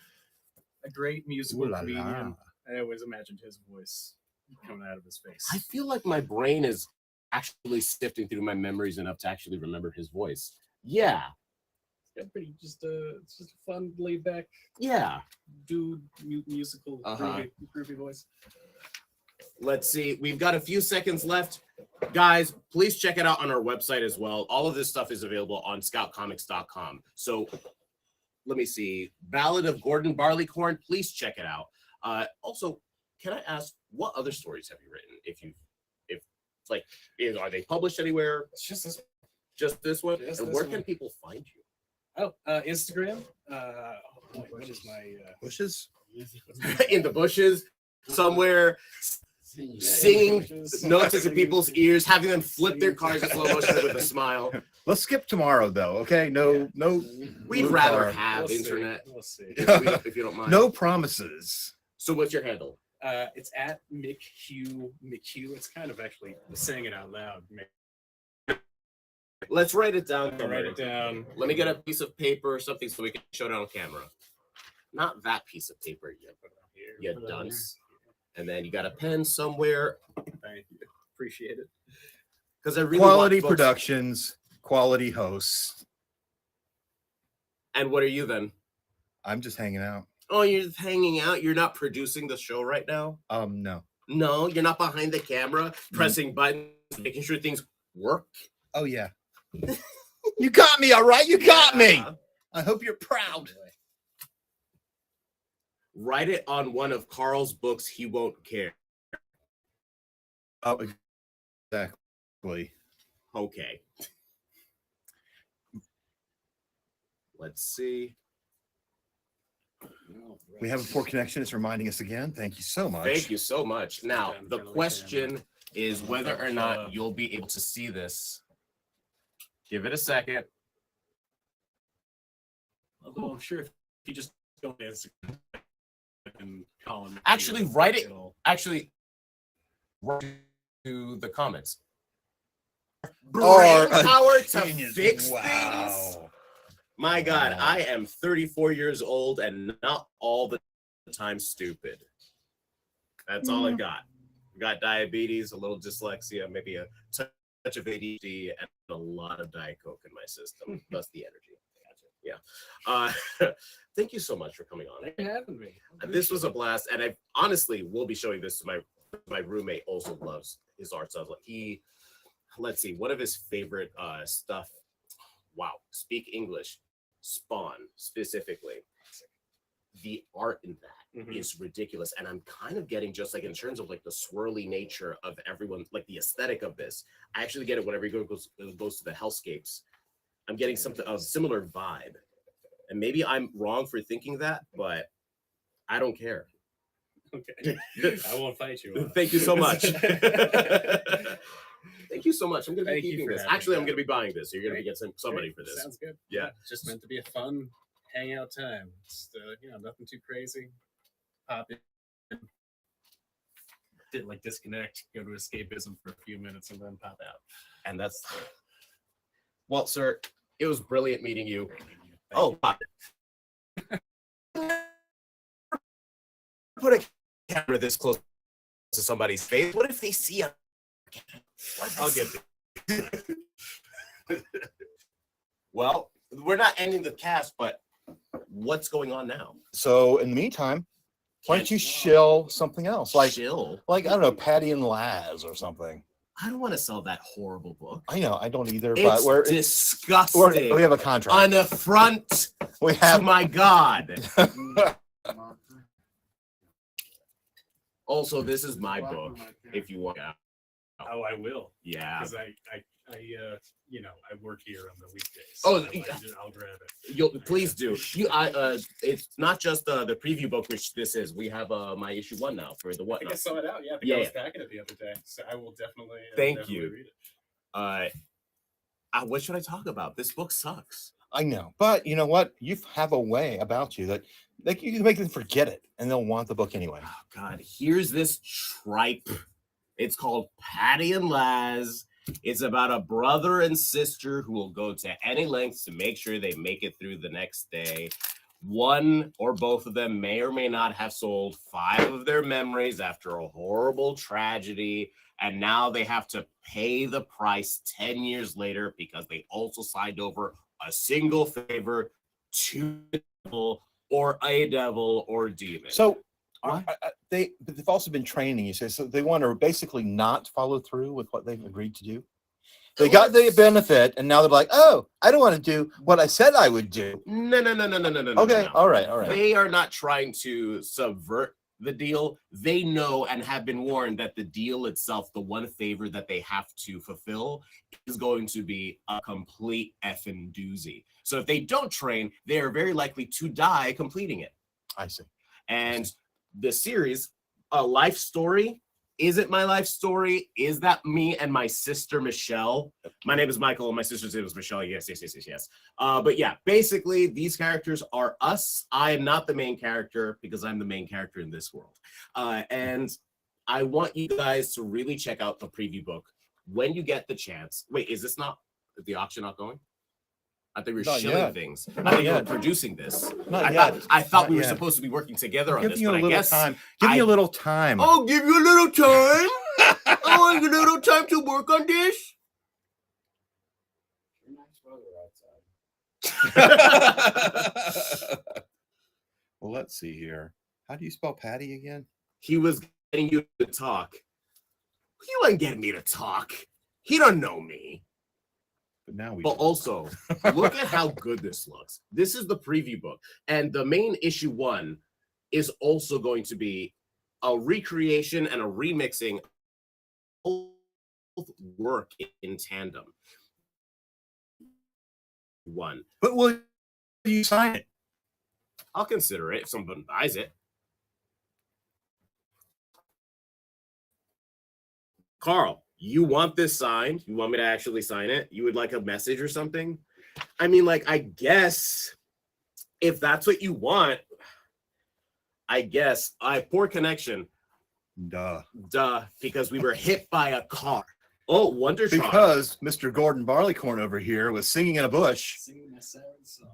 A great musical Ooh la la. comedian. I always imagined his voice coming out of his face. I feel like my brain is actually sifting through my memories enough to actually remember his voice. Yeah. It's pretty just a fun, laid back. Yeah. Dude, musical, groovy voice. Let's see. We've got a few seconds left. Guys, please check it out on our website as well. All of this stuff is available on scoutcomics.com. So let me see. Ballad of Gordon Barleycorn. Please check it out. Also, can I ask, what other stories have you written? Are they published anywhere? It's just this. Just this one? Just and this where one. can people find you? Instagram. What is my bushes? In the bushes, somewhere, singing notes into people's ears, having them flip their cars in slow motion with a smile. Let's skip tomorrow, though. Okay, no. We'd blue rather car. have We'll see. internet. We'll see. If you don't mind. No promises. So what's your handle? It's at McHugh. It's kind of actually saying it out loud. Let's write it down. I'll write it down. Let me get a piece of paper or something so we can show it on camera. Not that piece of paper, you dunce. And then you got a pen somewhere. Thank you. Appreciate it. Because I really Quality want folks- productions, quality hosts. And what are you then? I'm just hanging out. Oh, you're just hanging out. You're not producing the show right now. No. No, you're not behind the camera pressing buttons, making sure things work. Oh yeah. You got me, all right. You got me. I hope you're proud. Write it on one of Carl's books. He won't care. Oh, exactly. Okay. Let's see. We have a poor connection. It's reminding us again. Thank you so much. Thank you so much. Now, the question is whether or not you'll be able to see this. Give it a second. Although I'm sure if you just go to Instagram and call him. Actually, write it. Actually, write to the comments. Brain power to fix things. My God, I am 34 years old and not all the time stupid. That's all I got. I got diabetes, a little dyslexia, maybe a touch of ADD, and a lot of Diet Coke in my system. That's the energy. Yeah. Thank you so much for coming on. Thanks for having me. This was a blast, and I honestly will be showing this to my roommate. Also loves his art stuff. Let's see, one of his favorite stuff. Wow, Speak English, Spawn specifically. The art in that is ridiculous, and I'm kind of getting just like in terms of like the swirly nature of everyone, like the aesthetic of this. I actually get it whenever he goes to the hellscapes. I'm getting something of similar vibe, and maybe I'm wrong for thinking that, but I don't care. Okay, I won't fight you. Thank you so much. Thank you so much. I'm going to be keeping this. Actually, I'm going to be buying this. You're going to be getting some money for this. Sounds good. Yeah. It's just meant to be a fun hangout time. It's nothing too crazy. Pop in. Didn't like disconnect, go to escapism for a few minutes, and then pop out. And that's well, sir. It was brilliant meeting you. Oh, put a camera this close to somebody's face. What if they see a? I'll get it. Well, we're not ending the cast, but what's going on now? So in the meantime, why don't you shill something else? Like shill? Like I don't know, Patty and Laz or something. I don't want to sell that horrible book. I know, I don't either. It's But we're disgusting. we have a contract. An affront We have. to my God. Also, this is my book. If you want. Oh, I will. Yeah. Because I work here on the weekdays. Oh, so I'll grab it. You'll please do. It's not just the preview book, which this is. We have my issue 1 now for the I what? think I saw it out. Yeah, I think I was packing it the other day. So I will definitely. Thank you. Read it. What should I talk about? This book sucks. I know, but you know what? You have a way about you that you can make them forget it, and they'll want the book anyway. Oh God, here's this tripe. It's called Patty and Laz. It's about a brother and sister who will go to any lengths to make sure they make it through the next day. One or both of them may or may not have sold 5 of their memories after a horrible tragedy, and now they have to pay the price 10 years later because they also signed over a single favor to the devil or a devil or demon. So they've also been training you, so they want to basically not follow through with what they've agreed to do. They got the benefit, and now they're like, "Oh, I don't want to do what I said I would do." No. Okay, no. all right. They are not trying to subvert the deal, they know and have been warned that the deal itself, the one favor that they have to fulfill, is going to be a complete effing doozy. So if they don't train, they are very likely to die completing it. I see. And the series, A Life Story, is it my life story? Is that me and my sister Michelle? My name is Michael and my sister's name is Michelle. Yes. But yeah, basically these characters are us. I am not the main character because I'm the main character in this world. And I want you guys to really check out the preview book when you get the chance. Wait, is the auction not going? I thought we were Not shilling yet. things. Not I thought you were yet. producing this. Not yet. I thought Not we were yet. supposed to be working together on Give this, you a but I little guess time. Give me a little time. I'll give you a little time. I want a little time to work on this. Well, let's see here. How do you spell Patty again? He was getting you to talk. He wasn't getting me to talk. He don't know me. But now we. But also, look at how good this looks. This is the preview book. And the main issue 1 is also going to be a recreation and a remixing. Both work in tandem. 1. But will you sign it? I'll consider it if someone buys it. Carl, you want this signed? You want me to actually sign it? You would like a message or something? I mean, like, I guess if that's what you want, I guess. I have poor connection. Duh. Because we were hit by a car. Oh, Wondertron. Because Mr. Gordon Barleycorn over here was singing in a bush.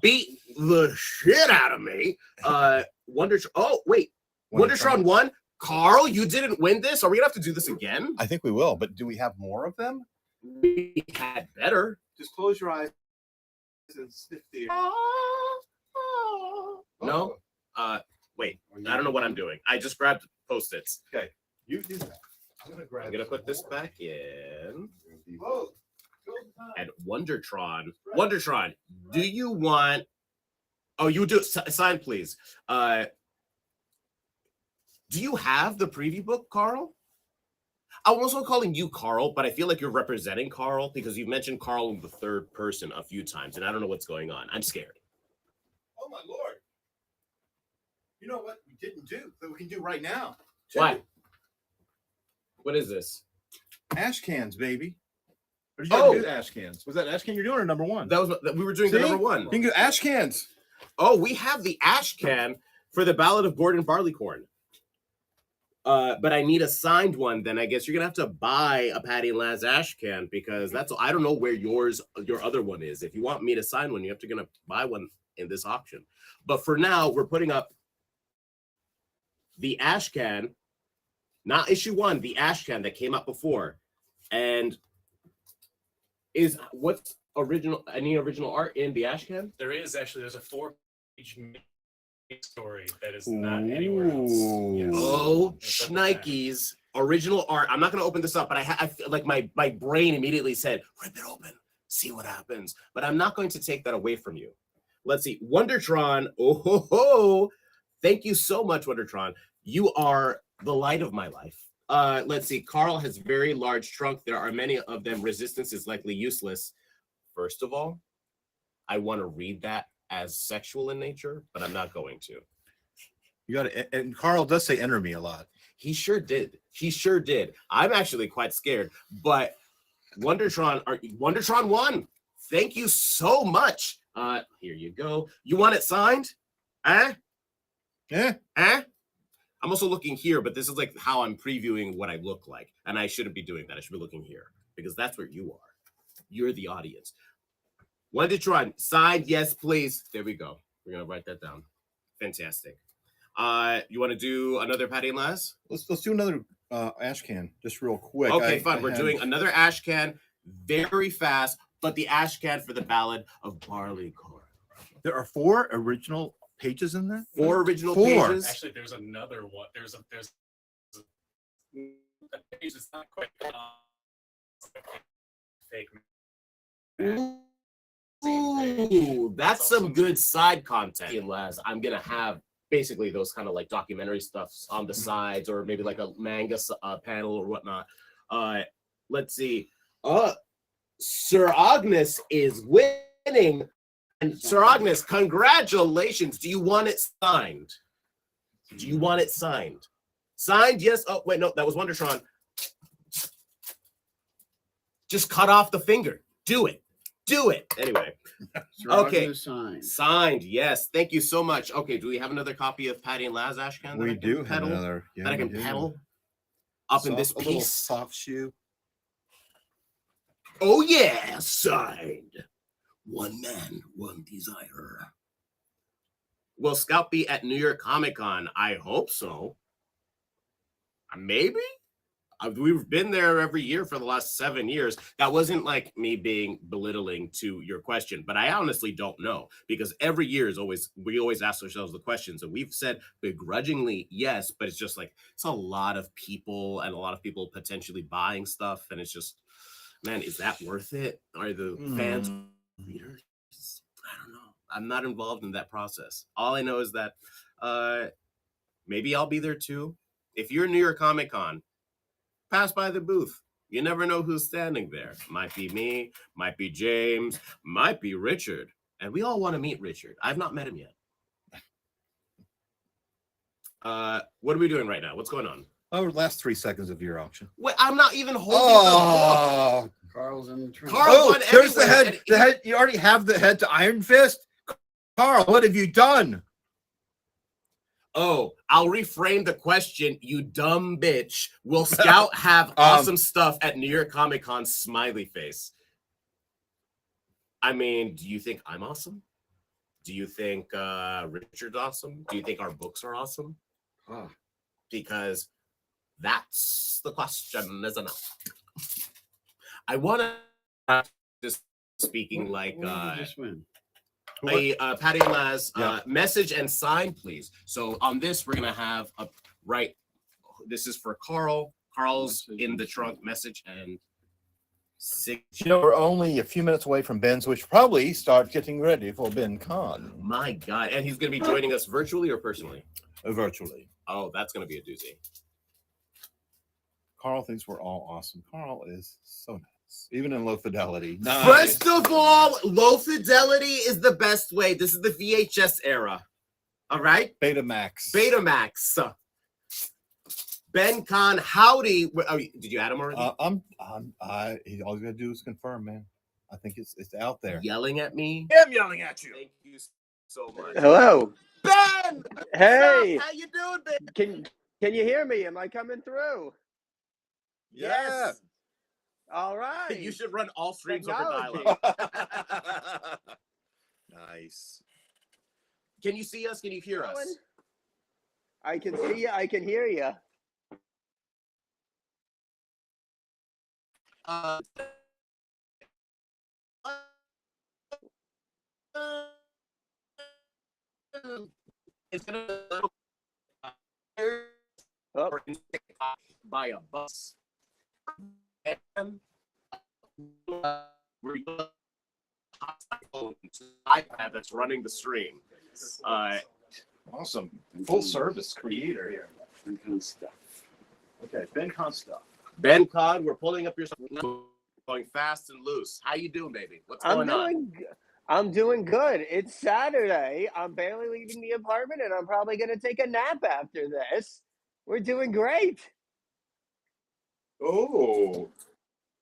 Beat the shit out of me. Wondertron. Oh, wait. Wondertron won? Carl, you didn't win this? Are we going to have to do this again? I think we will, but do we have more of them? We had better. Just close your eyes and sniff the air. No? Wait. I don't know what I'm doing. I just grabbed Post-its. Okay. You do that. I'm going to put this back in. Whoa. And Wondertron. Wondertron, do you want... Oh, you do. Sign, please. Do you have the preview book, Carl? I'm also calling you Carl, but I feel like you're representing Carl because you've mentioned Carl in the third person a few times, and I don't know what's going on. I'm scared. Oh, my Lord. You know what we didn't do that we can do right now? Why? What is this? Ash cans, baby. Or did you do ash cans? Was that ash can you're doing or number 1? That was we were doing the number 1. You can do ash cans. Oh, we have the ash can for the Ballad of Gordon Barleycorn. But I need a signed one. Then I guess you're gonna have to buy a Patty and Laz ash can because that's I don't know where your other one is. If you want me to sign one, you have to gonna buy one in this auction. But for now, we're putting up the ash can, not issue 1, the ash can that came up before, and is what's original? Any original art in the ash can? There's a 4-page story that is not anywhere else. Yes. Oh, shnikes. Original art. I'm not going to open this up, but I feel like my brain immediately said, rip it open, see what happens. But I'm not going to take that away from you. Let's see. Wondertron. Oh, ho, ho. Thank you so much, Wondertron. You are the light of my life. Let's see. Carl has very large trunk. There are many of them. Resistance is likely useless. First of all, I want to read that as sexual in nature, but I'm not going to. You got to, and Carl does say enter me a lot. He sure did. I'm actually quite scared, but Wondertron won. Thank you so much. Here you go. You want it signed? Yeah. I'm also looking here, but this is like how I'm previewing what I look like, and I shouldn't be doing that. I should be looking here because that's where you are. You're the audience. Wondertron, signed, yes, please. There we go. We're gonna write that down. Fantastic. You want to do another Patty and Laz? Let's do another ash can just real quick. Okay, fine. We're doing another ash can very fast, but the ash can for the Ballad of Barleycorn. There are 4 original pages in there. 4 original 4 pages. Actually, there's another one. There's a page that's not quite fake. Ooh, that's some good side content. Laz, I'm gonna have basically those kind of like documentary stuffs on the sides, or maybe like a manga panel or whatnot. Let's see. Sir Agnes is winning. And Sir Agnes, congratulations. Do you want it signed? Do you want it signed? Signed, yes. Oh, wait, no, that was Wondertron. Just cut off the finger. Do it. Do it. Anyway. Okay. Signed, yes. Thank you so much. Okay, do we have another copy of Patty and Laz, Ashcan? We do have pedal, another. Yeah, that I can we do. pedal up in this A little piece. soft shoe. Oh, yeah, signed. One man, one desire. Will Scout be at New York Comic Con? I hope so. Maybe? We've been there every year for the last 7 years. That wasn't like me being belittling to your question, but I honestly don't know, because every year we always ask ourselves the questions, and we've said begrudgingly yes, but it's just like it's a lot of people and a lot of people potentially buying stuff, and it's just, man, is that worth it? Are the fans readers? I don't know. I'm not involved in that process. All I know is that maybe I'll be there too. If you're New York Comic Con, pass by the booth. You never know who's standing there. Might be me, might be James, might be Richard. And we all want to meet Richard. I've not met him yet. What are we doing right now? What's going on? Oh, last 3 seconds of your auction. Wait, I'm not even holding the book. Carl's in the trunk. Carl won there's the everywhere. head. The head. You already have the head to Iron Fist. Carl, what have you done? Oh, I'll reframe the question, you dumb bitch. Will Scout have awesome stuff at New York Comic Con? Smiley face. I mean, do you think I'm awesome? Do you think Richard's awesome? Do you think our books are awesome? Because that's the question, isn't it? I want to just speaking like Patty and Laz, message and sign, please. So on this, we're gonna have a this is for Carl. Carl's in the trunk. Message and signature. You know, we're only a few minutes away from Ben's, which probably start getting ready for Ben Con. My God, and he's gonna be joining us virtually or personally? Virtually. Oh, that's gonna be a doozy. Carl thinks we're all awesome. Carl is so nice, even in low fidelity. Nice. First of all, low fidelity is the best way. This is the VHS era. All right? Betamax. Betamax. Ben Con, howdy. Did you add him already? All you gotta do is confirm, man. I think it's out there. Yelling at me? Yeah, I'm yelling at you. Thank you so much. Hello. Ben! Hey. How you doing, Ben? Can you hear me? Am I coming through? Yes. All right. You should run all streams over Technology. dial-up. Nice. Can you see us? Can you hear us? I can see you. I can hear you. It's gonna by a bus. And iPad that's running the stream. Awesome. Full service creator here. Ben Con stuff. Okay, Ben Con stuff. Ben Con, we're pulling up your stuff. Going fast and loose. How you doing, baby? What's going on? I'm doing good. It's Saturday. I'm barely leaving the apartment, and I'm probably going to take a nap after this. We're doing great. Oh,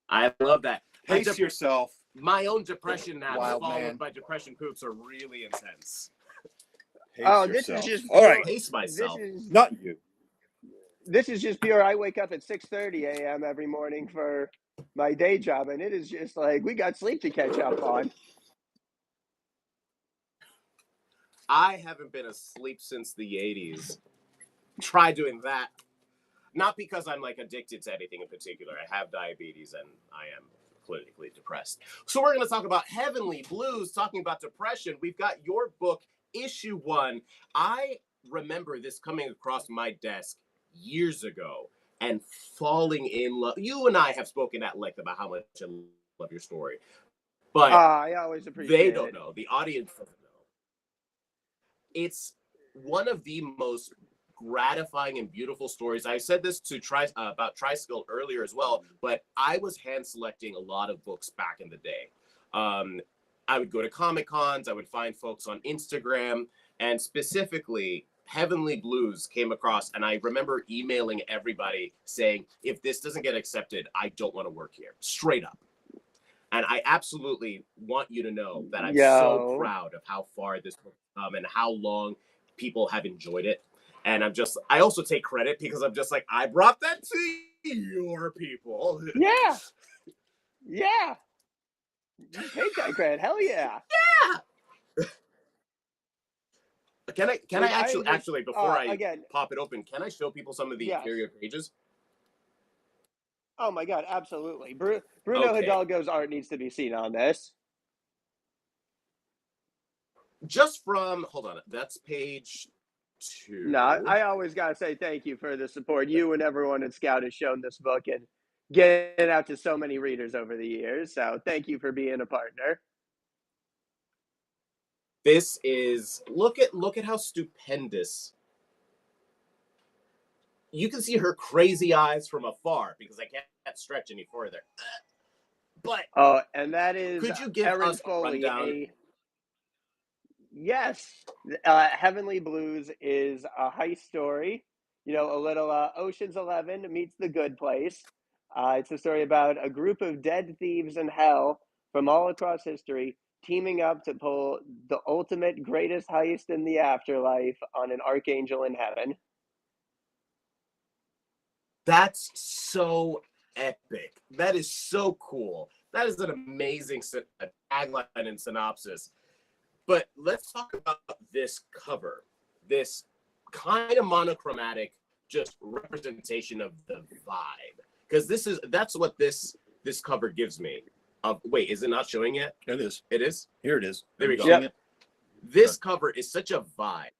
I love that. Pace yourself. My own depression naps Wild followed man. by depression poops are really intense. Pace This yourself. is just all right. Pace myself. Not you. This is just pure. I wake up at 6:30 a.m. every morning for my day job, and it is just like we got sleep to catch up on. I haven't been asleep since the 80s. Try doing that. Not because I'm like addicted to anything in particular. I have diabetes and I am clinically depressed. So we're going to talk about Heavenly Blues, talking about depression. We've got your book, issue 1. I remember this coming across my desk years ago and falling in love. You and I have spoken at length about how much I love your story. But I always appreciate they it. don't know. The audience doesn't know. It's one of the most gratifying and beautiful stories. I said this to about Triskill earlier as well, but I was hand selecting a lot of books back in the day. I would go to Comic Cons, I would find folks on Instagram, and specifically Heavenly Blues came across, and I remember emailing everybody saying, if this doesn't get accepted, I don't want to work here, straight up. And I absolutely want you to know that I'm so proud of how far this book has come and how long people have enjoyed it. And I also take credit because I'm just like, I brought that to your people. Yeah. Yeah. You take that credit. Hell yeah. Yeah. Can I actually before I again, pop it open, can I show people some of the interior pages? Oh my God, absolutely. Bruno Okay. Hidalgo's art needs to be seen on this. Just from, hold on, that's page 2. No, I always got to say thank you for the support. You and everyone at Scout has shown this book and getting it out to so many readers over the years. So thank you for being a partner. This is, look at how stupendous. You can see her crazy eyes from afar because I can't stretch any further. But and that is could you give Erin us a Foley rundown? Yes. Heavenly Blues is a heist story. You know, a little Ocean's 11 meets The Good Place. It's a story about a group of dead thieves in hell from all across history teaming up to pull the ultimate greatest heist in the afterlife on an archangel in heaven. That's so epic. That is so cool. That is an amazing tagline and synopsis. But let's talk about this cover. This kind of monochromatic, just representation of the vibe. Because that's what this cover gives me. Wait, is it not showing yet? It is. It is? Here it is. There we go. Yep. This cover is such a vibe.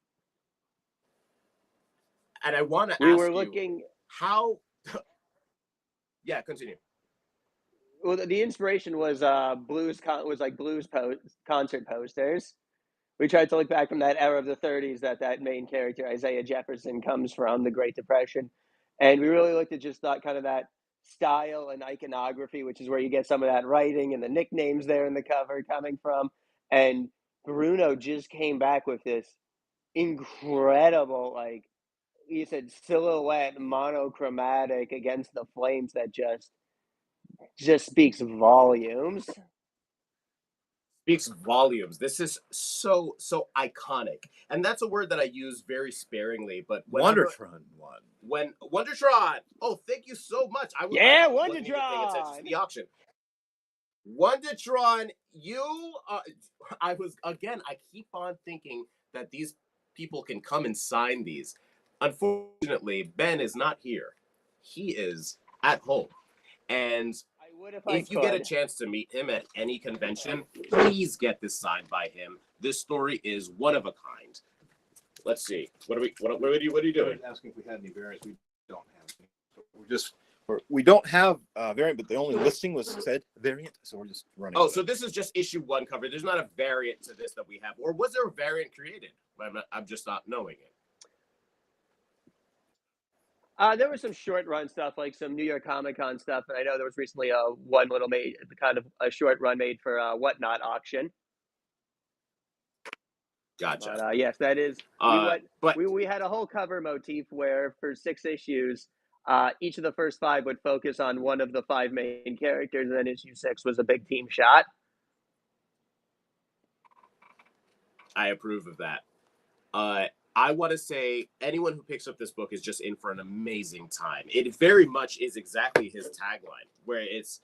And I want to ask you how... Yeah, continue. Well, the inspiration was blues concert posters. We tried to look back from that era of the 30s that main character, Isaiah Jefferson, comes from, the Great Depression. And we really looked at just kind of that style and iconography, which is where you get some of that writing and the nicknames there in the cover coming from. And Bruno just came back with this incredible, like you said, silhouette monochromatic against the flames that just speaks volumes. Speaks volumes. This is so iconic, and that's a word that I use very sparingly. But Wondertron one. When Wondertron. Oh, thank you so much. I wasn't even paying attention to the auction. Wondertron, I keep on thinking that these people can come and sign these. Unfortunately, Ben is not here. He is at home, and if you get a chance to meet him at any convention, please get this signed by him. This story is one of a kind. Let's see. What are you doing? Asking if we had any variants. We don't have any. So we don't have variant, but the only listing was said variant, so we're just running. Oh, so this is just issue 1 cover. There's not a variant to this that we have, or was there a variant created? I'm just not knowing it. There was some short run stuff, like some New York Comic Con stuff, and I know there was recently a short run made for Whatnot auction. Gotcha. But, yes, that is. We had a whole cover motif where for 6 issues, each of the first 5 would focus on one of the 5 main characters, and then issue 6 was a big team shot. I approve of that. I want to say anyone who picks up this book is just in for an amazing time. It very much is exactly his tagline, where it's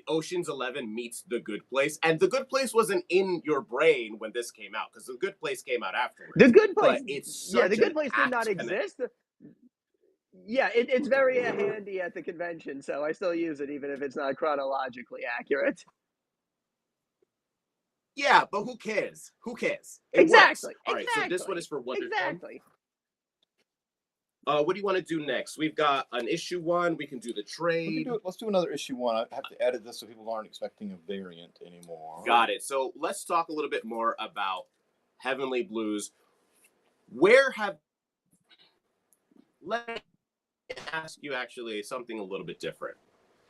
Ocean's 11 meets The Good Place. And The Good Place wasn't in your brain when this came out, because The Good Place came out afterwards. The Good Place, The Good Place did not exist. Yeah, it's very handy at the convention, so I still use it even if it's not chronologically accurate. Yeah, but who cares? Exactly. All right, so this one is for Wonderton. Exactly. What do you want to do next? We've got an issue 1. We can do the trade. Let's do another issue 1. I have to edit this so people aren't expecting a variant anymore. Got it. So let's talk a little bit more about Heavenly Blues. let me ask you actually something a little bit different.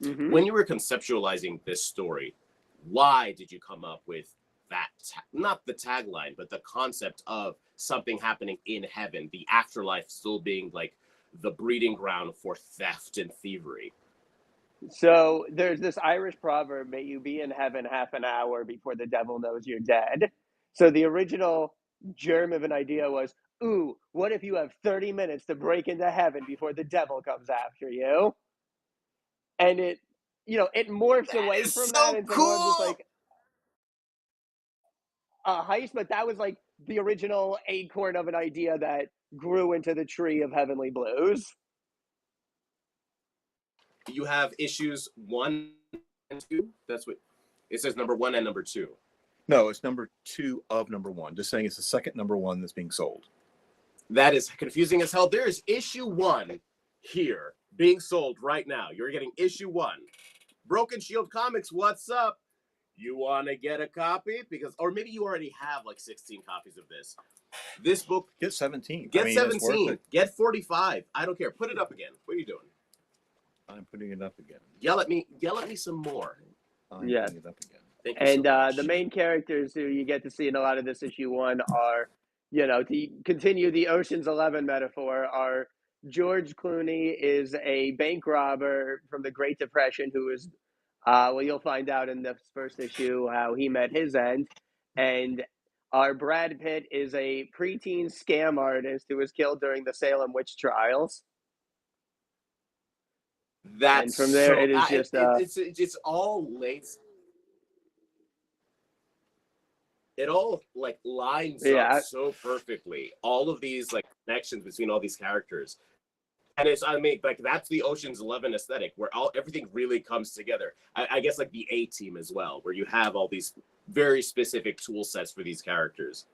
Mhm. When you were conceptualizing this story, why did you come up with that, not the tagline, but the concept of something happening in heaven, the afterlife still being like the breeding ground for theft and thievery? So there's this Irish proverb, may you be in heaven half an hour before the devil knows you're dead. So the original germ of an idea was, ooh, what if you have 30 minutes to break into heaven before the devil comes after you? And it, it morphs away from that into more of just like a heist, but that was like the original acorn of an idea that grew into the tree of Heavenly Blues. You have issues 1 and 2. That's what it says. Number 1 and number 2. No, it's number 2 of number 1. Just saying it's the second number 1 that's being sold. That is confusing as hell. There is issue 1 here being sold right now. You're getting issue 1. Broken Shield Comics, what's up? You want to get a copy? Or maybe you already have like 16 copies of this. This book. Get 17. Get 17. Get 45. I don't care. Put it up again. What are you doing? I'm putting it up again. Yell at me some more. Yeah. Putting it up again. Thank you And so much. the main characters who you get to see in a lot of this issue 1 are, to continue the Ocean's 11 metaphor, are George Clooney is a bank robber from the Great Depression who is, you'll find out in the first issue how he met his end. And our Brad Pitt is a preteen scam artist who was killed during the Salem witch trials. That's and from there, it is just it's all late. It all like lines up so perfectly. All of these like connections between all these characters, and like that's the Ocean's 11 aesthetic where everything really comes together. I guess like the A-Team as well, where you have all these very specific tool sets for these characters.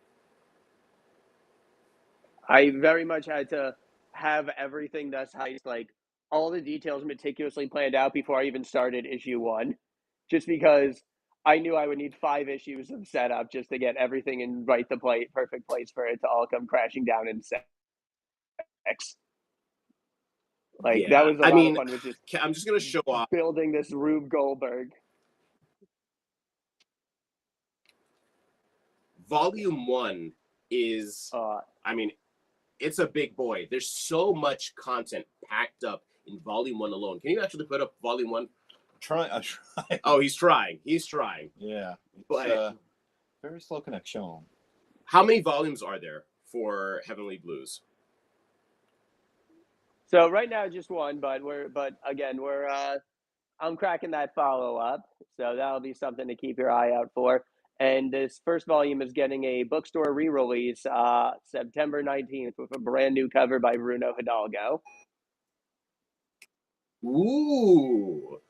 I very much had to have everything that's heist, like all the details meticulously planned out before I even started issue 1, just because I knew I would need 5 issues of setup just to get everything in perfect place for it to all come crashing down in 6. Like that was a lot of fun with just. I'm just gonna show off building this Rube Goldberg. Volume 1 is, it's a big boy. There's so much content packed up in Volume 1 alone. Can you actually put up Volume 1? I try. Oh, he's trying. Yeah. But very slow connection. How many volumes are there for Heavenly Blues? So right now just 1, but I'm cracking that follow up, so that'll be something to keep your eye out for. And this first volume is getting a bookstore re-release September 19th with a brand new cover by Bruno Hidalgo. Ooh.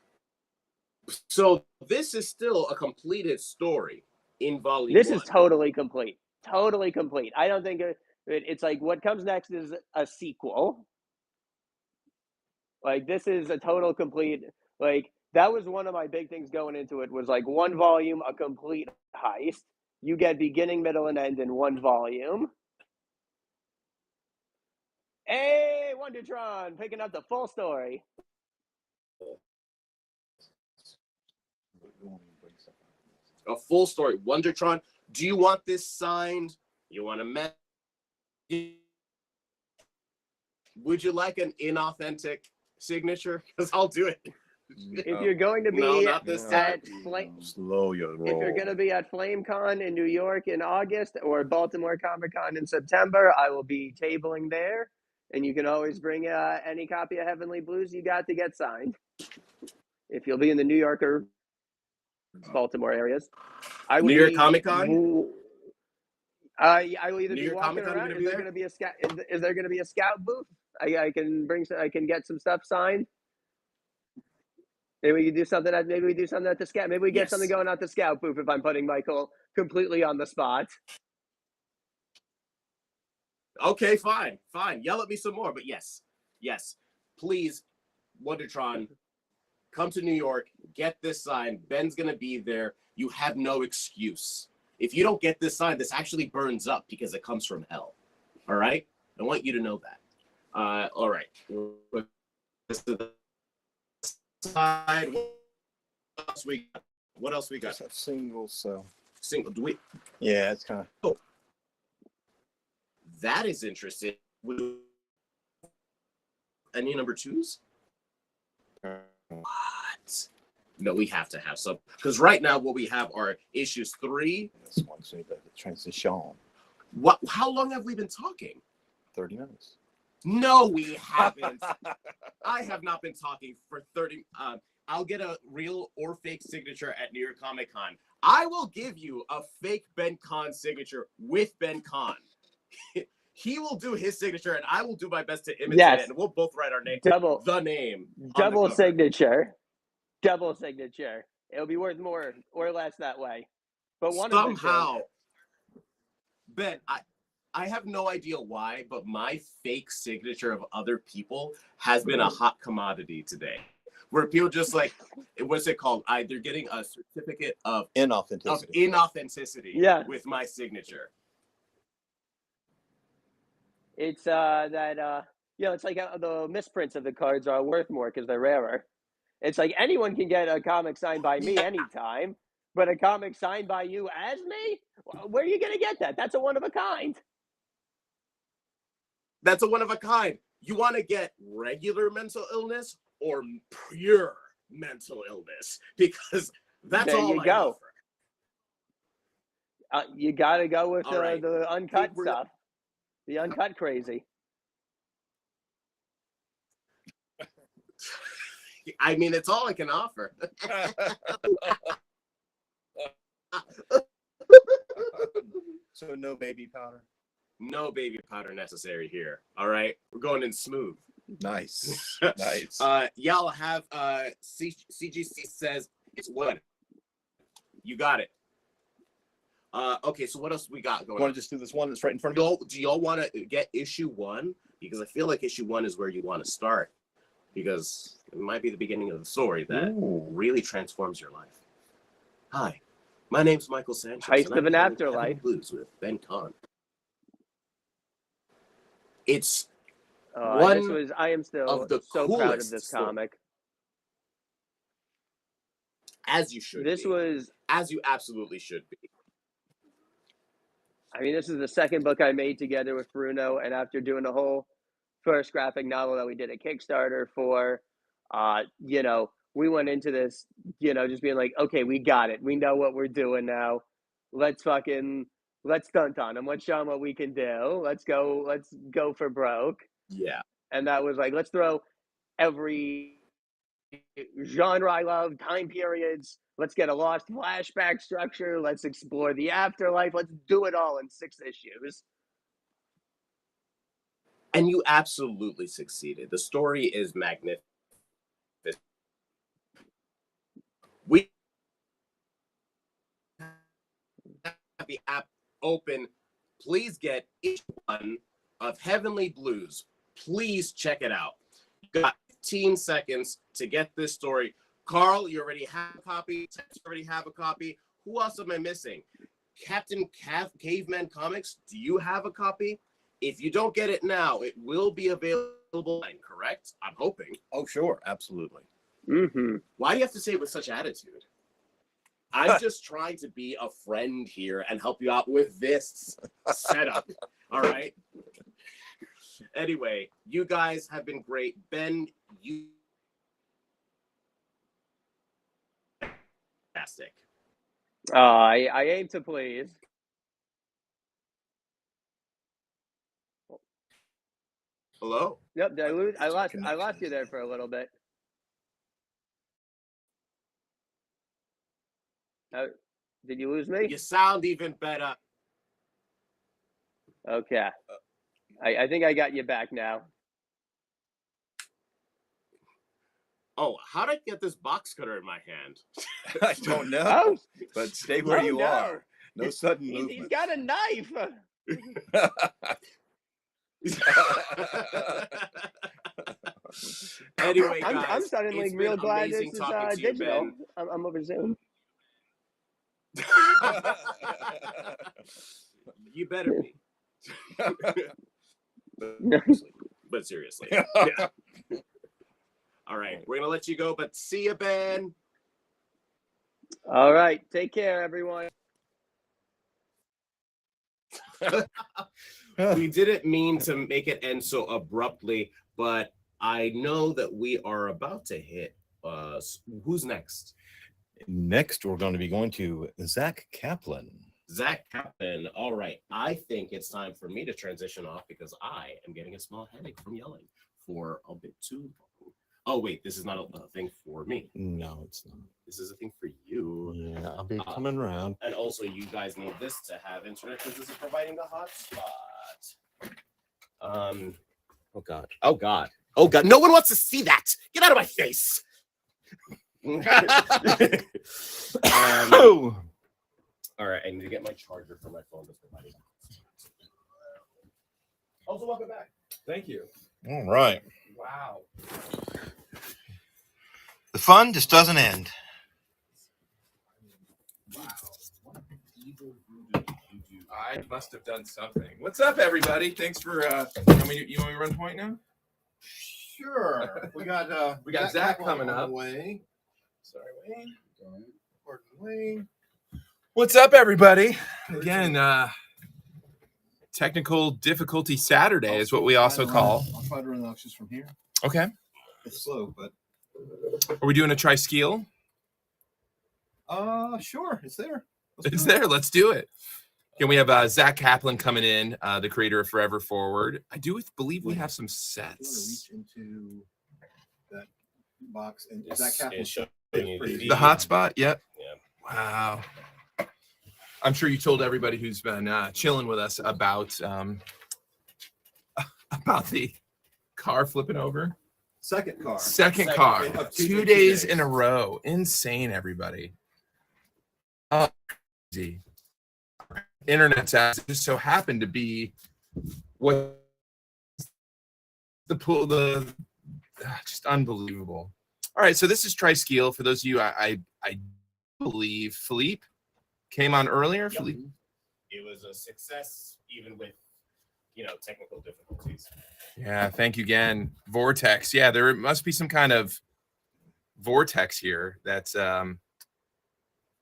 So this is still a completed story in Volume 1. This is totally complete. Totally complete. I don't think it's like what comes next is a sequel. Like this is a total complete, like that was one of my big things going into it was like 1 volume, a complete heist. You get beginning, middle, and end in 1 volume. Hey, Wondertron, picking up the full story. A full story. Wondertron, do you want this signed? You want to Would you like an inauthentic signature? Because I'll do it. If you're going to be not this time. Slow your roll. If you're going to be at FlameCon in New York in August or Baltimore Comic Con in September, I will be tabling there. And you can always bring any copy of Heavenly Blues you got to get signed. If you'll be in the New York or Baltimore areas. New York Comic Con? I will either New be York walking Comic-Con around. gonna be Is there going to be a scout? Is there going to be a scout booth? I can get some stuff signed. Maybe we can do something at the scout. Maybe we get something going at the scout booth if I'm putting Michael completely on the spot. Okay, fine. Yell at me some more, but yes. Please, Wondertron, come to New York, get this signed. Ben's gonna be there. You have no excuse. If you don't get this signed, this actually burns up because it comes from hell. All right, I want you to know that. All right. This is the side. What else we got? Just have singles, so Single. Do we? yeah, it's kind of. Oh, that is interesting. Any number 2s? What? No, we have to have some, because right now what we have are issues 3. This one's the transition. What? How long have we been talking? 30 minutes. No, we haven't. I have not been talking for 30. I'll get a real or fake signature at New York Comic Con. I will give you a fake Ben Kahn signature with Ben Kahn. He will do his signature, and I will do my best to imitate it, and we'll both write our name. The name. Double signature. Double signature. It'll be worth more or less that way. But one somehow, Ben, I have no idea why, but my fake signature of other people has been a hot commodity today. Where people just like, what's it called? They're getting a certificate of inauthenticity with my signature. It's that it's like the misprints of the cards are worth more because they're rarer. It's like anyone can get a comic signed by me anytime, but a comic signed by you as me? Where are you gonna get that? That's a one of a kind. That's a one of a kind. You want to get regular mental illness or pure mental illness? Because that's there all you I go. offer. You gotta go with All right. the uncut stuff. The uncut crazy. I mean, it's all I can offer. So no baby powder? No baby powder necessary here. All right? We're going in smooth. Nice. Nice. Y'all have CGC says it's what? You got it. Okay, so what else we got going on? Want to just do this one that's right in front of you? Do y'all want to get issue 1? Because I feel like issue 1 is where you want to start. Because it might be the beginning of the story that really transforms your life. Hi, my name's Michael Sanchez. Heist of an Afterlife. Blues with Ben Kahn. It's I am still of the so proud of coolest this story. comic. As you should This be. was As you absolutely should be. I mean, this is the second book I made together with Bruno, and after doing the whole first graphic novel that we did a Kickstarter for, we went into this, just being like, okay, we got it. We know what we're doing now. Let's stunt on them. Let's show them what we can do. Let's go for broke. Yeah. And that was like, let's throw every genre I love, time periods. Let's get a lost flashback structure. Let's explore the afterlife. Let's do it all in 6 issues. And you absolutely succeeded. The story is magnificent. We have the app open. Please get each one of Heavenly Blues. Please check it out. You got 15 seconds to get this story. Carl, you already have a copy. Tex, you already have a copy. Who else am I missing? Captain Caveman Comics, do you have a copy? If you don't get it now, it will be available, correct? I'm hoping. Oh, sure. Absolutely. Mm-hmm. Why do you have to say it with such attitude? I'm just trying to be a friend here and help you out with this setup. All right? Anyway, you guys have been great. Ben, you... Fantastic. I aim to please. Hello? Yep, did I lose? I lost you there for a little bit. Did you lose me? You sound even better. Okay. I think I got you back now. Oh, how did I get this box cutter in my hand? I don't know. Oh. But stay where you no. are. No sudden He's movement. got a knife. Anyway, guys, I'm suddenly it's real been glad amazing this talking is to you, digital. Ben. I'm over Zoom. You better be. But seriously. Yeah. All right, we're gonna let you go, but see you, Ben. All right, take care, everyone. We didn't mean to make it end so abruptly, but I know that we are about to hit. Who's next? Next, we're going to be going to Zach Kaplan. Zach Kaplan. All right. I think it's time for me to transition off because I am getting a small headache from yelling for a bit too long. Oh, wait, this is not a thing for me. No, it's not. This is a thing for you. Yeah, I'll be coming around. And also, you guys need this to have internet because this is providing the hotspot. Oh God. Oh God. Oh God. No one wants to see that. Get out of my face. All right, I need to get my charger for my phone. Also, welcome back. Thank you. All right. Wow. The fun just doesn't end. I must have done something. What's up, everybody? Thanks for you want me to run point now? Sure. We got Zach coming on the up. way. Sorry, Wayne. What's up, everybody? Again, technical difficulty Saturday is what we also call. I'll try to run the auctions from here. Okay. It's slow, but Are we doing a triskill? sure, it's there. It's there. Let's do it. Again, we have Zach Kaplan coming in, the creator of Forever Forward. I do believe we have some sets. Reach into that box and Zach Kaplan. The hotspot. Yep. Yeah. Wow. I'm sure you told everybody who's been chilling with us about the car flipping over. Second car. Second car. 2 days in a row. Insane, everybody. Crazy. Internet's ass just so happened to be what the pool, just unbelievable. All right, so this is Triskill. For those of you, I believe Philippe came on earlier. Yep. Philippe. It was a success, even with technical difficulties. Yeah, thank you again. Vortex. Yeah, there must be some kind of vortex here that's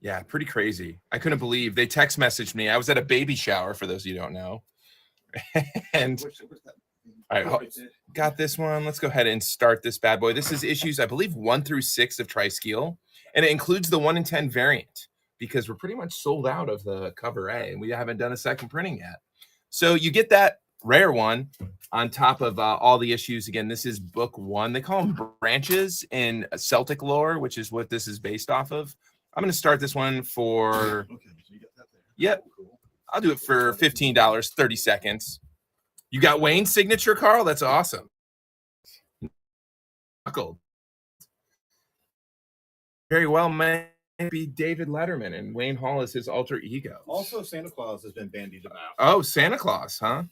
yeah, pretty crazy. I couldn't believe they text messaged me. I was at a baby shower, for those of you who don't know. And all right, got this one. Let's go ahead and start this bad boy. This is issues, I believe, 1 through 6 of Triskill, and it includes the 1 in 10 variant because we're pretty much sold out of the cover A, and we haven't done a second printing yet. So you get that rare one on top of all the issues. Again, this is book 1. They call them branches in Celtic lore, which is what this is based off of. I'm going to start this one for, Okay, so you got that there. yep, Cool. I'll do it for $15, 30 seconds. You got Wayne's signature, Carl? That's awesome. Very well, maybe David Letterman, and Wayne Hall is his alter ego. Also, Santa Claus has been bandied about. Oh, Santa Claus, huh?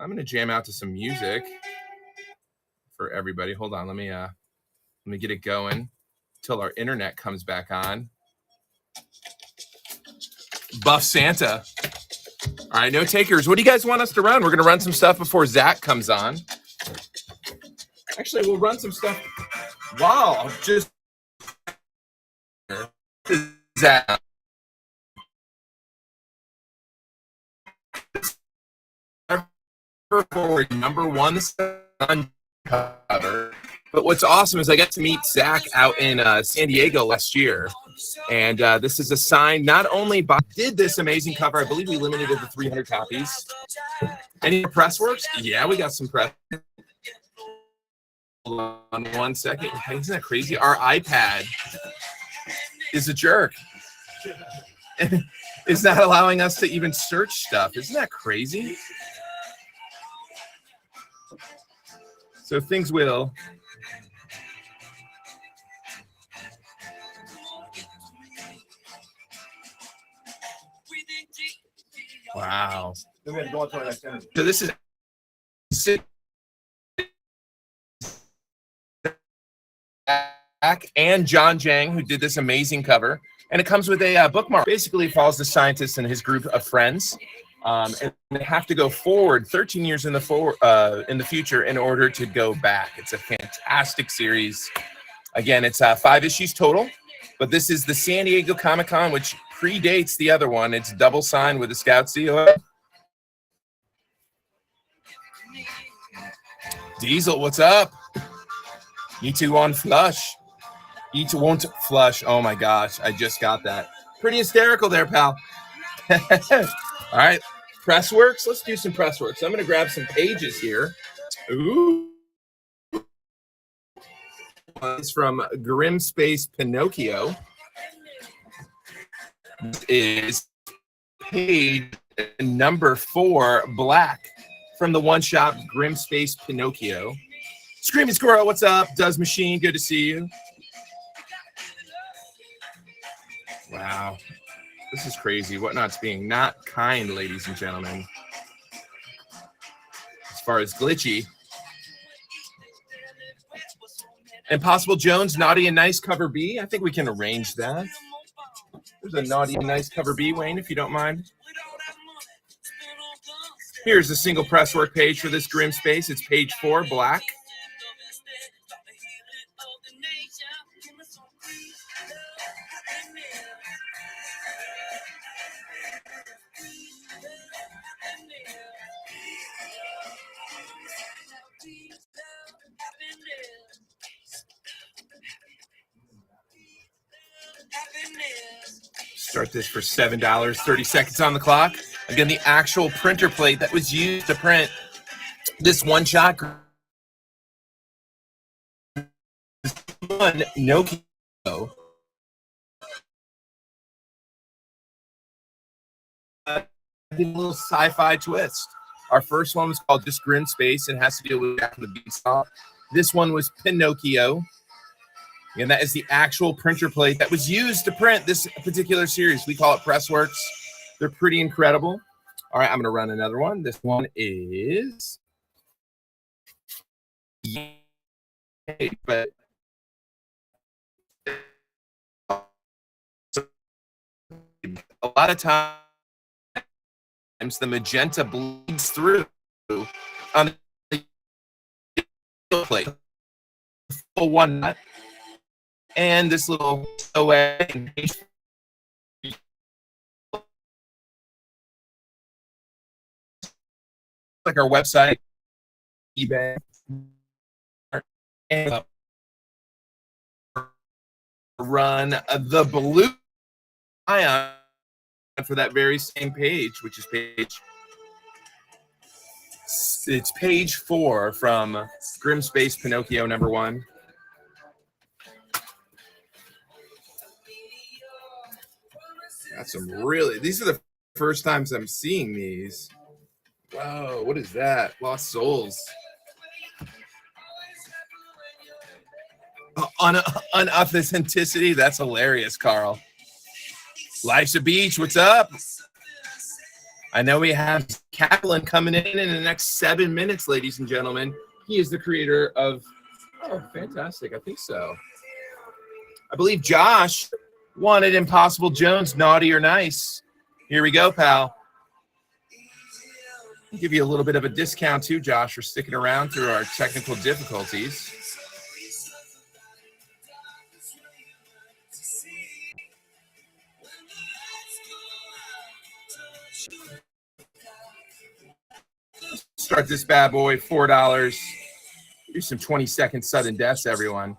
I'm gonna jam out to some music for everybody. Hold on, let me get it going till our internet comes back on. Buff Santa. All right, no takers. What do you guys want us to run? We're gonna run some stuff before Zach comes on. Actually, we'll run some stuff. Wow, just Zach. Forward #1 cover. But what's awesome is I got to meet Zach out in San Diego last year, and this is a sign not only by did this amazing cover. I believe we limited it to 300 copies. Any press works? Yeah, we got some press. Hold on 1 second. Isn't that crazy? Our iPad is a jerk. It's not allowing us to even search stuff. Isn't that crazy? So things will. Wow. Then we had to go on to our next interview. So this is Zach and John Jang, who did this amazing cover. And it comes with a bookmark. Basically, it follows the scientist and his group of friends. and they have to go forward 13 years in the future in order to go back. It's a fantastic series. Again, it's 5 issues total, but this is the San Diego Comic-Con, which predates the other one. It's double signed with the Scout seal. Diesel, what's up? You two on flush. You two won't flush. Oh my gosh, I just got that. Pretty hysterical there, pal. All right, Pressworks. Let's do some Pressworks. I'm going to grab some pages here. Ooh. It's from Grim Space Pinocchio. This is page number 4, Black, from the one-shot Grim Space Pinocchio. Screaming Squirrel, what's up? Does Machine, good to see you. Wow. This is crazy. Whatnot's being not kind, ladies and gentlemen. As far as glitchy. Impossible Jones, Naughty and Nice cover B. I think we can arrange that. There's a Naughty and Nice cover B, Wayne, if you don't mind. Here's a single Presswork page for this Grim Space. It's page 4, Black. Start this for $7, 30 seconds on the clock. Again, the actual printer plate that was used to print this one-shot Nokia. A little sci-fi twist. Our first one was called just Grim Space and has to deal with Jack and the Beanstalk. This one was Pinocchio. And that is the actual printer plate that was used to print this particular series. We call it Pressworks. They're pretty incredible. All right, I'm going to run another one. This one is... But a lot of times the magenta bleeds through on the plate. Full one nut. And this little away like our website, eBay, and run the blue ion for that very same page, which is it's page 4 from Grim Space Pinocchio #1. Got some really, these are the first times I'm seeing these. Whoa, what is that? Lost Souls. Unauthenticity? That's hilarious, Carl. Life's a Beach, what's up? I know we have Kaplan coming in the next 7 minutes, ladies and gentlemen. He is the creator of, oh, fantastic, I think so. I believe Josh wanted Impossible Jones, Naughty or Nice. Here we go, pal. I'll give you a little bit of a discount too, Josh, for sticking around through our technical difficulties. Start this bad boy, $4. Do some 20-second sudden deaths, everyone.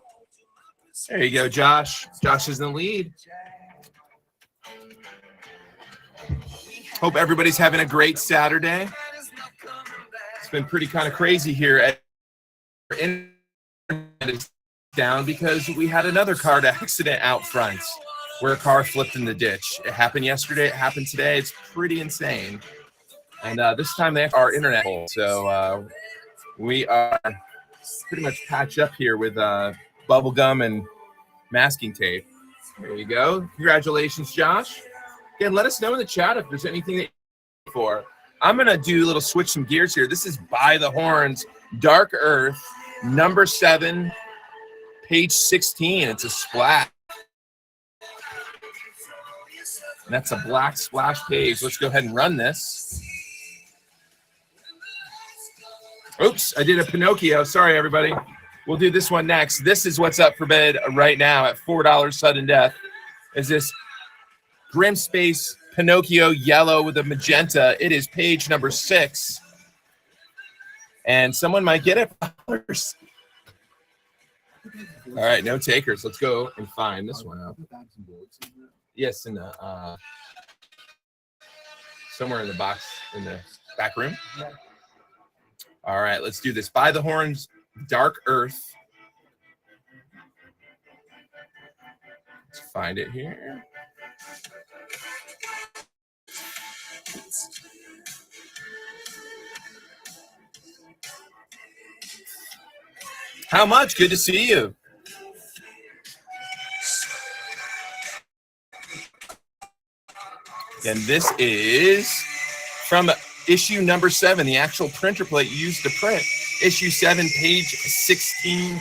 There you go, Josh. Josh is in the lead. Hope everybody's having a great Saturday. It's been pretty kind of crazy here at internet is down because we had another car accident out front where a car flipped in the ditch. It happened yesterday. It happened today. It's pretty insane. And this time they have our internet hold. So we are pretty much patched up here with bubble gum and masking tape. There you go. Congratulations, Josh. Again, let us know in the chat if there's anything that you're for. I'm going to do a little switch some gears here. This is By the Horns, Dark Earth, #7, page 16. It's a splash. And that's a black splash page. Let's go ahead and run this. Oops, I did a Pinocchio. Sorry, everybody. We'll do this one next. This is what's up for bid right now at $4 sudden death. Is this Grim Space Pinocchio yellow with a magenta. It is page number 6. And someone might get it. All right, no takers. Let's go and find this one up. Yes, in the somewhere in the box in the back room. All right, let's do this. By the Horns, Dark Earth. Let's find it here. How much? Good to see you. And this is from issue number 7, the actual printer plate used to print. Issue 7, page 16,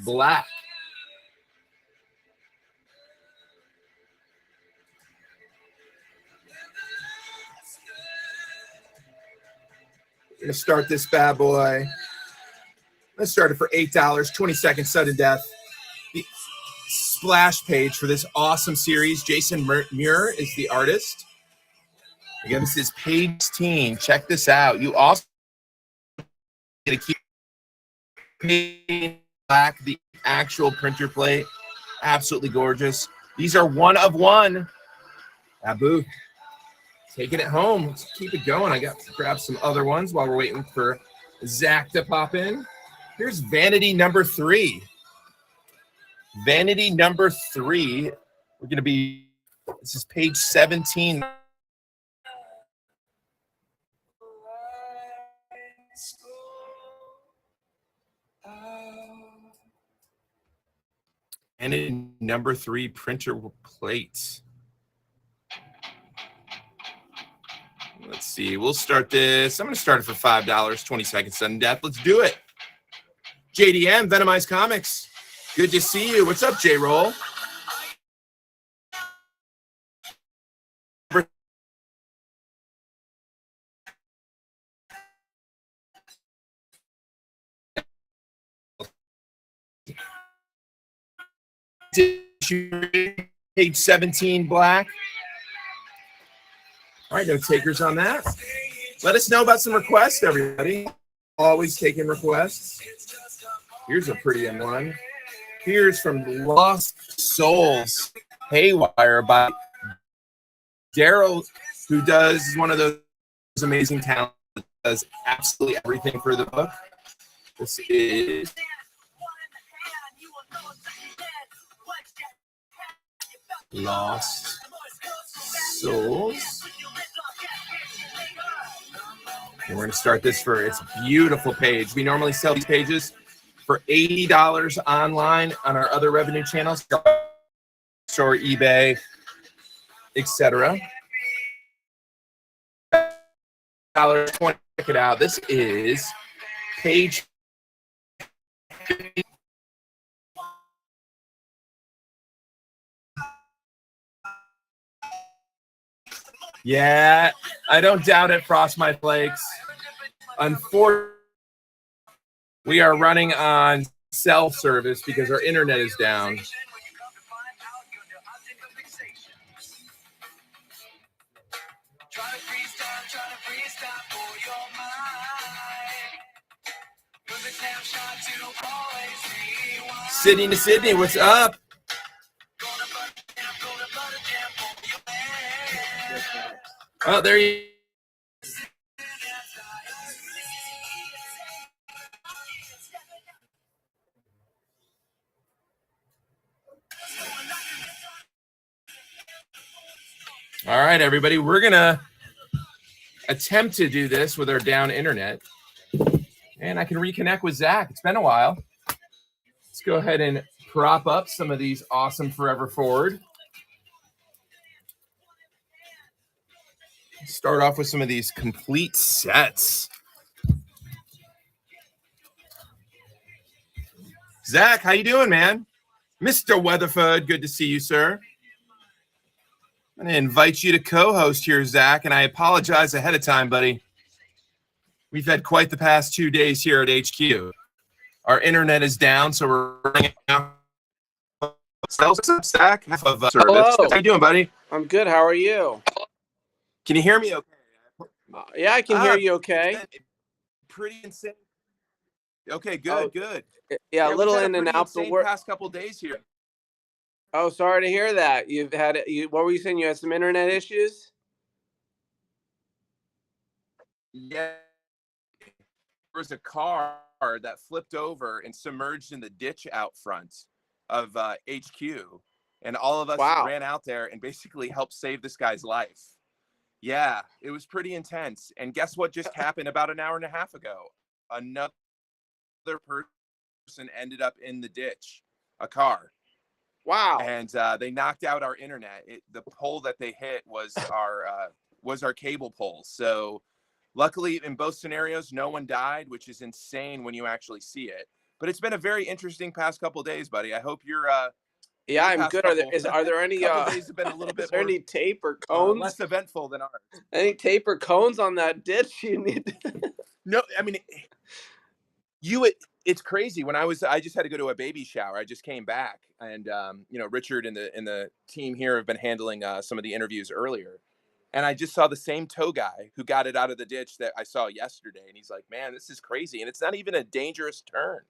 black. Gonna start this bad boy. Let's start it for $8, 20-second sudden death. The splash page for this awesome series. Jason Muir is the artist. Again, this is page 16. Check this out. You also get a keep page black, the actual printer plate. Absolutely gorgeous. These are one of one. Abu, taking it home. Let's keep it going. I got to grab some other ones while we're waiting for Zach to pop in. Here's Vanity number 3. Vanity number 3. We're going to be, this is page 17. Vanity number 3 printer plate. Let's see. We'll start this. I'm going to start it for $5, 20-second sudden death. Let's do it. JDM, Venomized Comics. Good to see you. What's up, J-Roll? Page 17, black. All right, no takers on that. Let us know about some requests, everybody. Always taking requests. Here's a pretty one. Here's from Lost Souls Haywire by Daryl, who does one of those amazing talents that does absolutely everything for the book. This is Lost Souls. And we're going to start this for its beautiful page. We normally sell these pages for $80 online on our other revenue channels, store, eBay, etc. $20. Check it out. This is page 50. Yeah, I don't doubt it, Frost My Flakes. Unfortunately, we are running on cell service because our internet is down. Sydney to Sydney, what's up? Oh, there you. All right, everybody, we're gonna attempt to do this with our down internet, and I can reconnect with Zach. It's been a while. Let's go ahead and prop up some of these awesome Forever Forward. Start off with some of these complete sets. Zach, how you doing, man? Mr. Weatherford, good to see you, sir. I'm going to invite you to co-host here, Zach, and I apologize ahead of time, buddy. We've had quite the past 2 days here at HQ. Our internet is down, so we're running out. What's up, Stack? Half of service. Hello. How you doing, buddy? I'm good. How are you? Can you hear me okay? Yeah, I can hear you okay. Pretty insane. Okay, good, good. Yeah, a we've little had in and pretty out, but insane we're. past couple days here. Oh, sorry to hear that. You've had. What were you saying? You had some internet issues? Yeah. There was a car that flipped over and submerged in the ditch out front of HQ, and all of us ran out there and basically helped save this guy's life. Yeah, it was pretty intense. And guess what just happened about an hour and a half ago? Another person ended up in the ditch, a car. Wow. And they knocked out our internet. The pole that they hit was our cable pole. So luckily, in both scenarios, no one died, which is insane when you actually see it. But it's been a very interesting past couple of days, buddy. I hope you're. Yeah, I'm good. Are there any? Days have been a little bit is there more, any tape or cones? Less eventful than ours. Any tape or cones on that ditch you need? No, I mean, it's crazy. When I just had to go to a baby shower. I just came back, and Richard and the team here have been handling some of the interviews earlier. And I just saw the same tow guy who got it out of the ditch that I saw yesterday. And he's like, man, this is crazy. And it's not even a dangerous turn.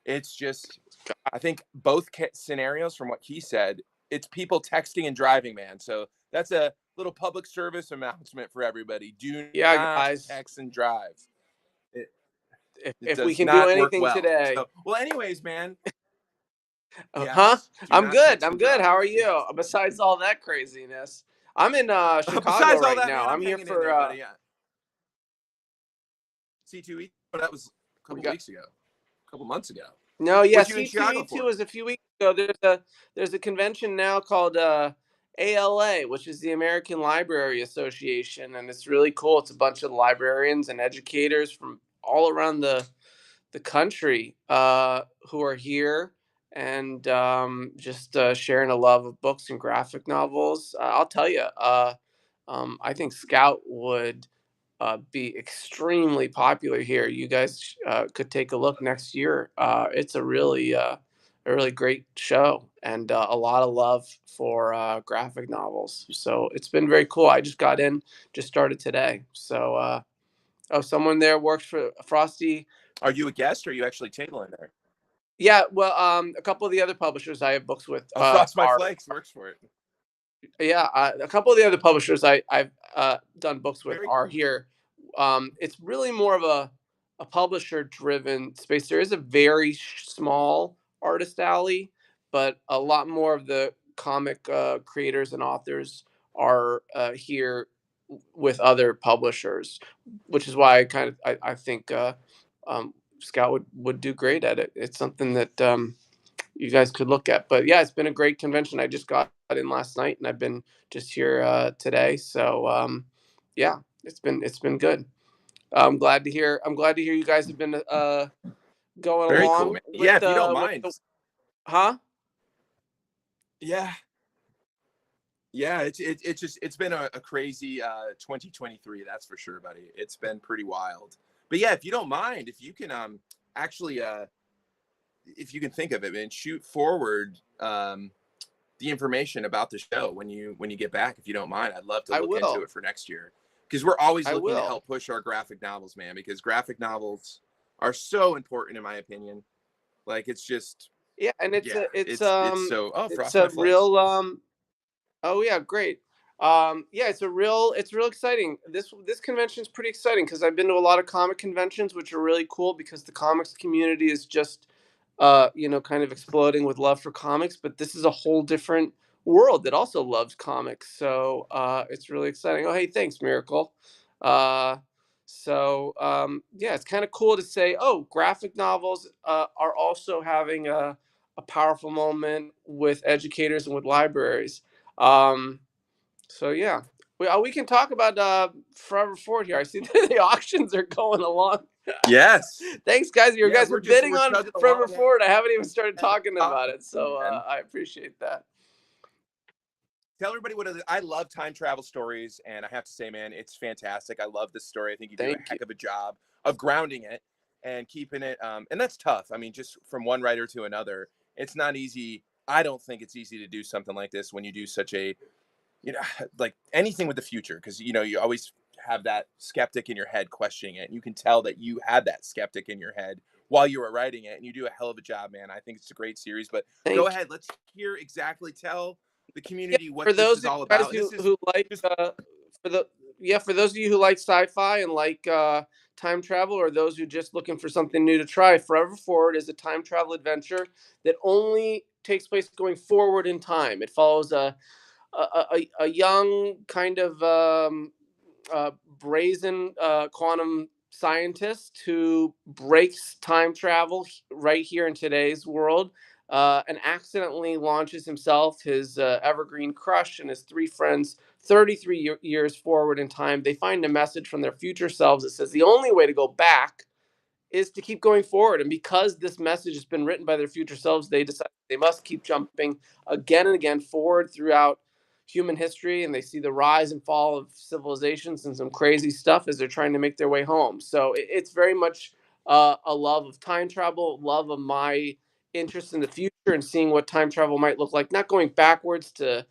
It's just, I think both scenarios, from what he said, it's people texting and driving, man. So that's a little public service announcement for everybody. Do not guys. text and drive. If we can do anything today. So, well, anyways, man. I'm good. I'm good. How are you? Besides all that craziness. I'm in Chicago right now. I'm here for C2E. That was a couple weeks ago, a couple months ago. No, yeah, C2E2 was a few weeks ago. There's a convention now called ALA, which is the American Library Association, and it's really cool. It's a bunch of librarians and educators from all around the country who are here and just sharing a love of books and graphic novels. I'll tell you, I think Scout would be extremely popular here. You guys could take a look next year. It's a really great show and a lot of love for graphic novels. So it's been very cool. I just got in, just started today. So, someone there works for Frosty. Are you a guest or are you actually tabling there? Yeah, well, a couple of the other publishers I have books with. Frost My Flakes works for it. Yeah, a couple of the other publishers I've done books with are here. It's really more of a publisher-driven space. There is a very small artist alley, but a lot more of the comic creators and authors are here with other publishers, which is why I think Scout would do great at it. It's something that you guys could look at. But yeah, it's been a great convention. I just got in last night, and I've been just here today. So yeah, it's been good. I'm glad to hear you guys have been going Very along. cool, man. Yeah, if you don't mind. Huh? Yeah. Yeah, it's been a crazy 2023, that's for sure, buddy. It's been pretty wild. But yeah, if you don't mind, if you can actually if you can think of it and shoot forward the information about the show when you get back, if you don't mind, I'd love to look into it for next year. Because we're always looking to help push our graphic novels, man, because graphic novels are so important in my opinion. Like it's just and it's Frosty a real oh yeah, great. Yeah, it's real exciting. This convention is pretty exciting because I've been to a lot of comic conventions, which are really cool because the comics community is just kind of exploding with love for comics, but this is a whole different world that also loves comics. So it's really exciting. Oh, hey, thanks, Miracle. Yeah, it's kind of cool to say, oh, graphic novels are also having a powerful moment with educators and with libraries. So yeah, we can talk about Forever Ford here. I see the auctions are going along. Yes. Thanks, guys. You guys are bidding on Forever along, Ford. I haven't even started talking about it, so I appreciate that. tell everybody what it is. I love time travel stories, and I have to say, man, it's fantastic. I love this story. I think you do a heck of a job of grounding it and keeping it. And that's tough. I mean, just from one writer to another, it's not easy. I don't think it's easy to do something like this when you do such a, like anything with the future, because you always have that skeptic in your head questioning it, and you can tell that you had that skeptic in your head while you were writing it, and you do a hell of a job, man. I think it's a great series. But go ahead, let's hear exactly. Tell the community what this is all about. Who like for those of you who like sci-fi and like time travel, or those who just looking for something new to try, Forever Forward is a time travel adventure that only takes place going forward in time. It follows a young kind of brazen quantum scientist who breaks time travel right here in today's world, and accidentally launches himself, his evergreen crush, and his three friends 33 years forward in time. They find a message from their future selves that says the only way to go back is to keep going forward. And because this message has been written by their future selves, they decide they must keep jumping again and again forward throughout human history, and they see the rise and fall of civilizations and some crazy stuff as they're trying to make their way home. So it's very much a love of time travel, love of my interest in the future and seeing what time travel might look like, not going backwards to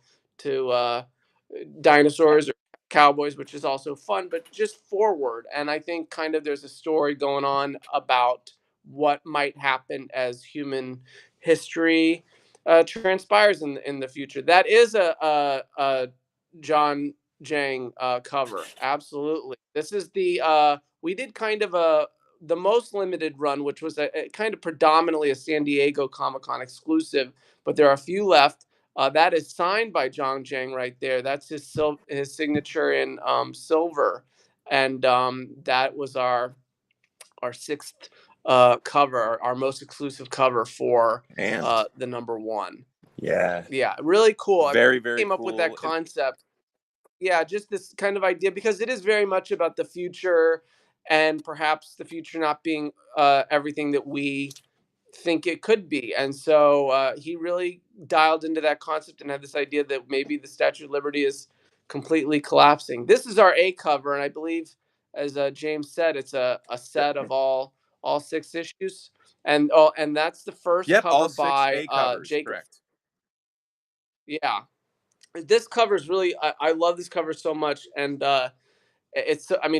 dinosaurs or cowboys, which is also fun, but just forward. And I think kind of there's a story going on about what might happen as human history transpires in the future. That is a John Jang cover. Absolutely. This is the we did kind of the most limited run, which was a kind of predominantly a San Diego Comic-Con exclusive, but there are a few left. That is signed by John Jang right there. That's his signature in silver, and that was our sixth cover, our most exclusive cover for the number one. Yeah, really cool. Very, I very came up with that concept. Yeah, just this kind of idea, because it is very much about the future, and perhaps the future not being everything that we think it could be. And so he really dialed into that concept and had this idea that maybe the Statue of Liberty is completely collapsing. This is our A cover, and I believe, as James said, it's a set of all 6 issues, and that's the first cover by Jacob. Correct. Yeah, this cover is really, I love this cover so much, and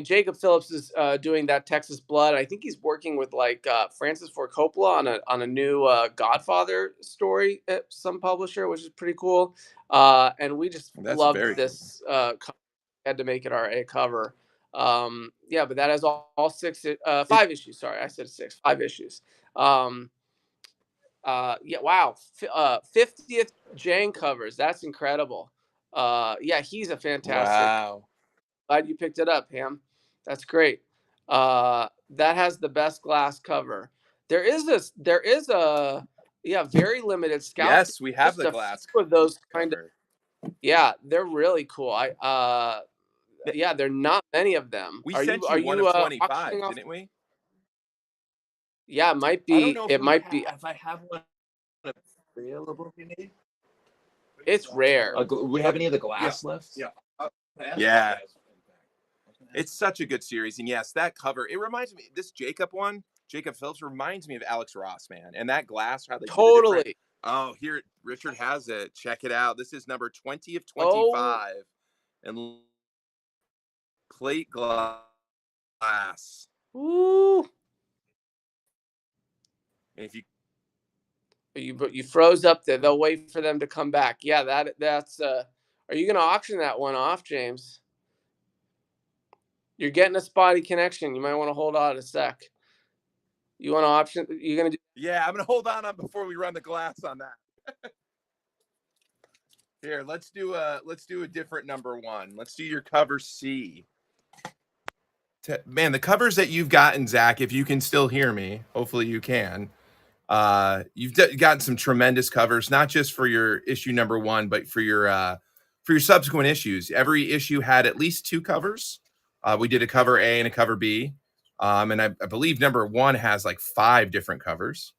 Jacob Phillips is doing that Texas Blood. I think he's working with like Francis Ford Coppola on a new Godfather story at some publisher, which is pretty cool. And we just loved this. Cover. Had to make it our A cover. Yeah, but that has all 5 issues. Sorry, I said 6. 5 issues. Yeah, wow. 50th Jang covers. That's incredible. Yeah, he's a fantastic. Wow. Glad you picked it up, Ham. That's great. That has the best glass cover. There is a very limited Scout. Yes, we have the glass of those kind of. Yeah, they're really cool. there are not many of them. We sent you one of 25, didn't we? Yeah, it might be. It might be. If I have one available, you need. It's rare. We have any of the glass left? Yeah. Yeah. It's such a good series. And yes, that cover, it reminds me, this Jacob Phillips reminds me of Alex Ross, man. And that glass, how they totally. Oh, here, Richard has it. Check it out. This is number 20 of 25. And plate glass. Ooh. And if you froze up there, they'll wait for them to come back. Yeah, that's are you gonna auction that one off, James? You're getting a spotty connection. You might want to hold on a sec. You want to option? You're gonna do? Yeah, I'm gonna hold on before we run the glass on that. Here, let's do a different number one. Let's do your cover C. Man, the covers that you've gotten, Zach, if you can still hear me, hopefully you can. You've gotten some tremendous covers, not just for your issue number 1, but for your subsequent issues. Every issue had at least 2 covers. We did a cover A and a cover B. And I believe number 1 has like 5 different covers.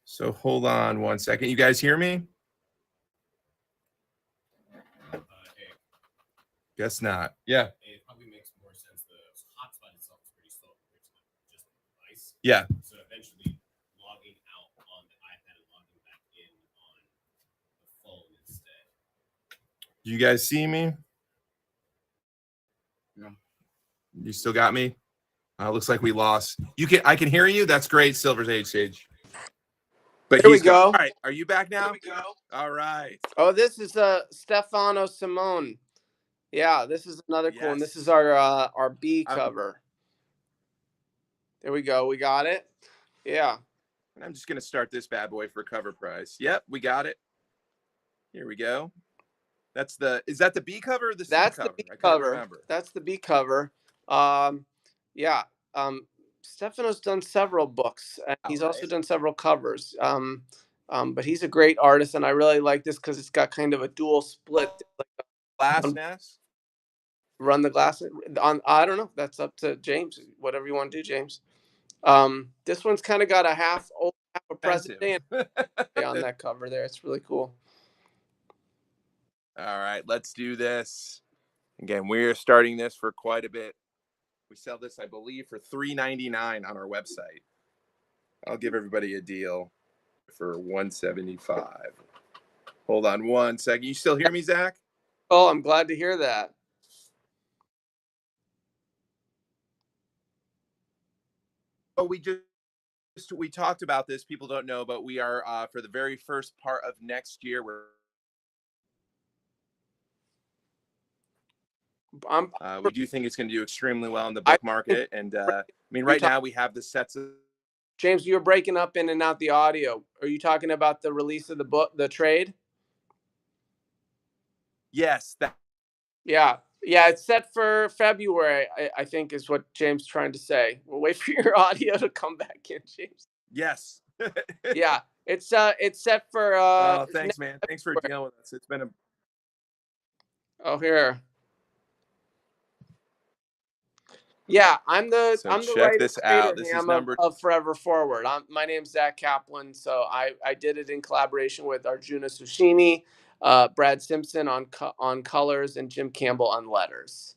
So hold on one second. You guys hear me? Guess not. Yeah. It probably makes more sense. The hotspot itself is pretty slow compared to just the device. Yeah. So eventually logging out on the iPad and logging back in on the phone instead. You guys see me? Yeah. You still got me? Looks like we lost. I can hear you. That's great, Silver's Age Sage. But Here we he's gone. go. All right. Are you back now? All right. Oh, this is Stefano Simone. Yeah, this is another cool one. This is our B cover. There we go. We got it. Yeah. And I'm just gonna start this bad boy for cover price. Yep, we got it. Here we go. Is that the B cover or the C That's cover? the B I can't cover. remember. That's the B cover. Yeah. Stefano's done several books, and he's also done several covers. But he's a great artist, and I really like this because it's got kind of a dual split. Glass Nest? Run the glass on. I don't know. That's up to James. Whatever you want to do, James. This one's kind of got a half a present day on that cover there. It's really cool. All right, let's do this. Again, we're starting this for quite a bit. We sell this, I believe, for $3.99 on our website. I'll give everybody a deal for $175. Hold on one second. You still hear me, Zach? Oh, I'm glad to hear that. Oh, we talked about this. People don't know, but we are for the very first part of next year. We do think it's going to do extremely well in the book market, and I mean, right now we have the sets of. James, you're breaking up in and out the audio. Are you talking about the release of the book, the trade? Yes. Yeah. It's set for February. I think is what James is trying to say. We'll wait for your audio to come back in, James. Yes. Yeah. It's set for. Oh, thanks, man. Thanks for dealing with us. It's been a. Oh, here. Yeah, I'm the check this out. This is number of Forever Forward. My name's Zach Kaplan. So I did it in collaboration with Arjuna Sushini, Brad Simpson on colors, and Jim Campbell on letters.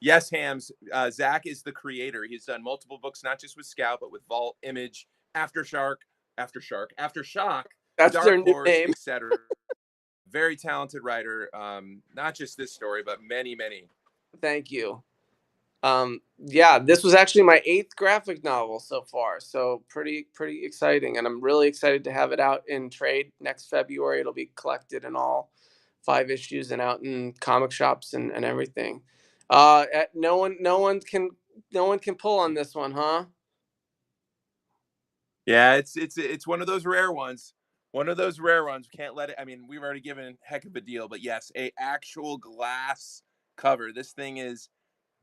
Yes, Hams. Zach is the creator. He's done multiple books, not just with Scout, but with Vault, Image, Aftershock. That's Dark their new Horse, name. etc. Very talented writer. Not just this story, but many. Thank you. Yeah, this was actually my 8th graphic novel so far, so pretty exciting, and I'm really excited to have it out in trade next February. It'll be collected in all 5 issues and out in comic shops and everything. No one can pull on this one, huh? Yeah, it's one of those rare ones. One of those rare ones. We can't let it. I mean, we've already given a heck of a deal, but yes, a actual glass cover. This thing is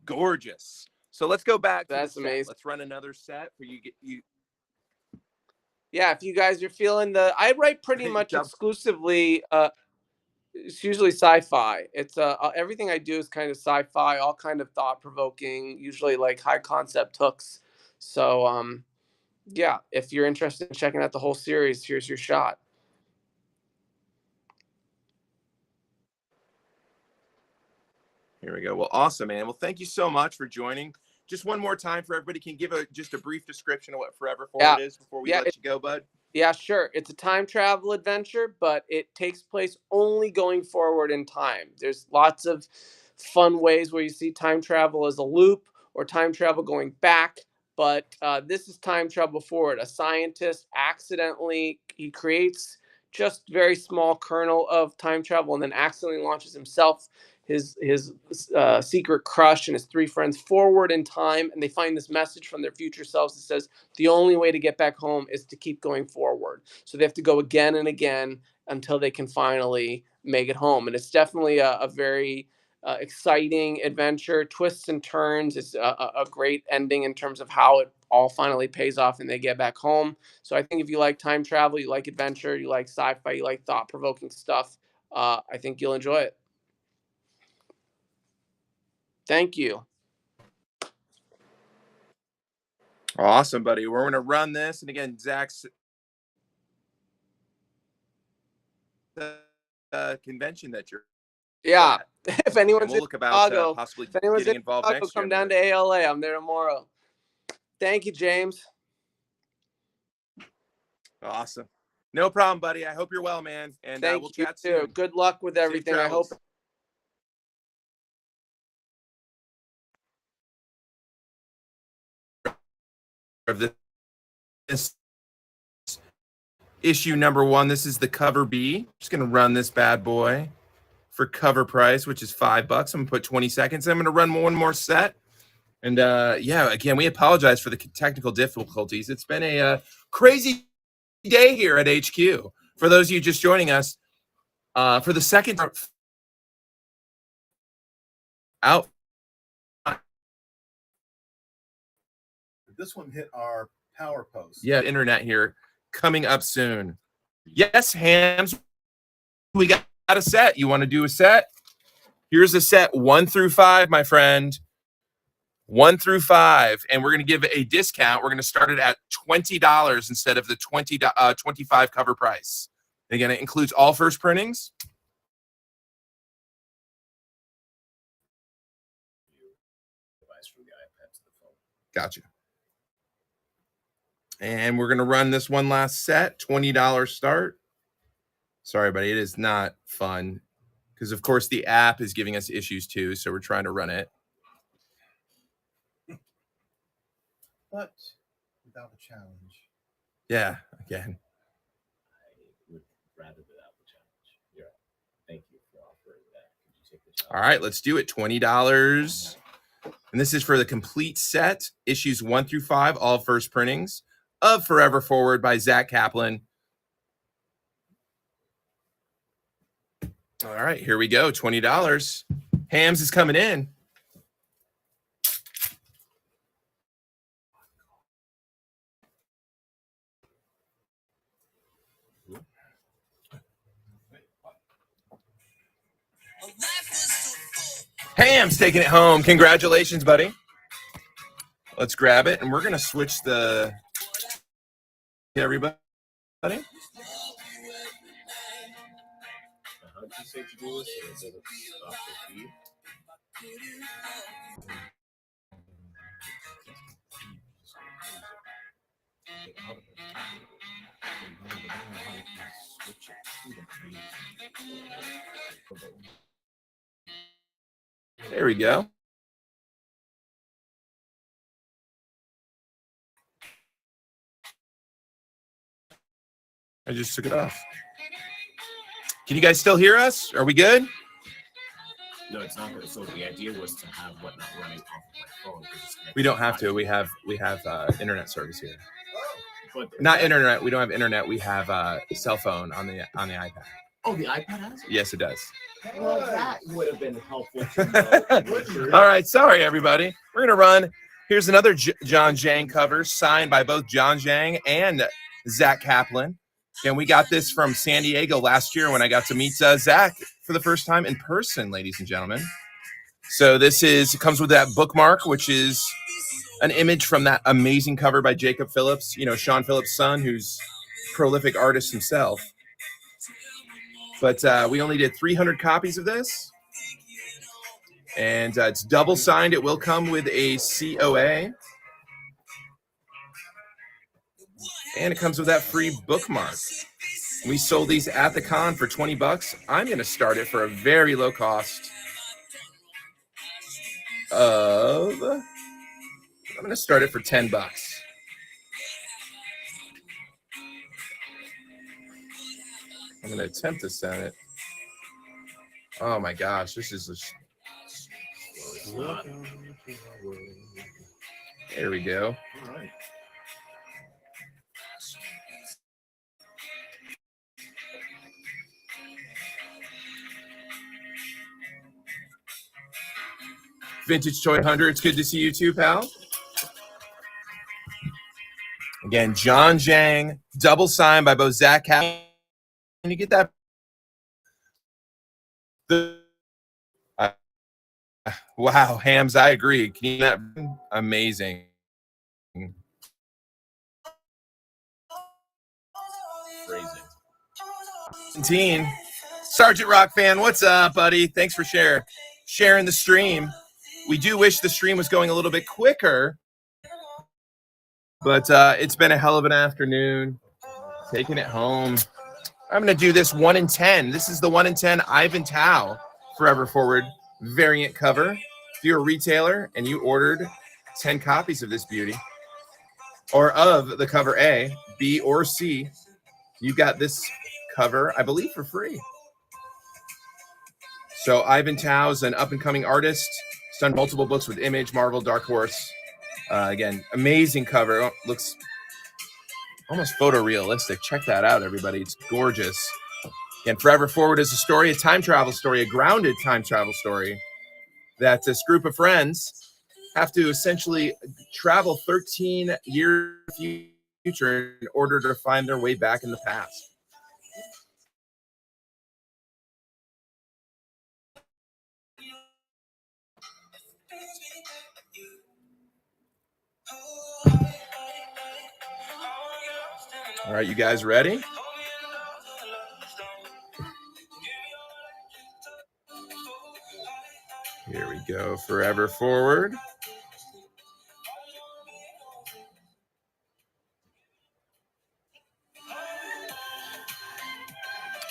gorgeous. So let's go back to That's the set. amazing. Let's run another set for you. Yeah, if you guys are feeling I write pretty much exclusively. It's usually sci-fi. It's everything I do is kind of sci-fi, all kind of thought-provoking, usually like high concept hooks. So yeah, if you're interested in checking out the whole series, here's your shot. Here we go. Well, awesome, man. Well, thank you so much for joining. Just one more time for everybody. Can you give just a brief description of what Forever Forward is before we let you go, bud? Yeah, sure. It's a time travel adventure, but it takes place only going forward in time. There's lots of fun ways where you see time travel as a loop or time travel going back, but this is time travel forward. A scientist he creates just very small kernel of time travel and then accidentally launches himself, his secret crush, and his 3 friends forward in time, and they find this message from their future selves that says the only way to get back home is to keep going forward. So they have to go again and again until they can finally make it home. And it's definitely a very exciting adventure, twists and turns. It's a great ending in terms of how it all finally pays off and they get back home. So I think if you like time travel, you like adventure, you like sci-fi, you like thought-provoking stuff, I think you'll enjoy it. Thank you. Awesome, buddy. We're going to run this. And again, Zach's convention that you're Yeah. If and anyone's we'll in look about Chicago, possibly if anyone's getting in involved Chicago, next year. come down to ALA. I'm there tomorrow. Thank you, James. Awesome. No problem, buddy. I hope you're well, man. And Thank we'll you chat too. soon. Good luck with everything. I hope. Of this issue number 1. This is the cover B. Just gonna run this bad boy for cover price, which is $5. I'm gonna put 20 seconds. I'm gonna run one more set. And yeah, again, we apologize for the technical difficulties. It's been a crazy day here at HQ. For those of you just joining us, for the second out. This one hit our power post. Yeah, internet here coming up soon. Yes, Hams, we got a set. You want to do a set? Here's a set 1 through 5, my friend. 1 through 5, and we're going to give a discount. We're going to start it at $20 instead of the $25 cover price. Again, it includes all first printings. Gotcha. And we're going to run this one last set, $20 start. Sorry, buddy, it is not fun because, of course, the app is giving us issues too, so we're trying to run it. But without a challenge. Yeah, again. I would rather without the challenge. Yeah. Thank you for offering that. Could you take the challenge? All right, let's do it. $20. And this is for the complete set, issues 1 through 5, all first printings of Forever Forward by Zach Kaplan. All right, here we go. $20. Hams is coming in. Ham's taking it home. Congratulations, buddy. Let's grab it, and we're going to switch the... Everybody? How did you say to do this? Is it off the feed? There we go. I just took it off. Can you guys still hear us? Are we good? No, it's not good. So the idea was to have whatnot running off of my phone. We don't have to. We have internet service here. But Not internet. We don't have internet. We have a cell phone on the iPad. oh, the iPad has it? Yes, it does. Well, that would have been helpful to know. All right. Sorry, everybody. We're going to run. Here's another John Zhang cover signed by both John Zhang and Zach Kaplan. And we got this from San Diego last year when I got to meet Zach for the first time in person, ladies and gentlemen. So it comes with that bookmark, which is an image from that amazing cover by Jacob Phillips, Sean Phillips' son, who's a prolific artist himself. But we only did 300 copies of this. And it's double signed. It will come with a COA. And it comes with that free bookmark. We sold these at the con for $20. I'm going to start it for a very low cost of... I'm going to start it for $10. I'm going to attempt to send it. Oh my gosh, this is there we go. All right. Vintage Toy Hunter, it's good to see you too, pal. Again, John Zhang, double signed by both Zach Kaplan. Can you get that? Wow, Hams, I agree. Can you get that? Amazing. Phrasing. Sergeant Rock fan, what's up, buddy? Thanks for sharing the stream. We do wish the stream was going a little bit quicker, but it's been a hell of an afternoon. Taking it home. I'm going to do this 1 in 10. This is the 1 in 10 Ivan Tao Forever Forward variant cover. If you're a retailer and you ordered 10 copies of this beauty, or of the cover A, B, or C, you got this cover, I believe, for free. So Ivan Tao's an up-and-coming artist. He's done multiple books with Image, Marvel, Dark Horse. Again, amazing cover. Oh, looks almost photorealistic. Check that out, everybody. It's gorgeous. Again, Forever Forward is a story, a time travel story, a grounded time travel story that this group of friends have to essentially travel 13 years future in order to find their way back in the past. All right, you guys ready? Here we go, Forever Forward.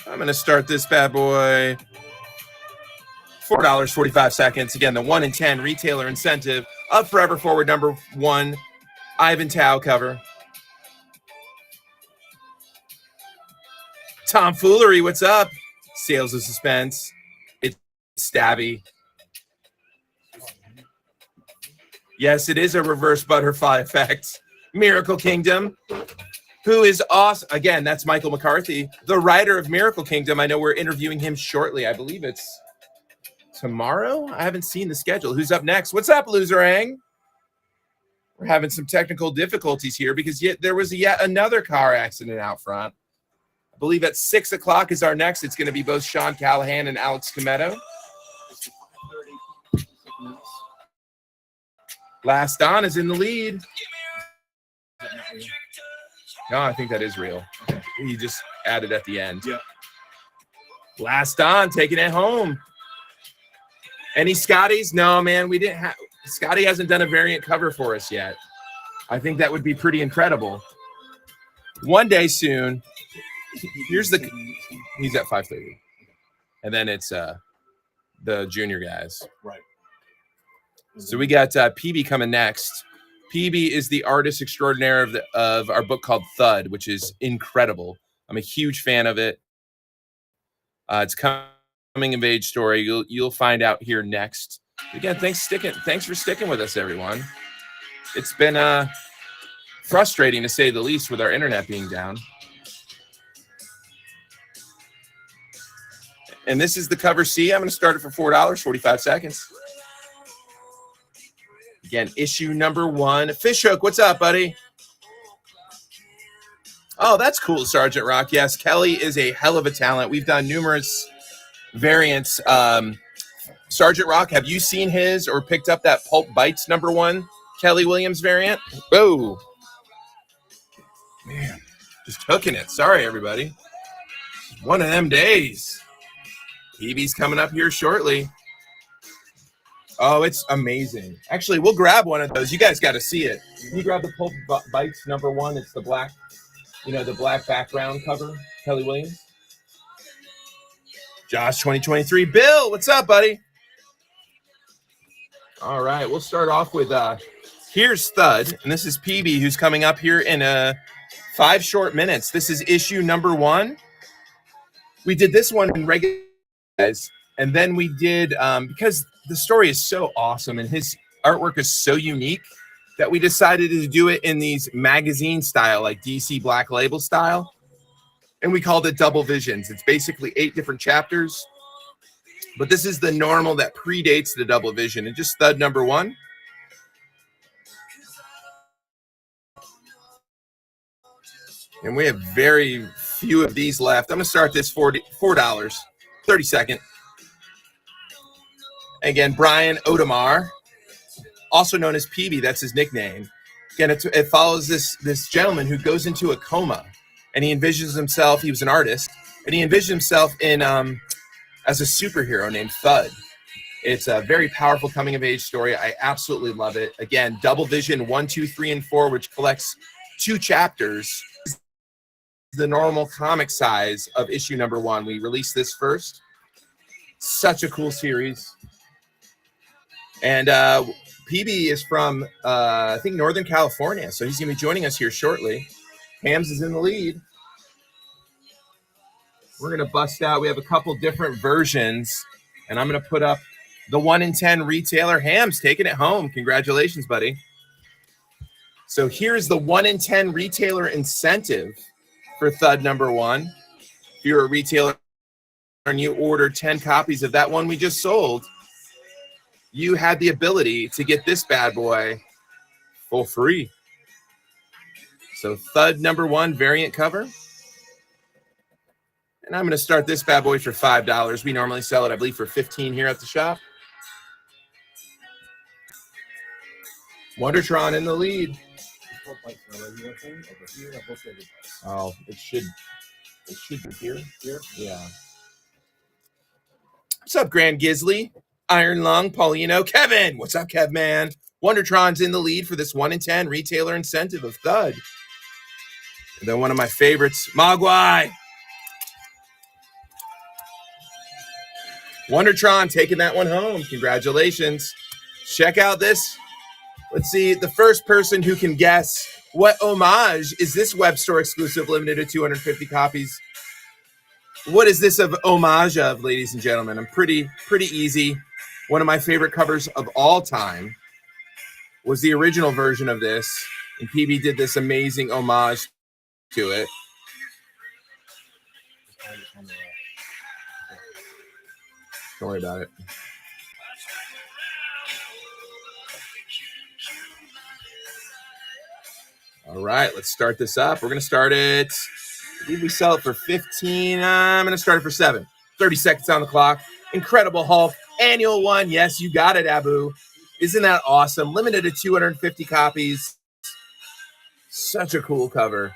I'm going to start this bad boy. $4.45. Again, the 1 in 10 retailer incentive of Forever Forward number 1, Ivan Tao cover. Tomfoolery, what's up? Sales of Suspense. It's stabby. Yes, it is a reverse butterfly effect. Miracle Kingdom, who is awesome. Again, that's Michael McCarthy, the writer of Miracle Kingdom. I know we're interviewing him shortly. I believe it's tomorrow. I haven't seen the schedule. Who's up next? What's up, Loserang? We're having some technical difficulties here because there was yet another car accident out front. I believe at 6 o'clock is our next. It's going to be both Sean Callahan and Alex Cometto. Last On is in the lead. No, I think that is real. He just added at the end. Yeah. Last On taking it home. Any Scotties? No, man, we didn't have. Scotty hasn't done a variant cover for us yet. I think that would be pretty incredible. One day soon. He's at 5:30, and then it's the junior guys. Right. So we got PB coming next. PB is the artist extraordinaire of our book called Thud, which is incredible. I'm a huge fan of it. It's coming of age story. You'll find out here next. Again, thanks for sticking with us, everyone. It's been frustrating to say the least with our internet being down. And this is the cover C. I'm going to start it for $4.45. Again, issue number 1. Fishhook, what's up, buddy? Oh, that's cool, Sergeant Rock. Yes, Kelly is a hell of a talent. We've done numerous variants. Sergeant Rock, have you seen his or picked up that Pulp Bites number 1 Kelly Williams variant? Whoa. Man, just hooking it. Sorry, everybody. One of them days. PB's coming up here shortly. Oh, it's amazing. Actually, we'll grab one of those. You guys got to see it. Can you grab the Pulp Bites number 1? It's the black, the black background cover, Kelly Williams. Josh 2023. Bill, what's up, buddy? All right, we'll start off with here's Thud, and this is PB who's coming up here in 5 short minutes. This is issue number 1. We did this one in regular guys, and then we did because the story is so awesome and his artwork is so unique that we decided to do it in these magazine style, like DC Black Label style. And we called it Double Visions. It's basically 8 different chapters, but this is the normal that predates the Double Vision. And just Thud number 1. And we have very few of these left. I'm going to start this $4, 30-second. Again, Brian Odemar, also known as PB, that's his nickname. Again, it follows this gentleman who goes into a coma, and he envisions himself, he was an artist, and he envisions himself in as a superhero named Thud. It's a very powerful coming of age story. I absolutely love it. Again, Double Vision 1, 2, 3, and 4, which collects 2 chapters, the normal comic size of issue number 1. We released this first. Such a cool series. And PB is from, I think, Northern California. So he's going to be joining us here shortly. Hams is in the lead. We're going to bust out. We have a couple different versions. And I'm going to put up the 1 in 10 retailer. Hams taking it home. Congratulations, buddy. So here's the 1 in 10 retailer incentive for Thud number 1. If you're a retailer and you ordered 10 copies of that one we just sold, you had the ability to get this bad boy for free. So Thud number 1 variant cover. And I'm going to start this bad boy for $5. We normally sell it, I believe, for $15 here at the shop. Wondertron in the lead. Oh, it should be here. Yeah. What's up, Grand Gisley? Iron Lung, Paulino, Kevin. What's up, Kev, man? Wondertron's in the lead for this 1 in 10 retailer incentive of Thud. And then one of my favorites, Mogwai. Wondertron taking that one home. Congratulations. Check out this. Let's see, the first person who can guess what homage is this web store exclusive limited to 250 copies. What is this of homage of, ladies and gentlemen? I'm pretty easy. One of my favorite covers of all time was the original version of this, and PB did this amazing homage to it. Don't worry about it. All right, let's start this up. We're going to start it. I believe we sell it for 15. I'm going to start it for 7. 30 seconds on the clock. Incredible Hulk. Annual one. Yes, you got it, Abu. Isn't that awesome? Limited to 250 copies. Such a cool cover.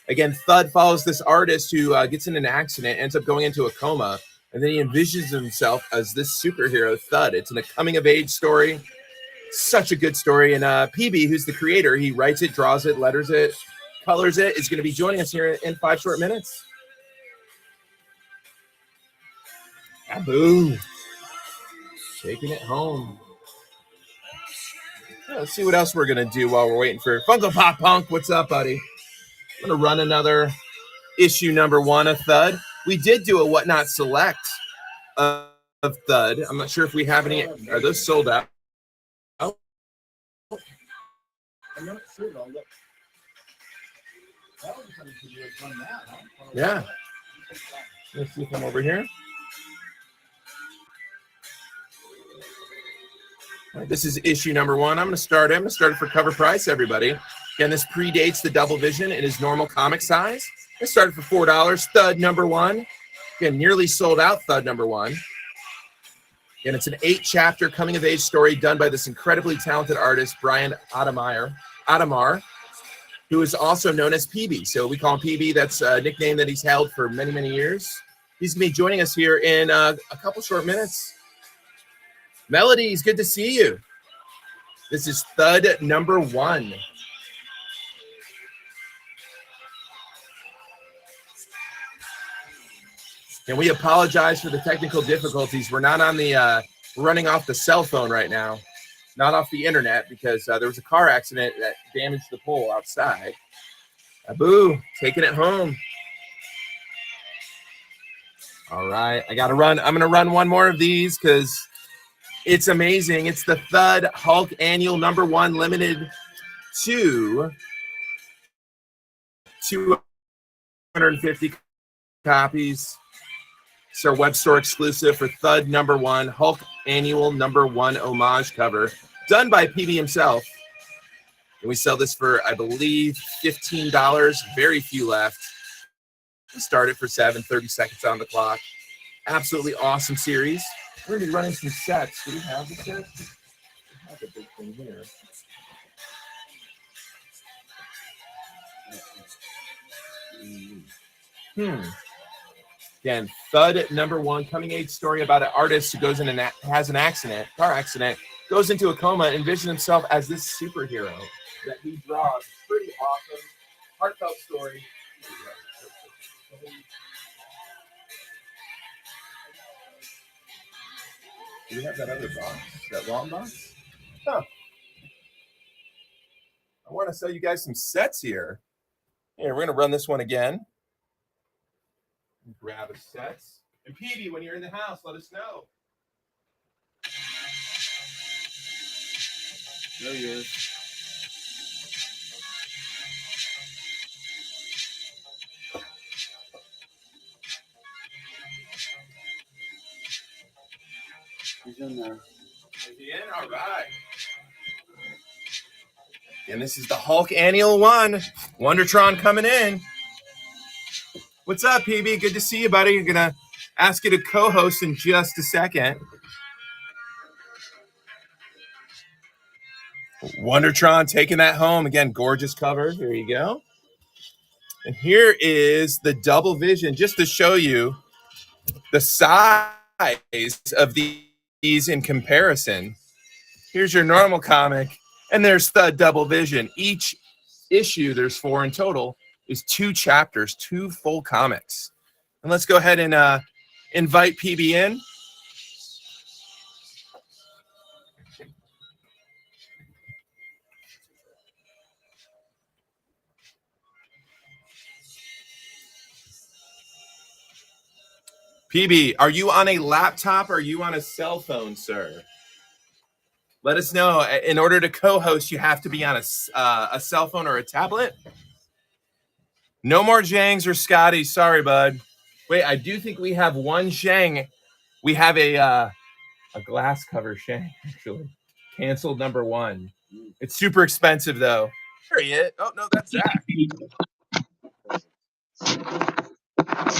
Again, Thud follows this artist who gets in an accident, ends up going into a coma, and then he envisions himself as this superhero, Thud. It's in a coming-of-age story. Such a good story. And PB, who's the creator, he writes it, draws it, letters it, colors it, is going to be joining us here in 5 short minutes. Abu. Taking it home. Yeah, let's see what else we're going to do while we're waiting for Funko Pop Punk. What's up, buddy? I'm going to run another issue number 1 of Thud. We did do a Whatnot Select of Thud. I'm not sure if we have any. Are those sold out? I'm not sure. Yeah. Let's see if I'm over here. All right, this is issue number 1. I'm going to start it for cover price, everybody. Again, this predates the Double Vision in his normal comic size. I started for $4. Thud number 1. Again, nearly sold out Thud number 1. And it's an 8-chapter coming-of-age story done by this incredibly talented artist, Brian Adamar, who is also known as PB. So we call him PB. That's a nickname that he's held for many, many years. He's going to be joining us here in a couple short minutes. Melody, it's good to see you. This is Thud number 1. And we apologize for the technical difficulties. We're not on the running off the cell phone right now, not off the internet, because there was a car accident that damaged the pole outside. Abu, taking it home. All right, I got to run. I'm going to run one more of these because it's amazing. It's the Thud Hulk Annual number 1, limited to 250 copies. It's our web store exclusive for Thud number 1, Hulk Annual number 1 homage cover, done by PB himself. And we sell this for, I believe, $15. Very few left. We start it for 7, 30 seconds on the clock. Absolutely awesome series. We're going to be running some sets. Do we have the sets? I have a big thing here. Again, Thud #1, coming age story about an artist who goes in and has an accident, car accident, goes into a coma, envisions himself as this superhero that he draws. Pretty awesome, heartfelt story. Do we have that other box? That long box? Huh. I want to sell you guys some sets here. Here, we're going to run this one again. Grab a set. And PB, when you're in the house, let us know. There he is. He's in there. Is he in? All right. And this is the Hulk Annual 1. Wondertron coming in. What's up, PB? Good to see you, buddy. I'm going to ask you to co-host in just a second. Wondertron taking that home. Again, gorgeous cover. Here you go. And here is the double vision, just to show you the size of these in comparison. Here's your normal comic, and there's the double vision. Each issue, there's 4 in total, is 2 chapters, 2 full comics. And let's go ahead and invite PB in. PB, are you on a laptop or are you on a cell phone, sir? Let us know. In order to co-host, you have to be on a cell phone or a tablet. No more Zhangs or Scotty. Sorry, bud. Wait, I do think we have one Zhang. We have a glass cover Zhang, actually. Canceled #1. It's super expensive, though. There he is. Oh, no, that's Zach.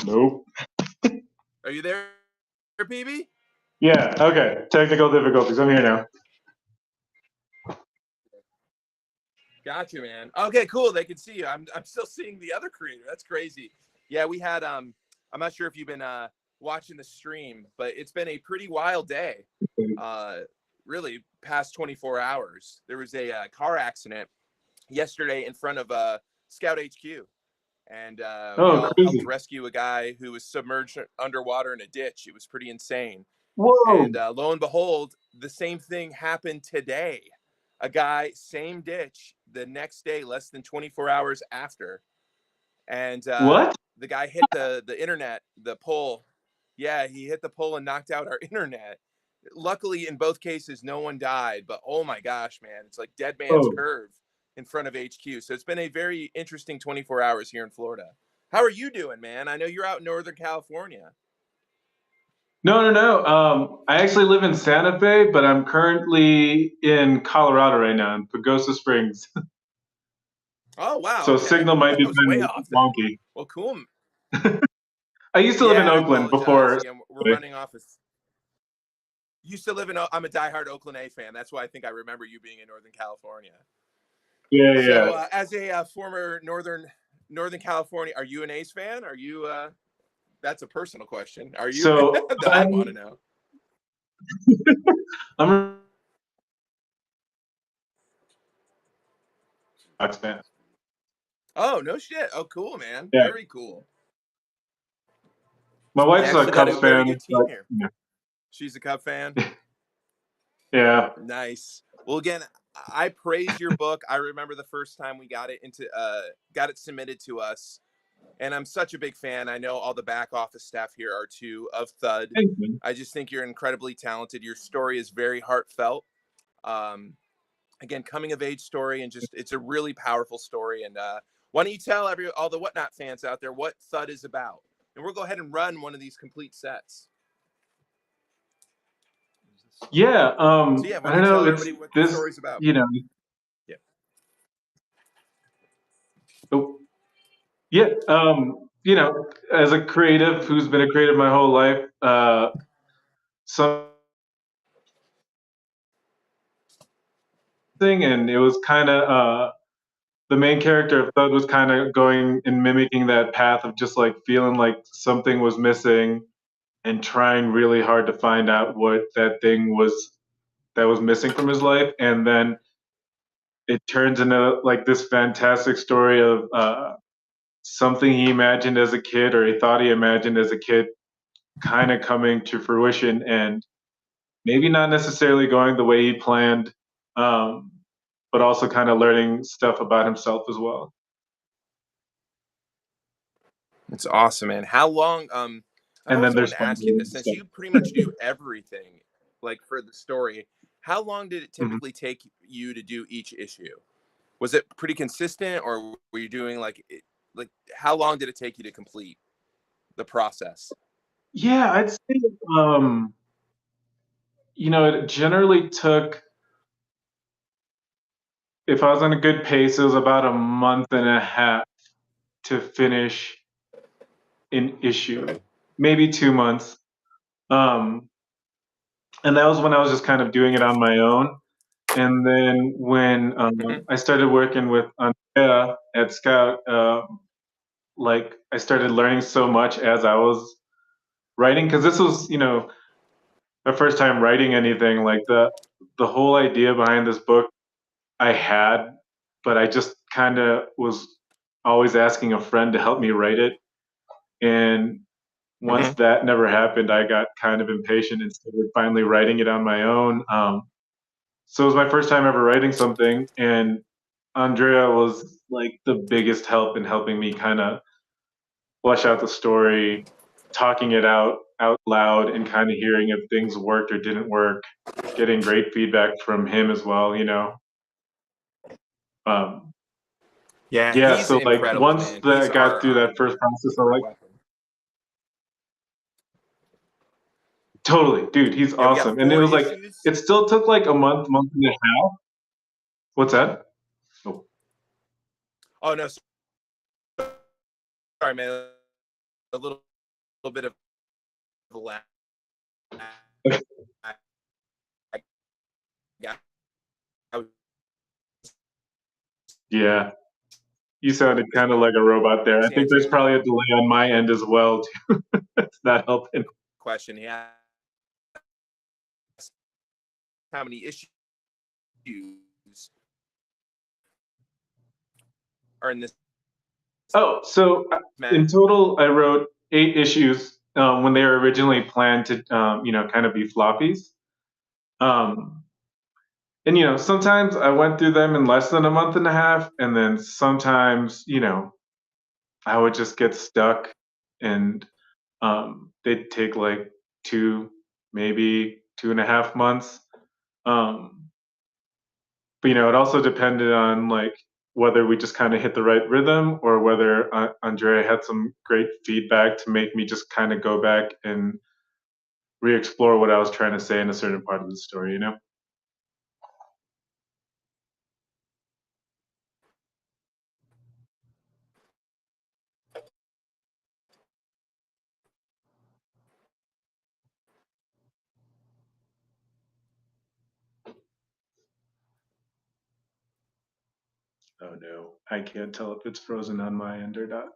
Nope. Are you there, PB? Yeah, okay. Technical difficulties. I'm here now. Gotcha, man. Okay, cool. They can see you. I'm still seeing the other creator. That's crazy. Yeah, we had I'm not sure if you've been watching the stream, but it's been a pretty wild day. Really past 24 hours. There was a car accident yesterday in front of Scout HQ. And we all helped rescue a guy who was submerged underwater in a ditch. It was pretty insane. Whoa. And lo and behold, the same thing happened today. A guy, same ditch, the next day, less than 24 hours after. And what? The guy hit the internet, the pole. Yeah, he hit the pole and knocked out our internet. Luckily, in both cases, no one died. But oh my gosh, man, it's like Dead Man's Curve in front of HQ. So it's been a very interesting 24 hours here in Florida. How are you doing, man? I know you're out in Northern California. No. I actually live in Santa Fe, but I'm currently in Colorado right now, in Pagosa Springs. Oh, wow. So okay. signal might be way off wonky. Well, cool. I used to live in Oakland before. Yeah, we're running off. Used to live in. I'm a diehard Oakland A fan. That's why I think I remember you being in Northern California. Yeah. So, as a former Northern California, are you an A's fan? Are you? That's a personal question. Are you? So I want to know. I'm a Sox fan. Oh, no shit. Oh, cool, man. Yeah. Very cool. My wife's a Cubs fan. Yeah. She's a Cub fan. Yeah. Nice. Well, again, I praise your book. I remember the first time we got it submitted to us, and I'm such a big fan. I know all the back office staff here are too of Thud. Thank you. I just think you're incredibly talented. Your story is very heartfelt. Again, coming of age story, and just it's a really powerful story. And why don't you tell all the Whatnot fans out there what Thud is about? And we'll go ahead and run one of these complete sets. Yeah. So yeah, I don't know. It's what this. the story's about. You know. Yeah. Oh. Yeah. You know, as a creative who's been a creative my whole life, and it was kind of the main character of Thud was kind of going and mimicking that path of just like feeling like something was missing and trying really hard to find out what that thing was that was missing from his life. And then it turns into like this fantastic story of something he imagined as a kid, or he thought he imagined as a kid, kind of coming to fruition, and maybe not necessarily going the way he planned, but also kind of learning stuff about himself as well. It's awesome, man. How long? I And then also there's wanted to ask you this, since stuff. you pretty much do everything, like for the story. How long did it Mhm. typically take you to do each issue? Was it pretty consistent, or were you doing like how long did it take you to complete the process? Yeah, I'd say, it generally took, if I was on a good pace, it was about a month and a half to finish an issue, maybe 2 months. Um, and that was when I was just kind of doing it on my own. And then when I started working with Andrea at Scout, like I started learning so much as I was writing, because this was, my first time writing anything. Like the whole idea behind this book I had, but I just kind of was always asking a friend to help me write it. And once that never happened, I got kind of impatient and started finally writing it on my own. So it was my first time ever writing something, and Andrea was like the biggest help in helping me kind of flesh out the story, talking it out loud, and kind of hearing if things worked or didn't work, getting great feedback from him as well. Um, Yeah, yeah, he's so like incredible, once man. that He's I got our through that first process, I like weapon. totally, dude, he's Yeah, we got awesome. And it 4 was like issues. it still took like a month and a half. What's that? Oh. Oh no, sorry, man. A little bit of a lag. Yeah. Yeah. You sounded kind of like a robot there. I think there's probably a delay on my end as well too. It's not helping. Question. He asked how many issues are in this. Oh, so in total, I wrote 8 issues when they were originally planned to, kind of be floppies. And sometimes I went through them in less than a month and a half, and then sometimes, I would just get stuck, and they'd take like 2, maybe 2.5 months. Um, but it also depended on like whether we just kind of hit the right rhythm, or whether Andrea had some great feedback to make me just kind of go back and re-explore what I was trying to say in a certain part of the story. Oh no, I can't tell if it's frozen on my end or not.